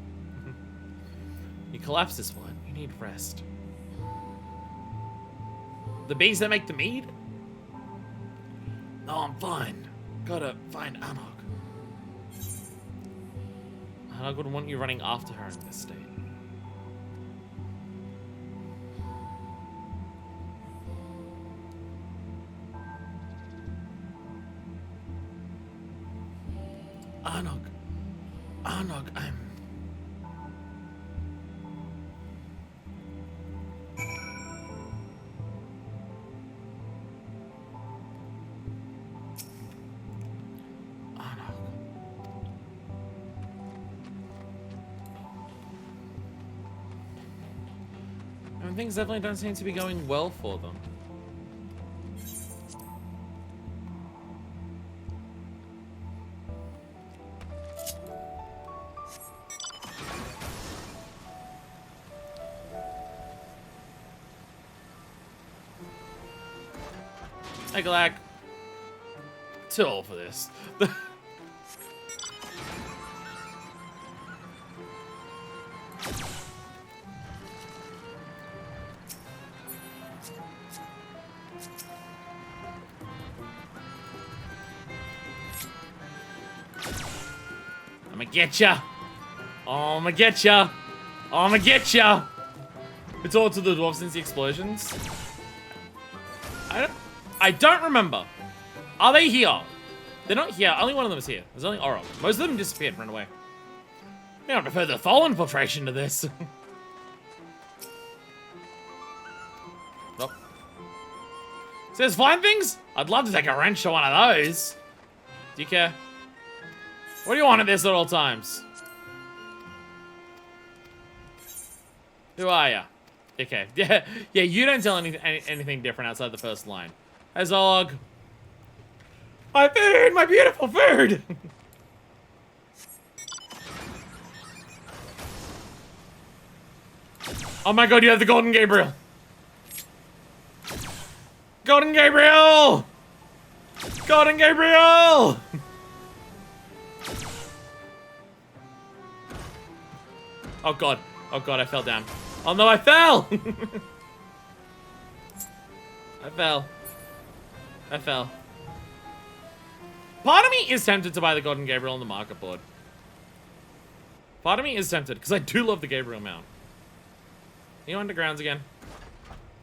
You collapsed this one. You need rest. The bees that make the mead? No, I'm fine. Gotta find Anok. Anok would want you running after her in this state. Anok, things definitely don't seem to be going well for them. Make a lag. Too old for this. I'ma get ya. Oh, I'ma get ya. Oh, I'ma get ya. It's all to the dwarves since the explosions. I don't remember. Are they here? They're not here. Only one of them is here. There's only Oral. Most of them disappeared, ran away. Yeah, I prefer the fall infiltration to this. Nope. Says flying things? I'd love to take a wrench to one of those. Do you care? What do you want at this at all times? Who are ya? Okay. Yeah, you don't tell anything different outside the first line. Hey, Zog. My food! My beautiful food! Oh my god, you have the Golden Gabriel! Golden Gabriel! Golden Gabriel! Oh god, I fell down. Oh no, I fell! I fell. Part of me is tempted to buy the Golden Gabriel on the market board. Part of me is tempted, because I do love the Gabriel mount. Are you undergrounds again?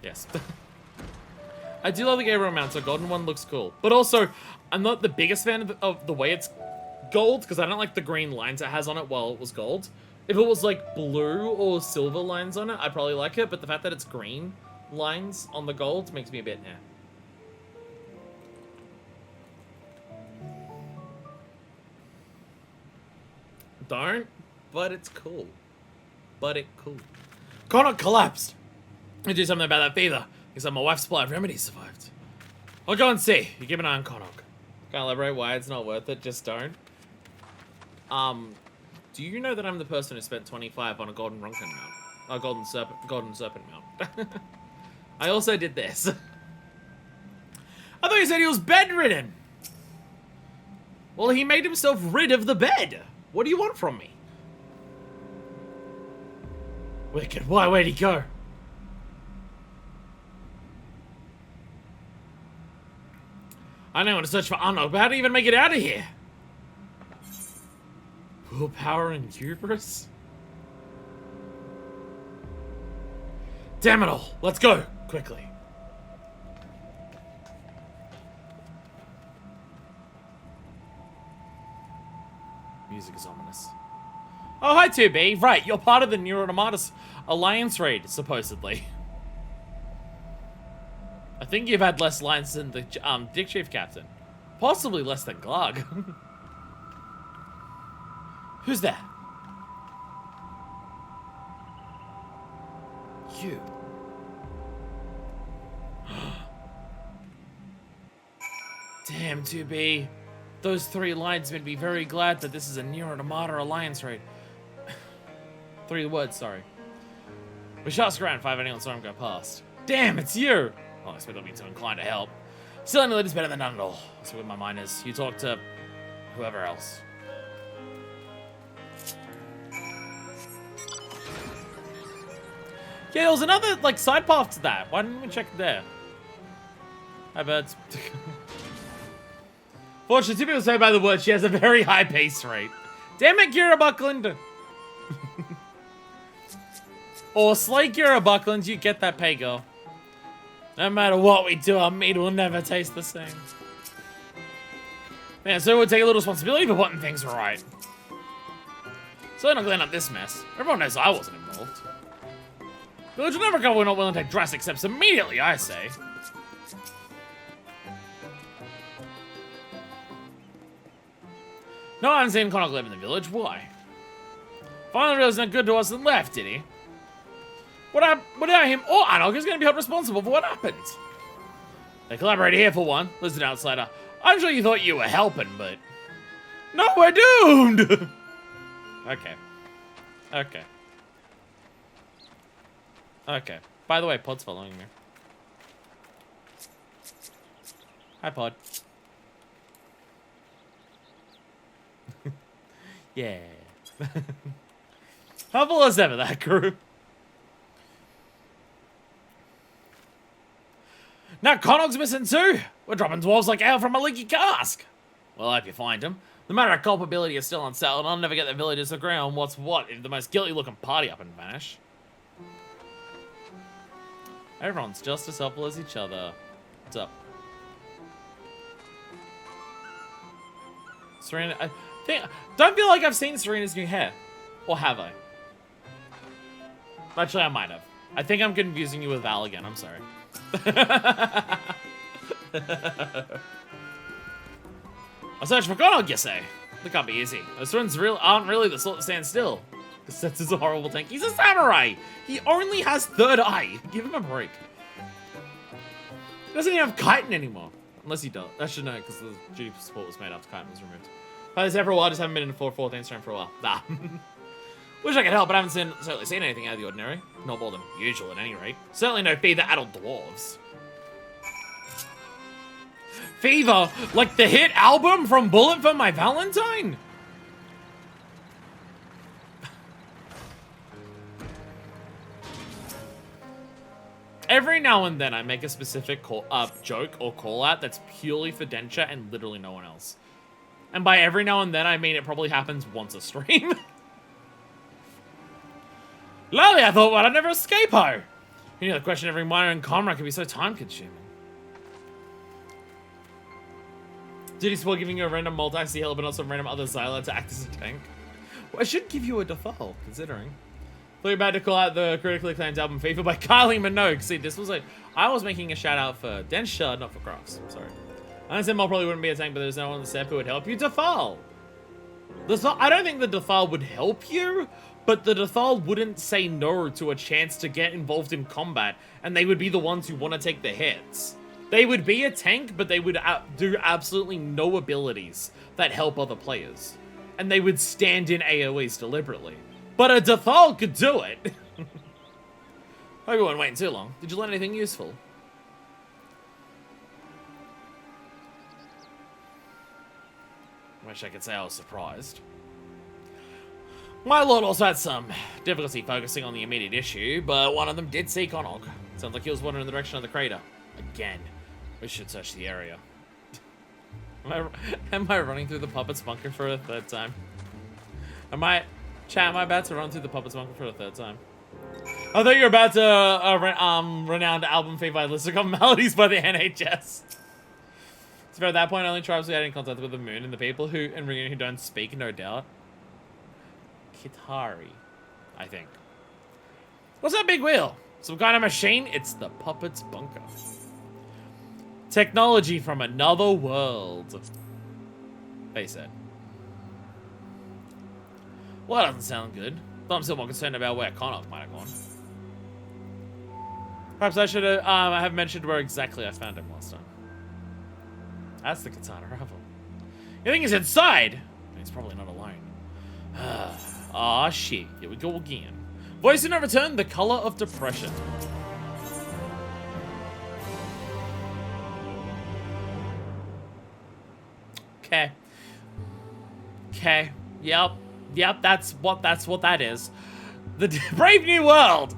Yes. I do love the Gabriel mount, so golden one looks cool. But also, I'm not the biggest fan of the way it's gold, because I don't like the green lines it has on it while it was gold. If it was like blue or silver lines on it, I'd probably like it, but the fact that it's green lines on the gold makes me a bit, eh. Don't, but it's cool. Connacht collapsed. I do something about that fever. Because my wife's supply of remedies survived. I'll go and see. You keep an eye on Connacht. Can't elaborate why it's not worth it, just don't. Do you know that I'm the person who spent 25 on a golden Ronkin mount? A golden serpent mount. I also did this. I thought you said he was bedridden. Well, he made himself rid of the bed. What do you want from me? Wicked. Why? Where'd he go? I know how to search for Arnold, but how do you even make it out of here? Willpower and hubris? Damn it all. Let's go. Quickly. Music is ominous. Oh, hi, 2B. Right, you're part of the Nier Automata Alliance raid, supposedly. I think you've had less lines than the Dick Chief Captain. Possibly less than Glug. Who's that? You. Damn, 2B. Those 3 lines made me very glad that this is a Nier Automata Alliance raid. 3 words, sorry. We shall ask around if I have anyone saw him go past. Damn, it's you! Well, I expect I'll be too inclined to help. Still, any lead is better than none at all. That's where my mind is. You talk to whoever else. Yeah, there was another, like, side path to that. Why didn't we check it there? Hi, birds. Fortunately, 2 people say by the word she has a very high pace rate. Damn it, Kira Buckland! Or slay Kira Buckland, you get that pay, girl. No matter what we do, our meat will never taste the same. Man, so we'll take a little responsibility for putting things right. So not clean up this mess. Everyone knows I wasn't involved. Village will never go, we're not willing to take drastic steps immediately, I say. No, I haven't seen Connacht live in the village. Why? Finally realized not good to us and left, did he? Without him or Anok is going to be held responsible for what happened. They collaborated here for one. Listen, outsider. I'm sure you thought you were helping, but... No, we're doomed! Okay. Okay. Okay. By the way, Pod's following me. Hi, Pod. Yeah. Humble as ever, that crew. Now Connaught's missing too. We're dropping dwarves like ale from a leaky cask. Well, I hope you find him. The matter of culpability is still unsettled, and I'll never get the villagers to agree on what's what if the most guilty-looking party up and vanish. Everyone's just as helpful as each other. What's up? Serena, don't feel like I've seen Serena's new hair. Or have I? Actually, I might have. I think I'm confusing you with Val again. I'm sorry. A search for Connaught, you say? That can't be easy. Those ruins aren't really the sort that stand still. This is a horrible tank. He's a samurai! He only has third eye. Give him a break. He doesn't even have chitin anymore. Unless he does. I should know, because the duty support was made after chitin was removed. Played this every while, just haven't been in 4/14 strength for a while. Nah. Wish I could help, but I haven't certainly seen anything out of the ordinary. Not more than usual, at any rate. Certainly no fever adult dwarves. Fever? Like the hit album from Bullet for My Valentine? Every now and then I make a specific joke or call out that's purely for Densha and literally no one else. And by every now and then I mean it probably happens once a stream. Lately I thought, well, I'd never escape her. You know, the question every miner and comrade can be so time-consuming. Did he support giving you a random multi-CL but not some random other Xyla to act as a tank? Well, I should give you a default, considering. Thought you were about to call out the critically acclaimed album FIFA by Kylie Minogue. See, this was like, I was making a shout out for Densha, not for Crocs. Sorry. I understand Mol probably wouldn't be a tank, but there's no one on the set who would help you. Defal! I don't think the Defal would help you, but the Defal wouldn't say no to a chance to get involved in combat, and they would be the ones who want to take the hits. They would be a tank, but they would do absolutely no abilities that help other players. And they would stand in AoEs deliberately. But a Defal could do it! Hope you weren't waiting too long. Did you learn anything useful? Wish I could say I was surprised. My lord also had some difficulty focusing on the immediate issue, but one of them did see Connaught. Sounds like he was wandering in the direction of the crater. Again. We should search the area. Am I running through the puppet's bunker for a third time? Am I about to run through the puppet's bunker for a third time? I thought you were about to renowned album fee by List of Melodies by the NHS. So at that point, only tribes we had in contact with the moon and the people who don't speak, no doubt. Kitari, I think. What's that big wheel? Some kind of machine? It's the puppet's bunker. Technology from another world. They said. Well, that doesn't sound good. Though I'm still more concerned about where Connaught might have gone. Perhaps I should have mentioned where exactly I found him last time. That's the Katana Ravel. You think he's inside? He's probably not alone. Ah, shit. Here we go again. Voice in a return, the color of depression. Okay. Okay. Yep, that's what that is. The Brave New World!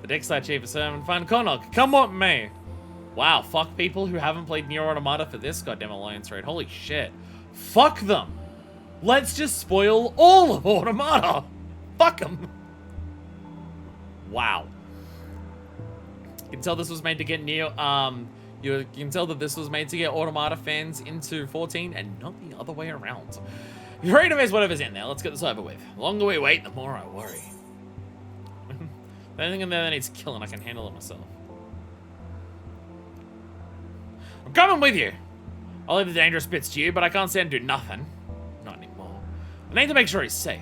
The Dexite Chief is serving find Connaught. Come on, me! Wow, fuck people who haven't played Nier Automata for this goddamn alliance raid. Holy shit. Fuck them! Let's just spoil all of Automata! Fuck them! Wow. You can tell this was made to get Nier, you can tell that this was made to get Automata fans into 14 and not the other way around. You're ready to face whatever's in there. Let's get this over with. The longer we wait, the more I worry. Anything in there that needs killing, I can handle it myself. I'm coming with you. I'll leave the dangerous bits to you, but I can't stand to do nothing. Not anymore. I need to make sure he's safe.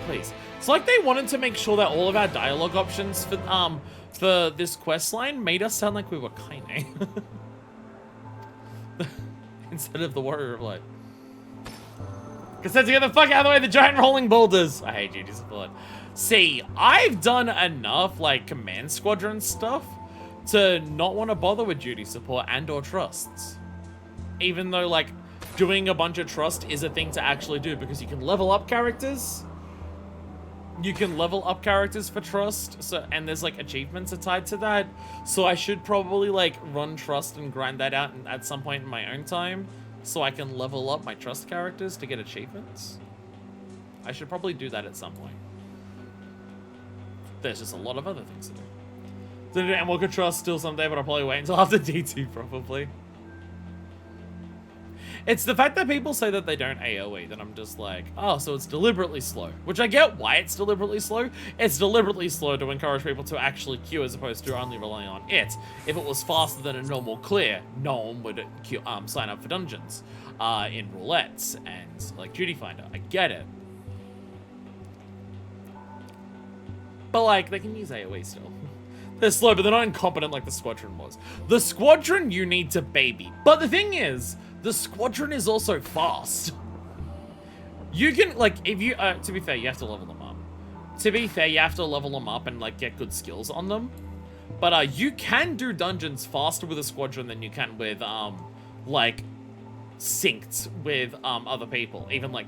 Please. It's like they wanted to make sure that all of our dialogue options for this quest line made us sound like we were Kaine. Instead of the Warrior of Light. Cassette to get the fuck out of the way, the giant rolling boulders. I hate duty support. See, I've done enough, like, command squadron stuff to not want to bother with duty support and or trusts. even though, like, doing a bunch of trust is a thing to actually do, because you can level up characters. You can level up characters for trust, so, and there's, like, achievements tied to that. So I should probably, like, run trust and grind that out at some point in my own time, so I can level up my trust characters to get achievements. I should probably do that at some point. There's just a lot of other things to do. And we'll get trust still someday, but I'll probably wait until after D2, probably. It's the fact that people say that they don't AoE that I'm just like, oh, so it's deliberately slow. Which I get why it's deliberately slow. It's deliberately slow to encourage people to actually queue as opposed to only relying on it. If it was faster than a normal clear, no one would queue, sign up for dungeons in roulettes and like Duty Finder. I get it. But like, they can use AoE still. They're slow, but they're not incompetent like the Squadron was. The Squadron you need to baby. But the thing is, the Squadron is also fast. You can, like, if you, to be fair, you have to level them up. To be fair, you have to level them up and, like, get good skills on them. But, you can do dungeons faster with a Squadron than you can with, like, synced with, other people. Even, like,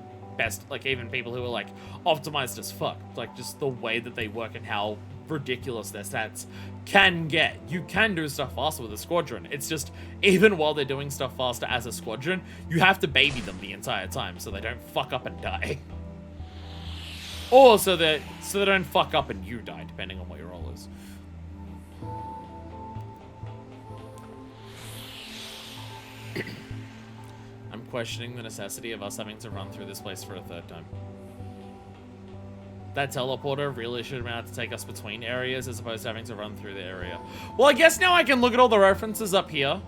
even people who are, like, optimized as fuck. Like, just the way that they work and how ridiculous their stats can get. You can do stuff faster with a Squadron. It's just, even while they're doing stuff faster as a Squadron, you have to baby them the entire time so they don't fuck up and die. Or so they don't fuck up and you die, depending on what your role is. I'm questioning the necessity of us having to run through this place for a third time. That teleporter really should have been able to take us between areas as opposed to having to run through the area. Well, I guess now I can look at all the references up here.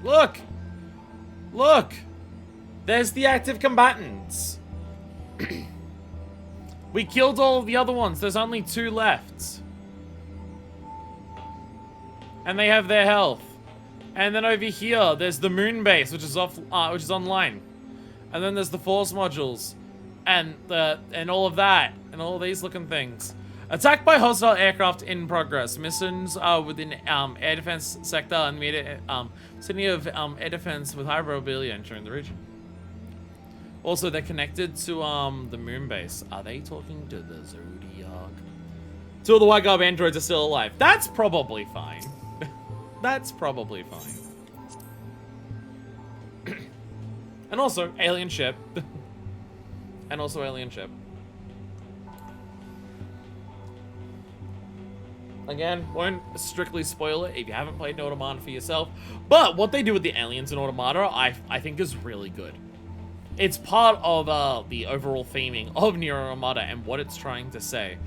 Look! Look! There's the active combatants. We killed all of the other ones. There's only 2 left. And they have their health. And then over here, there's the moon base, which is online. And then there's the force modules. And all of that, and all of these looking things. Attack by hostile aircraft in progress. Missions within air defense sector and city of air defense with high probability entering the region. Also, they're connected to the moon base. Are they talking to the Zodiac? 2 of the white garb androids are still alive. That's probably fine. That's probably fine. And also, alien ship. And also alien ship. Again, won't strictly spoil it if you haven't played Automata for yourself. But what they do with the aliens in Automata, I think is really good. It's part of the overall theming of Nier Automata and what it's trying to say.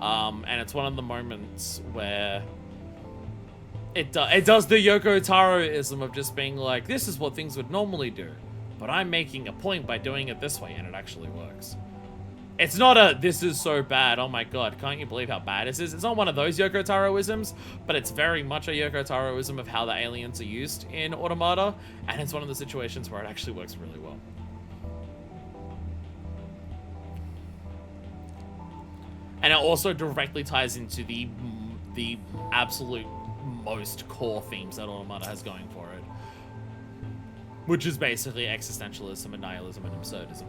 And it's one of the moments where it does the Yoko Taro-ism of just being like, this is what things would normally do. But I'm making a point by doing it this way, and it actually works. It's not a, this is so bad, oh my god, can't you believe how bad it is? It's not one of those Yoko Taro-isms, but it's very much a Yoko Taro-ism of how the aliens are used in Automata, and it's one of the situations where it actually works really well. And it also directly ties into the absolute most core themes that Automata has going for it. Which is basically existentialism and nihilism and absurdism.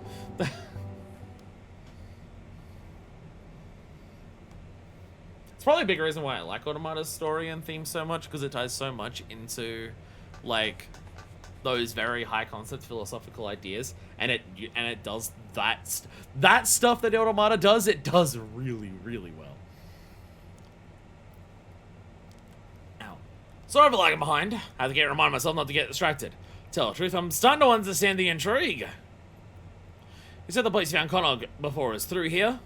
It's probably a big reason why I like Automata's story and theme so much, because it ties so much into, like, those very high concept philosophical ideas, and it does that stuff that Automata does. It does really, really well. Ow. Sorry for lagging behind. I have to remind myself not to get distracted. Tell the truth, I'm starting to understand the intrigue. You said the place you found Konog before is through here?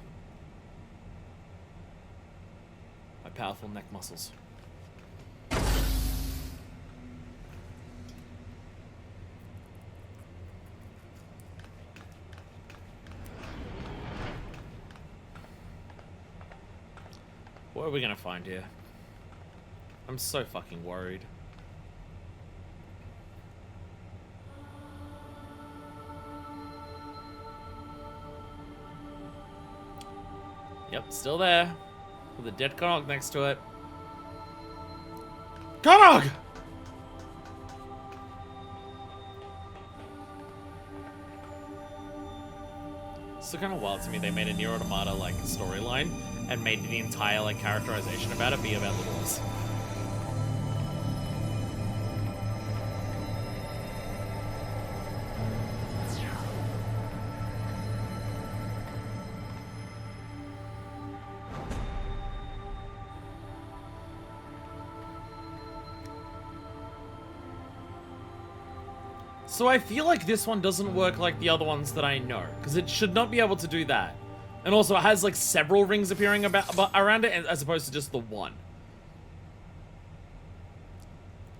My powerful neck muscles. What are we gonna find here? I'm so fucking worried. Yep, still there. With a dead Konog next to it. Konog! So kind of wild to me they made a Nier Automata like storyline and made the entire like characterization about it be about the dwarves. So I feel like this one doesn't work like the other ones that I know, because it should not be able to do that. And also it has like several rings appearing around it as opposed to just the one.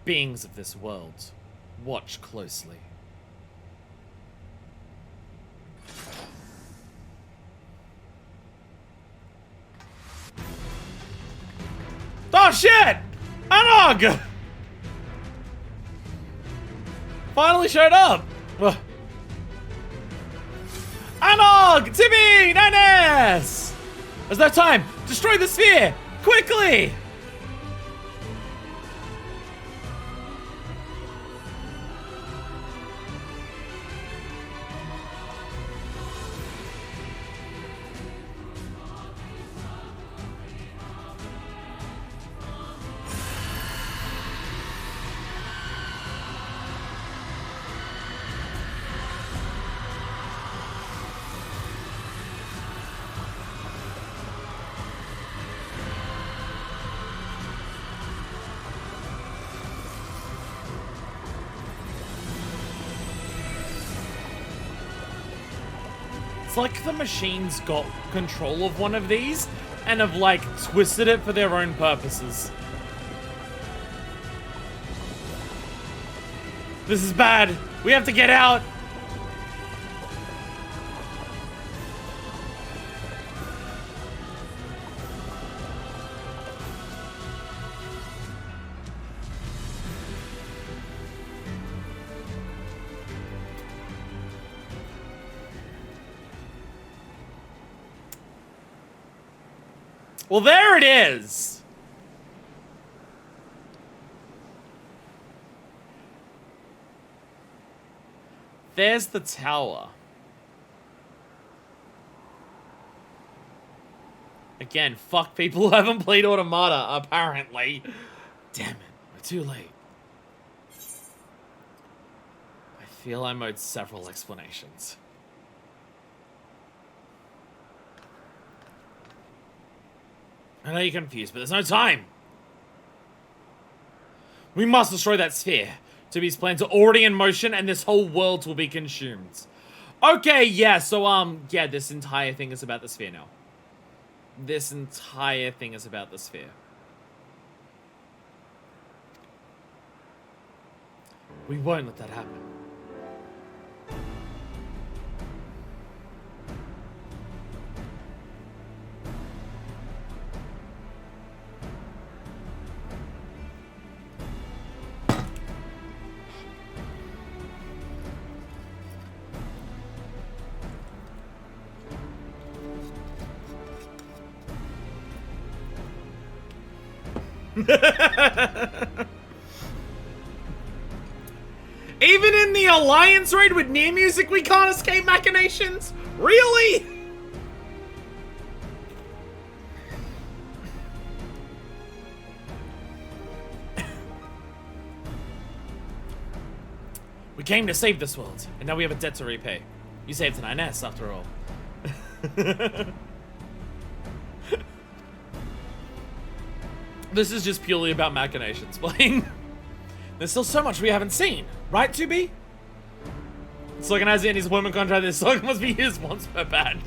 Beings of this world, watch closely. Oh shit! Anog! Finally showed up! Anog! Timmy! Nanes! There's no time! Destroy the sphere! Quickly! It's like the machines got control of one of these and have like twisted it for their own purposes. This is bad. We have to get out. Well, there it is. There's the tower. Again, fuck people who haven't played Automata, apparently. Damn it, we're too late. I feel I'm owed several explanations. I know you're confused, but there's no time. We must destroy that sphere. 2B's plans are already in motion, and this whole world will be consumed. Okay, yeah, so, yeah, this entire thing is about the sphere now. This entire thing is about the sphere. We won't let that happen. Even in the Alliance raid with Nier music, we can't escape machinations? Really? We came to save this world, and now we have a debt to repay. You saved an INS, after all. This is just purely about machinations playing. There's still so much we haven't seen, right, 2B? Slogan has it in his employment contract. This slogan must be his once per badge.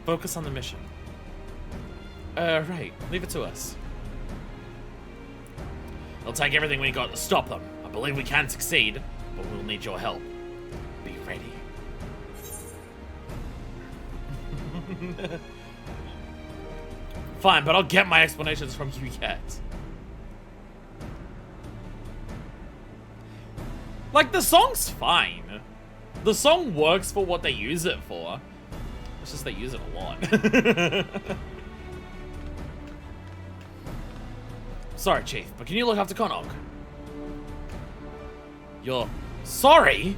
Focus on the mission. Right. Leave it to us. We'll take everything we got to stop them. I believe we can succeed, but we'll need your help. Be ready. Fine, but I'll get my explanations from you yet. Like, the song's fine. The song works for what they use it for. It's just they use it a lot. Sorry, Chief, but can you look after Konog? You're sorry?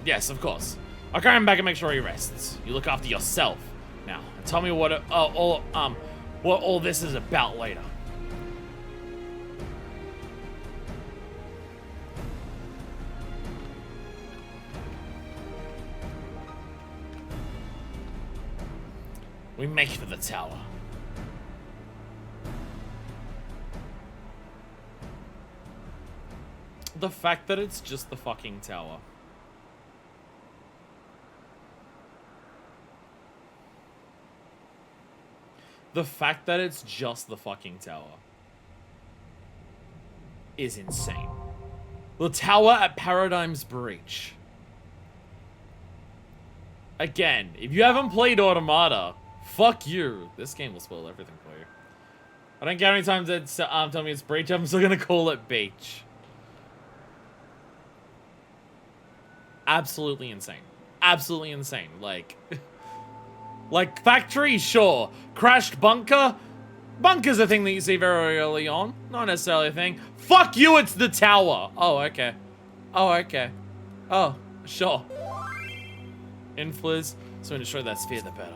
Yes, of course. I'll carry him back and make sure he rests. You look after yourself. Now, tell me what all this is about later. We make for the tower. The fact that it's just the fucking tower. The fact that it's just the fucking tower is insane. The tower at Paradigm's Breach. Again, if you haven't played Automata, fuck you. This game will spoil everything for you. I don't care how many times it's tell me it's Breach, I'm still gonna call it Beach. Absolutely insane. Absolutely insane. Like... Like, factory, sure. Crashed bunker? Bunker's a thing that you see very early on. Not necessarily a thing. Fuck you, it's the tower. Oh, okay. Oh, okay. Oh, sure. Infliz. So to destroy that sphere, the better.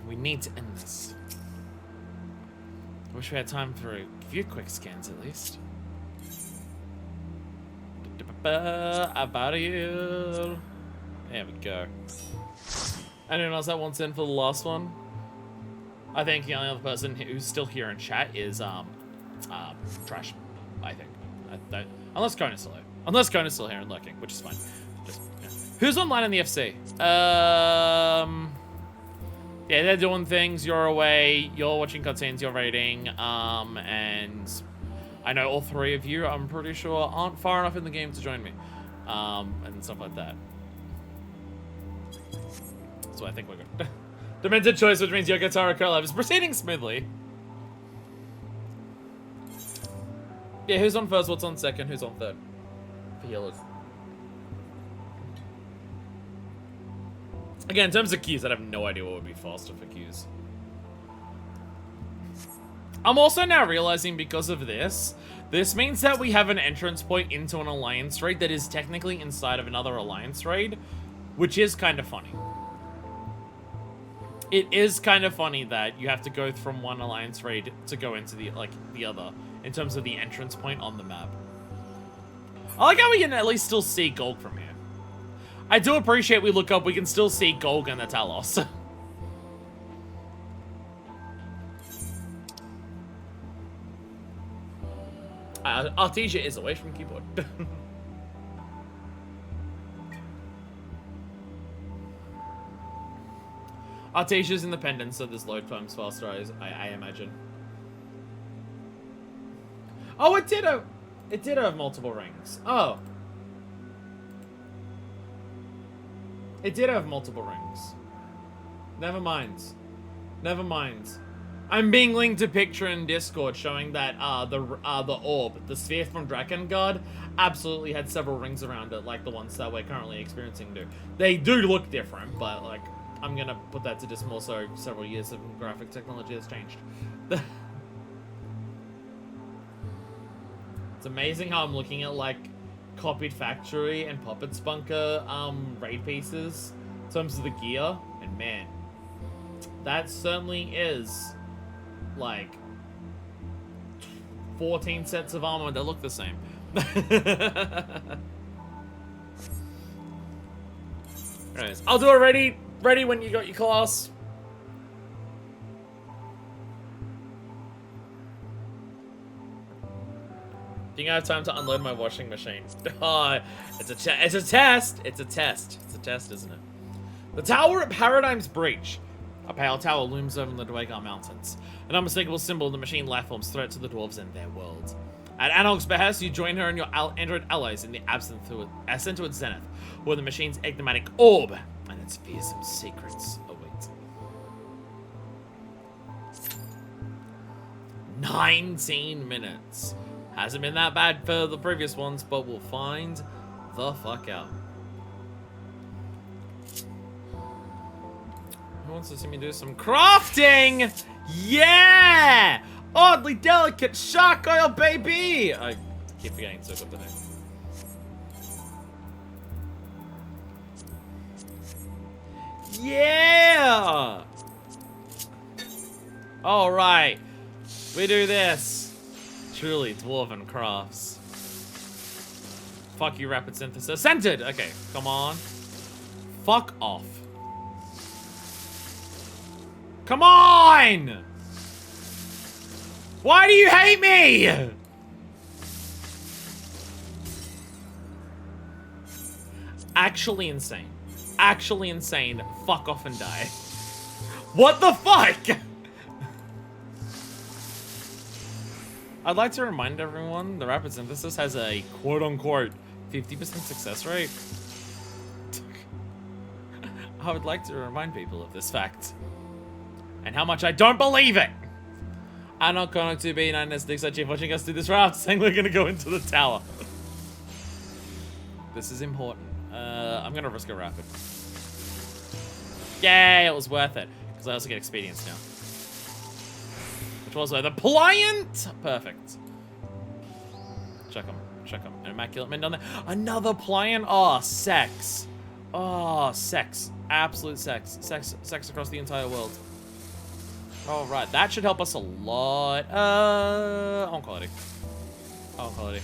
We need to end this. I wish we had time for a few quick scans, at least. About you. There we go. Anyone else that wants in for the last one? I think the only other person who's still here in chat is Trash. I think. Unless Kona's still here. Unless Kona's still here and lurking, which is fine. Just, yeah. Who's online in the FC? Yeah, they're doing things. You're away. You're watching cutscenes. You're raiding. And I know all three of you, I'm pretty sure, aren't far enough in the game to join me. And stuff like that. So I think we're good. Demented choice, which means Yoko Taro collab is proceeding smoothly. Yeah, who's on first? What's on second? Who's on third? For healers. Again, in terms of queues, I have no idea what would be faster for queues. I'm also now realizing because of this means that we have an entrance point into an alliance raid that is technically inside of another alliance raid, which is kind of funny. It is kind of funny that you have to go from one alliance raid to go into the other in terms of the entrance point on the map. I like how we can at least still see Golg from here. I do appreciate we look up, we can still see Golg and the Talos. Artesia is away from keyboard. Artesia's independent, so there's load times faster, I imagine. Oh, it did have multiple rings. Oh. It did have multiple rings. Never mind. Never mind. I'm being linked to a picture in Discord showing that the orb, the sphere from Drakengard, absolutely had several rings around it, like the ones that we're currently experiencing do. They do look different, but like, I'm gonna put that to just more so several years of graphic technology has changed. It's amazing how I'm looking at like copied factory and Puppet's bunker raid pieces in terms of the gear, and man, that certainly is like 14 sets of armor that look the same. Anyways, I'll do it ready when you got your class. Do you have time to unload my washing machine? Oh, it's a test. It's a test, isn't it? The tower at Paradigm's Breach. A pale tower looms over the Dwagar Mountains. An unmistakable symbol of the machine lifeform's threat to the dwarves and their world. At Analog's behest, you join her and your android allies in the ascent to its zenith, where the machine's enigmatic orb and its fearsome secrets await. 19 minutes. Hasn't been that bad for the previous ones, but we'll find the fuck out. Who wants to see me do some crafting? Yeah! Oddly delicate shark oil, baby! I keep forgetting to look up the name. Yeah! Alright. We do this. Truly dwarven crafts. Fuck you, rapid synthesis. Centered! Okay, come on. Fuck off. Come on! Why do you hate me? Actually insane. Actually insane. Fuck off and die. What the fuck? I'd like to remind everyone the rapid synthesis has a quote-unquote 50% success rate. I would like to remind people of this fact. And how much I don't believe it! I'm not going to be known as Dixie Chief watching us do this raft, saying we're gonna go into the tower. This is important. I'm gonna risk a rapid. Yay, it was worth it. Because I also get expedience now. Which was worth it. Pliant! Perfect. Check him. Check him. An immaculate mint down there. Another pliant! Oh, sex. Oh, sex. Absolute sex. Sex across the entire world. Alright, that should help us a lot. On quality. On quality.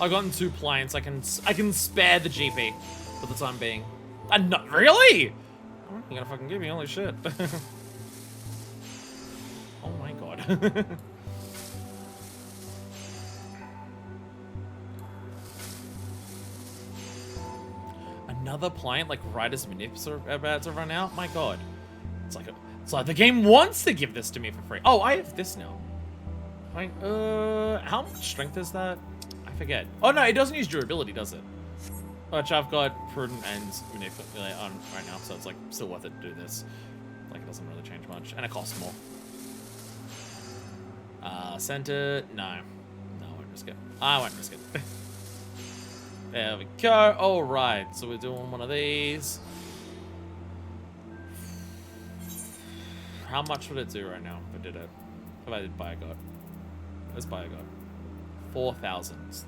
I've gotten 2 pliants. I can spare the GP for the time being. And not really! Oh, you're gonna fucking give me, holy shit. Oh my god. Another pliant, like right as Manips are about to run out? My god. It's like the game wants to give this to me for free. Oh, I have this now. Right, how much strength is that? I forget. Oh no, it doesn't use durability, does it? Which I've got Prudent and Manipulate on right now, so it's like still worth it to do this. Like it doesn't really change much, and it costs more. Center, no. No, I won't risk it. I won't risk it. There we go. Alright, so we're doing one of these. How much would it do right now if I did it? If I did buy a god? Let's buy a god. 4,000.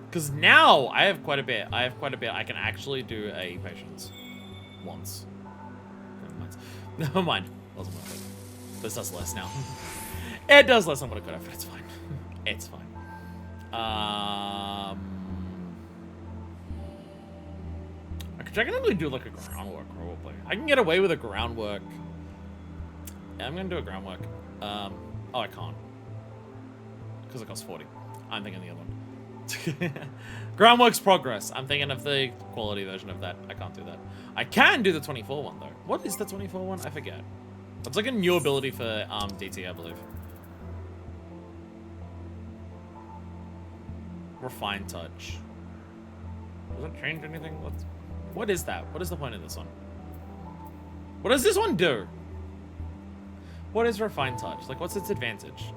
Because now I have quite a bit. I can actually do a patience once. Never mind. Wasn't worth it. This does less now. It does less than what it could have, but it's fine. It's fine. I could technically do like a groundwork probably. I can get away with a groundwork. Yeah, I'm gonna do a groundwork. Oh, I can't. Because it costs 40. I'm thinking the other one. Groundwork's progress. I'm thinking of the quality version of that. I can't do that. I can do the 24 one though. What is the 24 one? I forget. It's like a new ability for DT, I believe. Refined touch. Does it change anything? What is that? What is the point of this one? What does this one do? What is refined touch? Like, what's its advantage?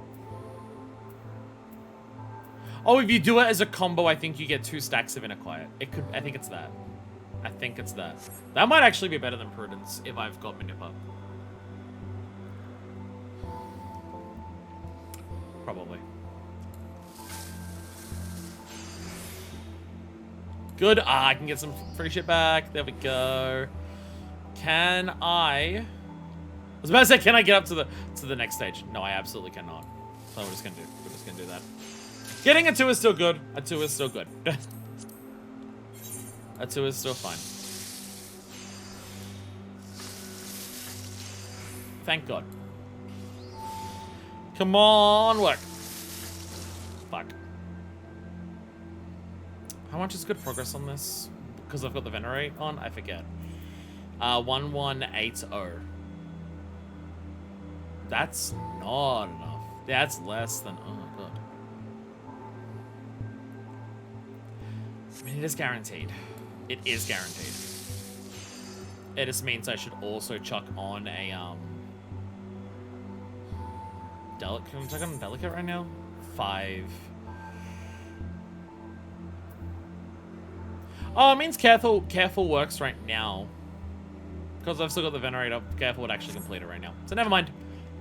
Oh, if you do it as a combo, I think you get 2 stacks of Inner Quiet. It could. I think it's that. I think it's that. That might actually be better than Prudence if I've got Manip up. Probably. Good. Ah, I can get some free shit back. There we go. Can I was about to say, can I get up to the next stage? No, I absolutely cannot. So we're just gonna do that. Getting a 2 is still good. A 2 is still good. A 2 is still fine. Thank God. Come on, work. Fuck. How much is good progress on this? Because I've got the Venerate on? I forget. 1180. That's not enough. That's less than... Oh my God. I mean, it is guaranteed. It is guaranteed. It just means I should also chuck on a, Delicate. Can I chuck on Delicate right now? 5. Oh, it means careful works right now. Because I've still got the Venerate up. Careful would actually complete it right now. So never mind.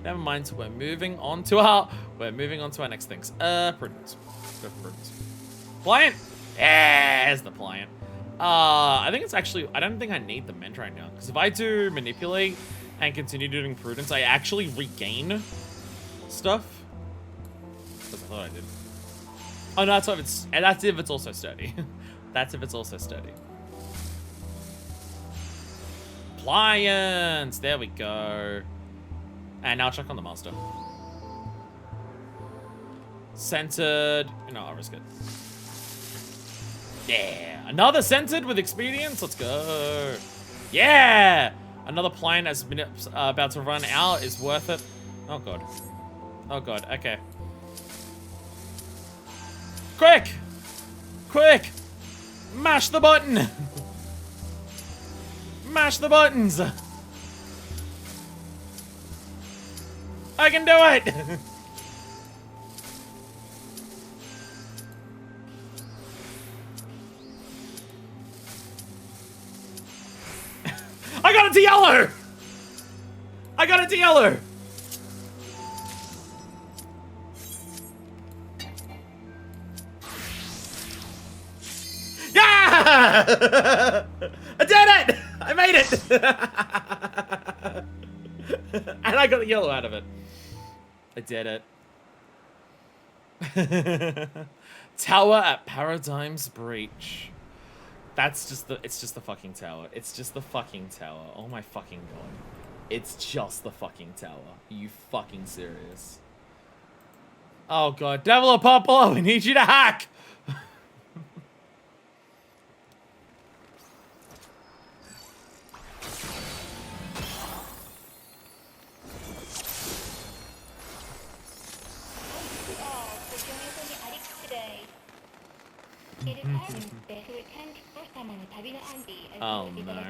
Never mind. So we're moving on to our next things. Prudence. Go for prudence. Pliant. There's the pliant. I think it's actually, I don't think I need the mend right now. Because if I do manipulate and continue doing prudence, I actually regain stuff. Because I thought I did. Oh no, that's if it's also sturdy. That's if it's also sturdy. Pliance! There we go. And now check on the master. Centered. No, I'll risk it. Yeah. Another centered with expedience. Let's go. Yeah! Another pliant that's been about to run out is worth it. Oh god. Oh god. Okay. Quick! Quick! Mash the button! Mash the buttons! I can do it! I got it to yellow! I got it to yellow! Yeah! I did it! I made it! And I got the yellow out of it. I did it. Tower at Paradigm's Breach. It's just the fucking tower. It's just the fucking tower. Oh my fucking god. It's just the fucking tower. Are you fucking serious? Oh god. Devil of Popolo, we need you to hack! Oh no.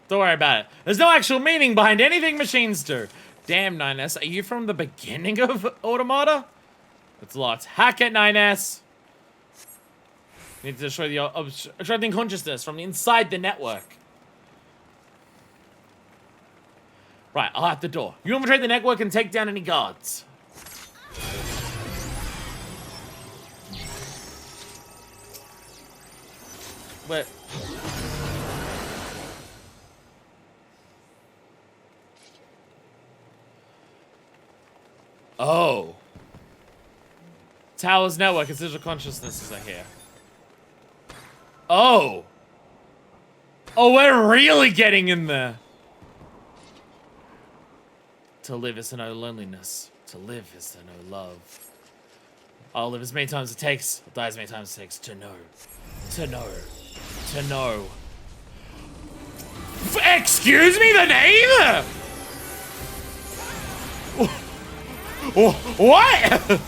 Don't worry about it. There's no actual meaning behind anything machines do. Damn, 9S. Are you from the beginning of Automata? It's locked. Hack it, 9S. Need to destroy the obstructing consciousness from inside the network. Right, I'll hack the door. You infiltrate the network and take down any guards. But oh. Tower's network and digital consciousnesses are here. Oh. Oh, we're really getting in there. To live is to know loneliness. To live is to know love. I'll live as many times as it takes. I'll die as many times as it takes to know. To know. To know. Excuse me, the name? What?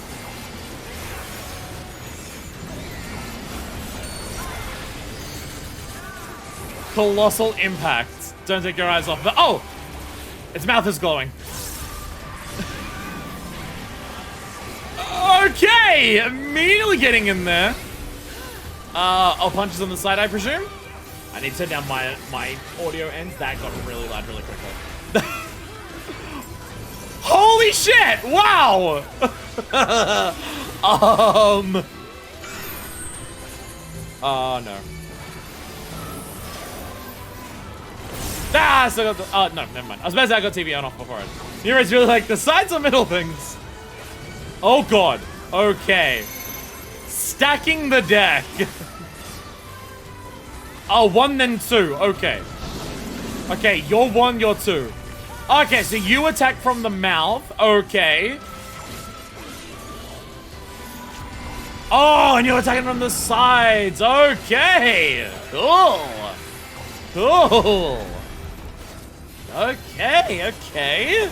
Colossal impact. Don't take your eyes off the— oh! Its mouth is glowing. Okay! Immediately getting in there. Oh, punches on the side, I presume? I need to turn down my audio ends. That got really loud really quickly. Holy shit! Wow! Oh, no. Ah, I still got the— oh, no, never mind. I was about to say I got TV on off before it. Nier's really like, the sides or middle things? Oh, God. Okay. Stacking the deck. Oh, 1 then 2. Okay. Okay, you're 1, you're 2. Okay, so you attack from the mouth. Okay. Oh, and you're attacking from the sides. Okay. Cool. Cool. Okay, okay.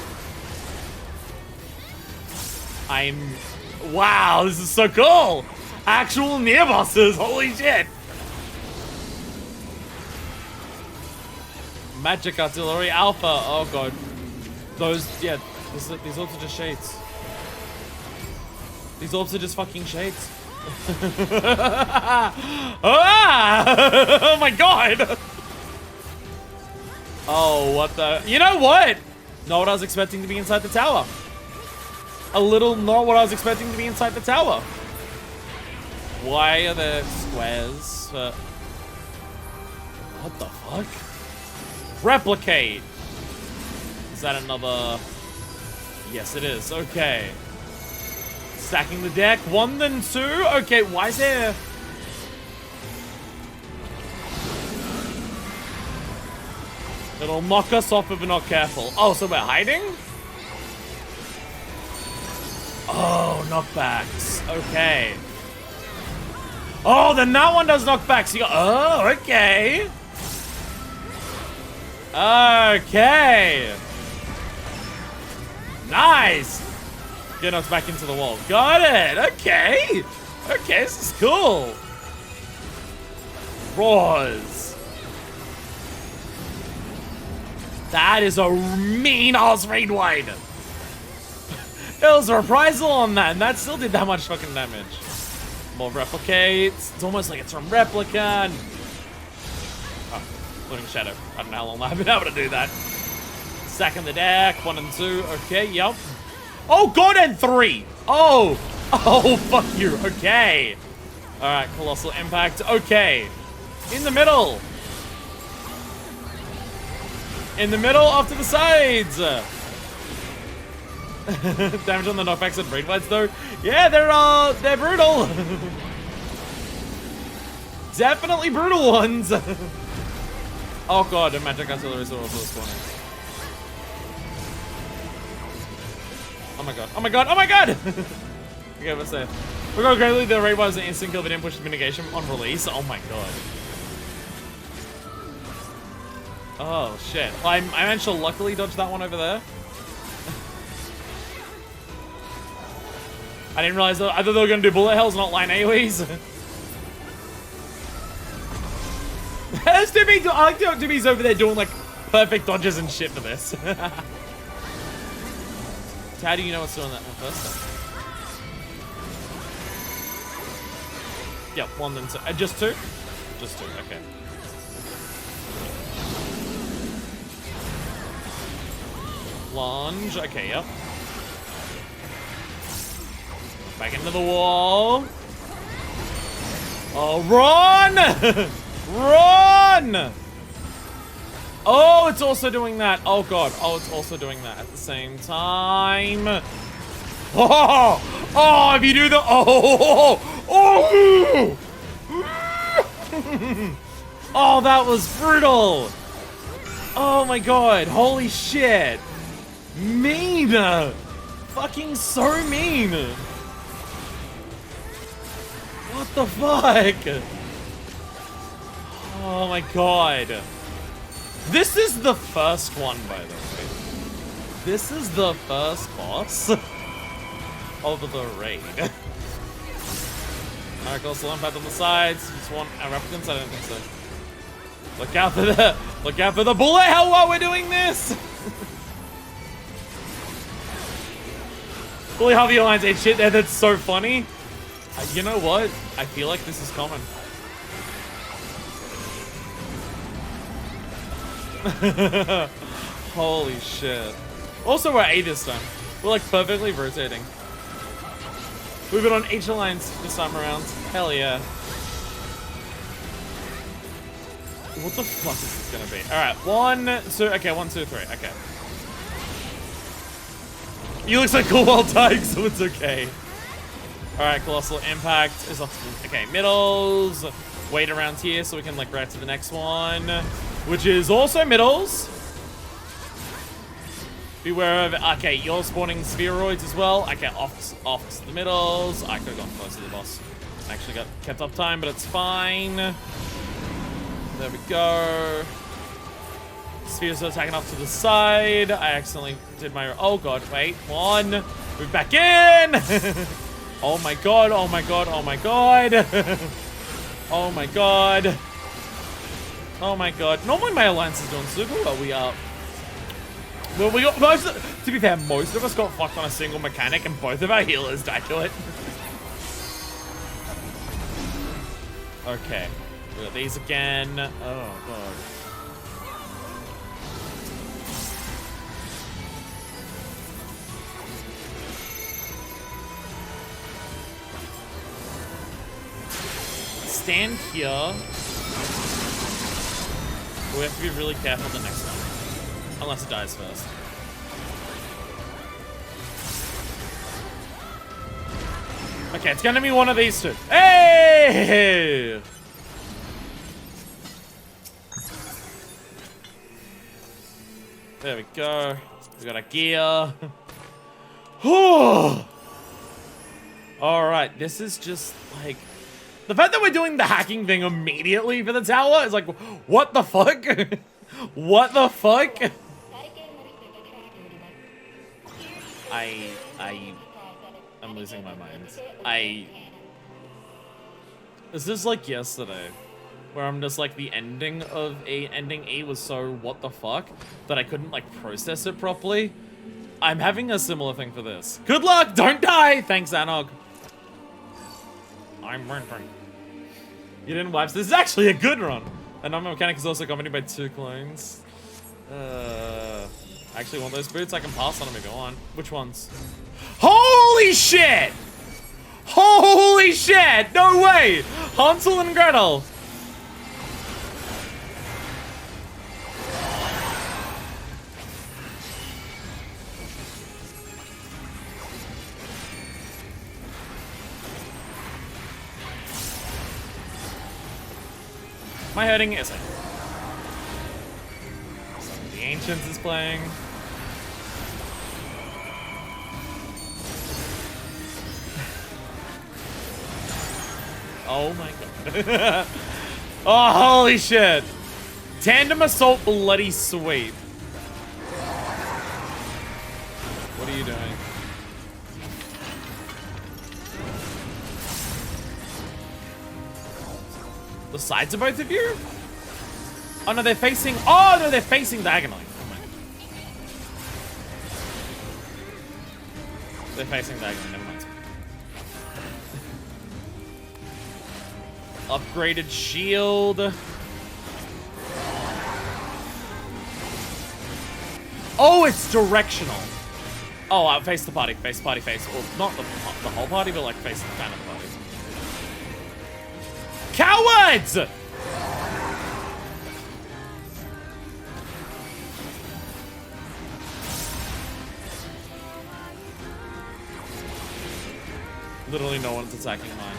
Wow, this is so cool. Actual Nier bosses. Holy shit. Magic Artillery Alpha. Oh god. Those, yeah, these orbs are just shades. These orbs are just fucking shades. Ah! Oh my god! Oh, what the— you know what? Not what I was expecting to be inside the tower. A little not what I was expecting to be inside the tower. Why are there squares? What the fuck? Replicate. Is that another? Yes, it is. Okay. Stacking the deck. 1 then 2. Okay, why is there? It'll knock us off if we're not careful. Oh, so we're hiding? Oh, knockbacks. Okay. Oh, then that one does knockbacks. You go, oh, okay. Okay. Nice. Get knocked back into the wall. Got it. Okay. Okay, this is cool. Roars. That is a mean ass raid wide. It was a reprisal on that, and that still did that much fucking damage. More replicates. It's almost like it's from Replicant. Oh, including Shadow. I don't know how long I've been able to do that. Stacking the deck. 1 and 2. Okay, yep. Oh, God, and 3. Oh. Oh, fuck you. Okay. All right, Colossal Impact. Okay. In the middle. In the middle, off to the sides. Damage on the knockbacks and braid bites, though. Yeah, they're brutal. Definitely brutal ones. Oh god, the magic artilleries are also spawning. Oh my god! Oh my god! Oh my god! Okay, what's that? We got greatly. The raid was an instant kill, but didn't push the mitigation on release. Oh my god. Oh shit! I managed to luckily dodge that one over there. I didn't realize that. I thought they were gonna do bullet hells, not line AoEs. There's Dibby. I like how Dibby's over there doing like perfect dodges and shit for this. So how do you know what's doing that in the first time? Yep, 1 then 2. Just 2? Just 2, okay. Lunge, okay, yep. Back into the wall. Oh, run! Run! Oh, it's also doing that. Oh, God. Oh, it's also doing that at the same time. Oh! Oh, if you do the... Oh! Oh! Oh, that was brutal. Oh, my God. Holy shit. Mean. Fucking so mean. What the fuck? Oh my god. This is the first one, by the way. This is the first boss of the raid. Alright, also impact on the sides. Just want a replicants? I don't think so. Look out for the bullet hell while we're doing this! Fully Harvey Alliance 8 shit there, that's so funny. You know what? I feel like this is common. Holy shit. Also, we're A this time. We're like perfectly rotating. We've been on H Alliance this time around. Hell yeah. What the fuck is this gonna be? Alright, 1, 2, okay, 1, 2, 3, okay. You look like cool while dying, so it's okay. Alright, Colossal Impact is off to the, okay, middles. Wait around here so we can like right to the next one, which is also middles. Beware of, okay, you're spawning spheroids as well. Okay, off to the middles. I could have gone close to the boss. Actually got kept up time, but it's fine. There we go. Spheres are attacking off to the side. I accidentally did my, oh god, wait, 1. Move back in. Oh my god, oh my god, oh my god. Oh my god. Oh my god. Normally my alliance is doing super well. We are. Well, we got most of, to be fair, most of us got fucked on a single mechanic and both of our healers died to it. Okay. We got these again. Oh god. stand here. We have to be really careful the next one. Unless it dies first. Okay, it's gonna be one of these two. Hey! There we go. We got a gear. Alright, this is just like... The fact that we're doing the hacking thing immediately for the tower is like, what the fuck? What the fuck? I'm losing my mind. This is like yesterday, where I'm just like, the ending of ending E was so what the fuck that I couldn't like process it properly. I'm having a similar thing for this. Good luck, don't die! Thanks, Anog. I'm running. You didn't wipe. This is actually a good run. And number mechanic is also accompanied by 2 clones. I actually want those boots. I can pass on them if you want. Which ones? Holy shit! Holy shit! No way! Hansel and Gretel. Am I hurting? Yes, I am. The Ancients is playing. Oh my god. Oh, holy shit. Tandem Assault Bloody Sweep. What are you doing? The sides of both of you? Oh no, they're facing. Oh no, they're facing diagonally. Oh my. They're facing diagonally. Never mind. Upgraded shield. Oh, it's directional. Oh, face the party. Face party. Face. Well, not the whole party, but like face the kind of party. Cowards! Literally no one's attacking mine.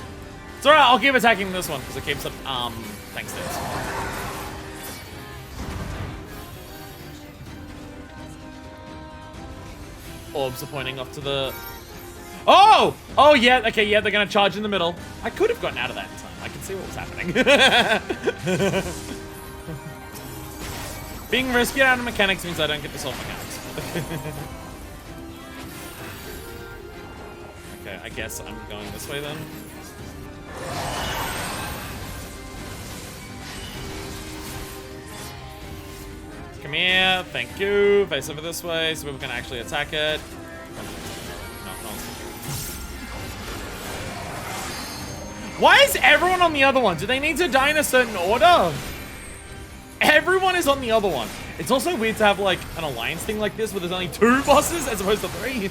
It's alright, I'll keep attacking this one because it keeps up, thanks to this. Orbs are pointing off to the... Oh! Oh, yeah, okay, yeah, they're gonna charge in the middle. I could have gotten out of that in time. I can see what was happening. Being rescued out of mechanics means I don't get to solve mechanics. Okay, I guess I'm going this way then. Come here, thank you. Face over this way so we can actually attack it. Why is everyone on the other one? Do they need to die in a certain order? Everyone is on the other one. It's also weird to have like an alliance thing like this where there's only 2 bosses as opposed to 3.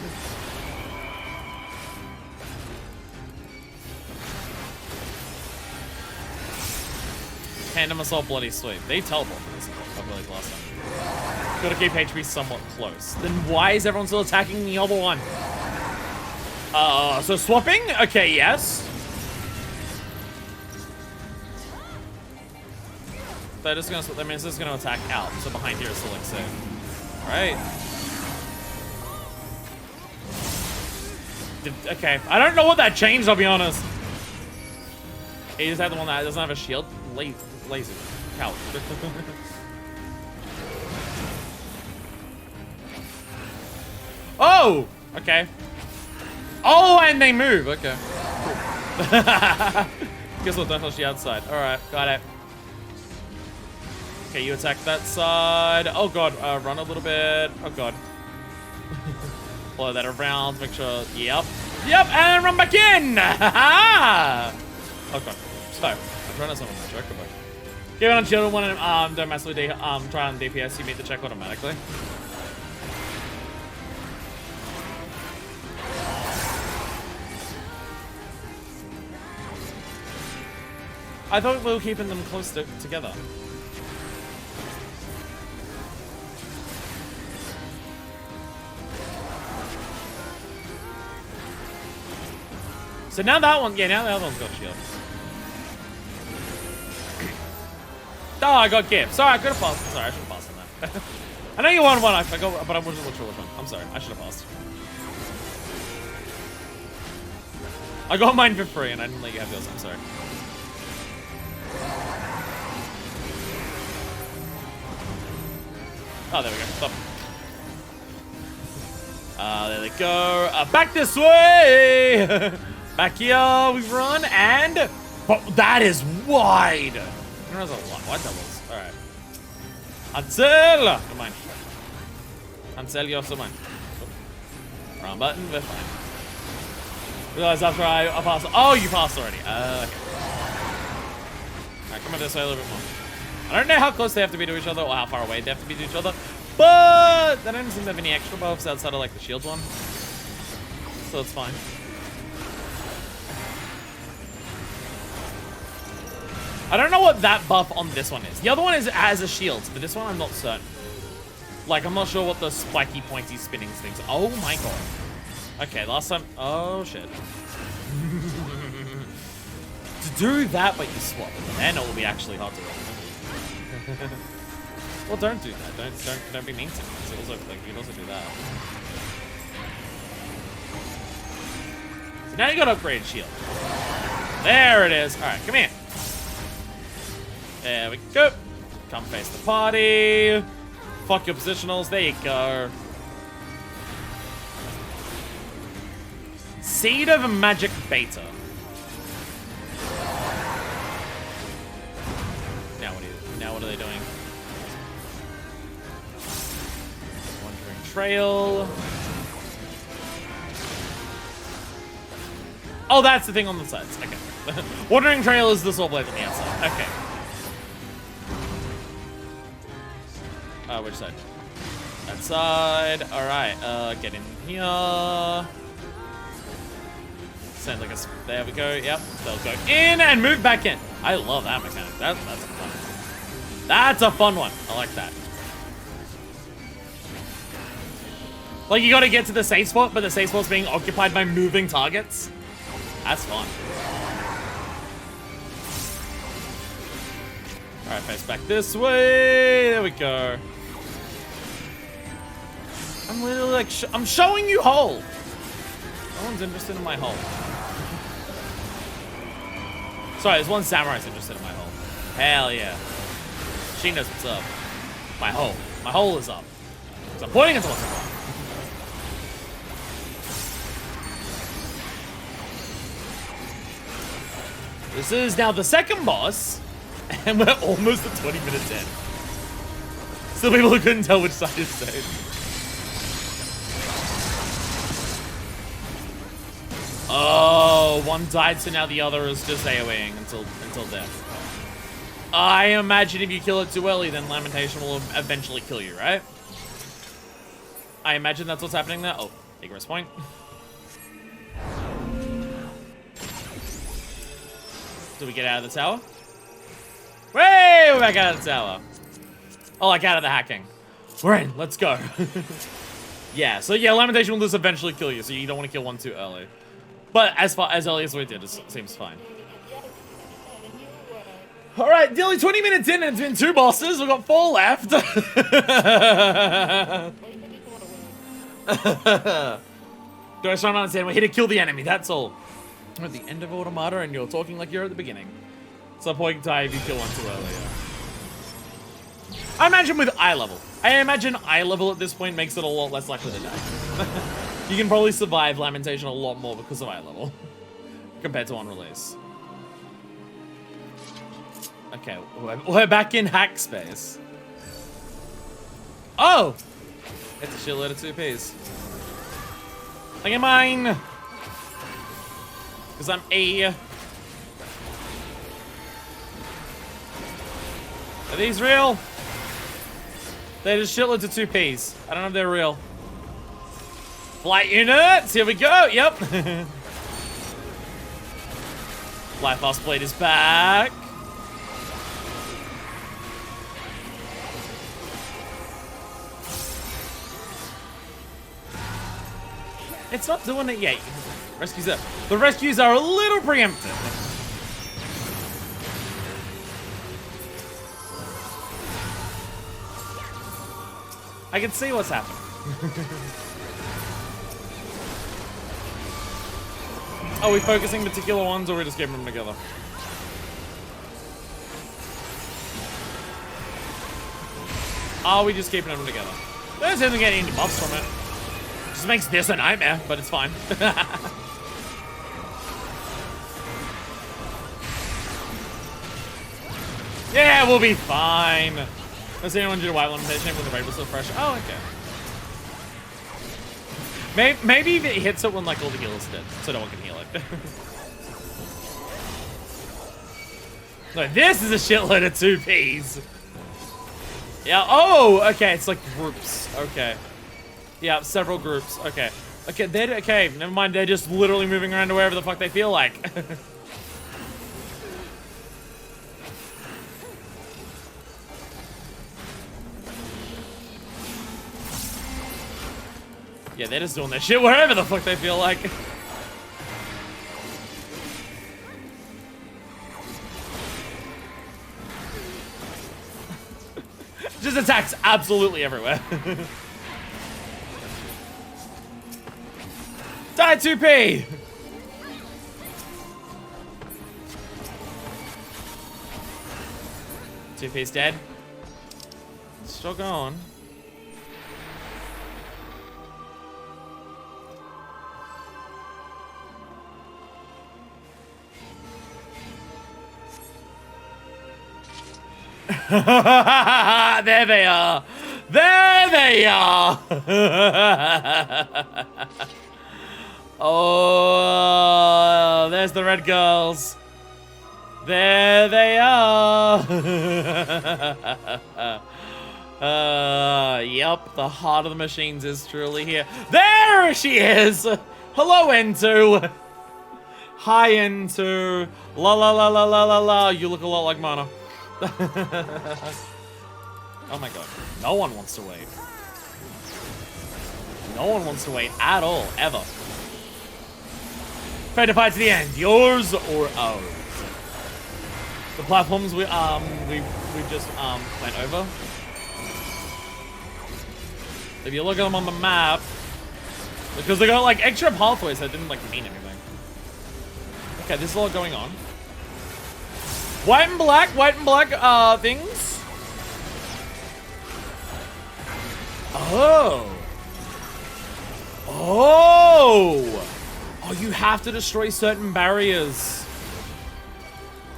Tandem Assault Bloody Sweep. They teleport for this, I believe, last time. Gotta keep HP somewhat close. Then why is everyone still attacking the other one? So swapping? Okay, yes. They're just gonna, that means it's gonna attack out. So behind here is still like safe. Alright. Okay, I don't know what that changed, I'll be honest. He just had the one that doesn't have a shield. Lazy. Coward. Oh! Okay. Oh, and they move. Okay. Cool. Guess we'll definitely the outside. Alright, got it. Okay, you attack that side. Oh god, run a little bit. Oh god. Follow that around, make sure. Yep. Yep, and run back in! Oh god. So, I'm trying to summon my chocobo. Give it on shield one and don't massively try on DPS, you meet the check automatically. I thought we were keeping them close together. So now that one, yeah, now the other one's got shield. Oh, I got gift. Sorry, I could have passed. Sorry, I should have passed on that. I know you won one, I forgot, but I wasn't sure which one. I'm sorry, I should have passed. I got mine for free and I didn't let you have yours, I'm sorry. Oh, there we go. Stop. There they go. Back this way! Back here, we run, and... Oh, that is wide! There's a lot. Wide doubles. Alright. Ansel! Come on. Ansel, you're so mine. Wrong button, we're fine. Realize after I passed. Oh, you passed already. Okay. Alright, come over this way a little bit more. I don't know how close they have to be to each other or how far away they have to be to each other, but they don't seem to have any extra buffs outside of like the shield one. So it's fine. I don't know what that buff on this one is. The other one is as a shield, but this one I'm not certain. Like, I'm not sure what the spiky, pointy, spinning things. Oh my god. Okay, last time. Oh shit. To do that, but you swap, then it will be actually hard to run. Well, don't do that. Don't be mean to me. Also, like, you can also do that. So now you got upgraded shield. There it is. All right, come here. There we go. Come face the party. Fuck your positionals. There you go. Seed of Magic Beta. Now what are they doing? Wandering Trail. Oh, that's the thing on the sides. Okay. Wandering Trail is the Soul Blade on the outside. Okay. Which side? That side. Alright, get in here. Send like a... There we go. Yep. They'll go in and move back in. I love that mechanic. That's a fun one. That's a fun one. I like that. Like, you gotta get to the safe spot, but the safe spot's being occupied by moving targets. That's fun. Alright, face back this way. There we go. I'm literally like, I'm showing you hole. No one's interested in my hole. Sorry, there's one samurai's interested in my hole. Hell yeah. She knows what's up. My hole. My hole is up. So I'm pointing into what's up. This is now the second boss, and we're almost at 20 minutes in. Still people who couldn't tell which side is safe. Oh, one died, so now the other is just AoEing until death. I imagine if you kill it too early, then Lamentation will eventually kill you, right? I imagine that's what's happening there. Oh, egress point. Do we get out of the tower? Way, we're back out of the tower. Oh, like out of the hacking. We're in, let's go. Yeah, so yeah, Lamentation will just eventually kill you, so you don't want to kill one too early. But as early as we did, it seems fine. All right, nearly 20 minutes in, and it's been 2 bosses. We've got 4 left. Do I try not understand? We're here to kill the enemy. That's all. We're at the end of Automata, and you're talking like you're at the beginning. So point in time if you kill one too early. I imagine with eye level. I imagine eye level at this point makes it a lot less likely to die. You can probably survive Lamentation a lot more because of eye level compared to on release. Okay, we're back in hack space. Oh! It's a shitload of 2Ps. Look at mine! Because I'm A. Are these real? They're just shitloads of 2Ps. I don't know if they're real. Flight units! Here we go! Yep! Life Blade is back. It's not doing it yet. The rescues are a little preemptive. I can see what's happening. Are we focusing particular ones, or are we just keeping them together? Are we just keeping them together? Don't seem to get any buffs from it. Just makes this a nightmare, but it's fine. Yeah, we'll be fine. Does anyone do a white limitation when the raid was still fresh? Oh, okay. Maybe it hits it when like all the healers dead, so no one can heal it. No, this is a shitload of 2Ps. Yeah, oh, okay, it's like groups, okay. Yeah, several groups, okay. Okay, never mind, they're just literally moving around to wherever the fuck they feel like. Yeah, they're just doing their shit wherever the fuck they feel like. Just attacks absolutely everywhere. Die 2P! 2P's dead. Still going. There they are. There they are. Oh, there's the red girls. There they are. Yep, the heart of the machines is truly here. There she is. Hello, N2. Hi, N2. La la la la la la la. You look a lot like Mana. Oh my god. No one wants to wait. No one wants to wait at all, ever. Fair to fight to the end. Yours or ours? The platforms we just went over. If you look at them on the map, because they got like extra pathways that didn't like mean anything. Okay, this is all going on. White and black things. Oh. Oh. Oh, you have to destroy certain barriers.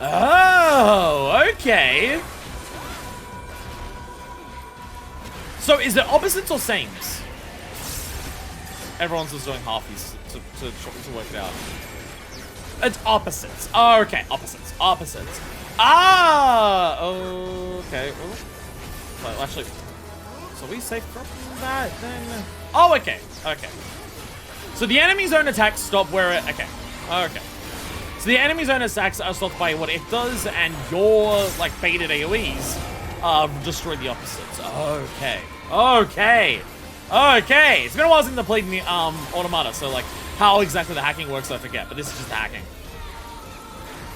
Oh, okay. So is it opposites or sames? Everyone's just doing halfies to work it out. It's opposites. Oh, okay, opposites. Opposites. Ah! Okay. Well, actually, so we safe from that then? Oh, okay. Okay. So the enemy zone attacks stop where it... Okay. Okay. So the enemy zone attacks are stopped by what it does, and your, like, baited AoEs destroy the opposites. Okay. Okay. Okay. It's been a while since I played the Automata, so, like, how exactly the hacking works, I forget, but this is just hacking.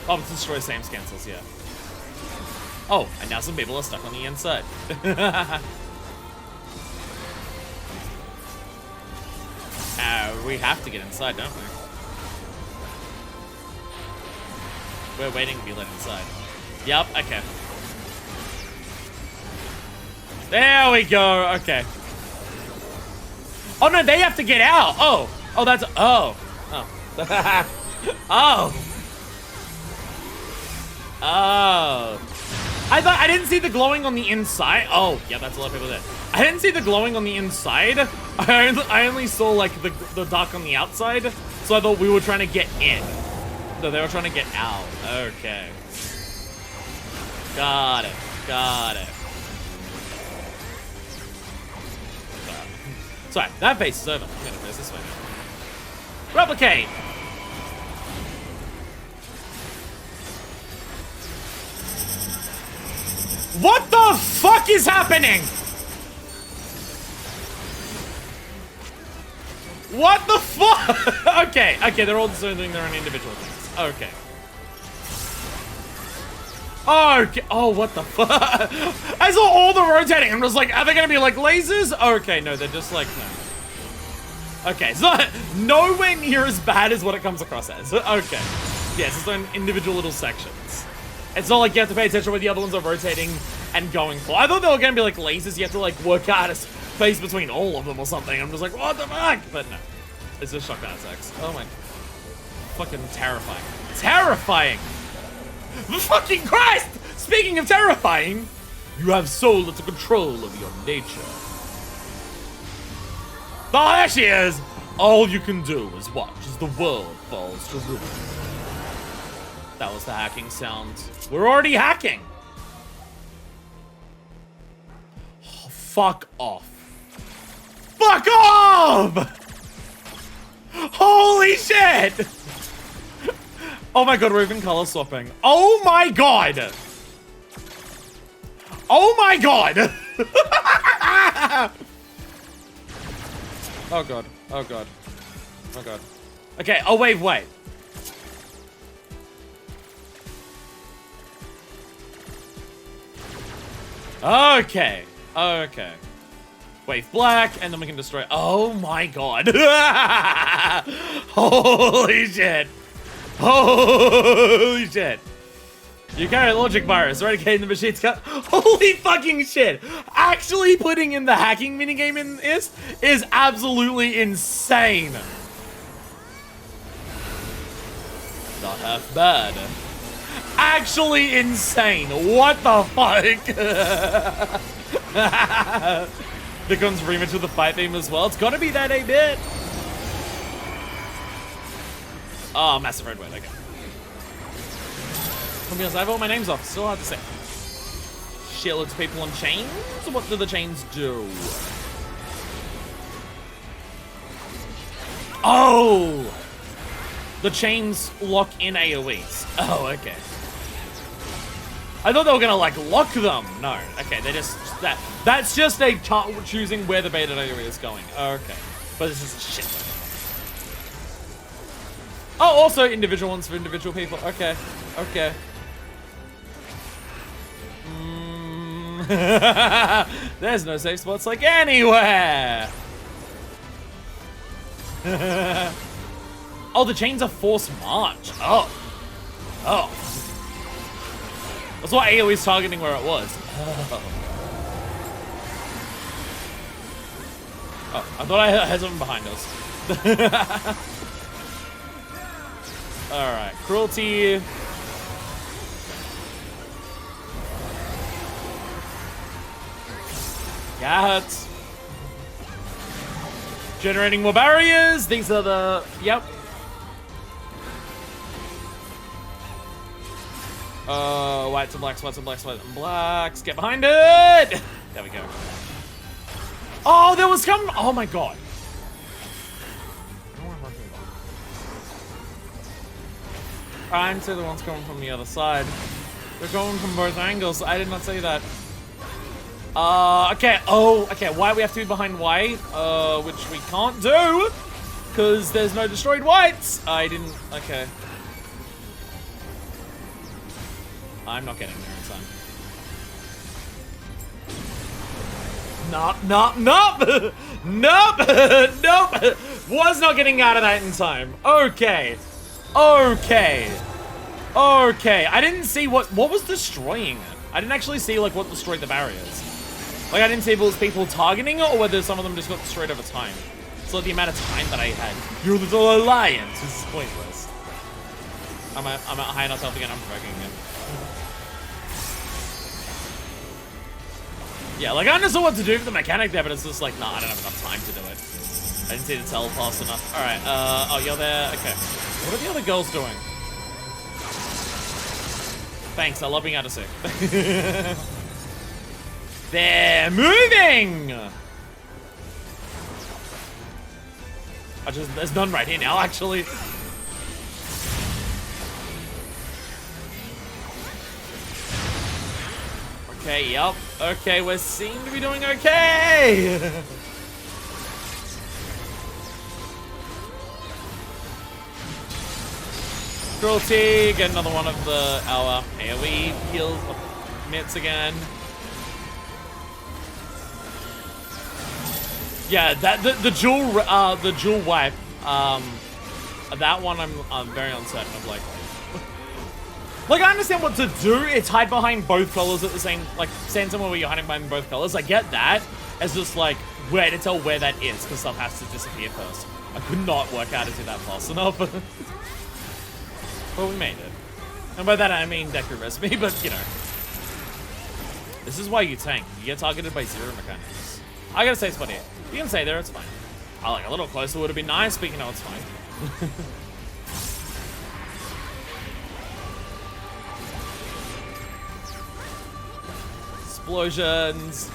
Opposites destroy same cancels, yeah. Oh, and now some people are stuck on the inside. We have to get inside, don't we? We're waiting to be let inside. Yep, okay. There we go, okay. Oh no, they have to get out! Oh! Oh, that's... Oh. Oh. Oh. Oh. I didn't see the glowing on the inside. Oh, yeah, that's a lot of people there. I didn't see the glowing on the inside. I only saw, like, the dark on the outside. So I thought we were trying to get in. No, they were trying to get out. Okay. Got it. Got it. Sorry, that phase is over. I'm gonna face this way. Replicate! What the fuck is happening? What the fuck? Okay, they're all just doing their own individual things. Okay. Okay. Oh, what the fuck? I saw all the rotating. I'm just like, are they gonna be like lasers? Okay, no, they're just like, no. Okay, it's not nowhere near as bad as what it comes across as. Okay. Yes, it's in individual little sections. It's not like you have to pay attention where the other ones are rotating and going for. I thought they were gonna be like lasers. You have to like work out a space between all of them or something. I'm just like, what the fuck? But no, it's just shotgun attacks. Oh my, fucking terrifying. Terrifying. Fucking Christ! Speaking of terrifying, you have soul that's control of your nature. Oh, there she is! All you can do is watch as the world falls to ruin. That was the hacking sound. We're already hacking! Oh, fuck off. Fuck off! Holy shit! Oh my god, we're even color swapping. Oh my god! Oh my god! Oh god, oh god, oh god. Okay, oh wait. Okay. Wave black, and then we can destroy. Oh my god. Holy shit. Holy shit. You carry logic virus, eradicating the machine's cut. Holy fucking shit. Actually putting in the hacking minigame in this is absolutely insane. Not half bad. Actually insane. What the fuck? Becomes rematch with the fight theme as well. It's gotta be that 8-bit. Oh, massive red word, okay. To be honest, I have all my names off. Still hard to say. Shitloads of people on chains? What do the chains do? Oh! The chains lock in AoEs. Oh, okay. I thought they were gonna, like, lock them. No. Okay, they just... That's just a choosing where the beta AoE is going. Okay. But this is shit. Oh, also individual ones for individual people. Okay. Okay. There's no safe spots like anywhere. Oh, the chains are force march. Oh. Oh. That's why AoE's targeting where it was. Oh. Oh, I thought I had something behind us. Alright, cruelty. Got. Generating more barriers. These are the... Yep. Whites and blacks, whites and blacks, whites and blacks. Get behind it! There we go. Oh, there was coming... Oh my god. I'm saying the ones coming from the other side. They're going from both angles. I did not say that. Okay. Oh, okay. Why we have to be behind white? Which we can't do because there's no destroyed whites. I didn't. Okay. I'm not getting there in time. Nope. Nope. Was not getting out of that in time. Okay. Okay. I didn't see what was destroying it. I didn't actually see like what destroyed the barriers. Like I didn't see if it was people targeting it or whether some of them just got destroyed over time. So the amount of time that I had. Your little alliance is pointless. I'm at high enough health again. I'm provoking again. Yeah, like I understood what to do for the mechanic there, but it's just like, nah, I don't have enough time to do it. I didn't see the tell fast enough. All right. Oh, you're there. Okay. What are the other girls doing? Thanks. I love being able to see. They're moving. There's none right here now, actually. Okay, yep. Okay, we seem to be doing okay. Cruelty, get another one of our AoE heals, mitts again. Yeah, that the dual wipe, that one I'm very uncertain of, like I understand what to do. It's hide behind both colors at the same, like, stand somewhere where you're hiding behind both colors. I get that. It's just like where to tell where that is, because stuff has to disappear first. I could not work out to do that fast enough. But we made it. And by that I mean Deku recipe, but you know. This is why you tank. You get targeted by zero mechanics. I gotta say it's funny. You can stay there, it's fine. I like a little closer would have been nice, but you know, it's fine. Explosions.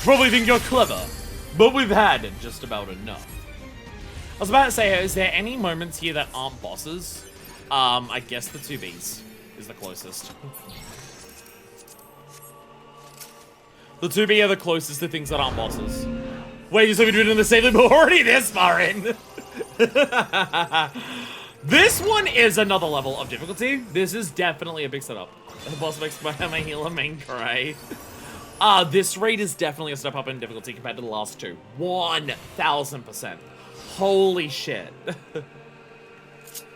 Probably think you're clever, but we've had just about enough. I was about to say, is there any moments here that aren't bosses? I guess the 2Bs is the closest. The 2B are the closest to things that aren't bosses. Wait, you said we do it in the same loop, but already this far in. This one is another level of difficulty. This is definitely a big setup. The boss makes my healer main cry. This raid is definitely a step up in difficulty compared to the last two. 1000%. Holy shit.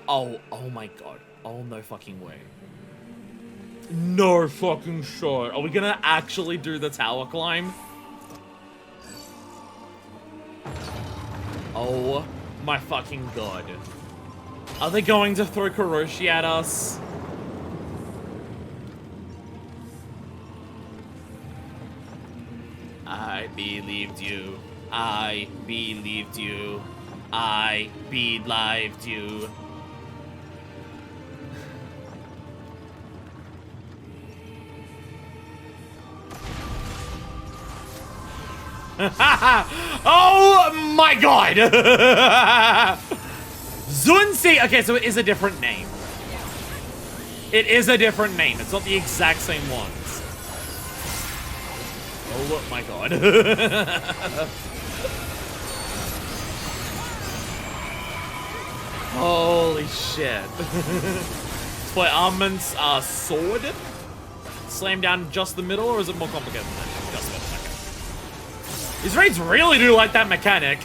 Oh my god. Oh, no fucking way. No fucking shot. Are we gonna actually do the tower climb? Oh my fucking god. Are they going to throw Kuroshi at us? I believed you. I believed you. I believed you. Oh my god! Zunsi! Okay, so it is a different name. It is a different name. It's not the exact same ones. Oh my god. Holy shit. Let's play Armand's sword. Slam down just the middle, or is it more complicated than that? Just the middle. These raids really do like that mechanic.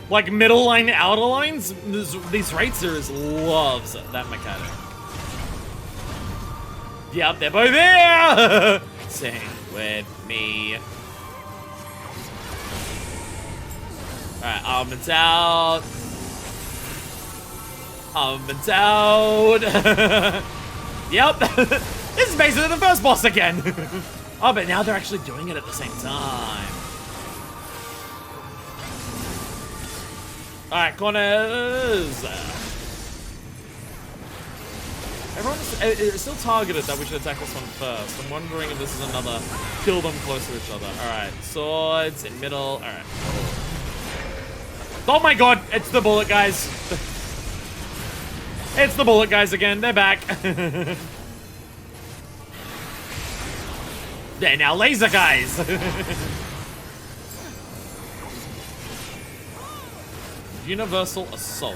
Like middle line, outer lines, these raid series loves that mechanic. Yep, they're both there! Sing with me. Alright, Armand's out. Armand's out. Yep. This is basically the first boss again. Oh, but now they're actually doing it at the same time. Alright, corners. It's still targeted that we should attack this one first. I'm wondering if this is another kill them close to each other. Alright, swords in middle. Alright. Oh my god, it's the bullet guys. It's the bullet guys again. They're back. They're now laser guys. Universal assault.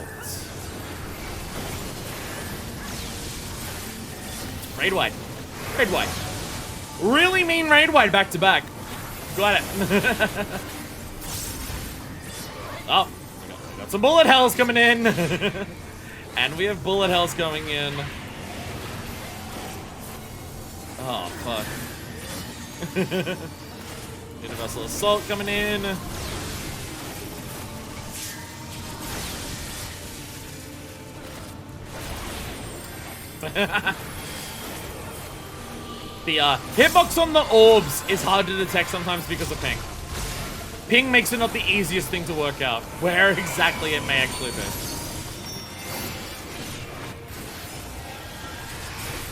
Raid wide. Raid wide. Really mean raid wide back to back. Got it. Oh, we got some bullet hells coming in. And we have bullet hells coming in. Oh, fuck. Universal assault coming in. The hitbox on the orbs is hard to detect sometimes because of ping. Ping makes it not the easiest thing to work out where exactly it may actually be.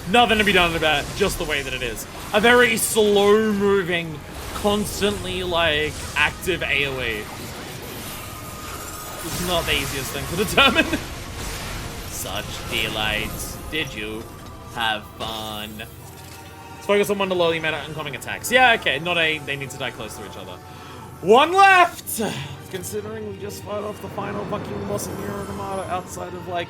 Nothing to be done about it, just the way that it is. A very slow-moving, constantly, like, active AoE. It's not the easiest thing to determine. Such delight. Did you have fun? Focus on one to lowly meta incoming attacks. Yeah, okay, not a they need to die close to each other. One left! Considering we just fought off the final fucking boss of Nier Automata outside of, like,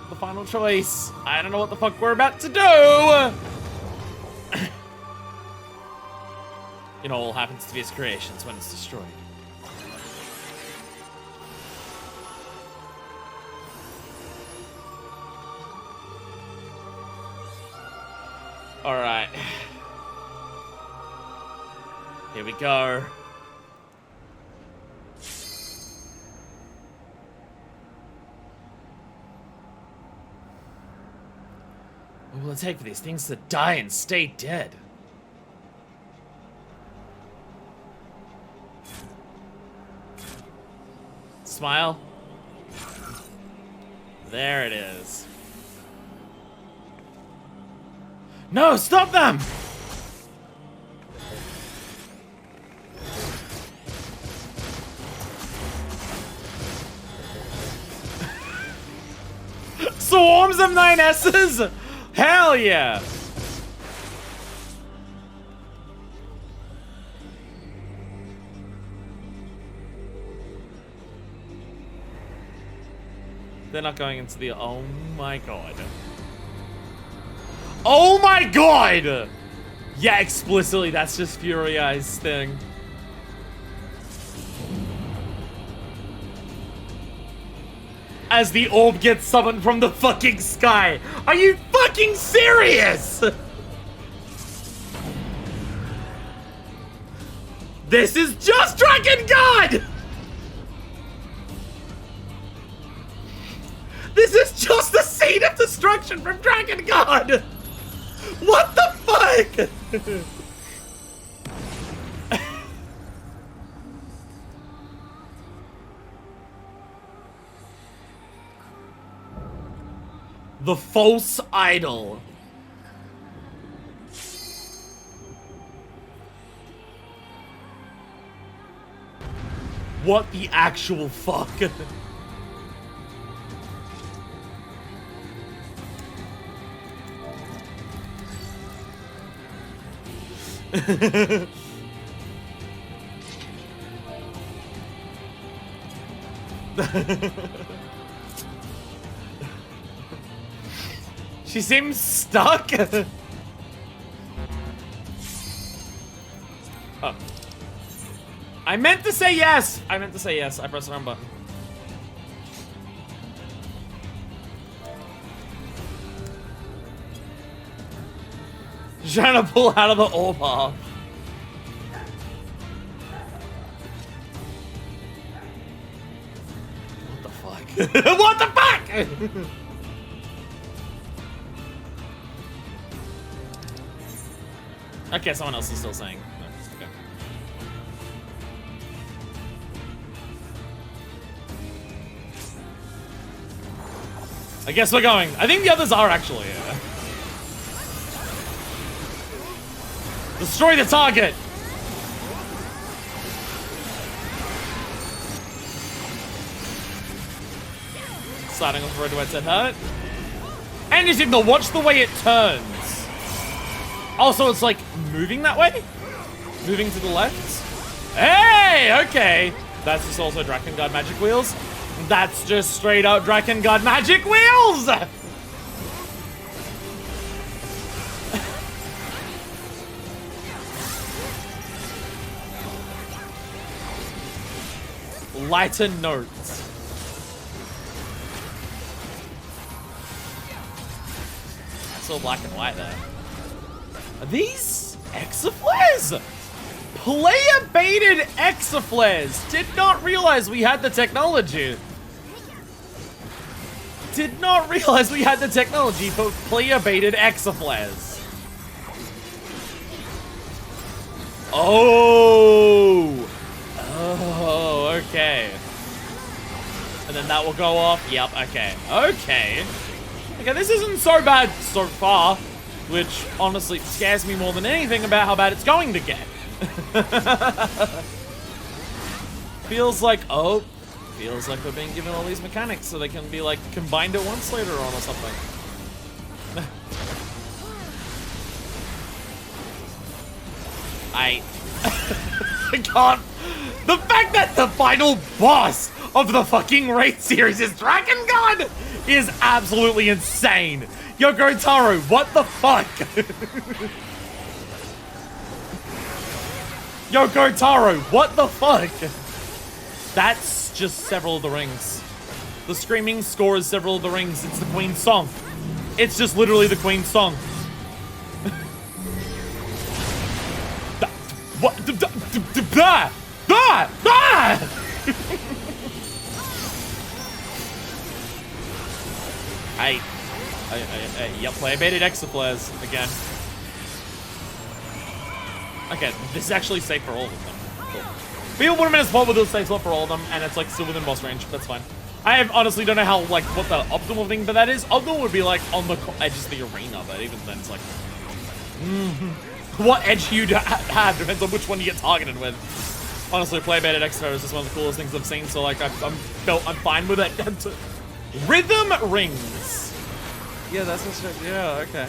the final choice. I don't know what the fuck we're about to do! You know, all happens to be its creations when it's destroyed. Alright. Here we go. What will it take for these things to die and stay dead? Smile. There it is. No, stop them! Swarms of 9S's? Hell yeah! They're not going into the... Oh my god. Oh my god! Yeah, explicitly, that's just Fury Eye's thing. As the orb gets summoned from the fucking sky. Are you fucking serious? This is just Dragon God! This is just the seed of destruction from Dragon God! What the fuck? The false idol. What the actual fuck? She seems stuck. Oh. I meant to say yes. I meant to say yes. I pressed the wrong button. Trying to pull out of the orb off. What the fuck? What the fuck? Okay, someone else is still saying. No, okay. I guess we're going. I think the others are actually. Destroy the target! Starting off red wets at hurt. And you signal, watch the way it turns. Also, it's like moving that way? Moving to the left? Hey, okay. That's just also Drakengard magic wheels. That's just straight up Drakengard magic wheels! Lighter notes. That's all black and white there. Are these exaflares? Player-baited exaflares. Did not realize we had the technology. Did not realize we had the technology for player-baited exaflares. Oh. Oh, okay. And then that will go off. Yep, okay. Okay. Okay, this isn't so bad so far, which honestly scares me more than anything about how bad it's going to get. Feels like, oh, feels like we're being given all these mechanics so they can be like combined at once later on or something. I can't. The fact that the final boss of the fucking raid series is Dragon God is absolutely insane. Yoko Taro, what the fuck? Yoko Taro, what the fuck? That's just several of the rings. The screaming score is several of the rings. It's the Queen's song. It's just literally the Queen's song. What? Yep, play baited extra flares again. Okay, this is actually safe for all of them. Cool. People put them in a spot where they'll stay slot for all of them, and it's like still within boss range. That's fine. I honestly don't know how, like, what the optimal thing for that is. Optimal would be like on the edges of the arena, but even then it's like, what edge you'd have depends on which one you get targeted with. Honestly, play baited extra is just one of the coolest things I've seen, so like I'm fine with it. Rhythm rings. Yeah, that's what's yeah, okay.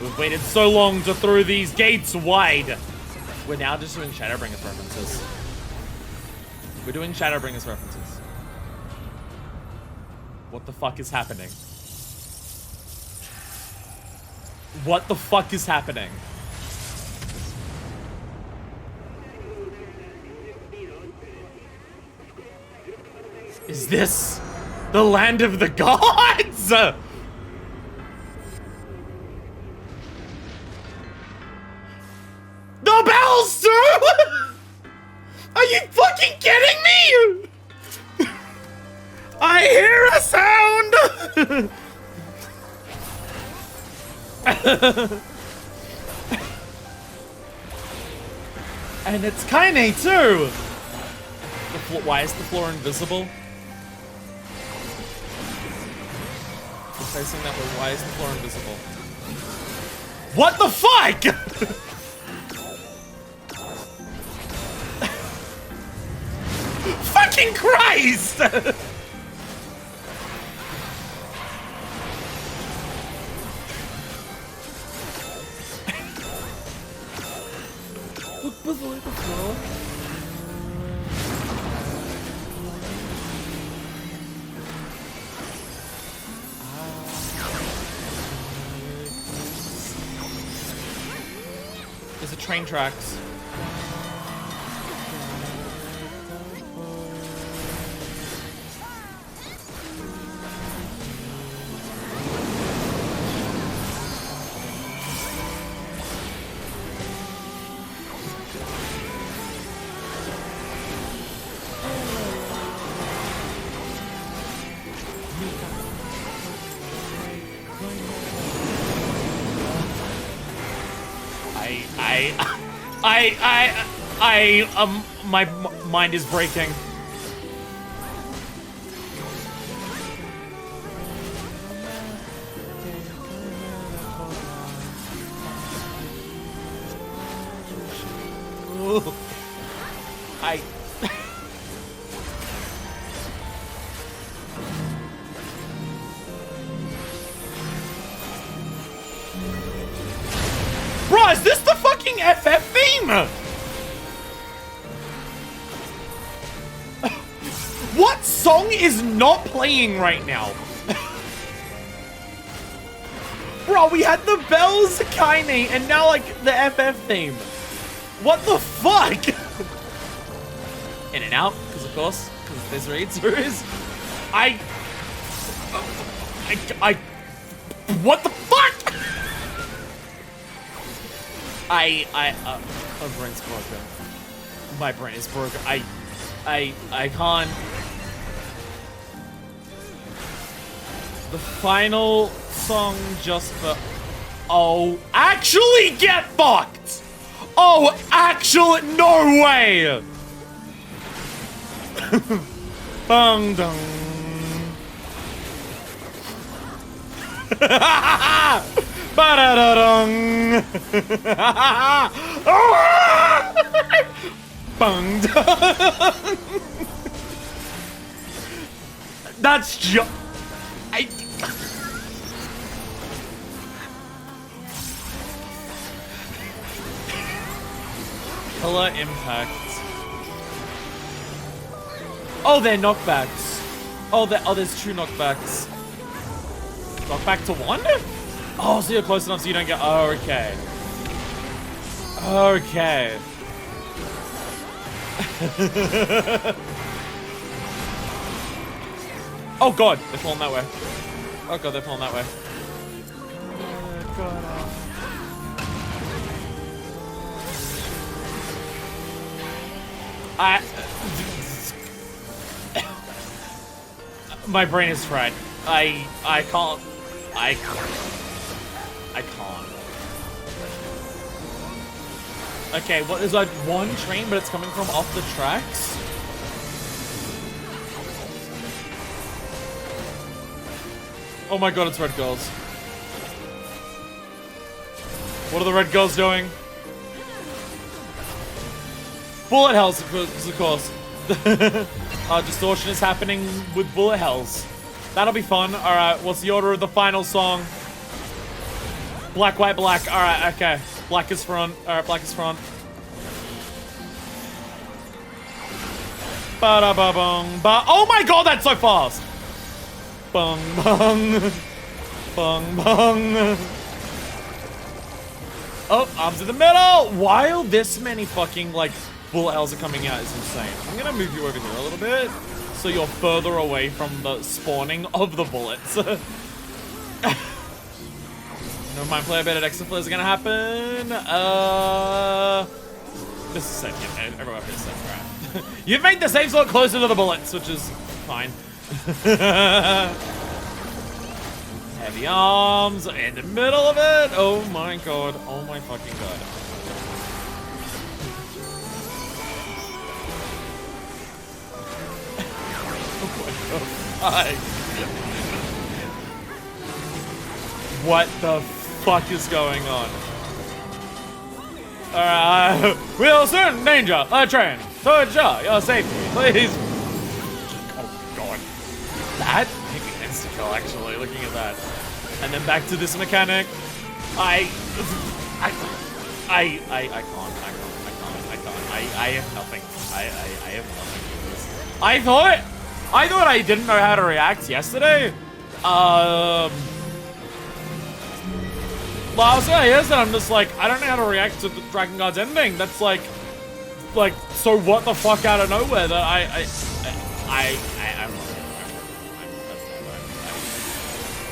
We've waited so long to throw these gates wide. We're now just doing Shadowbringers references. We're doing Shadowbringers references. What the fuck is happening? What the fuck is happening? Is this the land of the gods? The bells too? Are you fucking kidding me? I hear a sound. And it's Kaine too. Why is the floor invisible? Facing that way, why is the floor invisible? What the fuck? Fucking Christ! Look below the floor. There's a train tracks. My mind is breaking. Ooh. Bro, is this the fucking FF theme? What song is not playing right now? Bro, we had the bells, Kaine, and now like the FF theme. What the fuck? In and out, because of course, because there's raid series. What the fuck? my brain's broken. My brain is broken. I can't. The final song just for. Oh, actually get fucked! Oh, actually, no way! Bang dong. Ba-da-da-dong. Bang dong. That's just. Pillar impact. Oh, they're knockbacks. Oh, there's 2 knockbacks. Knockback to 1? Oh, so you're close enough so you don't get... Oh, okay. Okay. Oh god, they're pulling that way. Oh god, they're pulling that way. My brain is fried. I can't. I can't. Okay, what is like 1 train, but it's coming from off the tracks? Oh my god, it's red girls. What are the red girls doing? Bullet hells, of course. Distortion is happening with bullet hells. That'll be fun. Alright, what's the order of the final song? Black, white, black. Alright, okay. Black is front. Alright, black is front. Ba-da-ba-bong. Ba. Oh my god, that's so fast! Bong, bong. Bong, bong. Oh, arms in the middle! While this many fucking, like, bullet hells are coming out is insane. I'm gonna move you over here a little bit, so you're further away from the spawning of the bullets. Never mind, player beta extra flares are gonna happen. This is safe, yeah, everyone is safe, right? You've made the safe slot closer to the bullets, which is fine. Heavy arms in the middle of it. Oh my god. Oh my fucking god. What the fuck is going on? Alright, we'll soon danger a train to ensure your safety, please. Oh god. That maybe insta-kill actually, looking at that. And then back to this mechanic. I have nothing. I have nothing for this. I thought I didn't know how to react yesterday. Last years, and I'm just like, I don't know how to react to the Dragon Guard's ending. That's like, so what the fuck out of nowhere that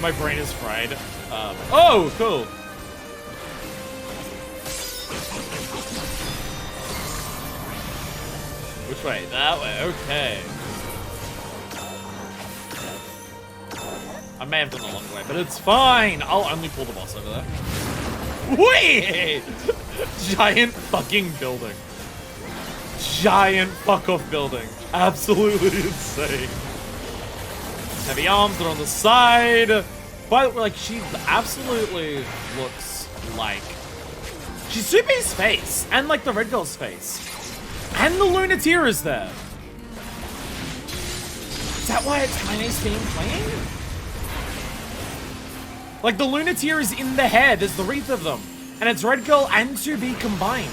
my brain is fried. Oh, cool. Which way? That way, okay. I may have done the long way, but it's fine. I'll only pull the boss over there. Wait! Giant fucking building. Giant fuck-off building. Absolutely insane. Heavy arms that are on the side. But, like, she absolutely looks like... She's Supe's face. And, like, the red girl's face. And the Lunateer is there. Is that why it's Heine's theme playing? Like, the Lunateer is in the hair. There's the wreath of them. And it's Red Girl and 2B combined.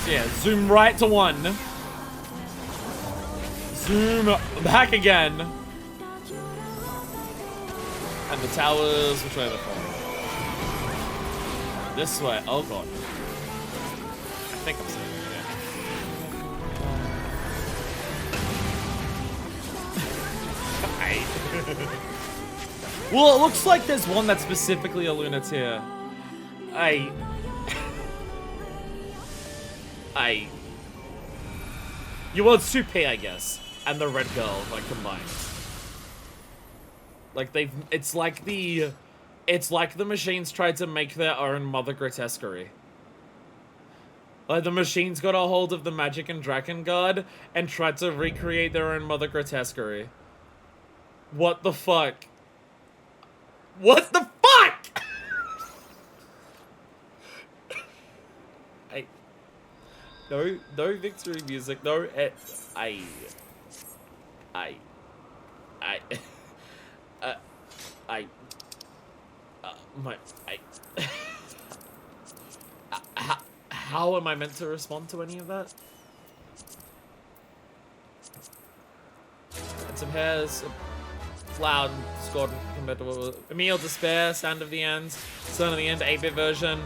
So yeah, zoom right to 1. Zoom back again. And the towers, which way are they falling? This way. Oh god. I think I'm safe. Well, it looks like there's one that's specifically a Lunateer. Well, it's 2P, I guess. And the red girl, like, combined. Like, it's like the machines tried to make their own Mother Grotesquerie. Like, the machines got a hold of the Magic and Dragon Guard and tried to recreate their own Mother Grotesquerie. What the fuck? What the fuck? No victory music, no, I... how am I meant to respond to any of that? And some hairs, loud, scored compared to what was... Emil Despair, Sound of the End, Sound of the End, 8-bit version.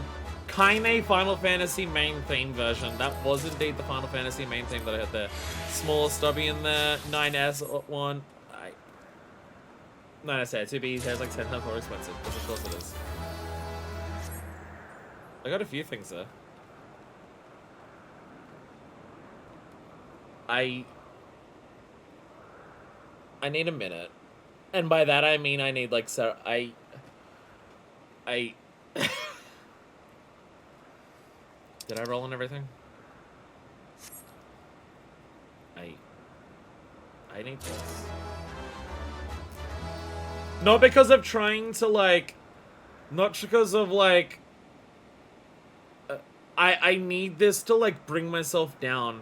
Kaine Final Fantasy main theme version. That was indeed the Final Fantasy main theme that I had there. Small stubby in there, 9S one. 9S 2B has like 10 times more expensive, because of course it is. I got a few things there. I need a minute. And by that I mean I need like, so I did I roll on everything? I need this. Not because of trying to like, not because of like, I need this to like bring myself down.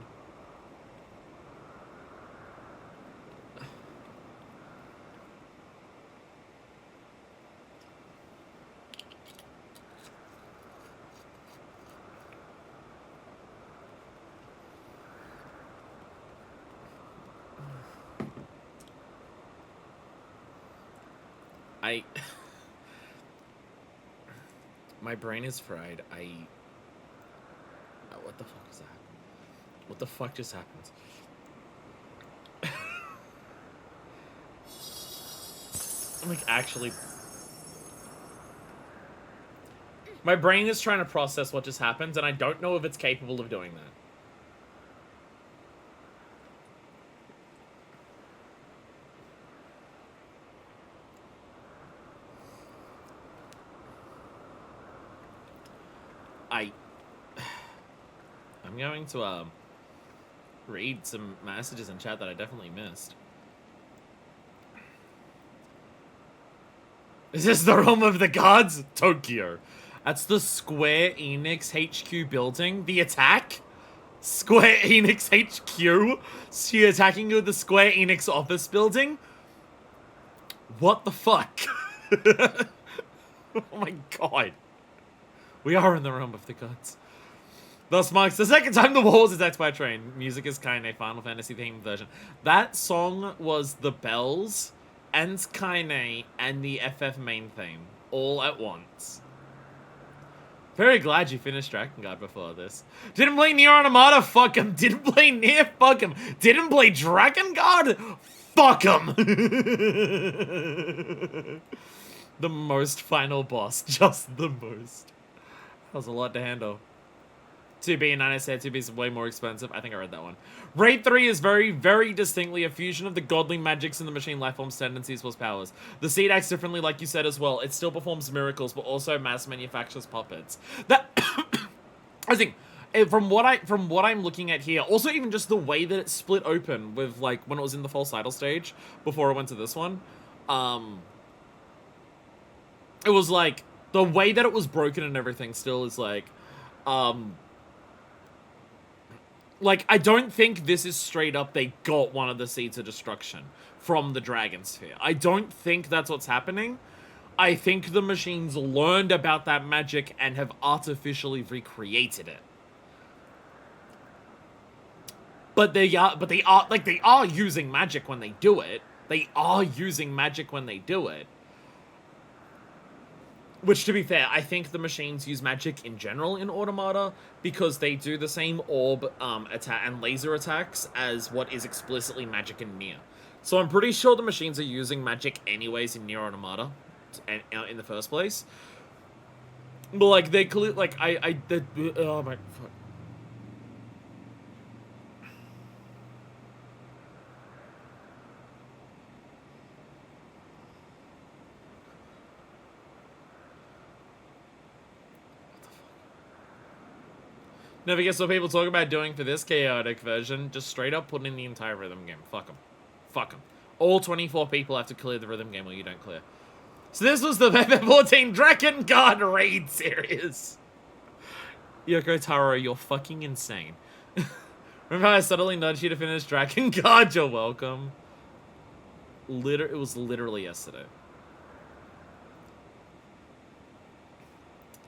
My brain is fried. What the fuck is that? What the fuck just happened? I'm like, actually... My brain is trying to process what just happened, and I don't know if it's capable of doing that. I'm going to read some messages in chat that I definitely missed. Is this the realm of the gods? Tokyo. That's the Square Enix HQ building. The attack? Square Enix HQ? She attacking you with the Square Enix office building? What the fuck? Oh my god. We are in the realm of the gods. Thus marks the second time the wall was attacked by a train. Music is Kaine, Final Fantasy themed version. That song was the bells, and Kaine, and the FF main theme, all at once. Very glad you finished Drakengard before this. Didn't play Nier Automata? Fuck him. Didn't play Nier? Fuck him. Didn't play Drakengard? Fuck him. The most final boss. Just the most. That was a lot to handle. 2B and 9S 2B is way more expensive. I think I read that one. Raid 3 is very, very distinctly a fusion of the godly magics and the machine lifeforms tendencies plus powers. The seed acts differently, like you said as well. It still performs miracles, but also mass manufactures puppets. That I think from what I'm looking at here, also even just the way that it split open with like when it was in the false idol stage before I went to this one, it was like the way that it was broken and everything still is like I don't think this is straight up they got one of the Seeds of Destruction from the Dragon Sphere. I don't think that's what's happening. I think the machines learned about that magic and have artificially recreated it. But they are using magic when they do it. They are using magic when they do it. Which, to be fair, I think the machines use magic in general in Automata because they do the same orb attack and laser attacks as what is explicitly magic in Nier. So I'm pretty sure the machines are using magic anyways in Nier Automata in the first place. But like they clearly oh my fuck. Never guess what people talk about doing for this chaotic version. Just straight up put in the entire rhythm game. Fuck them. Fuck them. All 24 people have to clear the rhythm game or you don't clear. So this was the FF14 Drakengard Raid series. Yoko Taro, you're fucking insane. Remember how I subtly nudged you to finish Drakengard? You're welcome. It was literally yesterday.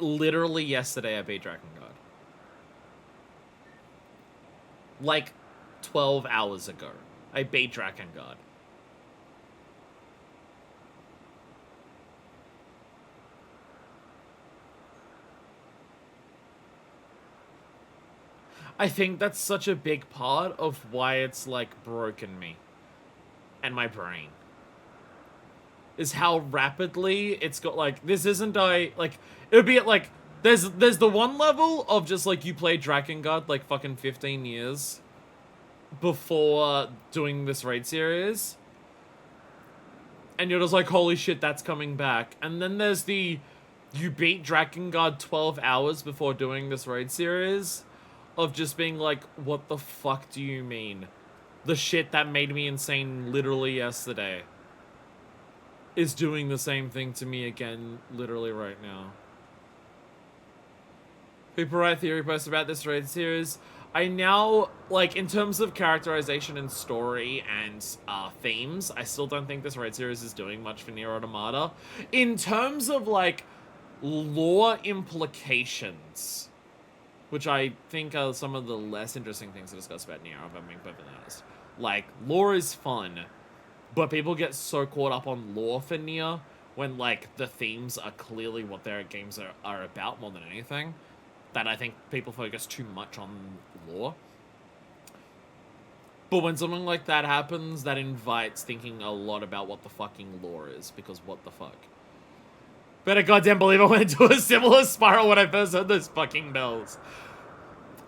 literally yesterday I beat Drakengard. Like 12 hours ago, I beat Drakengard. I think that's such a big part of why it's, like, broken me. And my brain. Is how rapidly it's got, like, this isn't it would be, like, there's the one level of just, like, you play Drakengard, like, fucking 15 years before doing this raid series. And you're just like, holy shit, that's coming back. And then there's you beat Drakengard 12 hours before doing this raid series. Of just being like, what the fuck do you mean? The shit that made me insane literally yesterday is doing the same thing to me again literally right now. People write theory posts about this raid series. I now, like, in terms of characterization and story and themes, I still don't think this raid series is doing much for Nier Automata. In terms of, like, lore implications, which I think are some of the less interesting things to discuss about Nier, if I'm being perfectly honest. Like, lore is fun, but people get so caught up on lore for Nier when, like, the themes are clearly what their games are about more than anything, that I think people focus too much on lore. But when something like that happens, that invites thinking a lot about what the fucking lore is, because what the fuck. Better goddamn believe I went into a similar spiral when I first heard those fucking bells.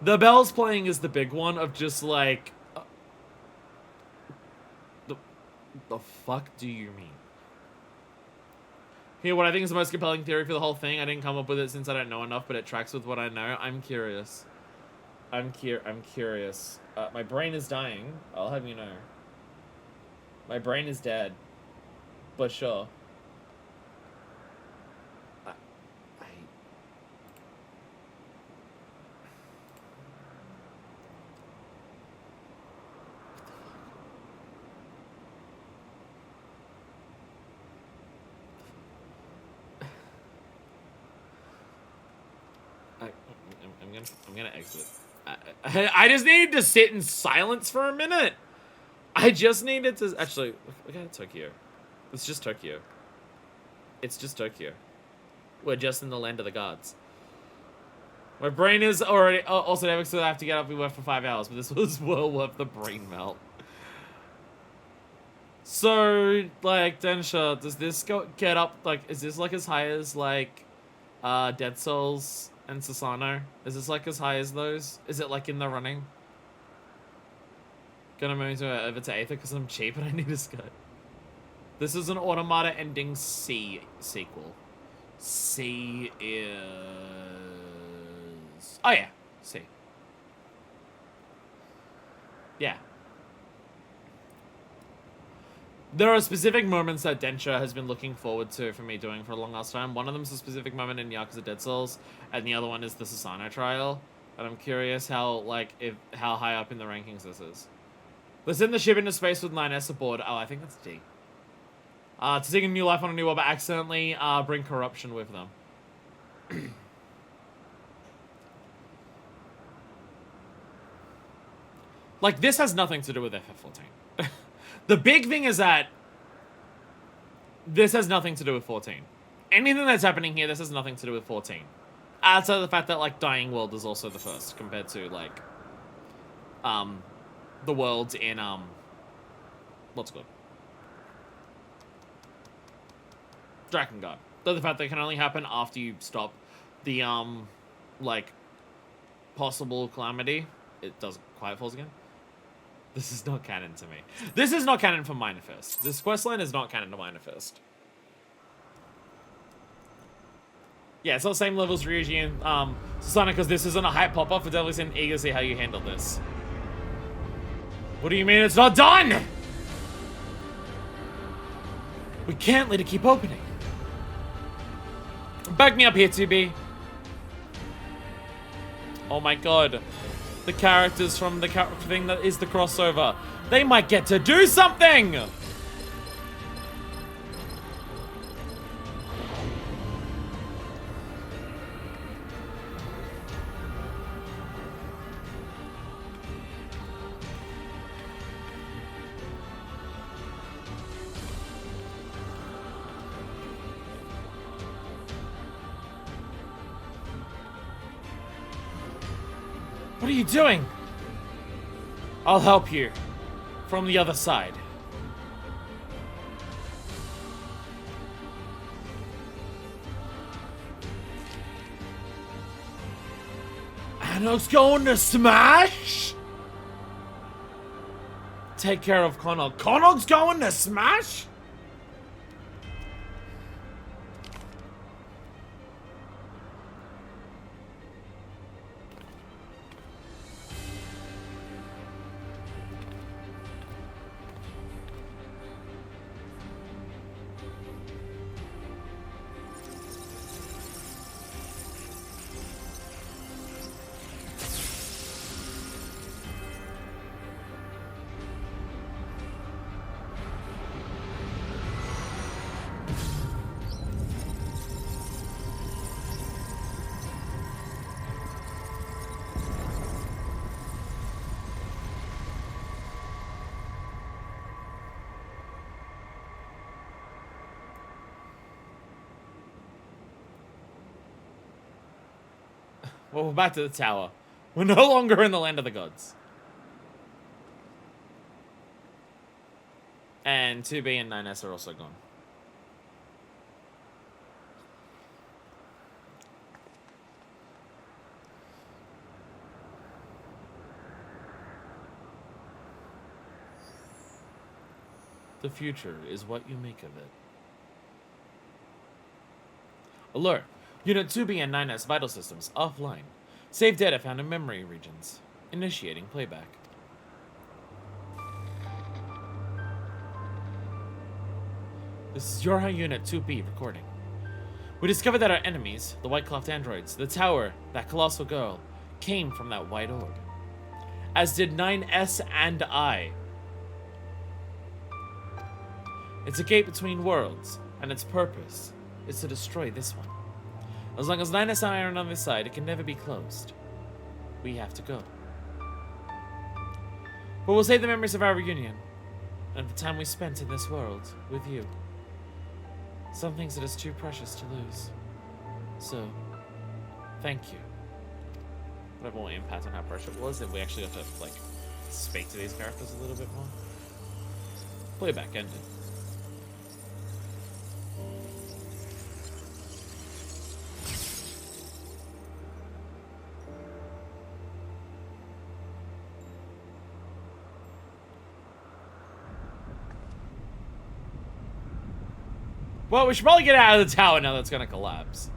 The bells playing is the big one of just like... the fuck do you mean? Here, what I think is the most compelling theory for the whole thing, I didn't come up with it since I don't know enough, but it tracks with what I know. I'm curious. I'm curious. My brain is dying, I'll have you know. My brain is dead. But sure. I'm gonna exit. I just needed to sit in silence for a minute. I just needed to... Actually, look at Tokyo. It's just Tokyo. It's just Tokyo. We're just in the land of the gods. My brain is already... also, never said I have to get up and work for 5 hours, but this was well worth the brain melt. So, like, Densha, does this get up... Like, is this, like, as high as, like, Dead Souls and Susano? Is this, like, as high as those? Is it, like, in the running? Gonna move over to Aether because I'm cheap and I need a skirt. This is an Automata ending C sequel. C is... Oh, yeah. C. Yeah. There are specific moments that Densha has been looking forward to for me doing for a long ass time. One of them is a specific moment in Yakuza Dead Souls, and the other one is the Susano trial. And I'm curious how, like, how high up in the rankings this is. Let's send the ship into space with 9S aboard. Oh, I think that's D. To take a new life on a new world, but accidentally bring corruption with them. Like, this has nothing to do with FF14. The big thing is that this has nothing to do with 14. Anything that's happening here, this has nothing to do with 14. Outside of the fact that, like, Dying World is also the first, compared to, like, the worlds in, what's it called? Drakengard. Though the fact that it can only happen after you stop the, like, possible calamity. It does Quiet Falls again. This is not canon to me. This is not canon for Minefest. This questline is not canon to Minefest. Yeah, it's not the same level as Ryuji and Susano, because this isn't a hype pop-up. For definitely seem eager to see how you handle this. What do you mean it's not done? We can't let it keep opening. Back me up here, 2B. Oh my god. The characters from the thing that is the crossover. They might get to do something! What are you doing? I'll help you. From the other side. Anok's going to smash? Take care of Connaught. Connaught's going to smash? Well, we're back to the tower. We're no longer in the land of the gods. And 2B and 9S are also gone. The future is what you make of it. Alert! Unit 2B and 9S vital systems offline. Save data found in memory regions. Initiating playback. This is your Unit 2B recording. We discovered that our enemies, the white-cloth androids, the tower, that colossal girl, came from that white orb. As did 9S and I. It's a gate between worlds, and its purpose is to destroy this one. As long as 9S and I are on the other side, it can never be closed. We have to go. But we'll save the memories of our reunion, and the time we spent in this world with you. Some things that is too precious to lose. So, thank you. We'll have more impact on how precious it was if we actually got to, like, speak to these characters a little bit more. Playback ended. Well, we should probably get out of the tower now that's gonna collapse.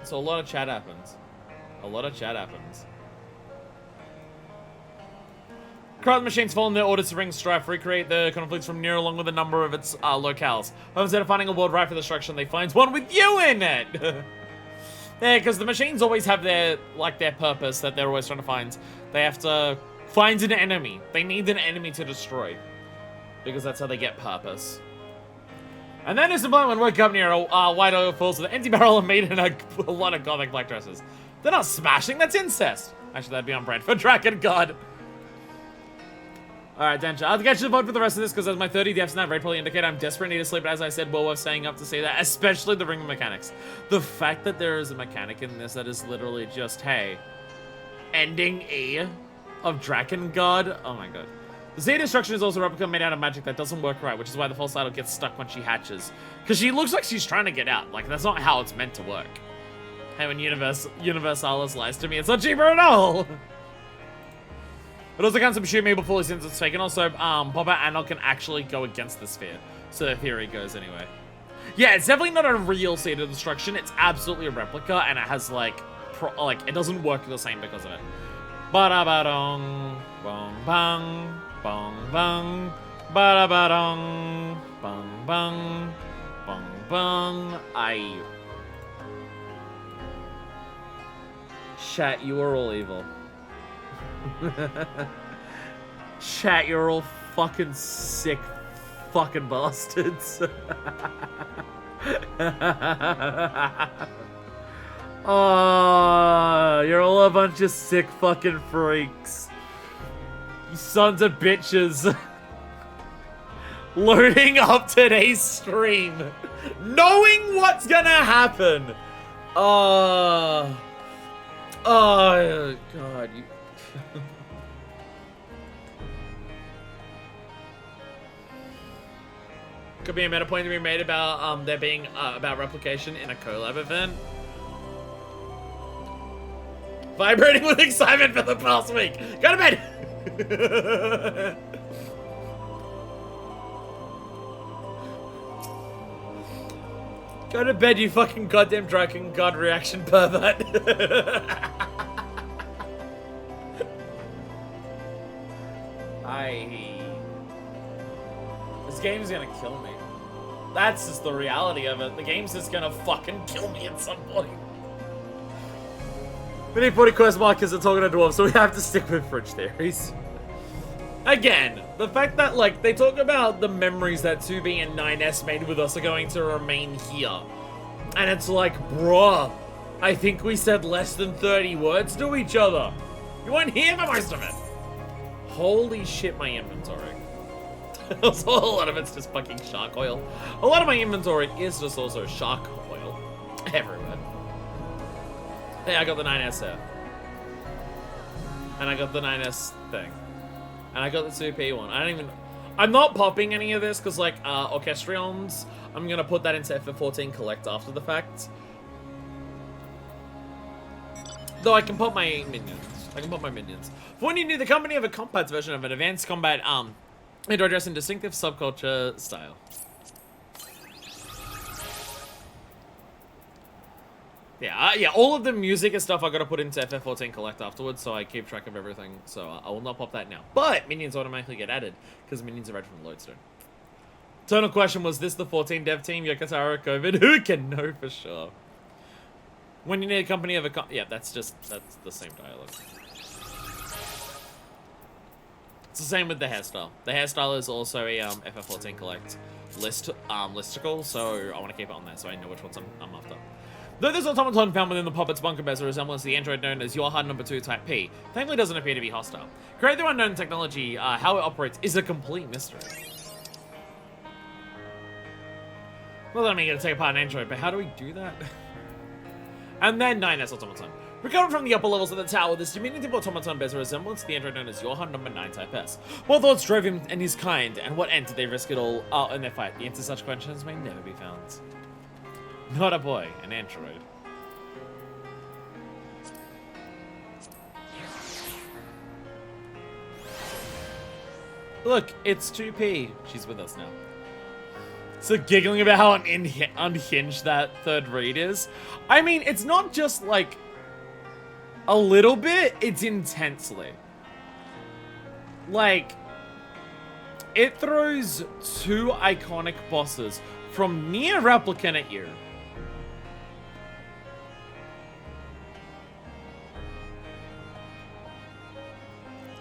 So a lot of chat happens. A lot of chat happens. Crowd machines fall in their orders to bring strife, recreate the conflicts from Nier along with a number of its locales. But instead of finding a world ripe for destruction, they find one with you in it! Yeah, because the machines always have their purpose that they're always trying to find. They have to find an enemy. They need an enemy to destroy. Because that's how they get purpose. And then there's the moment when we're up near a white oil falls with an empty barrel and made in a lot of gothic black dresses. They're not smashing, that's incest. Actually, that'd be on brand for Dragon God. Alright, Densha. I'll get you the vote for the rest of this because as my 30 deaths in that raid probably indicate I'm desperate, need to sleep, but as I said, well worth staying up to see that, especially the ring mechanics. The fact that there is a mechanic in this that is literally just, hey, ending E of Dragon God. Oh my god. The Z destruction is also a replica made out of magic that doesn't work right, which is why the false idol gets stuck when she hatches. Because she looks like she's trying to get out. Like, that's not how it's meant to work. Hey, when Universalis lies to me, it's not cheaper at all! It also can't subsume me before since it's fake, and also, Boba Anok can actually go against the sphere. So the theory goes anyway. Yeah, it's definitely not a real Seed of Destruction, it's absolutely a replica, and it has, like, it doesn't work the same because of it. Ba-da-ba-dong, bong bang, bong bang, ba-da-ba-dong, bong bang, bong bang. Chat, you are all evil. Chat, you're all fucking sick fucking bastards. Oh, you're all a bunch of sick fucking freaks. You sons of bitches. Loading up today's stream. Knowing what's gonna happen. Oh, God. You... Could be a meta point to be made about there being about replication in a collab event. Vibrating with excitement for the past week. Go to bed. Go to bed, you fucking goddamn Dragon God reaction pervert. This game's gonna kill me. That's just the reality of it. The game's just gonna fucking kill me at some point. We need 40 quest markers and talking to dwarves, so we have to stick with fridge theories. Again, the fact that, like, they talk about the memories that 2B and 9S made with us are going to remain here. And it's like, bruh, I think we said less than 30 words to each other. You weren't here for most of it. Holy shit, my inventory. Also, a lot of it's just fucking shark oil. A lot of my inventory is just also shark oil. Everywhere. Hey, I got the 9S there. And I got the 9S thing. And I got the 2P one. I'm not popping any of this because, like, Orchestrions, I'm going to put that into FF14 Collect after the fact. Though I can pop my minions. For when you need the company of a compact version of an advanced combat, to address in distinctive subculture style. Yeah, all of the music and stuff I gotta put into FF14 Collect afterwards, so I keep track of everything. So I will not pop that now. But minions automatically get added because minions are read from Lodestone. Eternal question: was this the 14 dev team? Yoko Taro, COVID? Who can know for sure? When you need a company of a yeah, that's the same dialogue. It's the same with the hairstyle. The hairstyle is also a FF14 Collect listicle, so I want to keep it on there so I know which ones I'm after. Though this automaton found within the puppet's bunker bears a resemblance to the android known as Your Hard Number 2 Type P, thankfully doesn't appear to be hostile. Created through unknown technology, how it operates is a complete mystery. Well, then I'm gonna take apart an android, but how do we do that? And then 9S automaton. Recovered from the upper levels of the tower, this diminutive automaton bears a resemblance to the android known as Your Hard Number 9 Type S. What thoughts drove him and his kind, and what end did they risk it all in their fight? The answer to such questions may never be found. Not a boy, an android. Look, it's 2P. She's with us now. So giggling about how unhinged that third read is. I mean, it's not just like a little bit, it's intensely. Like, it throws two iconic bosses from Nier Replicant at you.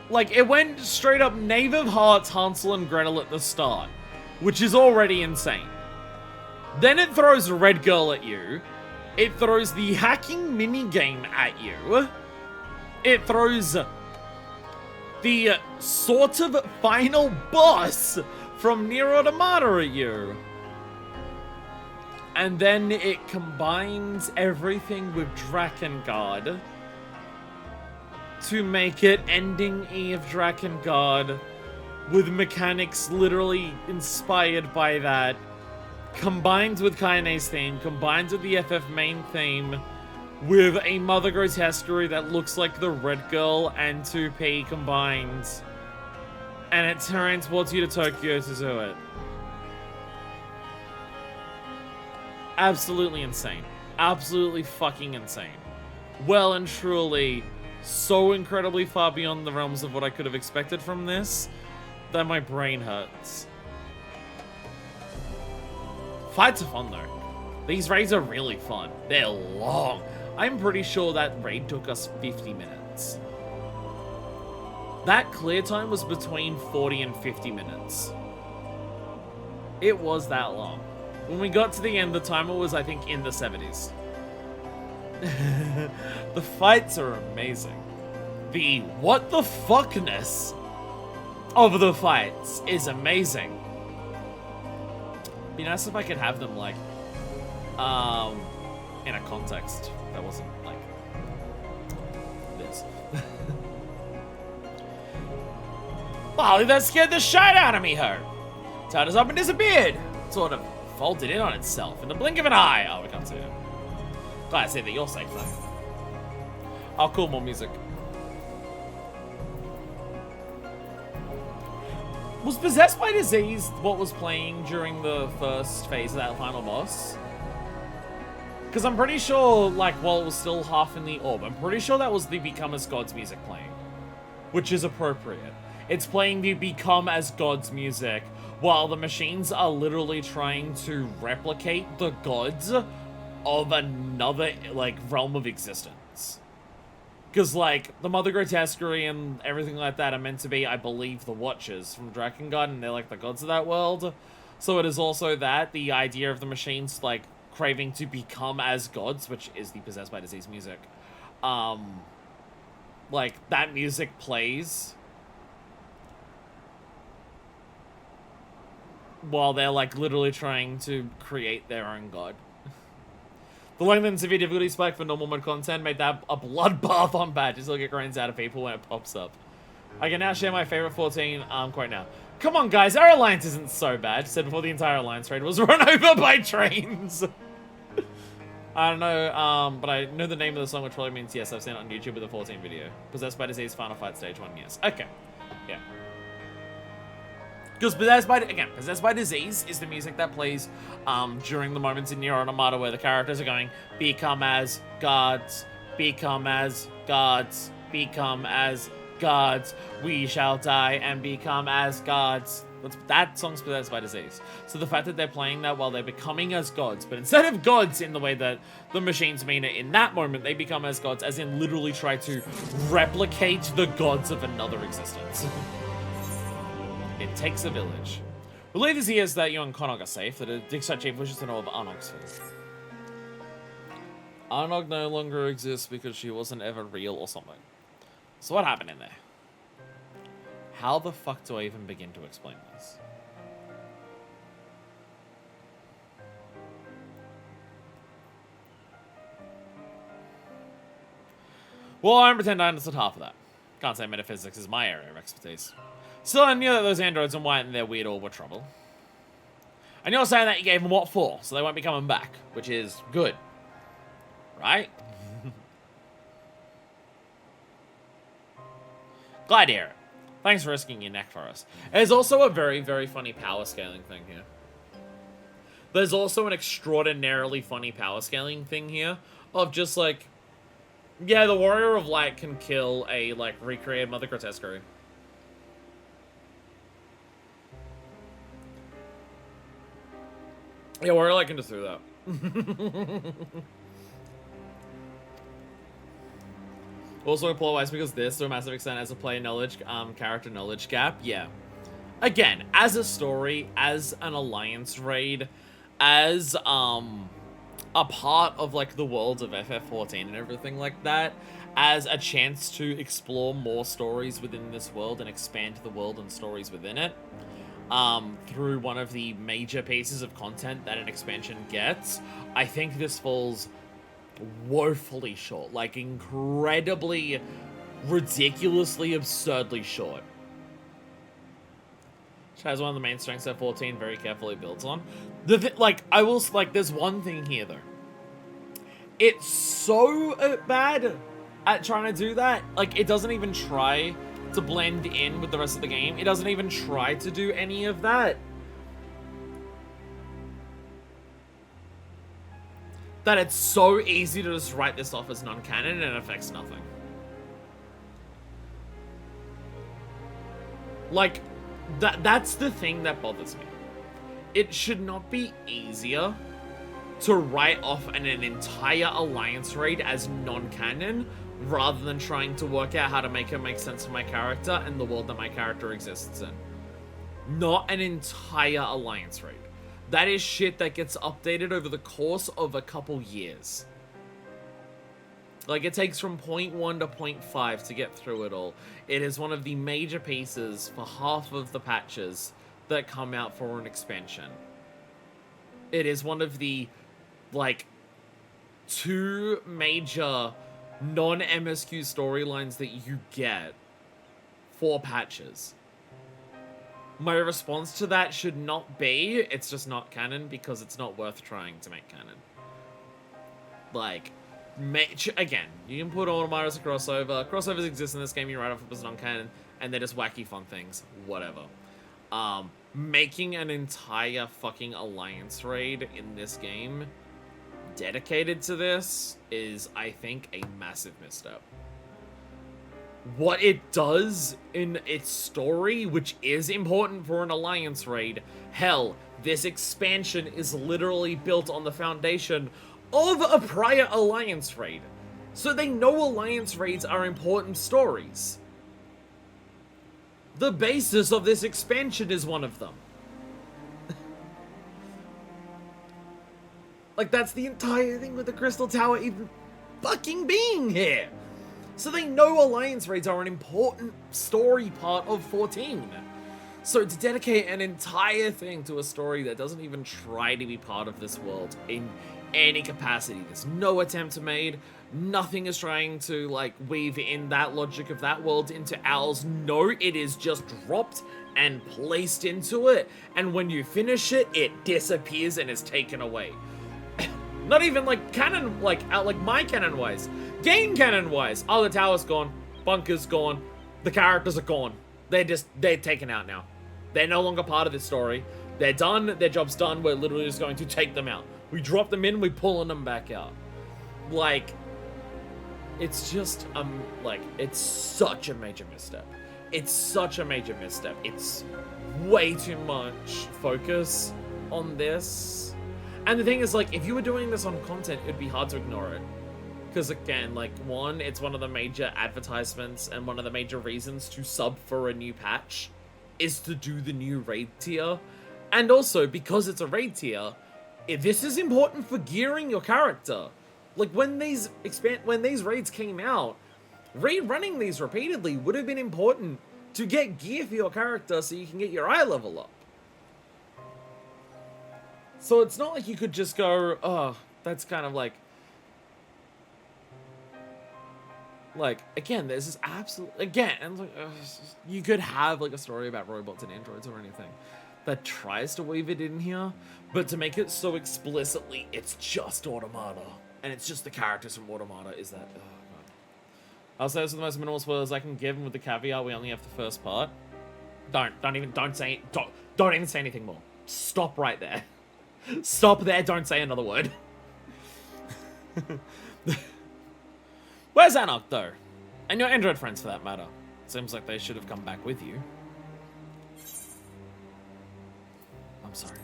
Like, it went straight up Knave of Hearts, Hansel and Gretel at the start, which is already insane. Then it throws Red Girl at you. It throws the hacking minigame at you. It throws the sort of final boss from Nier Automata at you. And then it combines everything with Drakengard to make it ending E of Drakengard with mechanics literally inspired by that, combined with Kaine's theme, combined with the FF main theme, with a Mother Grotesquerie that looks like the Red Girl and 2P combined, and it transports you to Tokyo to do it. Absolutely insane. Absolutely fucking insane. Well and truly so incredibly far beyond the realms of what I could have expected from this that my brain hurts. Fights are fun though. These raids are really fun. They're long. I'm pretty sure that raid took us 50 minutes. That clear time was between 40 and 50 minutes. It was that long. When we got to the end, the timer was, I think, in the 70s. The fights are amazing. The what the fuckness of the fights is amazing. Be nice if I could have them, like, In a context that wasn't like this. Wow, that scared the shit out of me, her. Turned us up and disappeared. Sort of folded in on itself in the blink of an eye. Oh, we can't see it. Glad I see that you're safe, though. Oh, cool, more music. Was Possessed by Disease what was playing during the first phase of that final boss? Because I'm pretty sure, like, while it was still half in the orb, I'm pretty sure that was the Become as Gods music playing. Which is appropriate. It's playing the Become as Gods music while the machines are literally trying to replicate the gods of another, like, realm of existence. Because, like, the Mother Grotesquerie and everything like that are meant to be, I believe, the Watchers from Drakengard, and they're, like, the gods of that world. So it is also that, the idea of the machines, like, craving to become as gods, which is the Possessed by Disease music. Like, that music plays while they're, like, literally trying to create their own god. The length and severe difficulty spike for normal mode content made that a bloodbath on badge. Just look at grains out of people when it pops up. I can now share my favorite 14 quote now. Come on, guys, our alliance isn't so bad. Said before the entire alliance raid was run over by trains. I don't know, but I know the name of the song, which probably means yes. I've seen it on YouTube with a 14 video. Possessed by Disease, Final Fight Stage 1, yes. Okay, yeah. Because Possessed by Disease is the music that plays during the moments in Nier Automata where the characters are going, become as gods, become as gods, become as gods, we shall die and become as gods. That song's Possessed by Disease. So the fact that they're playing that while they're becoming as gods, but instead of gods in the way that the machines mean it in that moment, they become as gods, as in literally try to replicate the gods of another existence. It takes a village. Relieved as he is that you and Konog are safe, that a Digside chief wishes to know of Arnog's fate. Arnog no longer exists because she wasn't ever real or something. So what happened in there? How the fuck do I even begin to explain this? Well, I don't pretend I understood half of that. Can't say metaphysics is my area of expertise. Still, I knew that those androids in white and their weird orb were trouble. And you're saying that you gave them what for, so they won't be coming back, which is good. Right? Glad to hear it. Thanks for risking your neck for us. There's also a very, very funny power scaling thing here. There's also an extraordinarily funny power scaling thing here of just like, yeah, the Warrior of Light can kill a, like, recreated Mother Grotesquerie. Yeah, Warrior of Light can just do that. Also, plot-wise, because this, to a massive extent, as a player knowledge, character knowledge gap, yeah. Again, as a story, as an alliance raid, as, a part of, like, the world of FF14 and everything like that, as a chance to explore more stories within this world and expand the world and stories within it, through one of the major pieces of content that an expansion gets, I think this falls woefully short. Like, incredibly, ridiculously, absurdly short. Which has one of the main strengths that 14 very carefully builds on. There's one thing here, though. It's so bad at trying to do that. Like, it doesn't even try to blend in with the rest of the game. It doesn't even try to do any of that. That it's so easy to just write this off as non-canon and it affects nothing. Like, that's the thing that bothers me. It should not be easier to write off an entire alliance raid as non-canon rather than trying to work out how to make it make sense for my character and the world that my character exists in. Not an entire alliance raid. That is shit that gets updated over the course of a couple years. Like, it takes from point 1 to point 5 to get through it all. It is one of the major pieces for half of the patches that come out for an expansion. It is one of the like, 2 major non-MSQ storylines that you get 4 patches. My response to that should not be, it's just not canon, because it's not worth trying to make canon. Like, again, you can put Automata as a crossover. Crossovers exist in this game, you write off as non-canon, and they're just wacky fun things. Whatever. Making an entire fucking Alliance raid in this game dedicated to this is, I think, a massive misstep. What it does in its story, which is important for an Alliance raid, hell, this expansion is literally built on the foundation of a prior Alliance raid. So they know Alliance raids are important stories. The basis of this expansion is one of them. Like, that's the entire thing with the Crystal Tower even fucking being here. So they know Alliance raids are an important story part of 14. So to dedicate an entire thing to a story that doesn't even try to be part of this world in any capacity, there's no attempt made, nothing is trying to, like, weave in that logic of that world into ours. No, it is just dropped and placed into it, and when you finish it, it disappears and is taken away. Not even, like, canon, like my canon-wise. Game canon-wise. Oh, the tower's gone. Bunker's gone. The characters are gone. They're taken out now. They're no longer part of this story. They're done. Their job's done. We're literally just going to take them out. We drop them in, we're pulling them back out. Like, it's just, like, it's such a major misstep. It's such a major misstep. It's way too much focus on this. And the thing is, like, if you were doing this on content, it'd be hard to ignore it. Because, again, like, one, it's one of the major advertisements and one of the major reasons to sub for a new patch is to do the new raid tier. And also, because it's a raid tier, this is important for gearing your character. Like, when these raids came out, running these repeatedly would have been important to get gear for your character so you can get your eye level up. So it's not like you could just go, oh, that's kind of like, again, this is absolutely, again, and like, you could have, like, a story about robots and androids or anything that tries to weave it in here, but to make it so explicitly, it's just Automata, and it's just the characters from Automata, is that, oh god. I'll say this with the most minimal spoilers I can give, and with the caveat, we only have the first part. Don't even say anything more. Stop right there. Stop there, don't say another word. Where's Anarch, though? And your android friends, for that matter. Seems like they should have come back with you. I'm sorry.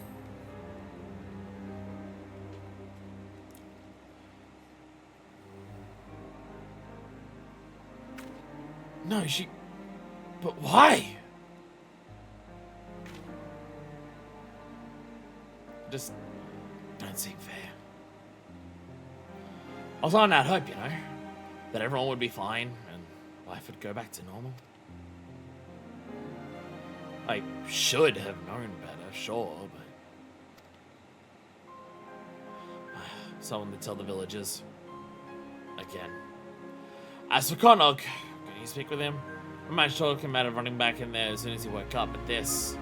No, but why? Just don't seem fair. I was on that hope, you know, that everyone would be fine and life would go back to normal. I should have known better, sure, but someone to tell the villagers again. As for Konok, can you speak with him? I managed to talk him out of running back in there as soon as he woke up, but this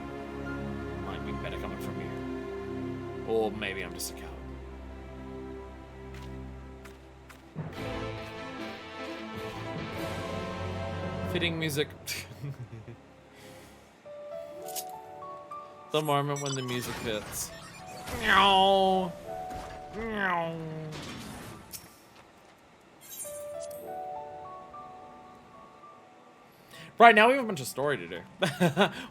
might be better coming from you. Or maybe I'm just a coward. Fitting music. The moment when the music fits. Meow. Meow. Right, now we have a bunch of story to do.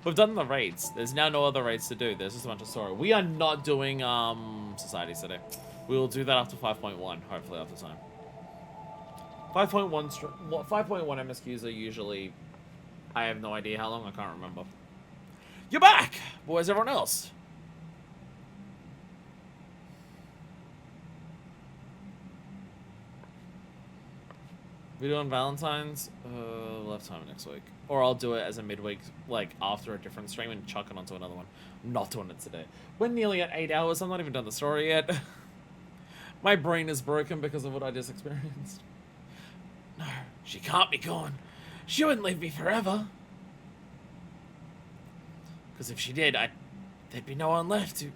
We've done the raids. There's now no other raids to do. There's just a bunch of story. We are not doing societies today. We will do that after 5.1, hopefully after time. 5.1 MSQs are usually, I have no idea how long, I can't remember. You're back! But where's everyone else? We doing Valentine's? We'll have time next week. Or I'll do it as a midweek, like, after a different stream and chuck it onto another one. I'm not doing it today. We're nearly at 8 hours. I'm not even done the story yet. My brain is broken because of what I just experienced. No, she can't be gone. She wouldn't leave me forever. Because if she did, there'd be no one left to...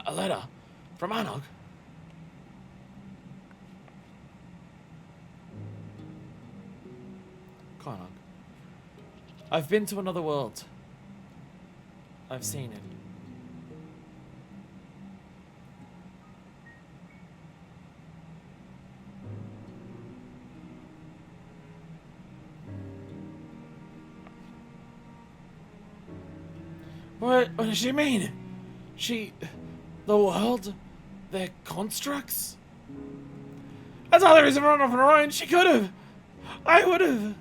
A letter from Anog. Konog. I've been to another world. I've seen it. What does she mean? The world? They're constructs? That's all there is to run off on her own. She could have. I would have.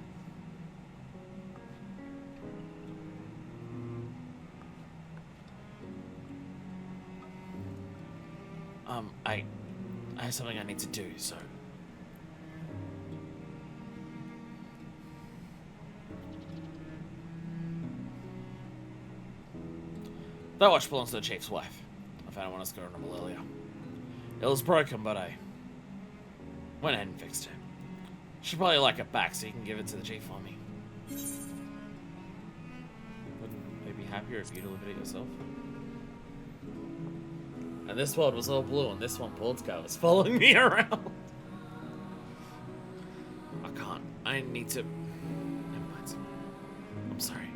I have something I need to do, so... That watch belongs to the chief's wife. I found it when I was going to earlier. It was broken, but I went ahead and fixed it. Should probably like it back so you can give it to the chief for me. Wouldn't they be happier if you delivered it yourself? And this world was all blue, and this one, Portco, was following me around. I can't. I need to... Never mind. I'm sorry.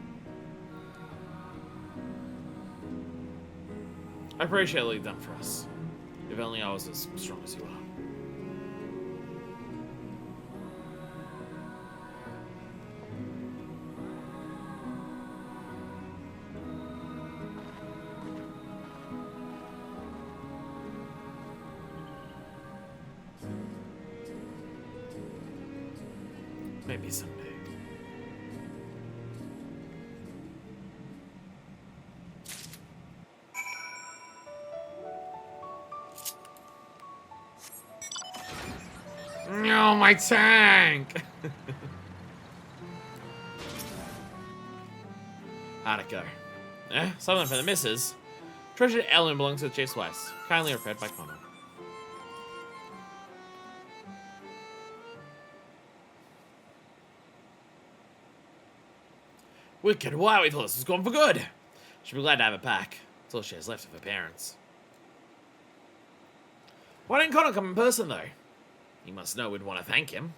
I appreciate all you've done for us. If only I was as strong as you are. Maybe someday. No, my tank! How'd it go? Something for the missus. Treasured heirloom belongs to the chief's wife. Kindly repaired by Connor. Wicked, wow, we thought this was gone for good. She'll be glad to have it back. That's all she has left of her parents. Why didn't Connor come in person, though? He must know we'd want to thank him.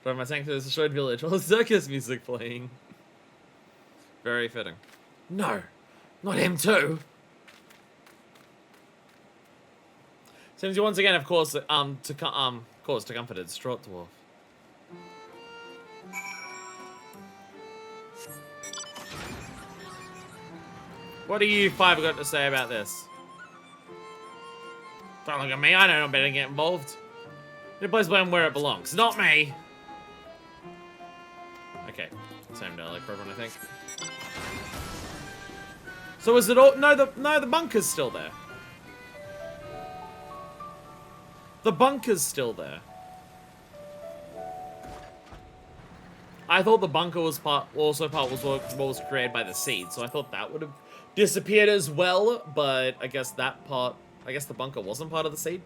Drive my tank to this destroyed village while the circus music playing. Very fitting. No, not him too. Seems you once again have cause to comfort a distraught dwarf. What do you five got to say about this? Don't look at me, I know I'm better to get involved. You place blame where it belongs, not me. Okay, same dialogue for everyone, I think. So is it all? No, the bunker's still there. The bunker's still there. I thought the bunker was part was what was created by the seed, so I thought that would have disappeared as well, but I guess the bunker wasn't part of the seed.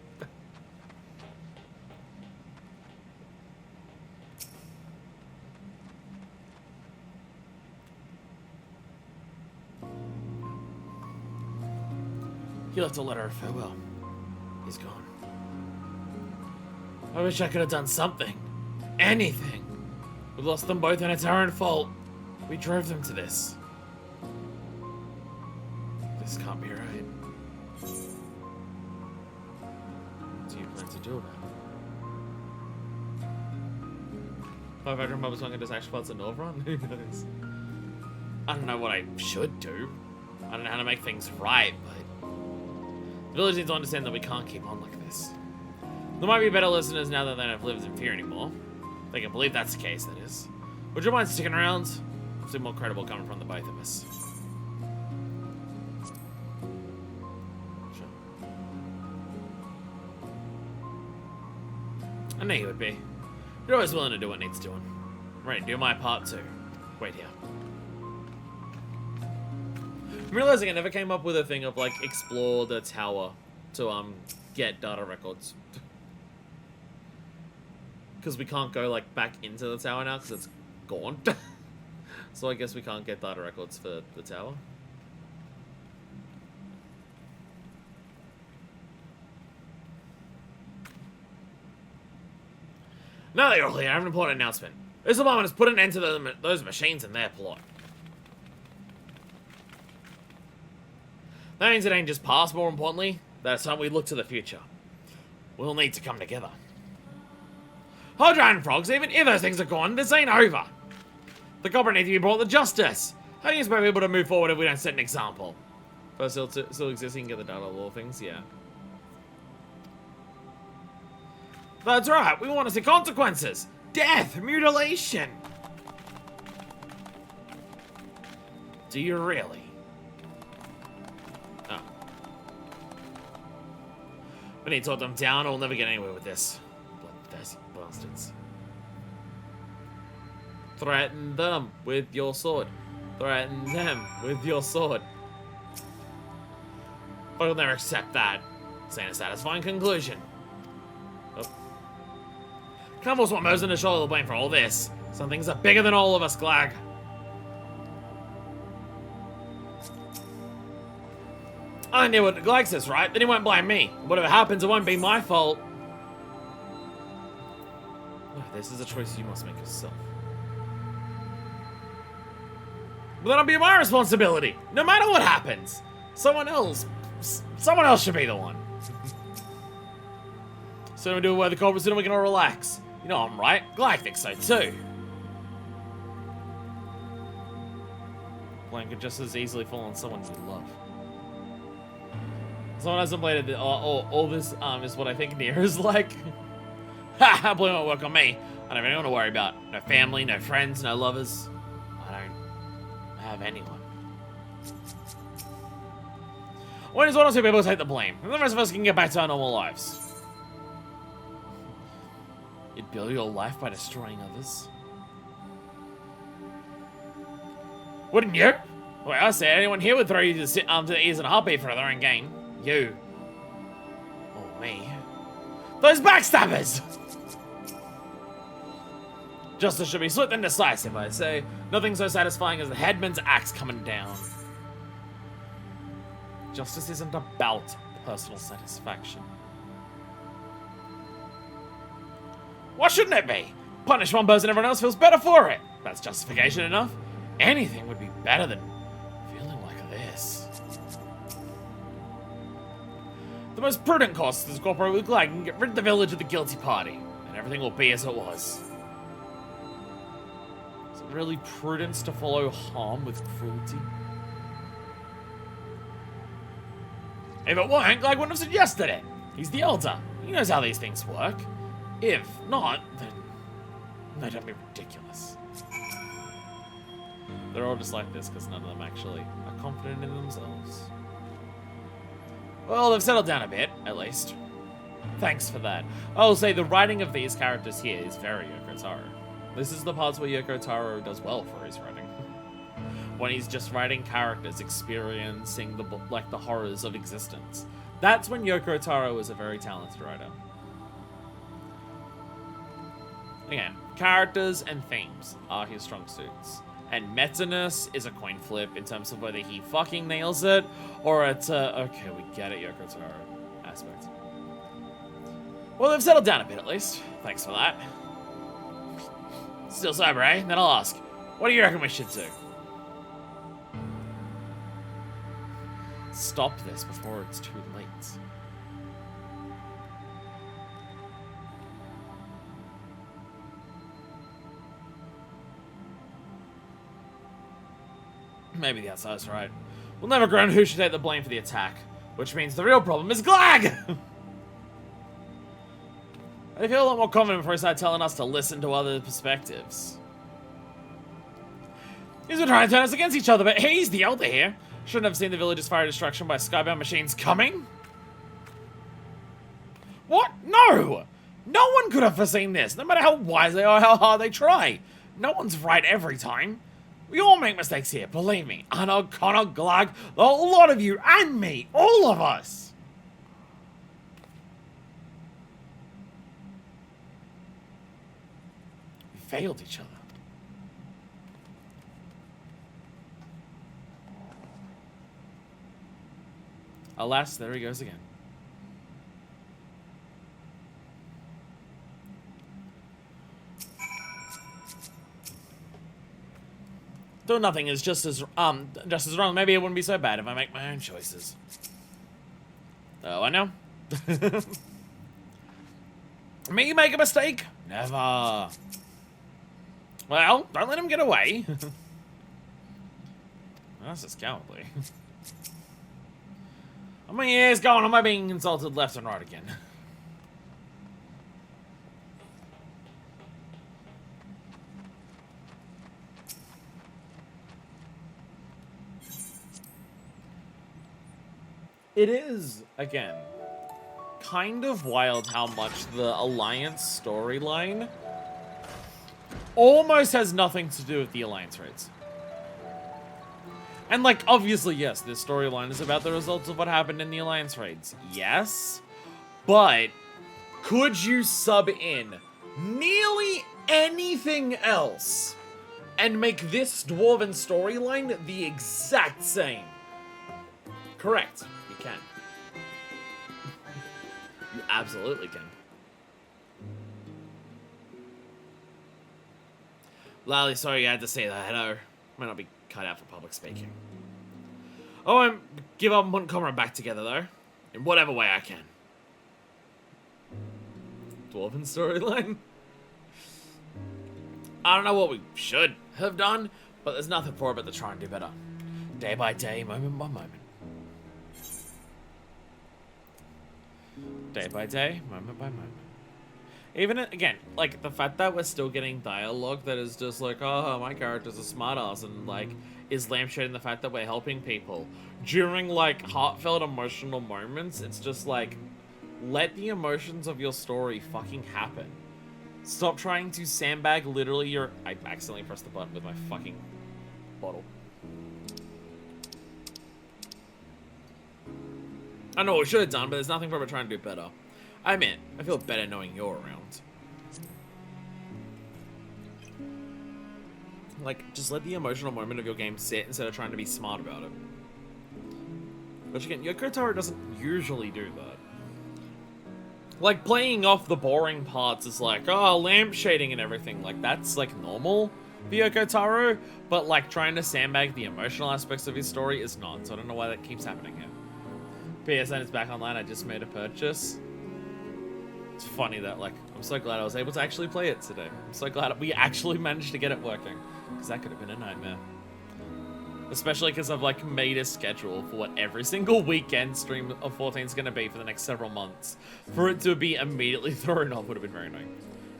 He left a letter of farewell. He's gone. I wish I could have done something. Anything. We lost them both and it's our own fault. We drove them to this. This can't be right. What do you plan to do about it? 500 mobs going into actual parts of Norvrun? Who knows? I don't know what I should do. I don't know how to make things right, but the village needs to understand that we can't keep on like this. There might be better listeners now that they don't live in fear anymore. They can believe that's the case, that is. Would you mind sticking around? Seem more credible coming from the both of us. Sure. I knew you would be. You're always willing to do what needs doing. I'm ready to do my part too. Wait here. I'm realizing I never came up with a thing of, like, explore the tower to, get data records. Because we can't go, like, back into the tower now because it's gone. So I guess we can't get data records for the tower. Now that you're all here, I have an important announcement. This department has put an end to those machines and their plot. That means it ain't just past, more importantly, that it's time we look to the future. We'll need to come together. Hold your hand, frogs, even if those things are gone, this ain't over. The culprit needs to be brought to justice. How do you expect people to move forward if we don't set an example? First, still existing, get the data law things, yeah. That's right, we want to see consequences. Death, mutilation. Do you really? Oh. We need to talk them down or we'll never get anywhere with this. Bloodthirsty bastards. Threaten them with your sword. Threaten them with your sword. But we'll never accept that. This ain't a satisfying conclusion. Oh. Can't force one person to shoulder the blame for all this. Some things are bigger than all of us, Glag. I knew what Glag says, right? Then he won't blame me. Whatever happens, it won't be my fault. Oh, this is a choice you must make yourself. But that'll be my responsibility, no matter what happens. Someone else should be the one. So we do away the culprits and we can all relax. You know I'm right. Glag thinks so too. Blame could just as easily fall on someone you love. Someone hasn't played it. All this is what I think Nier is like. Ha! Blame won't work on me. I don't have anyone to worry about. No family, no friends, no lovers. I don't have anyone. When is one or two people take the blame, and the rest of us can get back to our normal lives. You'd build your life by destroying others. Wouldn't you? Well, I said anyone here would throw you to the ears in a heartbeat for their own gain. You. Or me. Those backstabbers! Justice should be swift and decisive, I say. Nothing so satisfying as the headman's axe coming down. Justice isn't about personal satisfaction. Why shouldn't it be? Punish one person, everyone else feels better for it. That's justification enough. Anything would be better than feeling like this. The most prudent course is to cooperate with Glag and get rid of the village of the guilty party, and everything will be as it was. Is it really prudence to follow harm with cruelty? If it weren't, Glag wouldn't have suggested it. He's the elder. He knows how these things work. If not, then... No, don't be ridiculous. They're all just like this because none of them actually are confident in themselves. Well, they've settled down a bit, at least. Thanks for that. I'll say the writing of these characters here is very Yoko Taro. This is the parts where Yoko Taro does well for his writing. When he's just writing characters experiencing the horrors of existence. That's when Yoko Taro is a very talented writer. Again, characters and themes are his strong suits. And meta-ness is a coin flip in terms of whether he fucking nails it, or it's a, okay, we get it, Yoko Taro aspect. Well, they've settled down a bit at least. Thanks for that. Still sober, eh? Then I'll ask, what do you reckon we should do? Stop this before it's too late. Maybe the outside's right. We'll never ground who should take the blame for the attack, which means the real problem is Glag! I feel a lot more confident before he started telling us to listen to other perspectives. He's been trying to turn us against each other, but he's the elder here. Shouldn't have seen the village's fire destruction by skybound machines coming? What? No! No one could have foreseen this, no matter how wise they are, how hard they try. No one's right every time. We all make mistakes here, believe me. Anna, Connor, Glag, a lot of you, and me, all of us. We failed each other. Alas, there he goes again. Doing nothing is just as wrong. Maybe it wouldn't be so bad if I make my own choices. Oh, I know. Me make a mistake? Never. Well, don't let him get away. That's just cowardly. How many years going am I being insulted left and right again? It is, again, kind of wild how much the Alliance storyline almost has nothing to do with the Alliance raids. And, like, obviously, yes, this storyline is about the results of what happened in the Alliance raids. Yes, but could you sub in nearly anything else and make this Dwarven storyline the exact same? Correct. You can. You absolutely can. Lally, sorry you had to say that. Hello. Might not be cut out for public speaking. Oh, I give up and put Comrade back together, though. In whatever way I can. Dwarven storyline? I don't know what we should have done, but there's nothing for it but to try and do better. Day by day, moment by moment. Day by day, moment by moment. Even, again, like, the fact that we're still getting dialogue that is just like, oh, my character's a smartass, and, like, is lampshading the fact that we're helping people. During, like, heartfelt, emotional moments, it's just like, let the emotions of your story fucking happen. Stop trying to sandbag literally your... I accidentally pressed the button with my fucking bottle. I know what we should have done, but there's nothing wrong with trying to do better. I mean, I feel better knowing you're around. Like, just let the emotional moment of your game sit instead of trying to be smart about it. Which again, Yoko Taro doesn't usually do that. Like, playing off the boring parts is like, oh, lamp shading and everything. Like, that's, like, normal for Yoko Taro. But, like, trying to sandbag the emotional aspects of his story is not. So I don't know why that keeps happening here. PSN is back online. I just made a purchase. It's funny that, like, I'm so glad I was able to actually play it today. I'm so glad we actually managed to get it working. Because that could have been a nightmare. Especially because I've, like, made a schedule for what every single weekend stream of 14 is going to be for the next several months. For it to be immediately thrown off would have been very annoying.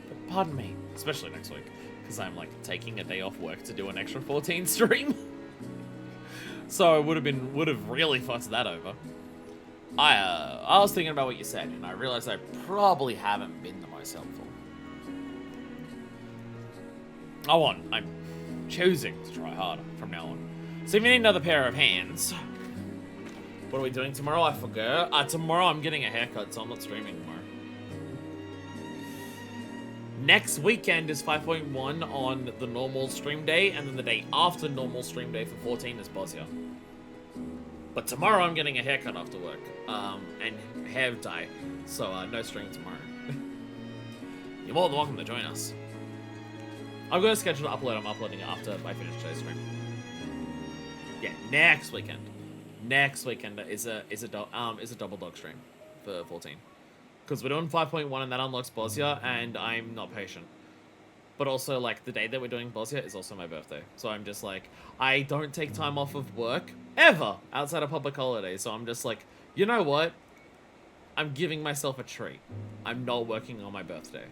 But pardon me. Especially next week. Because I'm, like, taking a day off work to do an extra 14 stream. So I would have really fucked that over. I was thinking about what you said, and I realized I probably haven't been the most helpful. I'm choosing to try harder from now on. So if you need another pair of hands, what are we doing tomorrow? I forgot. Tomorrow I'm getting a haircut, so I'm not streaming tomorrow. Next weekend is 5.1 on the normal stream day, and then the day after normal stream day for 14 is Bosnia. But tomorrow I'm getting a haircut after work, and hair dye, so no stream tomorrow. You're more than welcome to join us. I've got a schedule to upload. I'm uploading it after I finish today's stream. Yeah, next weekend. Next weekend is a double dog stream for 14, because we're doing 5.1 and that unlocks Bosnia, and I'm not patient. But also, like, the day that we're doing Bosnia is also my birthday. So I'm just like, I don't take time off of work, ever, outside of public holidays. So I'm just like, you know what? I'm giving myself a treat. I'm not working on my birthday.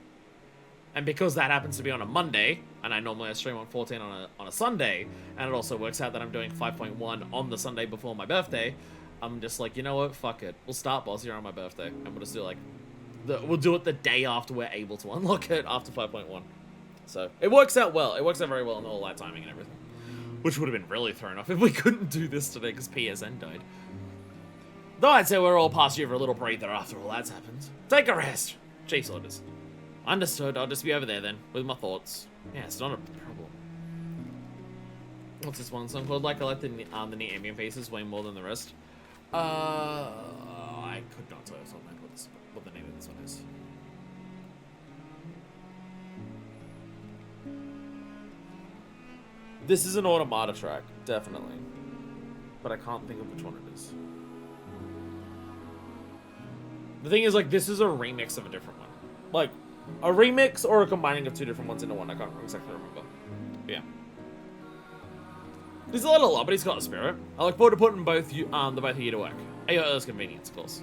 And because that happens to be on a Monday, and I normally stream on 14 on a Sunday, and it also works out that I'm doing 5.1 on the Sunday before my birthday, I'm just like, you know what? Fuck it. We'll start Bosnia on my birthday. And we'll just do, like, we'll do it the day after we're able to unlock it after 5.1. So, it works out well. It works out very well in all that timing and everything. Which would have been really thrown off if we couldn't do this today because PSN died. Though I'd say we're all past you for a little breather after all that's happened. Take a rest. Chief's orders. Understood, I'll just be over there then, with my thoughts. Yeah, it's not a problem. What's this one song called? Like, I like the Nier ambient pieces way more than the rest. I could not tell you something what the name of this one is. This is an Automata track, definitely. But I can't think of which one it is. The thing is, like, this is a remix of a different one. Like, a remix or a combining of two different ones into one. I can't exactly remember. But yeah. He's a little odd, but he's got a spirit. I look forward to putting the both of you to work. At your earliest convenience, of course.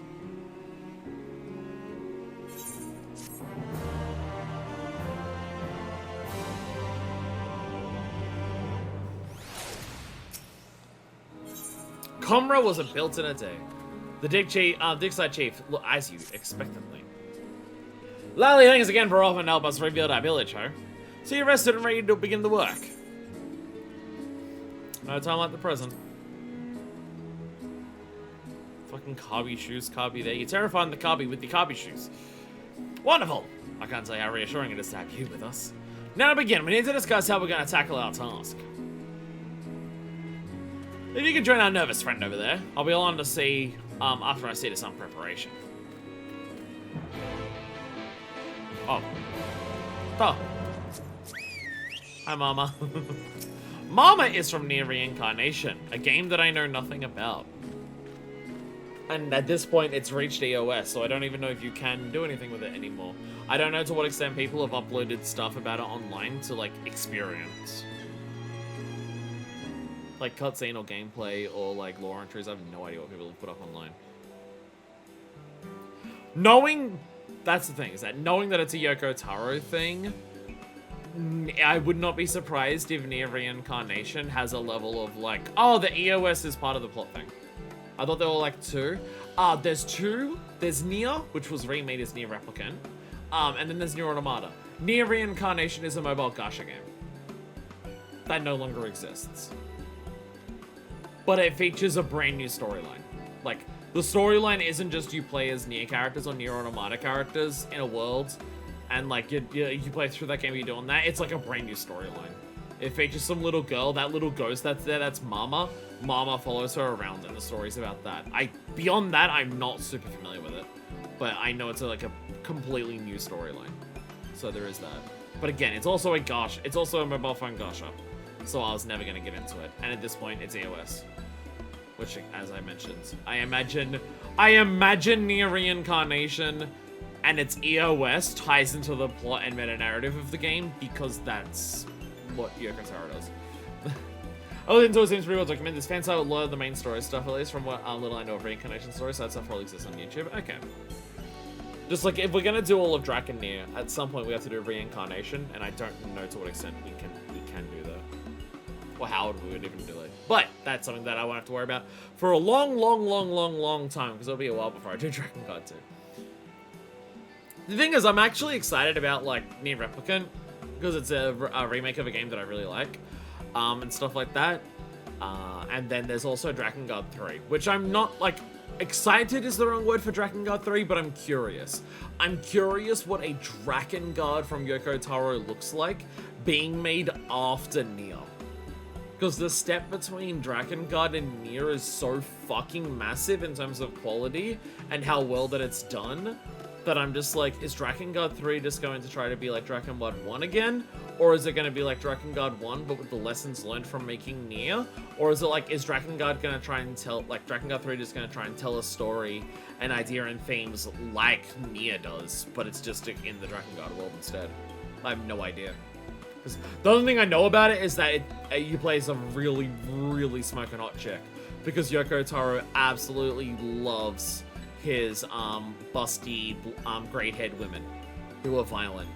Comra wasn't built in a day. The Digside Chief, look, as you expectantly. Lally, thanks again for offering to help us rebuild our village, ho. So you're rested and ready to begin the work. No time like the present. Fucking Kabi shoes, Kabi there. You're terrifying the Kabi with the Kabi shoes. Wonderful! I can't tell you how reassuring it is to have you with us. Now to begin, we need to discuss how we're going to tackle our task. If you could join our nervous friend over there, I'll be on to see after I see to some preparation. Oh. Oh. Hi, Mama. Mama is from Nier Reincarnation, a game that I know nothing about. And at this point, it's reached EOS, so I don't even know if you can do anything with it anymore. I don't know to what extent people have uploaded stuff about it online to, like, experience. Like, cutscene or gameplay or, like, lore entries. I have no idea what people have put up online. That's the thing, is that knowing that it's a Yoko Taro thing, I would not be surprised if Nier Reincarnation has a level of, like, oh, the EOS is part of the plot thing. I thought there were, like, two. There's two. There's Nier, which was remade as Nier Replicant. And then there's Nier Automata. Nier Reincarnation is a mobile gacha game. That no longer exists. But it features a brand new storyline. Like, the storyline isn't just you play as Nier characters or Nier Automata characters in a world, and like you play through that game, you're doing that. It's like a brand new storyline. It features some little girl, that little ghost that's there, that's Mama. Mama follows her around, and the story's about that. Beyond that, I'm not super familiar with it, but I know it's like a completely new storyline. So there is that. But again, it's also a gacha. It's also a mobile phone gacha. So I was never gonna get into it. And at this point, it's EOS. Which, as I mentioned, I imagine Nier Reincarnation and its EOS ties into the plot and meta-narrative of the game, because that's what Yoko Taro does. Other than it seems pretty well documented. This fan site will load the main story stuff, at least from what little I know of Reincarnation story, so that stuff probably exists on YouTube. Okay. Just like, if we're gonna do all of Draken Nier, at some point we have to do Reincarnation, and I don't know to what extent we can do that. Or how we would even do it. But that's something that I won't have to worry about for a long time, because it'll be a while before I do Dragon Guard 2. The thing is, I'm actually excited about, like, Nier Replicant, because it's a remake of a game that I really like, and stuff like that. And then there's also Dragon Guard 3, which I'm not, like, excited is the wrong word for Dragon Guard 3, but I'm curious. I'm curious what a Dragon Guard from Yoko Taro looks like being made after Nier. Because the step between Dragon Guard and Nier is so fucking massive in terms of quality and how well that it's done, that I'm just like, is Dragon Guard 3 just going to try to be like Dragon Guard 1 again? Or is it going to be like Dragon Guard 1, but with the lessons learned from making Nier? Or is it like, is Dragon Guard going to try and tell, like, Dragon Guard 3 just going to try and tell a story, an idea, and themes like Nier does, but it's just in the Dragon Guard world instead? I have no idea. Because the only thing I know about it is that you play as a really, really smoking hot chick. Because Yoko Taro absolutely loves his busty, grey-haired women who are violent.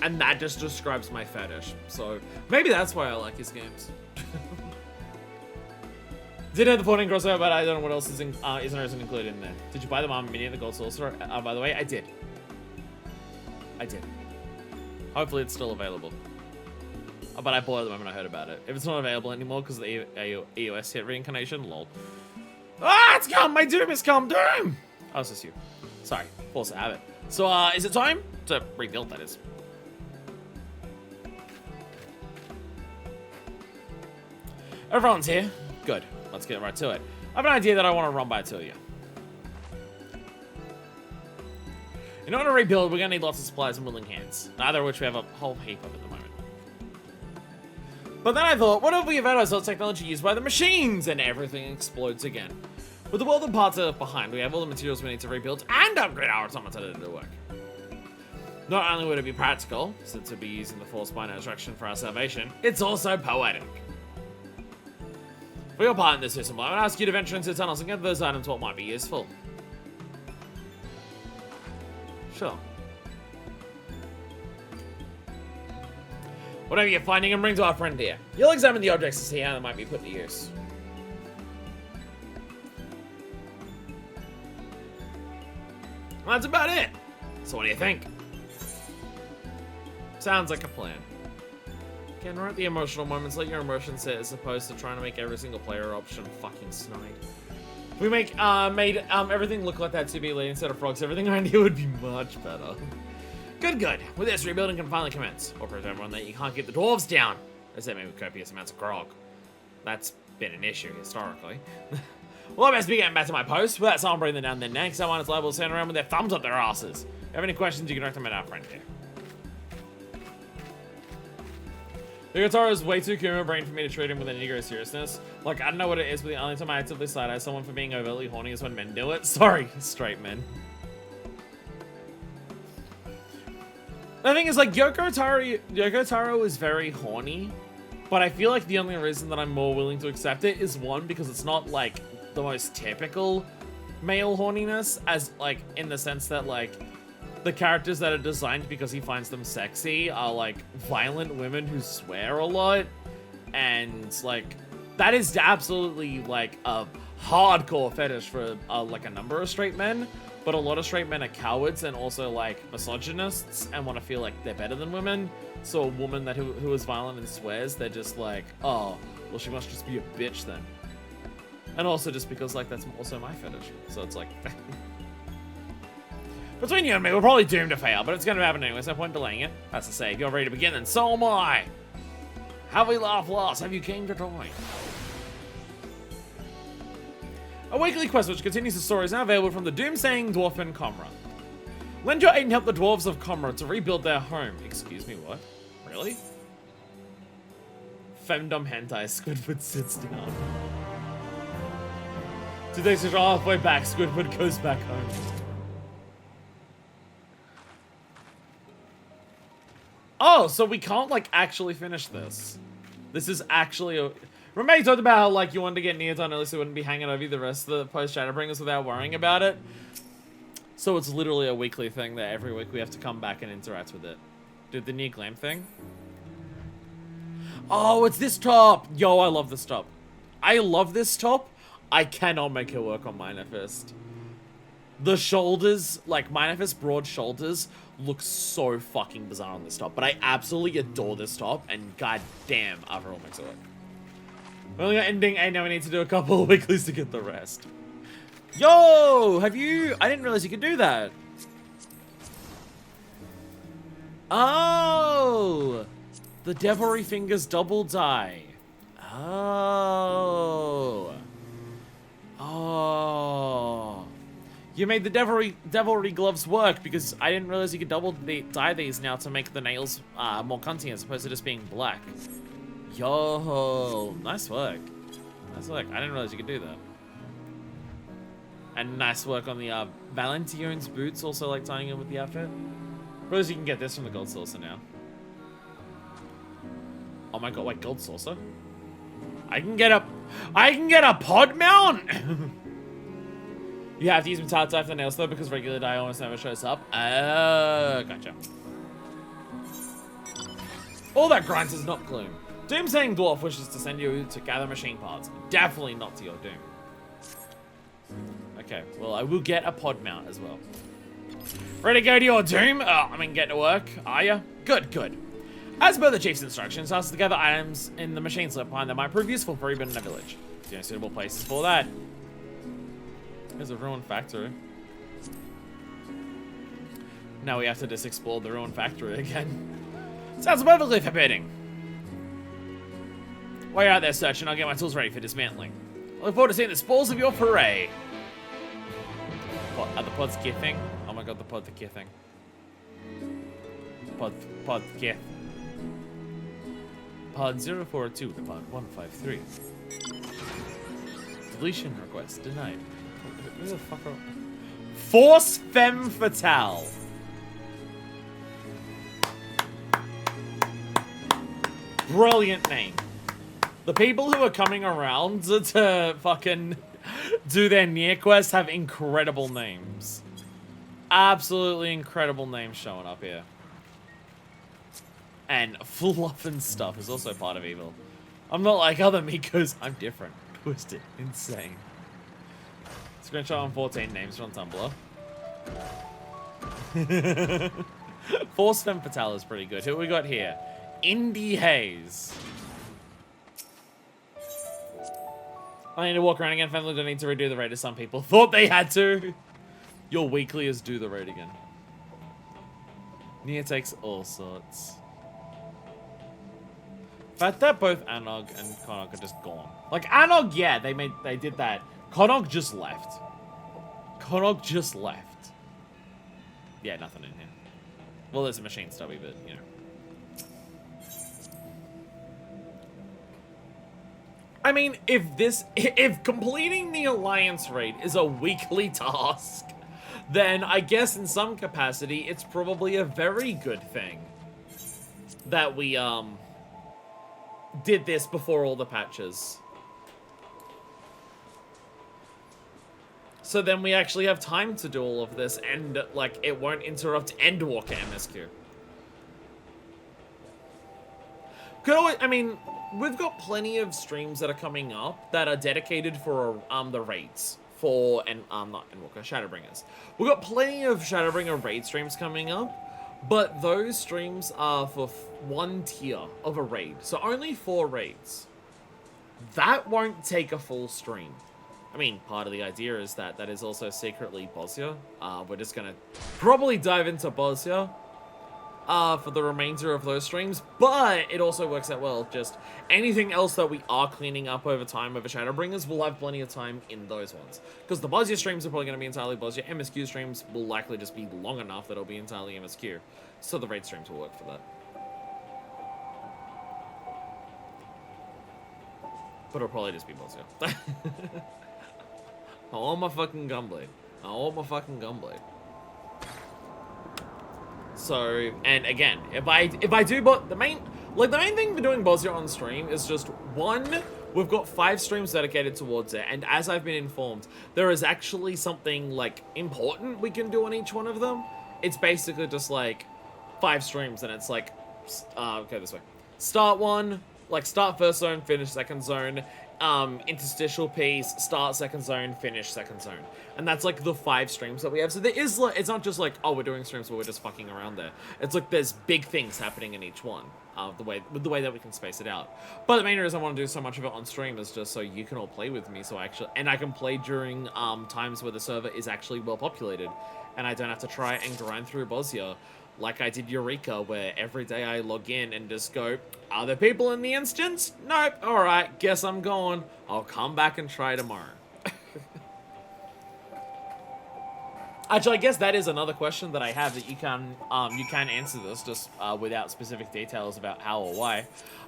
And that just describes my fetish. So maybe that's why I like his games. Did have the 14 crossover, but I don't know what else isn't included in there. Did you buy the Mama Mini and the Gold Sorcerer? By the way, I did. I did. Hopefully it's still available. but I bought it the moment I heard about it. If it's not available anymore because of the EOS hit reincarnation, lol. Ah, it's come! My doom has come! Doom! Oh, it's just you. Sorry, force of habit. So, is it time to rebuild, that is? Everyone's here. Good. Let's get right to it. I have an idea that I want to run by to you. In order to rebuild, we're going to need lots of supplies and willing hands. Neither of which we have a whole heap of at the moment. But then I thought, what if we invent ourselves technology used by the machines? And everything explodes again. With the world and parts are behind, we have all the materials we need to rebuild and upgrade our automata to do work. Not only would it be practical, since we'd be using the Force by no direction for our salvation, it's also poetic. For your part in this system, I would ask you to venture into the tunnels and get those items what might be useful. Sure. Whatever you're finding and bring to our friend here. You'll examine the objects to see how they might be put to use. Well, that's about it. So what do you think? Sounds like a plan. Again, right at the emotional moments, let your emotions sit as opposed to trying to make every single player option fucking snide. If we made everything look like that 2B lead instead of frogs, everything around here would be much better. Good. With this, rebuilding can finally commence. Or prove everyone that you can't get the dwarves down. As they may with copious amounts of grog. That's been an issue historically. Well, I best be getting back to my post. Without someone breathing down their necks, someone is liable to stand around with their thumbs up their asses. If you have any questions, you can direct them at our friend here. Yoko Taro is way too Kuma brain for me to treat him with any Negro seriousness. Like, I don't know what it is, but the only time I actively side-eye someone for being overtly horny is when men do it. Sorry, straight men. The thing is, like, Yoko Taro is very horny, but I feel like the only reason that I'm more willing to accept it is, one, because it's not, like, the most typical male horniness, as, like, in the sense that, like, the characters that are designed because he finds them sexy are, like, violent women who swear a lot, and, like, that is absolutely, like, a hardcore fetish for, like, a number of straight men. But a lot of straight men are cowards and also, like, misogynists and want to feel like they're better than women. So a woman who is violent and swears, they're just like, oh, well, she must just be a bitch then. And also just because, like, that's also my fetish. So it's like... Between you and me, we're probably doomed to fail, but it's going to happen anyway, so no point delaying it. That's to say, if you're ready to begin, then so am I. Have we laughed last? Have you came to join? A weekly quest which continues the story is now available from the doomsaying dwarfen Comra. Lend your aid and help the dwarves of Comra to rebuild their home. Excuse me, what? Really? Femdom hentai, Squidward sits down. 2 days to halfway back, Squidward goes back home. Oh, so we can't, like, actually finish this. This is actually a... Remember you talked about how, like, you wanted to get Nier done, at least it wouldn't be hanging over you the rest of the post-Shadowbringers without worrying about it? So it's literally a weekly thing that every week we have to come back and interact with it. Did the Nier Glam thing? Oh, it's this top! Yo, I love this top. I love this top. I cannot make it work on Minefist. The shoulders, like, Minefist broad shoulders, look so fucking bizarre on this top. But I absolutely adore this top, and goddamn, overall makes it work. We only got ending 8, now we need to do a couple of weeklies to get the rest. Yo! Have you... I didn't realize you could do that. Oh! The Devilry Fingers double die. Oh. Oh. You made the Devilry gloves work because I didn't realize you could double dye these now to make the nails more cunty as opposed to just being black. Yo, nice work. Nice work. I didn't realize you could do that. And nice work on the Valention's boots, also like tying in with the outfit. Realize you can get this from the gold saucer now. Oh my god, wait, gold saucer? I can get a pod mount? You have to use metallic dye for the nails though, because regular dye almost never shows up. Oh, gotcha. All that grinds is not gloom. Doomsaying Dwarf wishes to send you to gather machine parts. Definitely not to your doom. Okay, well, I will get a pod mount as well. Ready to go to your doom? I mean, get to work, are ya? Good, good. As per the chief's instructions, task to gather items in the machine slip behind that might prove useful for even in a village. The only suitable places for that. There's a ruined factory. Now we have to just explore the ruined factory again. Sounds perfectly forbidding. While you're out there searching, I'll get my tools ready for dismantling. I look forward to seeing the spoils of your foray. What, are the pods githing? Oh my god, the pods are githing. Pod gith. Pod 042 to pod 153. Deletion request denied. Who the fuck are... Force Femme Fatale. Brilliant name. The people who are coming around to fucking do their Nier quest have incredible names. Absolutely incredible names showing up here. And fluff and stuff is also part of evil. I'm not like other Mikos. I'm different. Twisted. Insane. Screenshot on 14 names on Tumblr. Force Femme Fatale is pretty good. Who we got here? Indie Haze. I need to walk around again. Finally, don't need to redo the raid as some people thought they had to. Your weekly is do the raid again. Nier takes all sorts. The fact that both Anog and Konog are just gone. Like Anog, yeah, they did that. Konog just left. Konog just left. Yeah, nothing in here. Well, there's a machine stubby, but you know. I mean, if completing the Alliance raid is a weekly task, then I guess in some capacity it's probably a very good thing that we did this before all the patches. So then we actually have time to do all of this and like it won't interrupt Endwalker MSQ. Could always, I mean, we've got plenty of streams that are coming up that are dedicated for the raids for not Endwalker, Shadowbringers. We've got plenty of Shadowbringer raid streams coming up, but those streams are for one tier of a raid, so only 4 raids. That won't take a full stream. I mean, part of the idea is that is also secretly Bosnia. We're just gonna probably dive into Bosnia for the remainder of those streams, but it also works out well. Just anything else that we are cleaning up over time over Shadowbringers, we'll have plenty of time in those ones. Because the Bosnia streams are probably going to be entirely Bosnia. MSQ streams will likely just be long enough that it'll be entirely MSQ. So the raid streams will work for that. But it'll probably just be Bosnia. I want my fucking Gunblade. I want my fucking Gunblade. So, and again, if I do, but the main thing for doing Bosnia on stream is just, one, we've got 5 streams dedicated towards it, and as I've been informed, there is actually something, like, important we can do on each one of them. It's basically just, like, 5 streams, and it's like, okay, this way. Start one, like, start first zone, finish second zone, interstitial piece, start second zone, finish second zone. And that's like the 5 streams that we have. So there is like, it's not just like, oh, we're doing streams where we're just fucking around there. It's like there's big things happening in each one, with the way that we can space it out. But the main reason I want to do so much of it on stream is just so you can all play with me, so I can play during times where the server is actually well populated, and I don't have to try and grind through Bosnia like I did Eureka, where every day I log in and just go, are there people in the instance? Nope. Alright, guess I'm gone. I'll come back and try tomorrow. Actually, I guess that is another question that I have that you can answer this just without specific details about how or why.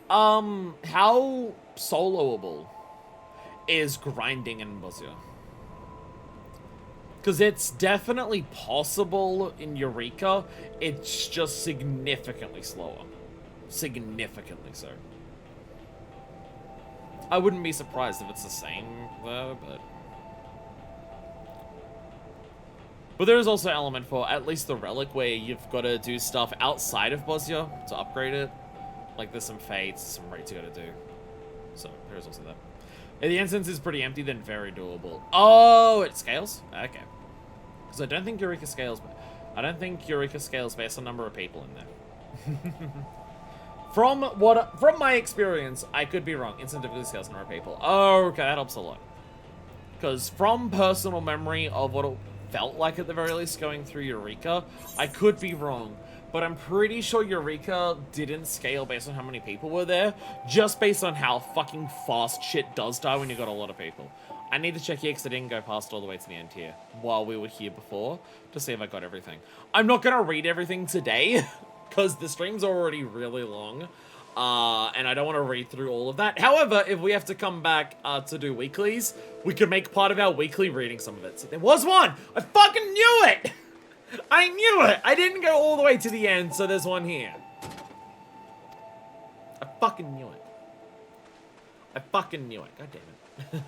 How soloable is grinding in Bosnia? Because it's definitely possible in Eureka, it's just significantly slower. Significantly so. I wouldn't be surprised if it's the same, though, But there is also an element for at least the Relic where you've got to do stuff outside of Bosnia to upgrade it. Like there's some fates, some raids you got to do. So there is also that. If the instance is pretty empty, then very doable. Oh, it scales? Okay. Because I don't think Eureka scales based on number of people in there. From my experience, I could be wrong. Instant difficulty scales number of people. Okay, that helps a lot. Because from personal memory of what it felt like at the very least going through Eureka, I could be wrong. But I'm pretty sure Eureka didn't scale based on how many people were there, just based on how fucking fast shit does die when you got a lot of people. I need to check here because I didn't go past all the way to the end here while we were here before to see if I got everything. I'm not going to read everything today because the stream's already really long. And I don't want to read through all of that. However, if we have to come back to do weeklies, we could make part of our weekly reading some of it. So there was one! I fucking knew it! I knew it! I didn't go all the way to the end, so there's one here. I fucking knew it. I fucking knew it. God damn it.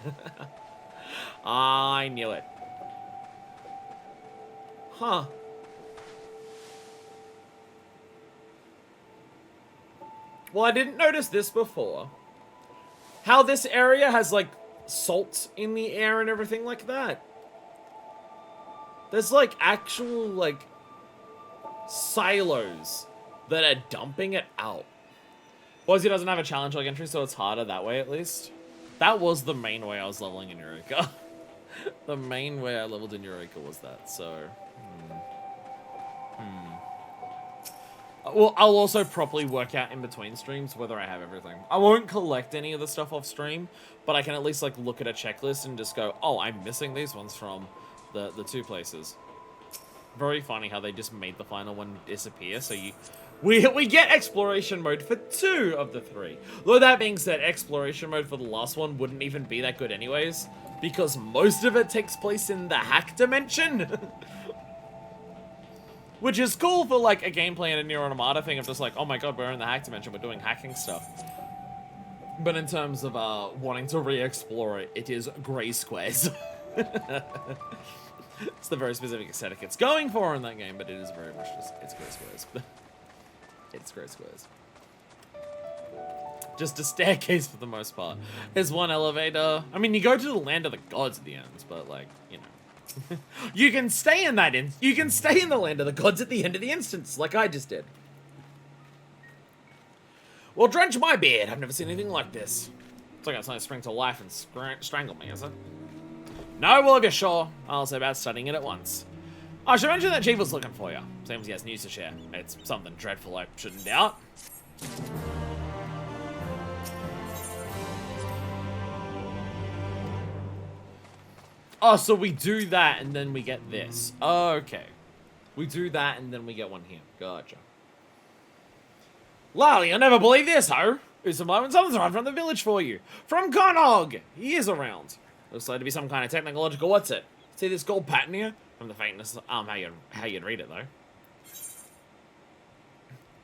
I knew it. Huh. Well, I didn't notice this before. How this area has, like, salt in the air and everything like that. There's, like, actual, like, silos that are dumping it out. Boise doesn't have a challenge like entry, so it's harder that way, at least. That was the main way I was leveling in Eureka. The main way I leveled in Eureka was that, so... Well, I'll also properly work out in between streams whether I have everything. I won't collect any of the stuff off stream, but I can at least, like, look at a checklist and just go, oh, I'm missing these ones from the two places. Very funny how they just made the final one disappear, so we get exploration mode for 2 of the 3. Though that being said, exploration mode for the last one wouldn't even be that good anyways, because most of it takes place in the hack dimension. Which is cool for, like, a gameplay and a Nier Automata thing of just like, oh my god, we're in the hack dimension, we're doing hacking stuff. But in terms of wanting to re-explore it, it is grey squares. It's the very specific aesthetic it's going for in that game, but it is very much just, it's grey squares. It's grey squares. Just a staircase for the most part. There's one elevator. I mean, you go to the land of the gods at the end, but, like, you know. You can stay in that you can stay in the land of the gods at the end of the instance, like I just did. Well, drench my beard. I've never seen anything like this. It's like something spring to life and strangle me, is it? No, well, if you're sure, I'll say about studying it at once. I should mention that Chief was looking for you. Seems he has news to share. It's something dreadful, I shouldn't doubt. Oh, so we do that and then we get this. Okay. We do that and then we get one here. Gotcha. Lol, you'll never believe this, ho! Who's some moment something's run from the village for you. From Konog! He is around. Looks like to be some kind of technological what's it? See this gold pattern here? From the faintness, how you'd read it though.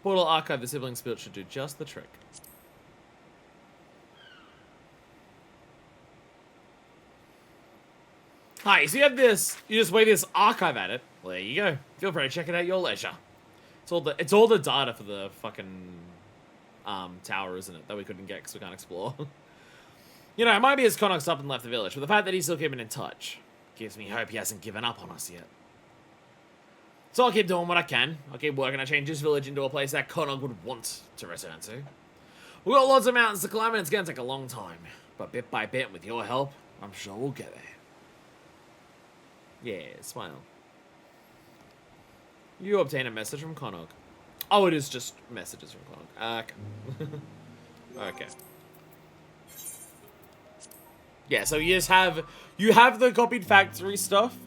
Portal archive the sibling spirit should do just the trick. Hi, so you have this, you just wave this archive at it. Well, there you go. Feel free to check it out at your leisure. It's all the data for the fucking tower, isn't it? That we couldn't get because we can't explore. You know, it might be his Connacht's up and left the village, but the fact that he's still keeping in touch gives me hope he hasn't given up on us yet. So I'll keep doing what I can. I'll keep working to change this village into a place that Connacht would want to return to. We've got lots of mountains to climb and it's going to take a long time. But bit by bit, with your help, I'm sure we'll get there. Yeah, smile. You obtain a message from Connacht. Oh, it is just messages from Connacht. Okay. Okay. Yeah, so you have the copied factory stuff,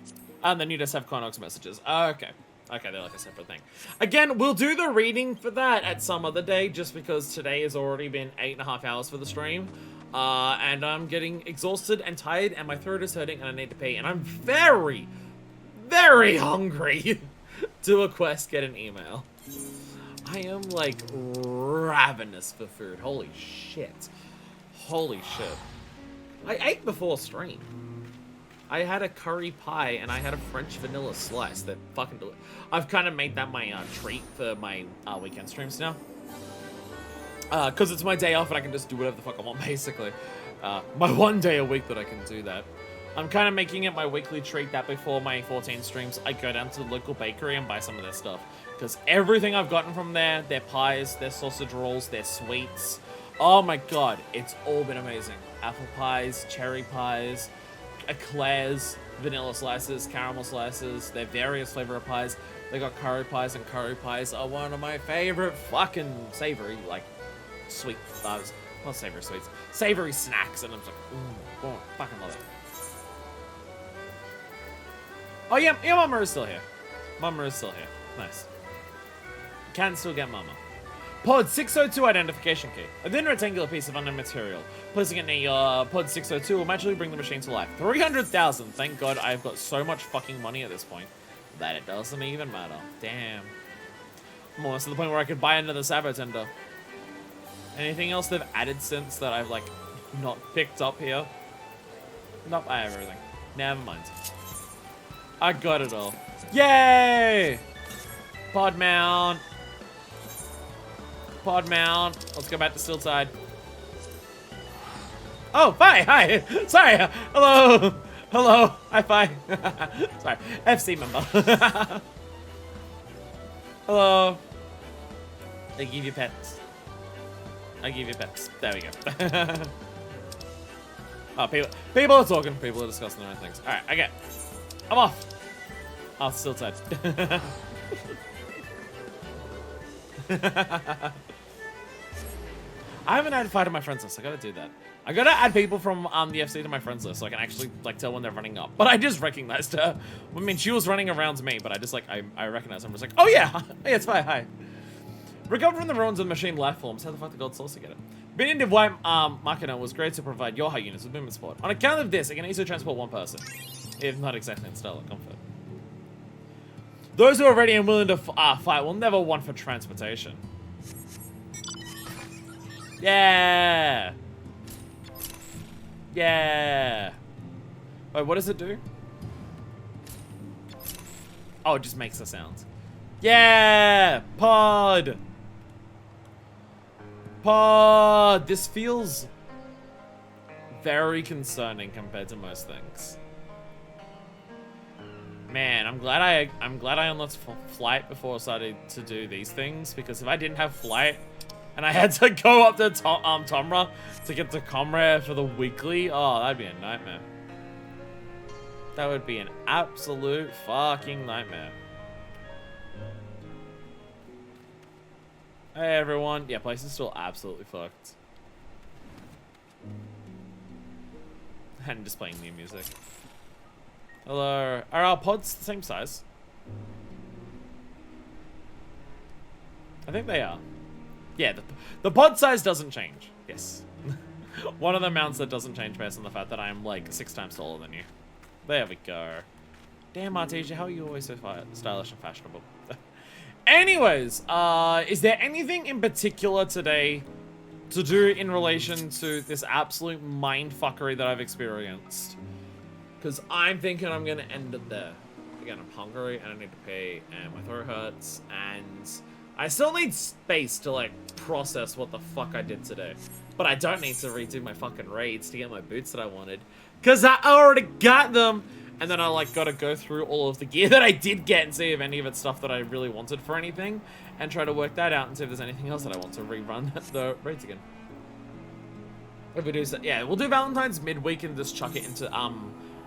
and then you just have Connacht's messages. Okay. Okay, they're like a separate thing. Again, we'll do the reading for that at some other day, just because today has already been 8.5 hours for the stream. And I'm getting exhausted and tired, and my throat is hurting, and I need to pee, and I'm very, very hungry to a quest, get an email. I am, like, ravenous for food. Holy shit. Holy shit. I ate before stream. I had a curry pie, and I had a French vanilla slice that fucking I've kind of made that my treat for my weekend streams now. Because it's my day off and I can just do whatever the fuck I want, basically. My one day a week that I can do that. I'm kind of making it my weekly treat that before my 14 streams, I go down to the local bakery and buy some of their stuff. Because everything I've gotten from there, their pies, their sausage rolls, their sweets, oh my god, it's all been amazing. Apple pies, cherry pies, eclairs, vanilla slices, caramel slices, their various flavor of pies. They got curry pies, and curry pies are one of my favorite fucking savory, like, sweet, not savory sweets, savory snacks, and I'm just like, ooh, oh, fucking love it. Oh yeah, Mama is still here. Mama is still here. Nice. Can still get Mama. Pod 602 identification key. A thin rectangular piece of unknown material. Placing it near your pod 602 will magically bring the machine to life. 300,000. Thank God I've got so much fucking money at this point that it doesn't even matter. Damn. I'm almost to the point where I could buy another Sabo Tender. Anything else they've added since that I've, like, not picked up here? Nope, I have everything. Never mind. I got it all. Yay! Pod mount. Pod mount. Let's go back to Stilltide. Oh, hi. Sorry. Hello. Hello. High five. Sorry. FC member. Hello. They give you pets. I give you pets. There we go. Oh, people are talking. People are discussing their own things. All right, okay. I'm off. Oh, still tight. I haven't added fire to my friends list. I gotta do that. I gotta add people from the FC to my friends list so I can actually like tell when they're running up. But I just recognized her. I mean, she was running around me, but I just like I recognized her. I was like, oh yeah, hey, it's fine. Hi. Recovered from the ruins of the machine life forms. How the fuck did Gold Source to get it? Being in White Machina was great to provide your high units with movement support. On account of this, it can easily transport one person, if not exactly in style or comfort. Those who are ready and willing to fight will never want for transportation. Yeah! Yeah! Wait, what does it do? Oh, it just makes the sounds. Yeah! Pod! Pod! This feels very concerning compared to most things. Man, I'm glad I unlocked flight before I started to do these things, because if I didn't have flight and I had to go up to Tomra to get to Comrade for the weekly, oh, that'd be a nightmare. That would be an absolute fucking nightmare. Hey everyone. Yeah, place is still absolutely fucked. And just playing new music. Hello. Are our pods the same size? I think they are. Yeah, the pod size doesn't change. Yes. One of the mounts that doesn't change based on the fact that I am like 6 times taller than you. There we go. Damn, Artesia, how are you always so stylish and fashionable? Anyways, is there anything in particular today to do in relation to this absolute mindfuckery that I've experienced? Because I'm thinking I'm going to end it there. Again, I'm hungry and I need to pee and my throat hurts and I still need space to like process what the fuck I did today. But I don't need to redo my fucking raids to get my boots that I wanted. Because I already got them! And then I like gotta go through all of the gear that I did get and see if any of it's stuff that I really wanted for anything. And try to work that out and see if there's anything else that I want to rerun the raids again. If we do so, yeah, we'll do Valentine's midweek and just chuck it into,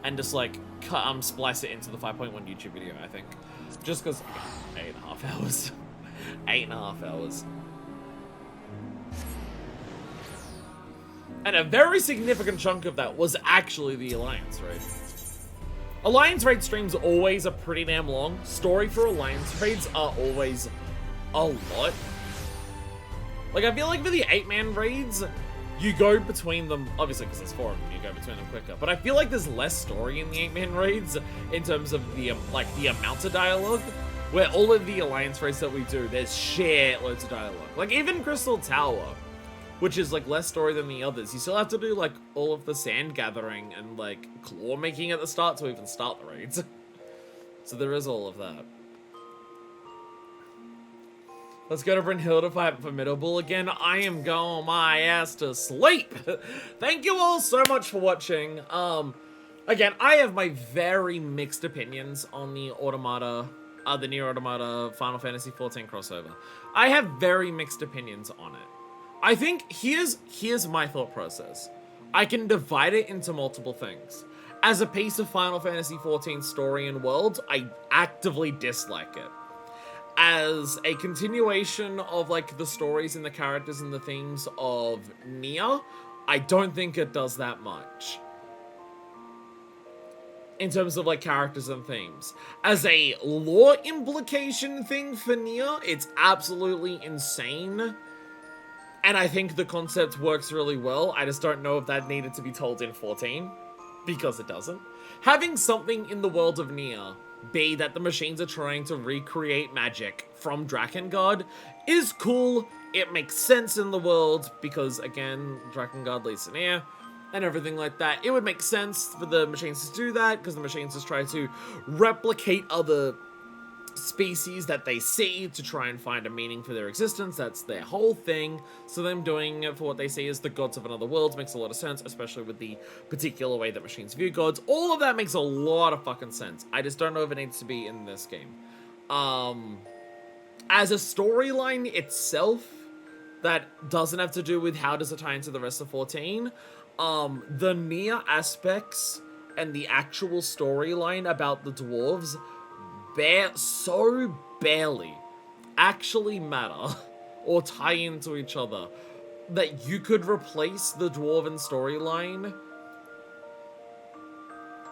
and just like, splice it into the 5.1 YouTube video, I think. Just because, again, 8.5 hours. 8.5 hours. And a very significant chunk of that was actually the Alliance raid. Alliance raid streams always are pretty damn long. Story for Alliance raids are always a lot. Like, I feel like for the 8-man raids, you go between them, obviously because there's 4 of them, you go between them quicker. But I feel like there's less story in the 8-man raids in terms of the, like, the amount of dialogue. Where all of the Alliance raids that we do, there's shitloads of dialogue. Like, even Crystal Tower, which is, like, less story than the others, you still have to do, like, all of the sand gathering and, like, claw making at the start to even start the raids. So there is all of that. Let's go to Brynhild to fight Formidable again. I am going my ass to sleep. Thank you all so much for watching. Again, I have my very mixed opinions on the Automata, the Nier Automata Final Fantasy XIV crossover. I have very mixed opinions on it. I think here's my thought process. I can divide it into multiple things. As a piece of Final Fantasy XIV story and world, I actively dislike it. As a continuation of like the stories and the characters and the themes of Nier, I don't think it does that much. In terms of like characters and themes. As a lore implication thing for Nier, it's absolutely insane. And I think the concept works really well. I just don't know if that needed to be told in 14. Because it doesn't. Having something in the world of Nier be that the machines are trying to recreate magic from Drakengard is cool. It makes sense in the world because, again, Drakengard leads to Nier and everything like that. It would make sense for the machines to do that because the machines just try to replicate other species that they see to try and find a meaning for their existence. That's their whole thing. So them doing it for what they see as the gods of another world makes a lot of sense, especially with the particular way that machines view gods. All of that makes a lot of fucking sense. I just don't know if it needs to be in this game. As a storyline itself, that doesn't have to do with how does it tie into the rest of 14. The Nier aspects and the actual storyline about the dwarves so barely actually matter or tie into each other that you could replace the dwarven storyline.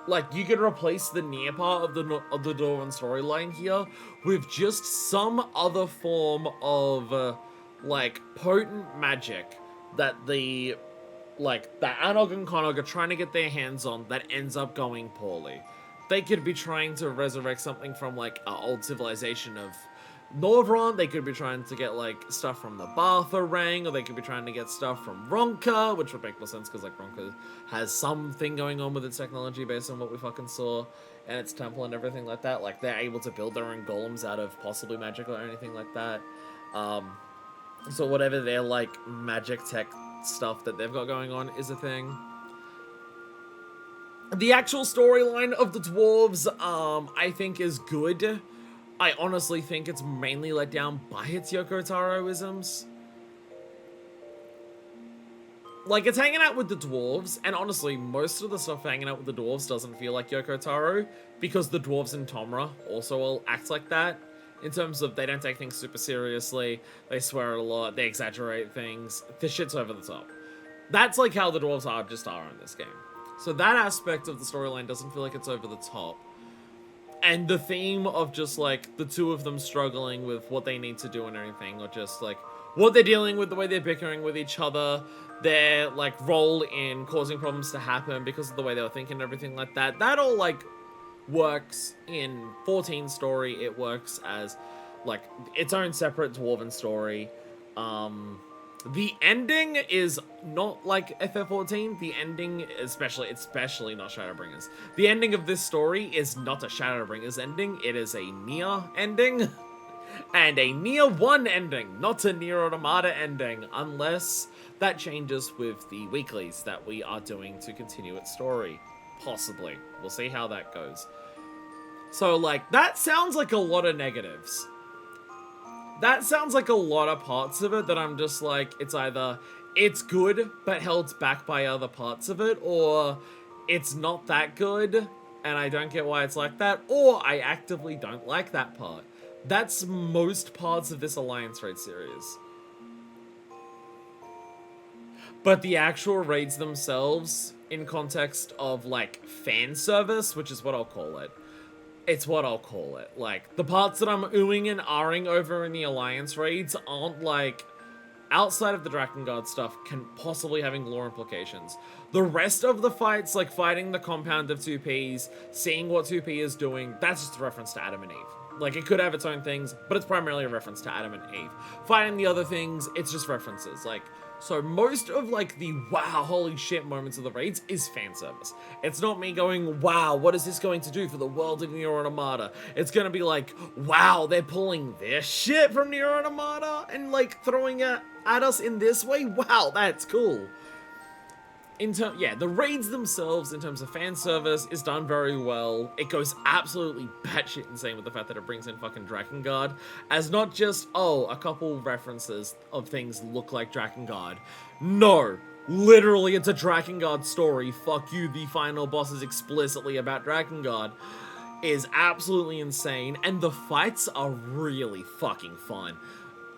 Like, you could replace the Nier part of the dwarven storyline here with just some other form of, like, potent magic that the Anog and Konog are trying to get their hands on that ends up going poorly. They could be trying to resurrect something from, like, an old civilization of Norvrond. They could be trying to get, like, stuff from the Bartha Rang, or they could be trying to get stuff from Ronka, which would make more sense, because, like, Ronka has something going on with its technology based on what we fucking saw, and its temple and everything like that. Like, they're able to build their own golems out of possibly magic or anything like that. So whatever their, like, magic tech stuff that they've got going on is a thing. The actual storyline of the dwarves, I think is good. I honestly think it's mainly let down by its Yoko Taro-isms. Like, it's hanging out with the dwarves, and honestly, most of the stuff hanging out with the dwarves doesn't feel like Yoko Taro, because the dwarves in Tomra also all act like that, in terms of they don't take things super seriously, they swear a lot, they exaggerate things, the shit's over the top. That's like how the dwarves are in this game. So that aspect of the storyline doesn't feel like it's over the top. And the theme of just, like, the two of them struggling with what they need to do and everything, or just, like, what they're dealing with, the way they're bickering with each other, their, like, role in causing problems to happen because of the way they were thinking and everything like that, that all, like, works in 14 story. It works as, like, its own separate dwarven story. The ending is not like FF14. The ending, especially not Shadowbringers. The ending of this story is not a Shadowbringers ending. It is a Nier ending. And a Nier 1 ending, not a Nier Automata ending. Unless that changes with the weeklies that we are doing to continue its story. Possibly. We'll see how that goes. So, like, that sounds like a lot of negatives. That sounds like a lot of parts of it that I'm just like, it's either it's good but held back by other parts of it, or it's not that good and I don't get why it's like that, or I actively don't like that part. That's most parts of this Alliance Raid series. But the actual raids themselves, in context of, like, fan service, which is what I'll call it, it's what I'll call it. Like, the parts that I'm oohing and ahhing over in the Alliance raids aren't, like, outside of the Drakengard stuff, can possibly having lore implications. The rest of the fights, like fighting the compound of 2Ps, seeing what 2P is doing, that's just a reference to Adam and Eve. Like, it could have its own things, but it's primarily a reference to Adam and Eve. Fighting the other things, it's just references. Like, so most of, like, the wow, holy shit moments of the raids is fan service. It's not me going, wow, what is this going to do for the world of Nier Automata? It's gonna be like, wow, they're pulling this shit from Nier Automata and, like, throwing it at us in this way? Wow, that's cool. the raids themselves, in terms of fan service, is done very well. It goes absolutely batshit insane with the fact that it brings in fucking Drakengard as not just, oh, a couple references of things look like Drakengard. No, literally it's a Drakengard story. Fuck you, the final boss is explicitly about Drakengard. Is absolutely insane, and the fights are really fucking fun.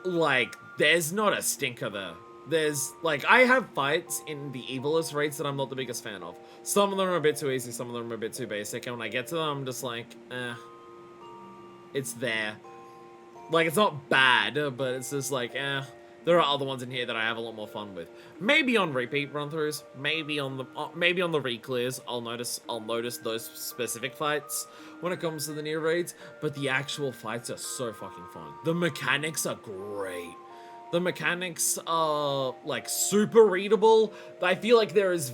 Like, there's not a stinker there. There's, like, I have fights in the Evilist raids that I'm not the biggest fan of. Some of them are a bit too easy, some of them are a bit too basic, and when I get to them, I'm just like, it's there. Like, it's not bad, but it's just like, there are other ones in here that I have a lot more fun with. Maybe on repeat run-throughs, maybe on the re-clears, I'll notice those specific fights when it comes to the Nier raids, but the actual fights are so fucking fun. The mechanics are great. The mechanics are, like, super readable. I feel like there is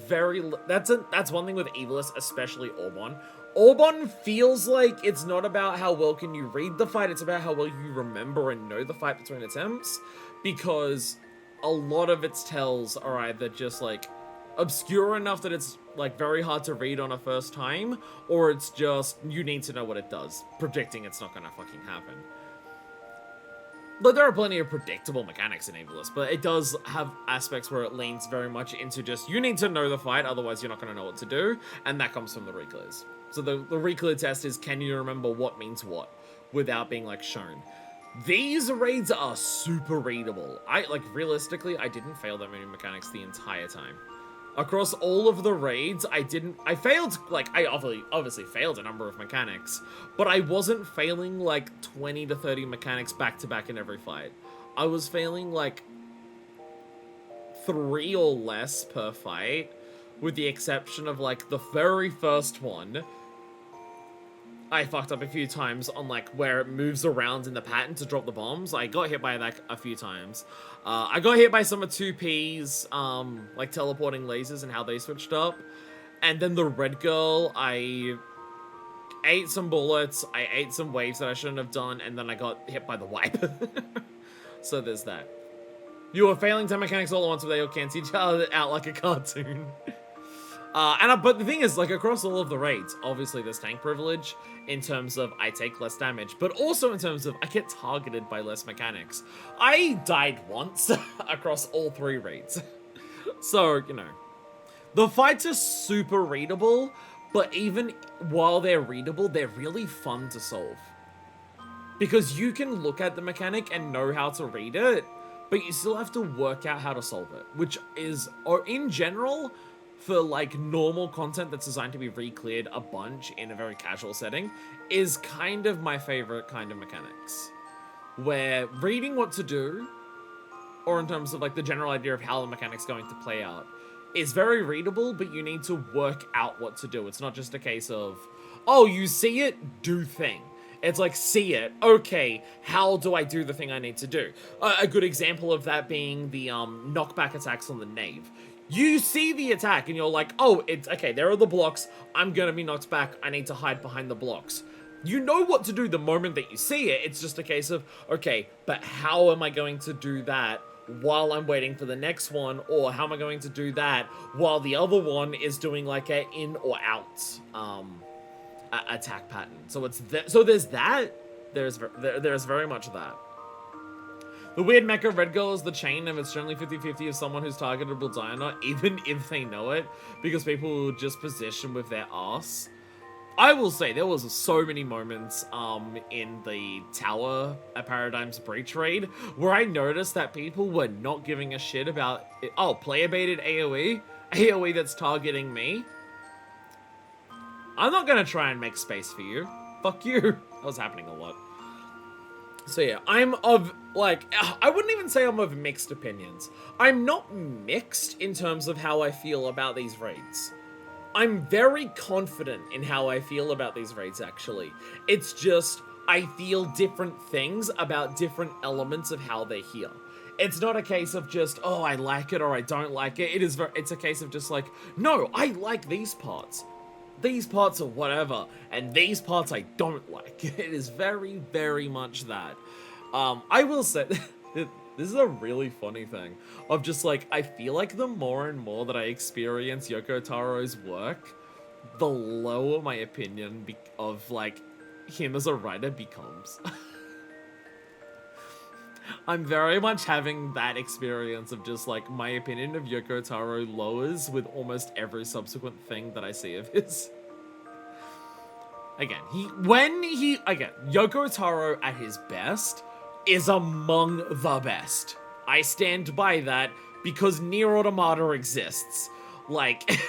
that's one thing with Evilist, especially Orbon. Orbon feels like it's not about how well can you read the fight, it's about how well you remember and know the fight between attempts, because a lot of its tells are either just, like, obscure enough that it's, like, very hard to read on a first time, or it's just, you need to know what it does, predicting it's not gonna fucking happen. But there are plenty of predictable mechanics in Evilist, but it does have aspects where it leans very much into just, you need to know the fight, otherwise you're not going to know what to do, and that comes from the reclears. So the reclear test is, can you remember what means what, without being, like, shown. These raids are super readable. Realistically, I didn't fail that many mechanics the entire time. Across all of the raids, I failed, like, I obviously failed a number of mechanics, but I wasn't failing, like, 20 to 30 mechanics back-to-back in every fight. I was failing, like, 3 or less per fight, with the exception of, like, the very first one. I fucked up a few times on, like, where it moves around in the pattern to drop the bombs. I got hit by that a few times. I got hit by some of 2P's, like, teleporting lasers and how they switched up. And then the red girl, I ate some bullets, I ate some waves that I shouldn't have done, and then I got hit by the wipe. So there's that. You are failing 10 mechanics all at once, but they all cancel each other out like a cartoon. But the thing is, like, across all of the raids, obviously there's tank privilege in terms of I take less damage, but also in terms of I get targeted by less mechanics. I died once across all 3 raids. So, you know, the fights are super readable, but even while they're readable, they're really fun to solve. Because you can look at the mechanic and know how to read it, but you still have to work out how to solve it, which is, or in general, for, like, normal content that's designed to be re-cleared a bunch in a very casual setting, is kind of my favorite kind of mechanics. Where reading what to do, or in terms of, like, the general idea of how the mechanic's going to play out, is very readable, but you need to work out what to do. It's not just a case of, oh, you see it, do thing. It's like, see it, okay, how do I do the thing I need to do? A good example of that being the knockback attacks on the Knave. You see the attack and you're like, oh, it's okay, there are the blocks, I'm gonna be knocked back, I need to hide behind the blocks. You know what to do the moment that you see it, it's just a case of, okay, but how am I going to do that while I'm waiting for the next one, or how am I going to do that while the other one is doing, like, a in or out attack pattern. So there's that, there's very much that. The weird mecha red girl is the chain, and it's generally 50-50 of someone who's targeted will die or not, even if they know it, because people will just position with their ass. I will say, there was so many moments in the Tower at Paradigm's Breach raid where I noticed that people were not giving a shit about, oh, player-baited AoE? AoE that's targeting me? I'm not gonna try and make space for you. Fuck you. That was happening a lot. So yeah, I'm of, like, I wouldn't even say I'm of mixed opinions. I'm not mixed in terms of how I feel about these raids. I'm very confident in how I feel about these raids, actually. It's just, I feel different things about different elements of how they heal. It's not a case of just, oh, I like it or I don't like it. It's a case of just like, no, I like these parts. These parts are whatever, and these parts I don't like. It is very, very much that. I will say, This is a really funny thing of just like, I feel like the more and more that I experience Yoko Taro's work, the lower my opinion of like him as a writer becomes. I'm very much having that experience of just like my opinion of Yoko Taro lowers with almost every subsequent thing that I see of his. Again, Yoko Taro at his best is among the best. I stand by that because Nier Automata exists. Like,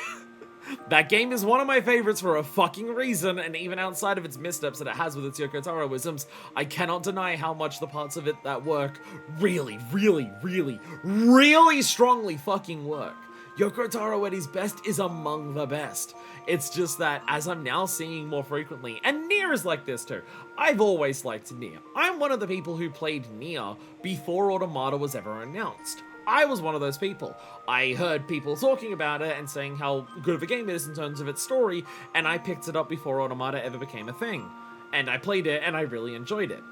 that game is one of my favorites for a fucking reason, and even outside of its missteps that it has with its Yoko Taro-isms, I cannot deny how much the parts of it that work really, really, really, really strongly fucking work. Yoko Taro at his best is among the best. It's just that, as I'm now seeing more frequently, and Nier is like this too, I've always liked Nier. I'm one of the people who played Nier before Automata was ever announced. I was one of those people. I heard people talking about it and saying how good of a game it is in terms of its story, and I picked it up before Automata ever became a thing. And I played it, and I really enjoyed it.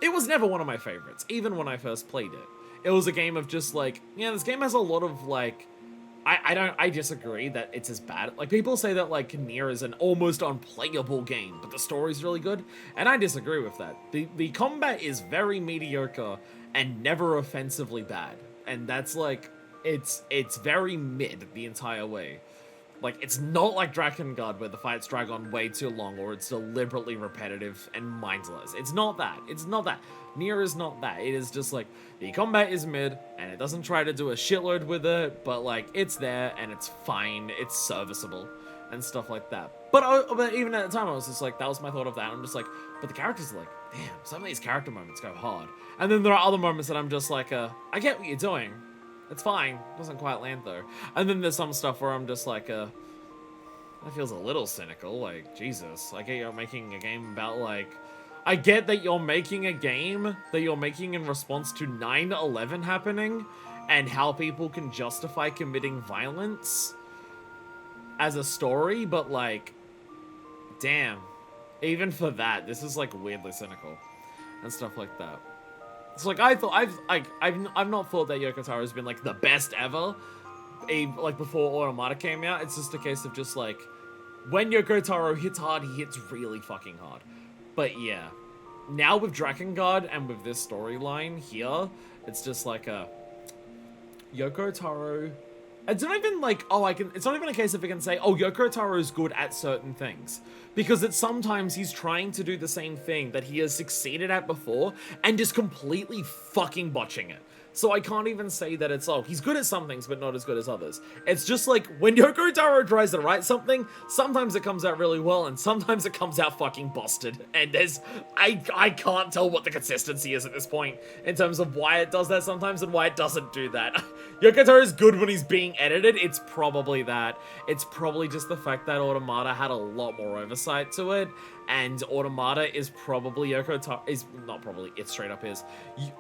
It was never one of my favorites, even when I first played it. It was a game of just like, yeah, this game has a lot of like, I disagree that it's as bad. Like, people say that, like, Nier is an almost unplayable game, but the story's really good, and I disagree with that. The combat is very mediocre and never offensively bad, and that's, like, it's very mid the entire way. Like, it's not like Drakengard where the fights drag on way too long or it's deliberately repetitive and mindless. It's not that. It's not that. Nier is not that. It is just like, the combat is mid, and it doesn't try to do a shitload with it, but like, it's there, and it's fine, it's serviceable, and stuff like that. But even at the time, I was just like, that was my thought of that. I'm just like, but the characters are like, damn, some of these character moments go hard. And then there are other moments that I'm just like, I get what you're doing. It's fine. Doesn't quite land though. And then there's some stuff where I'm just like, that feels a little cynical. Like, Jesus. I get you're making a game about like, I get that you're making a game that you're making in response to 9/11 happening and how people can justify committing violence as a story, but like, damn. Even for that, this is like weirdly cynical and stuff like that. It's like I've not thought that Yoko Taro has been like the best ever, like before Automata came out. It's just a case of just like, when Yoko Taro hits hard, he hits really fucking hard. But yeah, now with Drakengard and with this storyline here, it's just like Yoko Taro. It's not even like, it's not even a case of I can say, oh, Yoko Taro's good at certain things. Because it's sometimes he's trying to do the same thing that he has succeeded at before and just completely fucking botching it. So I can't even say that it's, oh, he's good at some things, but not as good as others. It's just like, when Yoko Taro tries to write something, sometimes it comes out really well, and sometimes it comes out fucking busted. And I can't tell what the consistency is at this point, in terms of why it does that sometimes and why it doesn't do that. Yoko Taro is good when he's being edited, it's probably that. It's probably just the fact that Automata had a lot more oversight to it, and Automata is probably Yoko Taro, it straight up is.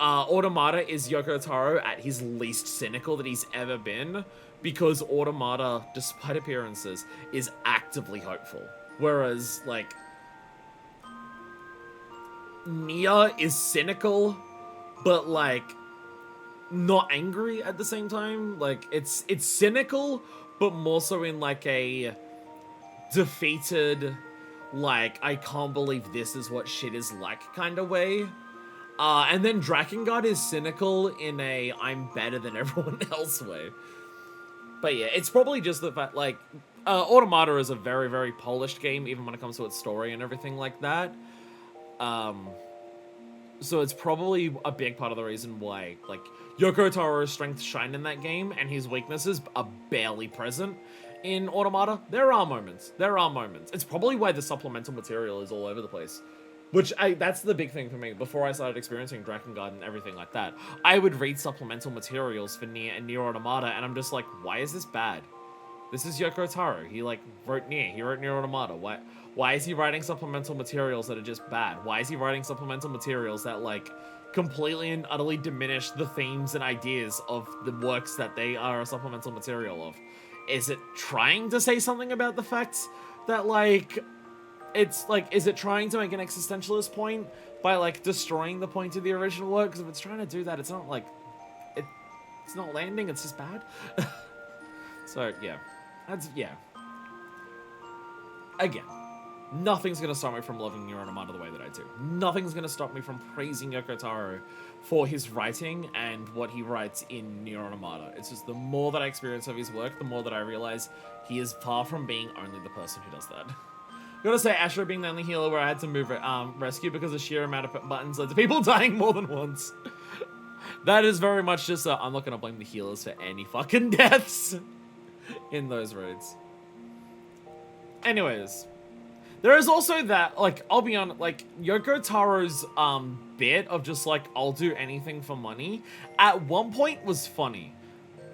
Automata is Yoko Taro at his least cynical that he's ever been, because Automata, despite appearances, is actively hopeful. Whereas, like, Nier is cynical, but, like, not angry at the same time. Like, it's cynical, but more so in, like, a defeated, like, I can't believe this is what shit is like kind of way. And then Drakengard is cynical in a I'm better than everyone else way. But yeah, it's probably just the fact, like, Automata is a very, very polished game, even when it comes to its story and everything like that. So it's probably a big part of the reason why, like, Yoko Taro's strengths shine in that game, and his weaknesses are barely present in Automata. There are moments. It's probably why the supplemental material is all over the place. Which, that's the big thing for me. Before I started experiencing Drakengard and everything like that, I would read supplemental materials for Nier and Nier Automata, and I'm just like, why is this bad? This is Yoko Taro. He, like, wrote Nier. He wrote Nier Automata. Why is he writing supplemental materials that are just bad? Why is he writing supplemental materials that, like, completely and utterly diminish the themes and ideas of the works that they are a supplemental material of? Is it trying to say something about the fact that, like, it's, like, is it trying to make an existentialist point by, like, destroying the point of the original work? Because if it's trying to do that, it's not, like, It's not landing, it's just bad. So, yeah. Yeah. Again, nothing's gonna stop me from loving Nier Automata the way that I do. Nothing's gonna stop me from praising Yoko Taro for his writing and what he writes in Nier Automata. It's just the more that I experience of his work, the more that I realize he is far from being only the person who does that. Gotta say, Ashura being the only healer where I had to move rescue because the sheer amount of buttons led to people dying more than once. That is very much just I'm not gonna blame the healers for any fucking deaths in those raids. Anyways, there is also that, like, I'll be honest, like, Yoko Taro's bit of just like, I'll do anything for money, at one point was funny.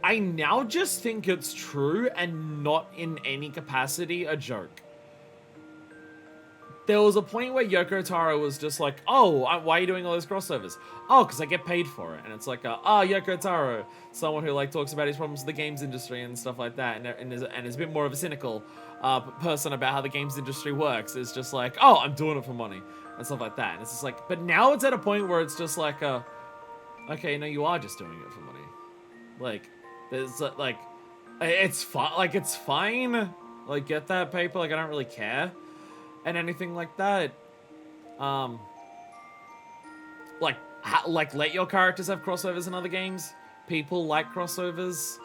I now just think it's true and not in any capacity a joke. There was a point where Yoko Taro was just like, oh, why are you doing all those crossovers? Oh, because I get paid for it. And it's like, Yoko Taro, someone who like talks about his problems with the games industry and stuff like that, and is a bit more of a cynical person about how the games industry works. Is just like, oh, I'm doing it for money and stuff like that. And it's just like, but now it's at a point where it's just like, okay, no, you are just doing it for money. Like, there's like, it's fine. Like, it's fine. Like, get that paper. Like, I don't really care. And anything like that. Like let your characters have crossovers in other games. People like crossovers.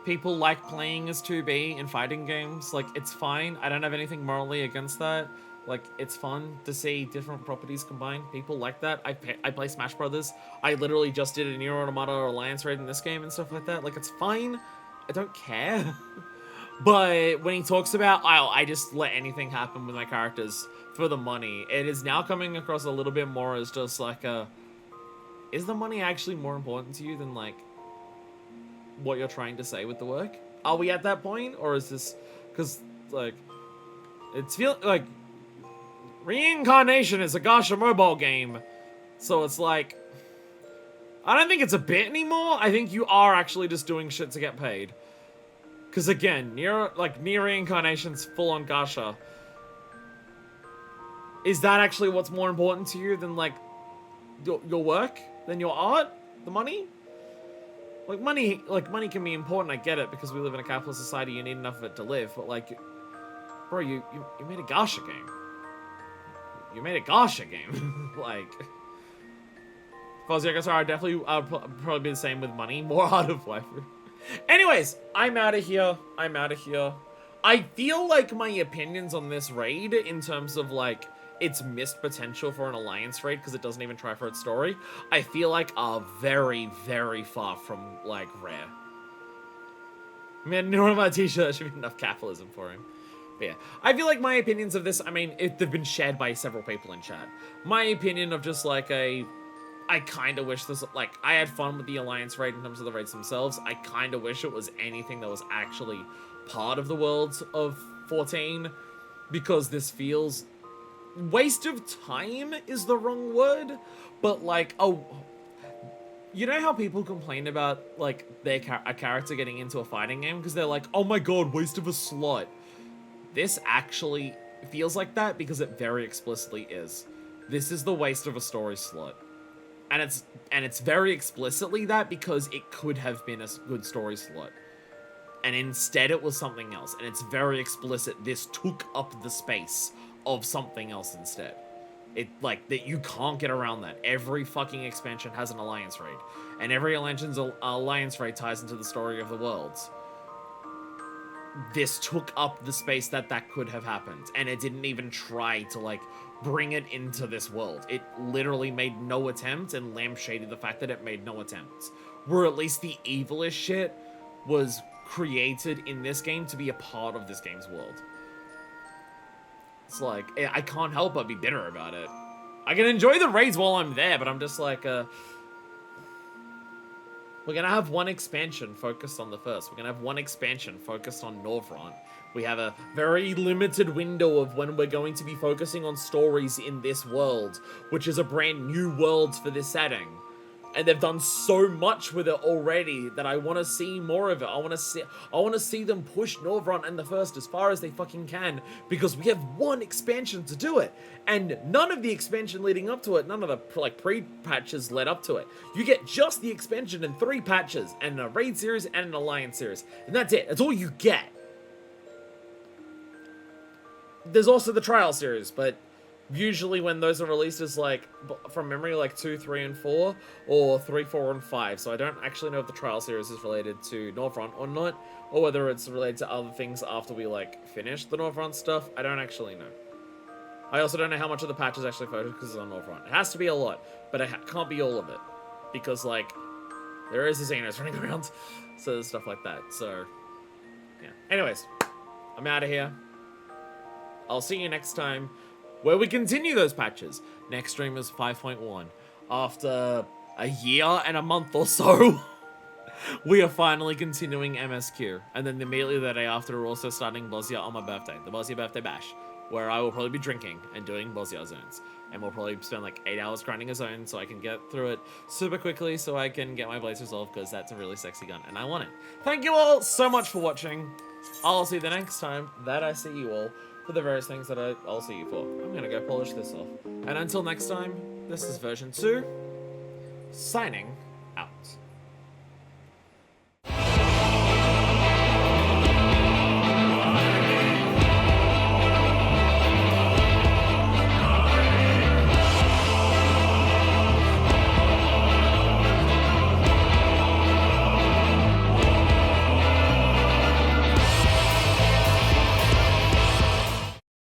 People like playing as 2B in fighting games. Like, it's fine. I don't have anything morally against that. Like, it's fun to see different properties combined. People like that. I play Smash Brothers. I literally just did a Nier Automata Alliance raid in this game and stuff like that. Like, it's fine. I don't care. But when he talks about, oh, I just let anything happen with my characters for the money, it is now coming across a little bit more as just like is the money actually more important to you than like what you're trying to say with the work? Are we at that point? Or is this, because like, it's like Reincarnation is a Gacha mobile game. So it's like, I don't think it's a bit anymore. I think you are actually just doing shit to get paid. Because again, Nier Reincarnation's full-on gacha. Is that actually what's more important to you than, like, your work? Than your art? The money? Like, money can be important, I get it, because we live in a capitalist society, you need enough of it to live, but, like, bro, you made a gacha game. You made a gacha game. Like, if I was Yoko Taro, I'd definitely probably be the same with money. More art of waifu. Anyways, I'm out of here. I feel like my opinions on this raid, in terms of, like, its missed potential for an alliance raid, because it doesn't even try for its story, I feel like are very, very far from, like, rare. Man, one of my t-shirts should be enough capitalism for him. But yeah, I feel like my opinions of this, I mean, they've been shared by several people in chat. My opinion of just, like, I kind of wish this, like, I had fun with the Alliance raid in terms of the raids themselves. I kind of wish it was anything that was actually part of the worlds of 14, because this feels, waste of time is the wrong word, but like, you know how people complain about, like, a character getting into a fighting game because they're like, oh my god, waste of a slot. This actually feels like that because it very explicitly is. This is the waste of a story slot. And it's very explicitly that because it could have been a good story slot. And instead it was something else. And it's very explicit. This took up the space of something else instead. It, like, that you can't get around that. Every fucking expansion has an alliance raid. And every alliance raid ties into the story of the worlds. This took up the space that could have happened. And it didn't even try to, like, bring it into this world. It literally made no attempt and lampshaded the fact that it made no attempts. Where at least the evilest shit was created in this game to be a part of this game's world. It's like, I can't help but be bitter about it. I can enjoy the raids while I'm there, but I'm just like, we're gonna have one expansion focused on the first. We're gonna have one expansion focused on Northront. We have a very limited window of when we're going to be focusing on stories in this world, which is a brand new world for this setting. And they've done so much with it already that I want to see more of it. I want to see them push Northront and the First as far as they fucking can, because we have one expansion to do it, and none of the expansion leading up to it, none of the like pre-patches led up to it. You get just the expansion and 3 patches, and a raid series and an alliance series, and that's it. That's all you get. There's also the trial series, but usually when those are released is like, from memory, like 2, 3, and 4, or 3, 4, and 5. So I don't actually know if the trial series is related to Northront or not, or whether it's related to other things after we like finish the Northront stuff. I don't actually know. I also don't know how much of the patch is actually focused on Northront. It has to be a lot, but it can't be all of it, because like there is a Xenos running around, so there's stuff like that. So yeah. Anyways, I'm out of here. I'll see you next time, where we continue those patches. Next stream is 5.1. After a year and a month or so, we are finally continuing MSQ. And then immediately the day after, we're also starting Bosnia on my birthday. The Bosnia Birthday Bash, where I will probably be drinking and doing Bosnia zones. And we'll probably spend like 8 hours grinding a zone so I can get through it super quickly so I can get my Blaze resolved, because that's a really sexy gun and I want it. Thank you all so much for watching. I'll see you the next time that I see you all for the various things that I'll see you for. I'm gonna go polish this off. And until next time, this is version 2, signing